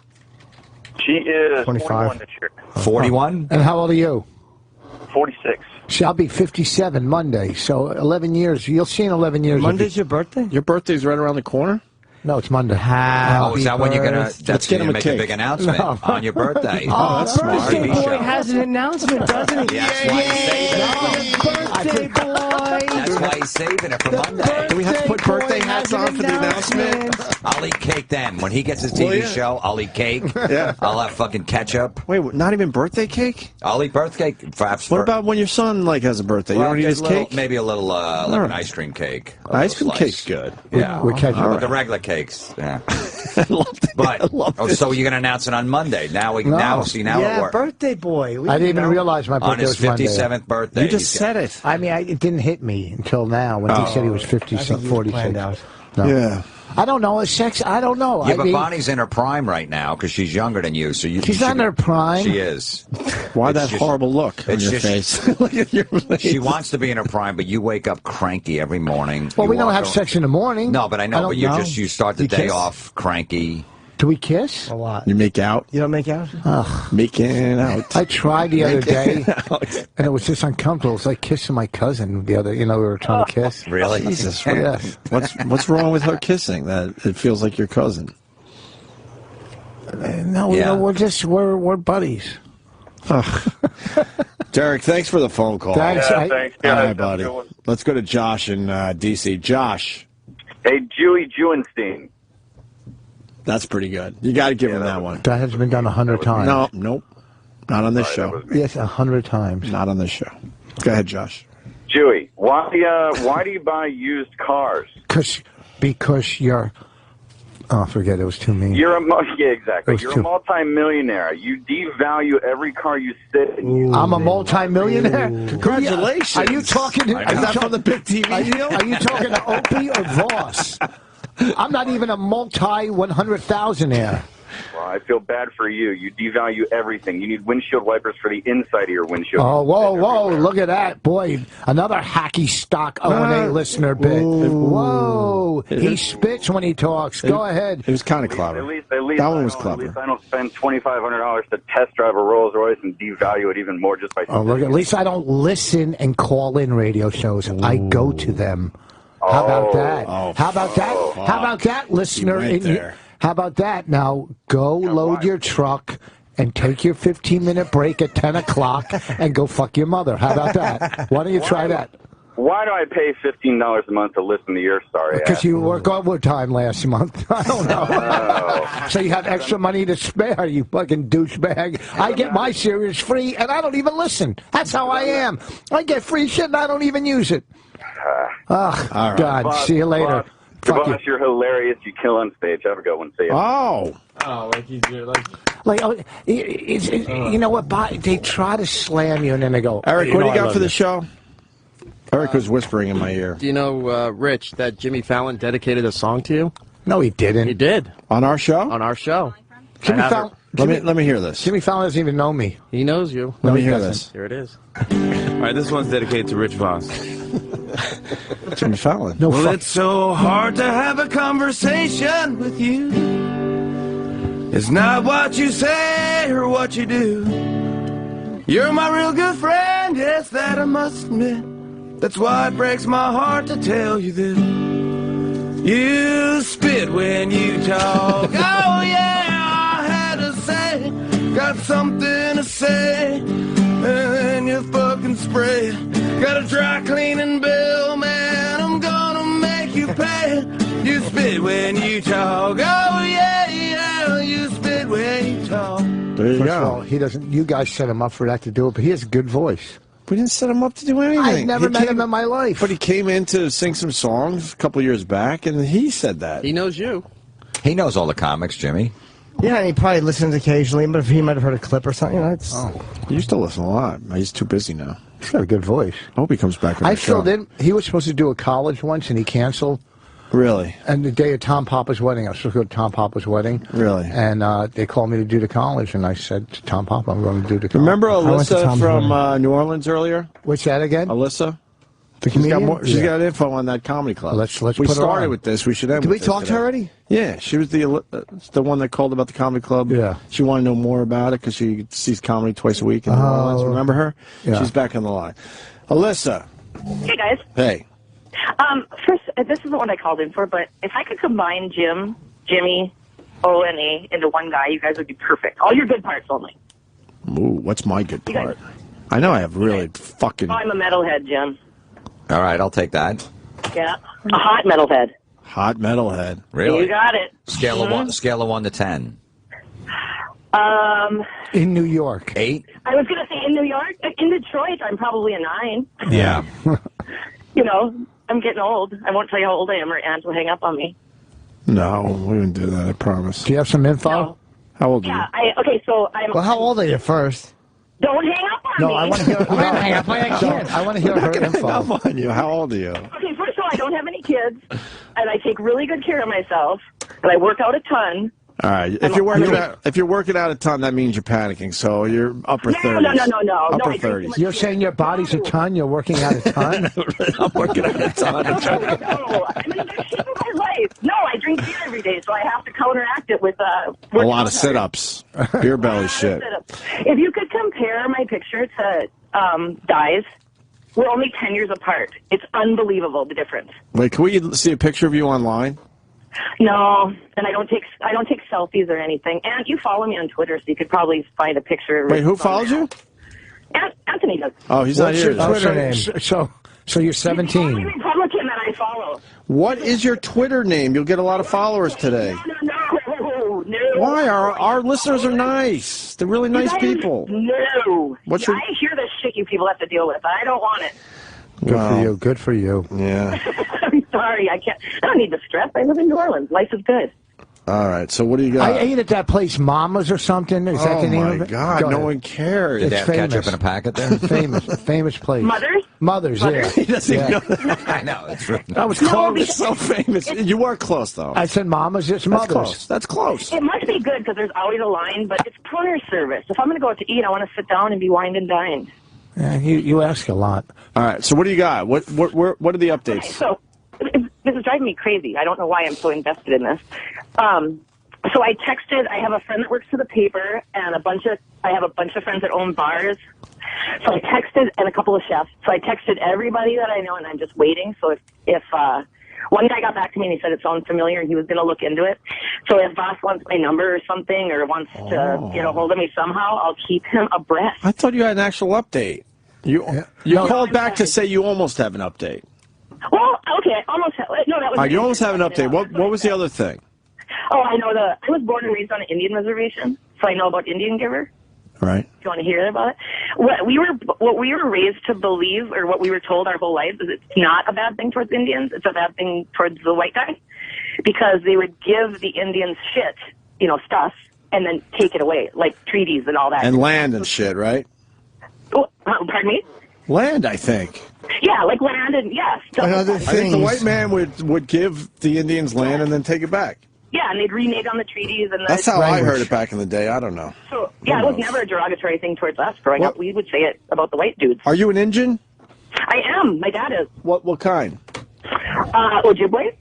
Speaker 6: She is
Speaker 2: 25.
Speaker 6: 41 this year.
Speaker 3: 41?
Speaker 13: And how old are you?
Speaker 6: 46.
Speaker 13: I'll be 57 Monday, so 11 years. You'll see in 11 years.
Speaker 2: Monday's your birthday?
Speaker 1: Your birthday's right around the corner?
Speaker 13: No, it's Monday.
Speaker 3: Oh, is that when you're going to... That's
Speaker 1: get
Speaker 3: when
Speaker 1: him
Speaker 3: you
Speaker 1: a
Speaker 3: make a
Speaker 1: cake.
Speaker 3: big announcement on your birthday.
Speaker 2: Oh,
Speaker 1: that's smart.
Speaker 2: Birthday
Speaker 3: TV
Speaker 2: boy
Speaker 3: show.
Speaker 2: has an announcement, doesn't he?
Speaker 3: That's why he's saving it.
Speaker 2: Birthday boy.
Speaker 3: That's why he's saving it for Monday.
Speaker 1: Do we have to put birthday hats on for the announcement?
Speaker 3: I'll eat cake then. When he gets his TV show, I'll eat cake.
Speaker 1: Yeah.
Speaker 3: I'll have fucking ketchup.
Speaker 1: Wait, not even birthday cake?
Speaker 3: I'll eat birthday cake.
Speaker 1: What about when your son has a birthday? You don't eat his cake?
Speaker 3: Maybe a little like an ice cream cake.
Speaker 1: Ice cream cake's good.
Speaker 3: Yeah.
Speaker 13: With ketchup.
Speaker 3: But the regular cakes. Yeah. So you're gonna announce it on Monday. Now it works.
Speaker 2: Birthday boy.
Speaker 13: I didn't even realize my birthday was Monday.
Speaker 3: On his 57th birthday.
Speaker 1: You just said it.
Speaker 13: I mean, it didn't hit me until now when he said he was 46. No.
Speaker 1: Yeah.
Speaker 13: I don't know. Sex, I don't know.
Speaker 3: Yeah, but Bonnie's in her prime right now because she's younger than you. So
Speaker 13: she's not in her prime.
Speaker 3: She is.
Speaker 1: Why that horrible look on your face? Look at your face.
Speaker 3: She wants to be in her prime, but you wake up cranky every morning.
Speaker 13: Well, we don't have sex in the morning.
Speaker 3: No, but I know. But you start the day off cranky.
Speaker 13: Do we kiss?
Speaker 2: A lot.
Speaker 1: You make out?
Speaker 2: You don't make out?
Speaker 1: Making out.
Speaker 13: I tried the other day, and it was just uncomfortable. It's like kissing my cousin the other. We were trying to kiss.
Speaker 3: Really?
Speaker 1: Jesus.
Speaker 13: Yeah.
Speaker 1: What's wrong with her kissing? That it feels like your cousin.
Speaker 13: No, we're buddies.
Speaker 1: Derek, thanks for the phone call.
Speaker 13: Thanks.
Speaker 6: Thanks.
Speaker 1: All right, buddy. Let's go to Josh in D.C. Josh.
Speaker 7: Hey, Jewy Jewenstein.
Speaker 1: That's pretty good. You got to give him that one.
Speaker 13: That has been done 100 times.
Speaker 1: Nope. Not on this show.
Speaker 13: Yes, 100 times.
Speaker 1: Not on this show. Go ahead, Josh.
Speaker 7: Jewy, why do you buy used cars?
Speaker 13: Because you're... Oh, forget it. Was too mean.
Speaker 7: Exactly. You're a multi-millionaire. You devalue every car you sit in.
Speaker 13: I'm a multi-millionaire?
Speaker 1: Congratulations.
Speaker 13: Are you talking to...
Speaker 1: Is that from the big TV deal?
Speaker 13: Are you talking to Opie or Voss? I'm not even a multi-100,000-aire.
Speaker 7: Well, I feel bad for you. You devalue everything. You need windshield wipers for the inside of your windshield.
Speaker 13: Oh, whoa, look at that. Boy, another hacky stock O&A listener bit. Whoa, he spits when he talks. Go ahead.
Speaker 1: It was kind of clever.
Speaker 7: At least
Speaker 1: that one was clever.
Speaker 7: At least I don't spend $2,500 to test drive a Rolls Royce and devalue it even more just by...
Speaker 13: Oh, look, at least I don't listen and call in radio shows. I go to them. How about that? How about that? How about that, listener? How about that? Now, go load your truck and take your 15-minute break at 10 o'clock and go fuck your mother. How about that? Why don't you try that?
Speaker 7: Why do I pay $15 a month to listen to your story?
Speaker 13: Because you work overtime last month. I don't know. So you have extra money to spare, you fucking douchebag. I get my Sirius free, and I don't even listen. That's how I am. I get free shit, and I don't even use it.
Speaker 1: All right.
Speaker 13: God,
Speaker 7: Boss,
Speaker 13: see you later.
Speaker 7: Boss, you're hilarious. You kill on stage. Have a good one. See you.
Speaker 13: You know what? They try to slam you, and then they go,
Speaker 1: Eric, what do you got for the show? Eric was whispering in my ear.
Speaker 8: Do you know, Rich, that Jimmy Fallon dedicated a song to you?
Speaker 13: No, he didn't.
Speaker 8: He did.
Speaker 1: On our show?
Speaker 8: On our show.
Speaker 13: Jimmy Fallon.
Speaker 1: Let me hear this.
Speaker 13: Jimmy Fallon doesn't even know me.
Speaker 8: He knows you.
Speaker 1: Let me hear this.
Speaker 8: Here it is.
Speaker 23: All right, this one's dedicated to Rich Voss.
Speaker 1: Jimmy Fallon.
Speaker 23: Well, it's so hard to have a conversation with you. It's not what you say or what you do. You're my real good friend, yes, that I must admit. That's why it breaks my heart to tell you this. You spit when you talk. Oh, yeah, I had to say. Got something to say. And then you fucking spray it. Got a dry cleaning bill, man. I'm gonna make you pay. You spit when you talk. Oh, yeah, you spit when you talk.
Speaker 1: There you
Speaker 13: First
Speaker 1: go.
Speaker 13: of all, he doesn't. You guys set him up for that to do it, but he has a good voice.
Speaker 1: We didn't set him up to do anything.
Speaker 13: I've never met him in my life.
Speaker 1: But he came in to sing some songs a couple years back, and he said that.
Speaker 8: He knows you.
Speaker 3: He knows all the comics, Jimmy.
Speaker 2: Yeah, and he probably listens occasionally, but if he might have heard a clip or something, it's...
Speaker 1: He used to listen a lot. He's too busy now.
Speaker 13: He's got a good voice.
Speaker 1: I hope he comes back on
Speaker 13: I
Speaker 1: the show.
Speaker 13: filled in. He was supposed to do a college once, and he canceled.
Speaker 1: Really?
Speaker 13: And the day of Tom Papa's wedding, I was supposed to go to Tom Papa's wedding.
Speaker 1: Really?
Speaker 13: And they called me to do the college, and I said to Tom Papa, I'm going to do the college.
Speaker 1: Remember Alyssa from New Orleans earlier?
Speaker 13: What's that again?
Speaker 1: Alyssa?
Speaker 13: The comedian?
Speaker 1: She's got info on that comedy club.
Speaker 13: Let's
Speaker 1: we
Speaker 13: put her
Speaker 1: started
Speaker 13: on.
Speaker 1: with this. We should end
Speaker 2: Did
Speaker 1: with
Speaker 2: we
Speaker 1: this
Speaker 2: talk to
Speaker 1: today.
Speaker 2: her already?
Speaker 1: Yeah, she was the one that called about the comedy club.
Speaker 13: Yeah.
Speaker 1: She wanted to know more about it because she sees comedy twice a week in New Orleans. Remember her?
Speaker 13: Yeah.
Speaker 1: She's back on the line. Alyssa.
Speaker 14: Hey, guys.
Speaker 1: Hey.
Speaker 14: First, this isn't what I called in for, but if I could combine Jimmy, O-N-E into one guy, you guys would be perfect. All your good parts only.
Speaker 1: Ooh, what's my good part? I know I have really fucking...
Speaker 14: Oh, I'm a metalhead, Jim.
Speaker 3: All right, I'll take that.
Speaker 14: Yeah. A hot metalhead.
Speaker 1: Hot metalhead.
Speaker 3: Really?
Speaker 14: You got it.
Speaker 3: Scale of 1 to 10.
Speaker 13: In New York.
Speaker 3: 8?
Speaker 14: I was going to say in New York. In Detroit, I'm probably a 9.
Speaker 3: Yeah.
Speaker 14: You know, I'm getting old. I won't tell you how old I am, or Aunt will hang up on me.
Speaker 1: No, we wouldn't do that, I promise.
Speaker 13: Do you have some info?
Speaker 14: No.
Speaker 1: How old are
Speaker 14: Yeah, okay, so I'm...
Speaker 2: Well, how old are you first?
Speaker 14: Don't hang up on me.
Speaker 13: No, I want to hear. I want to hear her info.
Speaker 1: Hang up on you. How old are you?
Speaker 14: Okay, first of all, I don't have any kids, and I take really good care of myself, and I work out a ton.
Speaker 1: All right. If you're working out a ton, that means you're panicking. So you're upper 30s.
Speaker 14: No.
Speaker 1: Upper 30s.
Speaker 13: You're saying your body's a ton. You're working out a ton.
Speaker 1: I'm working out a ton.
Speaker 14: No, I'm in the best shape of my life. No, I drink beer every day, so I have to counteract it with
Speaker 1: a lot of sit-ups, beer belly shit.
Speaker 14: If you could compare my picture to Di's, we're only 10 years apart. It's unbelievable, the difference.
Speaker 1: Wait, can we see a picture of you online?
Speaker 14: No, and I don't take selfies or anything. And you follow me on Twitter, so you could probably find a picture.
Speaker 1: Wait, who follows you?
Speaker 14: Anthony does.
Speaker 1: Oh, he's not here.
Speaker 13: What's your Twitter name? So you're 17.
Speaker 14: He's the only Republican that I follow.
Speaker 1: What is your Twitter name? You'll get a lot of followers today.
Speaker 14: No.
Speaker 1: Why? Our listeners are nice. They're really nice people.
Speaker 14: No.
Speaker 1: What's your...
Speaker 14: I hear the shit you people have to deal with. I don't want it.
Speaker 13: Good for you. Good for you.
Speaker 1: Yeah.
Speaker 14: I'm sorry. I don't need the stress. I live in New Orleans. Life is good.
Speaker 1: All right. So what do you got?
Speaker 13: I ate at that place, Mama's or something. Is that the name of it?
Speaker 1: Oh, my God. No one cares.
Speaker 3: Did they have ketchup in a packet there?
Speaker 13: Famous place.
Speaker 14: Mother's?
Speaker 13: Yeah.
Speaker 1: He doesn't even know that.
Speaker 3: I know. It's true.
Speaker 1: That was close. It's so famous. You were close, though.
Speaker 13: I said Mama's. It's Mother's.
Speaker 1: Close. That's close.
Speaker 14: It must be good because there's always a line, but it's prayer service. If I'm going to go out to eat, I want to sit down and be wined and dined.
Speaker 13: Yeah, you ask a lot.
Speaker 1: All right. So what do you got? What are the updates?
Speaker 14: Okay, so this is driving me crazy. I don't know why I'm so invested in this. So I texted. I have a friend that works for the paper, and I have a bunch of friends that own bars. So I texted, and a couple of chefs. So I texted everybody that I know, and I'm just waiting. So if one guy got back to me and he said it sounds familiar, and he was going to look into it. So if Voss wants my number or something, or wants to get a hold of me somehow, I'll keep him abreast.
Speaker 1: I thought you had an actual update. You called back to say you almost have an update.
Speaker 14: Well, okay, almost. No, that was.
Speaker 1: You almost have an update. What was the other thing?
Speaker 14: Oh, I know I was born and raised on an Indian reservation, so I know about Indian Giver.
Speaker 1: Right.
Speaker 14: Do you want to hear about it? What we were raised to believe, or what we were told our whole lives, is it's not a bad thing towards Indians. It's a bad thing towards the white guy, because they would give the Indians shit, stuff, and then take it away, like treaties and all that.
Speaker 1: And land and shit, right?
Speaker 14: Oh, pardon me?
Speaker 1: Land, I think.
Speaker 14: Yeah, like land and yes.
Speaker 1: I think the white man would give the Indians land and then take it back.
Speaker 14: Yeah, and they'd renege on the treaties. And
Speaker 1: that's how I heard it back in the day. I don't know.
Speaker 14: So, yeah, it was never a derogatory thing towards us growing up. We would say it about the white dudes.
Speaker 1: Are you an Indian?
Speaker 14: I am. My dad is.
Speaker 1: What kind?
Speaker 14: Ojibwe,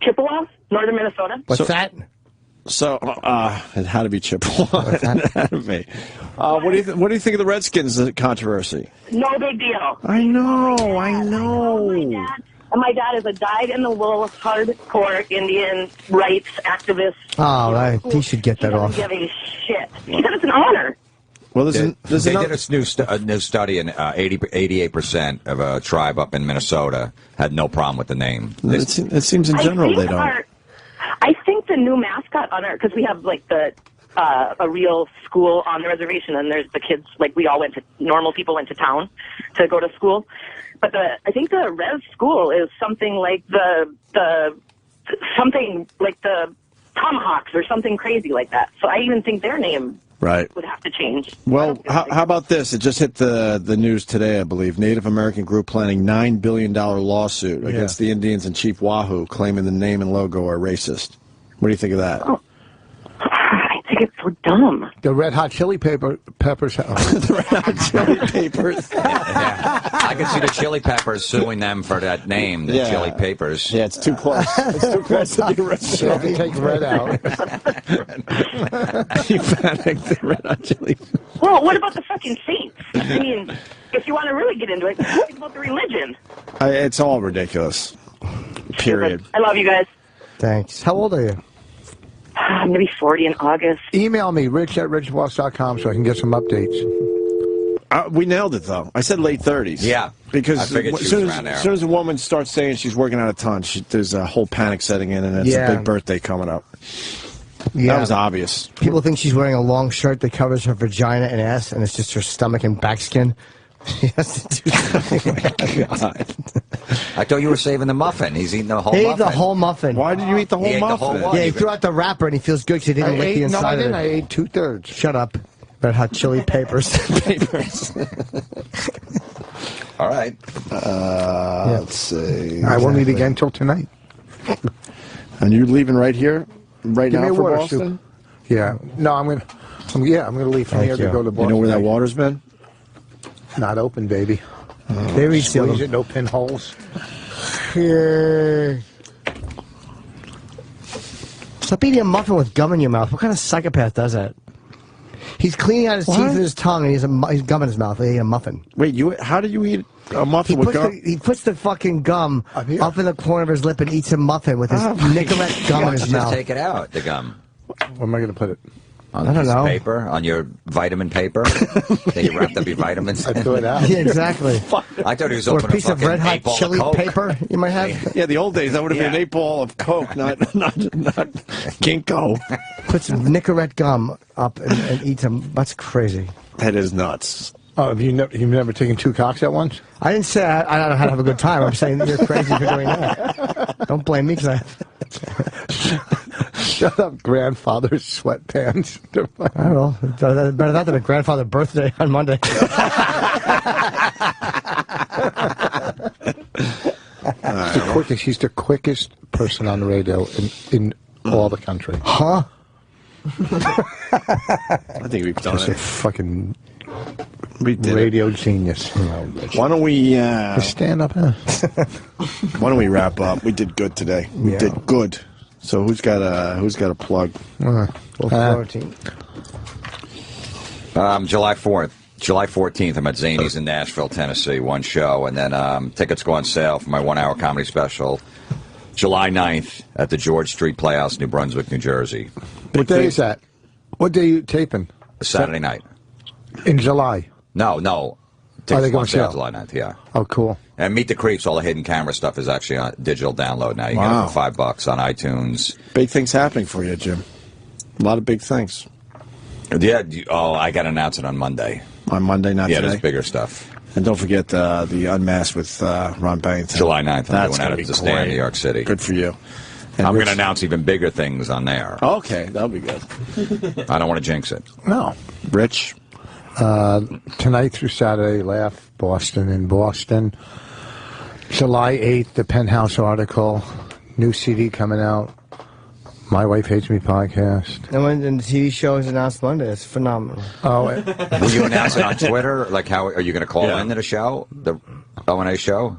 Speaker 14: Chippewa, northern Minnesota.
Speaker 13: What's that?
Speaker 1: So, it had to be Chippewa. It had to be. What do you think of the Redskins controversy?
Speaker 14: No big deal.
Speaker 1: I know.
Speaker 14: And my dad is a dyed-in-the-wool, hardcore Indian rights activist.
Speaker 2: Oh, he should get that off.
Speaker 14: He doesn't give a shit. He said it's an honor.
Speaker 1: Well,
Speaker 3: they did a new study, and 88% of a tribe up in Minnesota had no problem with the name.
Speaker 1: It seems in general they don't.
Speaker 14: I think the new mascot on our, because we have like a real school on the reservation, and there's the kids, like normal people went to town to go to school. But I think the res school is something like something like the Tomahawks or something crazy like that. So I even think their name would have to change.
Speaker 1: Well, how about this? It just hit the news today, I believe. Native American group planning $9 billion lawsuit against the Indians and Chief Wahoo, claiming the name and logo are racist. What do you think of that?
Speaker 14: Oh. I think it's so dumb.
Speaker 13: The Red Hot Chili Peppers.
Speaker 1: The Red Hot Chili Peppers.
Speaker 3: Yeah. I can see the Chili Peppers suing them for that name, the Chili Peppers.
Speaker 1: Yeah, it's too close. It's too close to be original.
Speaker 13: So take red out.
Speaker 1: You panicked the Red Hot Chili Peppers.
Speaker 14: Well, what about the fucking saints? I mean, if you want to really get into it, think about the religion.
Speaker 1: It's all ridiculous. Period.
Speaker 14: I love you guys.
Speaker 2: Thanks. How old are you?
Speaker 14: I'm going to be 40 in August.
Speaker 13: Email me, rich@richboss.com, so I can get some updates.
Speaker 1: We nailed it, though. I said late 30s.
Speaker 3: Yeah.
Speaker 1: Because
Speaker 3: I figured
Speaker 1: as
Speaker 3: she
Speaker 1: soon
Speaker 3: was
Speaker 1: as,
Speaker 3: around there.
Speaker 1: as soon as a woman starts saying she's working out a ton, there's a whole panic setting in, and it's a big birthday coming up.
Speaker 2: Yeah.
Speaker 1: That was obvious.
Speaker 2: People think she's wearing a long shirt that covers her vagina and ass, and it's just her stomach and back skin. She has to do something.
Speaker 3: I thought you were saving the muffin. He's eating the whole
Speaker 2: He
Speaker 3: muffin.
Speaker 2: ate the whole muffin.
Speaker 1: Why did you eat the whole
Speaker 3: He ate the
Speaker 1: muffin?
Speaker 3: whole one.
Speaker 2: Yeah, he threw out the wrapper, and he feels good because he didn't lick the inside
Speaker 13: no, I
Speaker 2: of
Speaker 13: didn't.
Speaker 2: it.
Speaker 13: I ate 2/3.
Speaker 2: Shut up. Red Hot Chili Papers.
Speaker 3: All right.
Speaker 1: Let's see.
Speaker 13: I won't eat again till tonight.
Speaker 1: And you're leaving right here, right
Speaker 13: Give
Speaker 1: now
Speaker 13: me a
Speaker 1: for
Speaker 13: water
Speaker 1: Boston?
Speaker 13: soup. Yeah. No, I'm gonna leave from here to go to Boston.
Speaker 1: You know where that water's been?
Speaker 13: Not open, baby.
Speaker 2: Very sealed.
Speaker 13: Squeeze it, no pinholes.
Speaker 2: Here. Stop eating a muffin with gum in your mouth. What kind of psychopath does that? He's cleaning out his teeth with his tongue, and he's gum in his mouth. He ate a muffin.
Speaker 1: Wait, how do you eat a muffin with gum?
Speaker 2: He puts the fucking gum up in the corner of his lip and eats a muffin with his Nicorette gum in his
Speaker 3: Just
Speaker 2: mouth.
Speaker 3: take it out, the gum.
Speaker 13: Where am I going to put it?
Speaker 3: On
Speaker 2: I don't
Speaker 3: piece of
Speaker 2: know.
Speaker 3: paper, on your vitamin paper that you wrapped up your vitamins.
Speaker 13: I threw it out.
Speaker 2: Yeah, exactly.
Speaker 3: I thought he was
Speaker 2: Or a
Speaker 3: opening
Speaker 2: piece of
Speaker 3: fucking
Speaker 2: Red Hot
Speaker 3: 8 ball
Speaker 2: Chili
Speaker 3: of Coke.
Speaker 2: paper you might have.
Speaker 1: Yeah, the old days, that would have been an 8-ball of Coke, not Ginkgo.
Speaker 2: Puts Nicorette gum up and eats them. That's crazy.
Speaker 1: That is nuts.
Speaker 13: Oh, you've never taken 2 cocks at once?
Speaker 2: I didn't say I don't know how to have a good time. I'm saying that you're crazy for doing that. Don't blame me because I...
Speaker 13: Shut up, grandfather's sweatpants.
Speaker 2: I don't know. Better that than a grandfather birthday on Monday.
Speaker 13: He's the quickest person on the radio in all the country.
Speaker 2: Huh?
Speaker 1: I think we've done
Speaker 13: Just a
Speaker 1: it.
Speaker 13: fucking
Speaker 1: did
Speaker 13: radio genius.
Speaker 1: Why don't we
Speaker 13: stand up? Huh?
Speaker 1: Why don't we wrap up? We did good today. We
Speaker 2: Yeah.
Speaker 1: did good. So who's got a plug?
Speaker 2: Florentine.
Speaker 3: July 4th. July 14th, I'm at Zany's in Nashville, Tennessee, one show, and then tickets go on sale for my 1-hour comedy special. July 9th at the George Street Playhouse, New Brunswick, New Jersey.
Speaker 13: What day is that? What day are you taping?
Speaker 3: Saturday night.
Speaker 13: In July?
Speaker 3: No.
Speaker 13: They
Speaker 3: Tickets
Speaker 13: go
Speaker 3: go
Speaker 13: on
Speaker 3: on sale
Speaker 13: sale?
Speaker 3: July 9th, yeah.
Speaker 13: Oh, cool.
Speaker 3: And Meet the Creeps, all the hidden camera stuff is actually on digital download now. You
Speaker 1: Wow.
Speaker 3: can get it for $5 on iTunes.
Speaker 1: Big things happening for you, Jim. A lot of big things.
Speaker 3: Yeah, I got to announce it on Monday.
Speaker 1: On Monday, not
Speaker 3: Yeah,
Speaker 1: today?
Speaker 3: there's bigger stuff.
Speaker 1: And don't forget the Unmasked with Ron Bennington.
Speaker 3: July 9th, I'm
Speaker 1: That's
Speaker 3: doing
Speaker 1: gonna
Speaker 3: that
Speaker 1: be
Speaker 3: at the stand in
Speaker 1: great.
Speaker 3: New York City.
Speaker 1: Good for you. And
Speaker 3: I'm going
Speaker 1: Rich-
Speaker 3: to announce even bigger things on there.
Speaker 1: Okay, that'll be good.
Speaker 3: I don't want to jinx it.
Speaker 13: No.
Speaker 1: Rich?
Speaker 13: Tonight through Saturday, Laugh Boston in Boston. July 8th, the Penthouse article. New CD coming out. My Wife Hates Me podcast.
Speaker 2: And the TV show is announced Monday. It's phenomenal.
Speaker 13: Oh,
Speaker 3: Will you announce it on Twitter? Like, how are you going to call in to the show, the O&A show,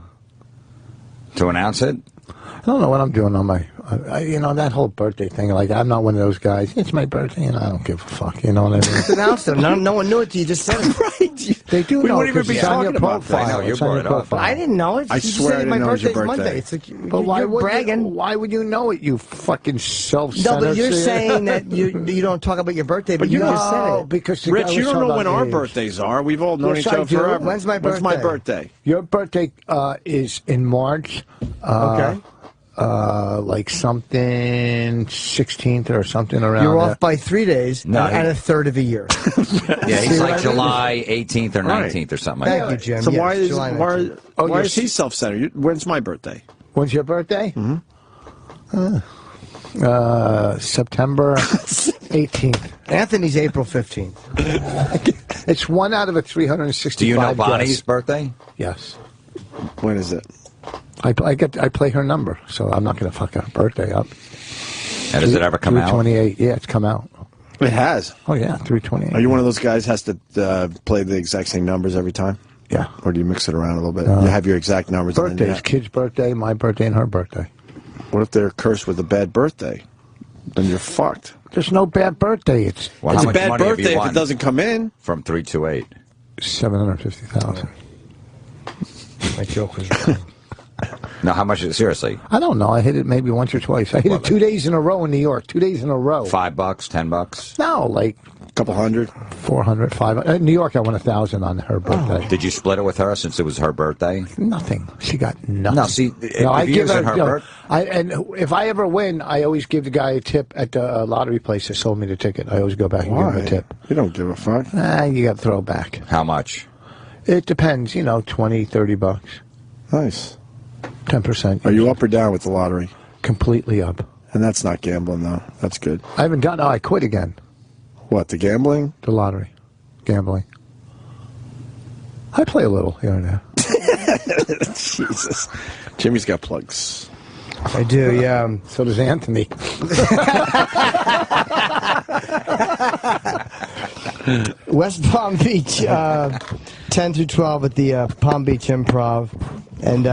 Speaker 3: to announce it?
Speaker 13: I don't know what I'm doing on my, that whole birthday thing. Like, I'm not one of those guys. It's my birthday, and I don't give a fuck. You know what I mean?
Speaker 2: It's announced it. No one knew it till you just said it.
Speaker 1: Right.
Speaker 13: They do
Speaker 1: We
Speaker 13: know
Speaker 1: wouldn't even
Speaker 13: 'cause
Speaker 1: be
Speaker 13: it's on your
Speaker 1: talking about that.
Speaker 13: profile.
Speaker 3: I know, you
Speaker 13: It's on
Speaker 3: brought
Speaker 13: your
Speaker 3: it up.
Speaker 13: profile.
Speaker 2: I didn't know it.
Speaker 1: I
Speaker 2: You just
Speaker 1: swear I
Speaker 2: said
Speaker 1: didn't
Speaker 2: my
Speaker 1: know it was your
Speaker 2: birthday's
Speaker 1: birthday.
Speaker 2: Monday. It's like
Speaker 13: But
Speaker 2: you're bragging.
Speaker 13: Why would you know it, you fucking self-centered?
Speaker 2: No, but you're saying that you don't talk about your birthday, but you just said it.
Speaker 13: Because the
Speaker 1: Rich,
Speaker 13: guy
Speaker 1: you
Speaker 13: was
Speaker 1: don't
Speaker 13: talking
Speaker 1: know when
Speaker 13: about
Speaker 1: our
Speaker 13: age.
Speaker 1: birthdays are. We've all known
Speaker 13: Yes,
Speaker 1: each
Speaker 13: I
Speaker 1: other
Speaker 13: do.
Speaker 1: forever.
Speaker 2: When's my
Speaker 1: What's my
Speaker 2: birthday?
Speaker 1: birthday?
Speaker 13: Your birthday is in March.
Speaker 2: Okay.
Speaker 13: Like something 16th or something around
Speaker 2: You're
Speaker 13: there.
Speaker 2: off by 3 days
Speaker 3: No,
Speaker 2: and a third of a year.
Speaker 3: Yeah, he's
Speaker 2: See what
Speaker 3: like
Speaker 2: I mean?
Speaker 3: July 18th or
Speaker 1: Right.
Speaker 3: 19th or something like
Speaker 2: Thank
Speaker 3: that.
Speaker 2: you, Jim.
Speaker 1: So
Speaker 2: Yes,
Speaker 1: why is
Speaker 2: July
Speaker 1: why
Speaker 2: 19th.
Speaker 1: why is he self-centered? When's my birthday?
Speaker 13: When's your birthday?
Speaker 1: Mm-hmm.
Speaker 13: September 18th.
Speaker 2: Anthony's April 15th.
Speaker 13: It's one out of a 365.
Speaker 3: Do you know Bonnie's
Speaker 13: guests.
Speaker 3: birthday?
Speaker 13: Yes.
Speaker 1: When is it?
Speaker 13: I play her number, so I'm not going to fuck her birthday up.
Speaker 3: And does it ever come out?
Speaker 13: 328. Yeah, it's come out.
Speaker 1: It has.
Speaker 13: Oh yeah, 328.
Speaker 1: Are you one of those guys has to play the exact same numbers every time?
Speaker 13: Yeah.
Speaker 1: Or do you mix it around a little bit? You have your exact numbers. and then
Speaker 13: Birthdays, kid's birthday, my birthday, and her birthday.
Speaker 1: What if they're cursed with a bad birthday? Then you're fucked.
Speaker 13: There's no bad birthday. It's
Speaker 3: Well,
Speaker 1: It's
Speaker 3: how
Speaker 1: a
Speaker 3: much
Speaker 1: bad
Speaker 3: money have you
Speaker 1: birthday if
Speaker 3: won
Speaker 1: it doesn't come in.
Speaker 3: From 328.
Speaker 13: 750,000.
Speaker 2: My joke was wrong.
Speaker 3: No, how much is it? Seriously?
Speaker 13: I don't know. I hit it maybe once or twice. I hit it 2 days in a row in New York. 2 days in a row.
Speaker 3: $5, $10?
Speaker 13: No, like
Speaker 1: Couple hundred?
Speaker 13: 400, 500. In New York, I won 1,000 on her birthday.
Speaker 3: Did you split it with her since it was her birthday?
Speaker 13: Nothing. She got nothing.
Speaker 3: No, see,
Speaker 13: I
Speaker 3: if
Speaker 13: give
Speaker 3: you
Speaker 13: her.
Speaker 3: her birth.
Speaker 13: And if I ever win, I always give the guy a tip at the lottery place that sold me the ticket. I always go back and give him a tip.
Speaker 1: You don't give a fuck.
Speaker 13: You got to throw back.
Speaker 3: How much?
Speaker 13: It depends. $20, $30.
Speaker 1: Nice.
Speaker 13: 10%.
Speaker 1: Are you up or down with the lottery?
Speaker 13: Completely up.
Speaker 1: And that's not gambling, though. That's good.
Speaker 13: I haven't done. I quit again.
Speaker 1: What, the gambling?
Speaker 13: The lottery. Gambling. I play a little here and there.
Speaker 1: Jesus. Jimmy's got plugs.
Speaker 2: I do, yeah.
Speaker 13: So does Anthony.
Speaker 2: West Palm Beach, 10 through 12 at the Palm Beach Improv. And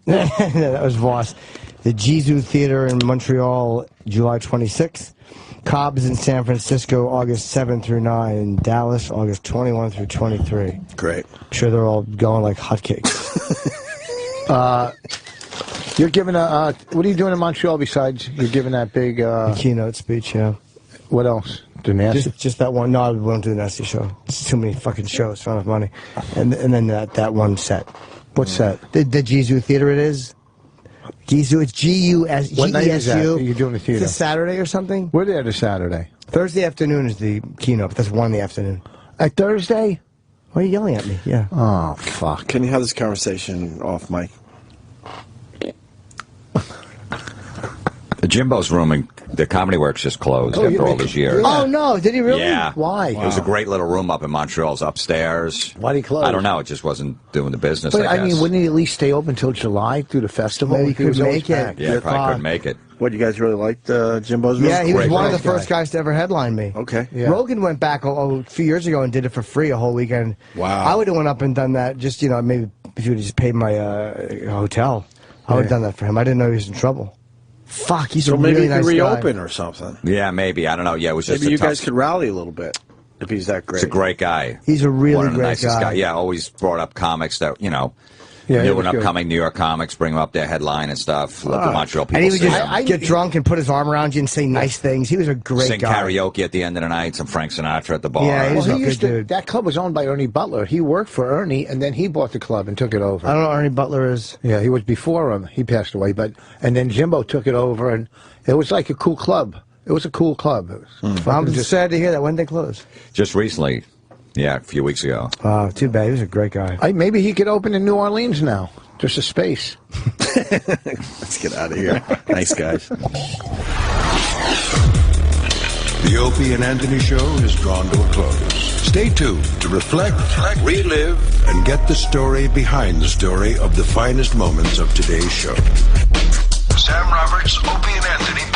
Speaker 2: that was Voss. The Jizu Theater in Montreal, July 26th. Cobb's in San Francisco, August 7 through 9. And Dallas, August 21 through 23.
Speaker 1: Great.
Speaker 2: I'm sure they're all going like hotcakes.
Speaker 13: You're giving a. What are you doing in Montreal besides you're giving that big
Speaker 2: keynote speech? Yeah.
Speaker 13: What else? The nasty.
Speaker 2: Just that one. No, I won't do the nasty show. It's too many fucking shows. Not enough money. And then that one set.
Speaker 13: What set?
Speaker 2: The Jizu Theater. It is. Jizu. It's G-U-S.
Speaker 13: What night is that?
Speaker 2: G-E-S-U.
Speaker 13: You're doing the theater.
Speaker 2: It's a Saturday or something.
Speaker 13: We're there this Saturday.
Speaker 2: Thursday afternoon is the keynote. But that's 1 in the afternoon.
Speaker 13: At Thursday?
Speaker 2: Why are you yelling at me? Yeah.
Speaker 13: Oh fuck.
Speaker 1: Can you have this conversation off mic?
Speaker 3: Jimbo's room in the Comedy Works just closed after all these years.
Speaker 2: Oh no! Did he really?
Speaker 3: Yeah.
Speaker 13: Why?
Speaker 3: It was a great little room up in Montreal. It was upstairs.
Speaker 13: Why did he close?
Speaker 3: I don't know. It just wasn't doing the business.
Speaker 13: But
Speaker 3: I guess.
Speaker 13: mean, wouldn't he at least stay open until July through the festival?
Speaker 2: Maybe he could
Speaker 13: was always
Speaker 2: make it.
Speaker 13: packed.
Speaker 3: Yeah, probably couldn't make it.
Speaker 1: What, you guys really liked Jimbo's room?
Speaker 2: Yeah, he was
Speaker 1: Great
Speaker 2: one of
Speaker 1: room.
Speaker 2: the first guys to ever headline me.
Speaker 1: Okay.
Speaker 13: Yeah.
Speaker 2: Rogan went back a few years ago and did it for free a whole weekend.
Speaker 1: Wow.
Speaker 2: I would have went up and done that. Just maybe if you would have just paid my hotel, I would have done that for him. I didn't know he was in trouble. Fuck, he's
Speaker 1: So
Speaker 2: a
Speaker 1: maybe
Speaker 2: really
Speaker 1: he
Speaker 2: nice
Speaker 1: could
Speaker 2: guy.
Speaker 1: reopen or something.
Speaker 3: Yeah, maybe. I don't know. Yeah, it was just
Speaker 1: Maybe
Speaker 3: a
Speaker 1: you
Speaker 3: tough...
Speaker 1: guys could rally a little bit if he's that great.
Speaker 3: He's a great guy.
Speaker 2: He's a really
Speaker 3: One of the
Speaker 2: great
Speaker 3: nicest
Speaker 2: guy.
Speaker 3: Yeah, always brought up comics that,
Speaker 13: Yeah, he
Speaker 3: new
Speaker 13: was
Speaker 3: and
Speaker 13: good.
Speaker 3: upcoming New York comics, bring them up their headline and stuff. Let the Montreal people
Speaker 2: And he would
Speaker 3: see
Speaker 2: just
Speaker 3: them.
Speaker 2: get drunk and put his arm around you and say nice things. He was a great
Speaker 3: Sing
Speaker 2: guy.
Speaker 3: karaoke at the end of the night, some Frank Sinatra at the bar.
Speaker 2: Yeah, he was
Speaker 13: Well,
Speaker 2: a good dude.
Speaker 13: that club was owned by Ernie Butler. He worked for Ernie, and then he bought the club and took it over.
Speaker 2: I don't know who Ernie Butler is.
Speaker 13: Yeah, he was before him. He passed away, and then Jimbo took it over, and it was like a cool club. It was a cool club. It was
Speaker 2: I'm
Speaker 13: fucking
Speaker 2: just sad to hear that. When did they close?
Speaker 3: Just recently. Yeah, a few weeks ago.
Speaker 2: Oh, too bad. He was a great guy.
Speaker 13: Maybe he could open in New Orleans now. Just a space.
Speaker 1: Let's get out of here. Thanks, guys.
Speaker 9: The Opie and Anthony Show is drawn to a close. Stay tuned to reflect, relive, and get the story behind the story of the finest moments of today's show. Sam Roberts, Opie and Anthony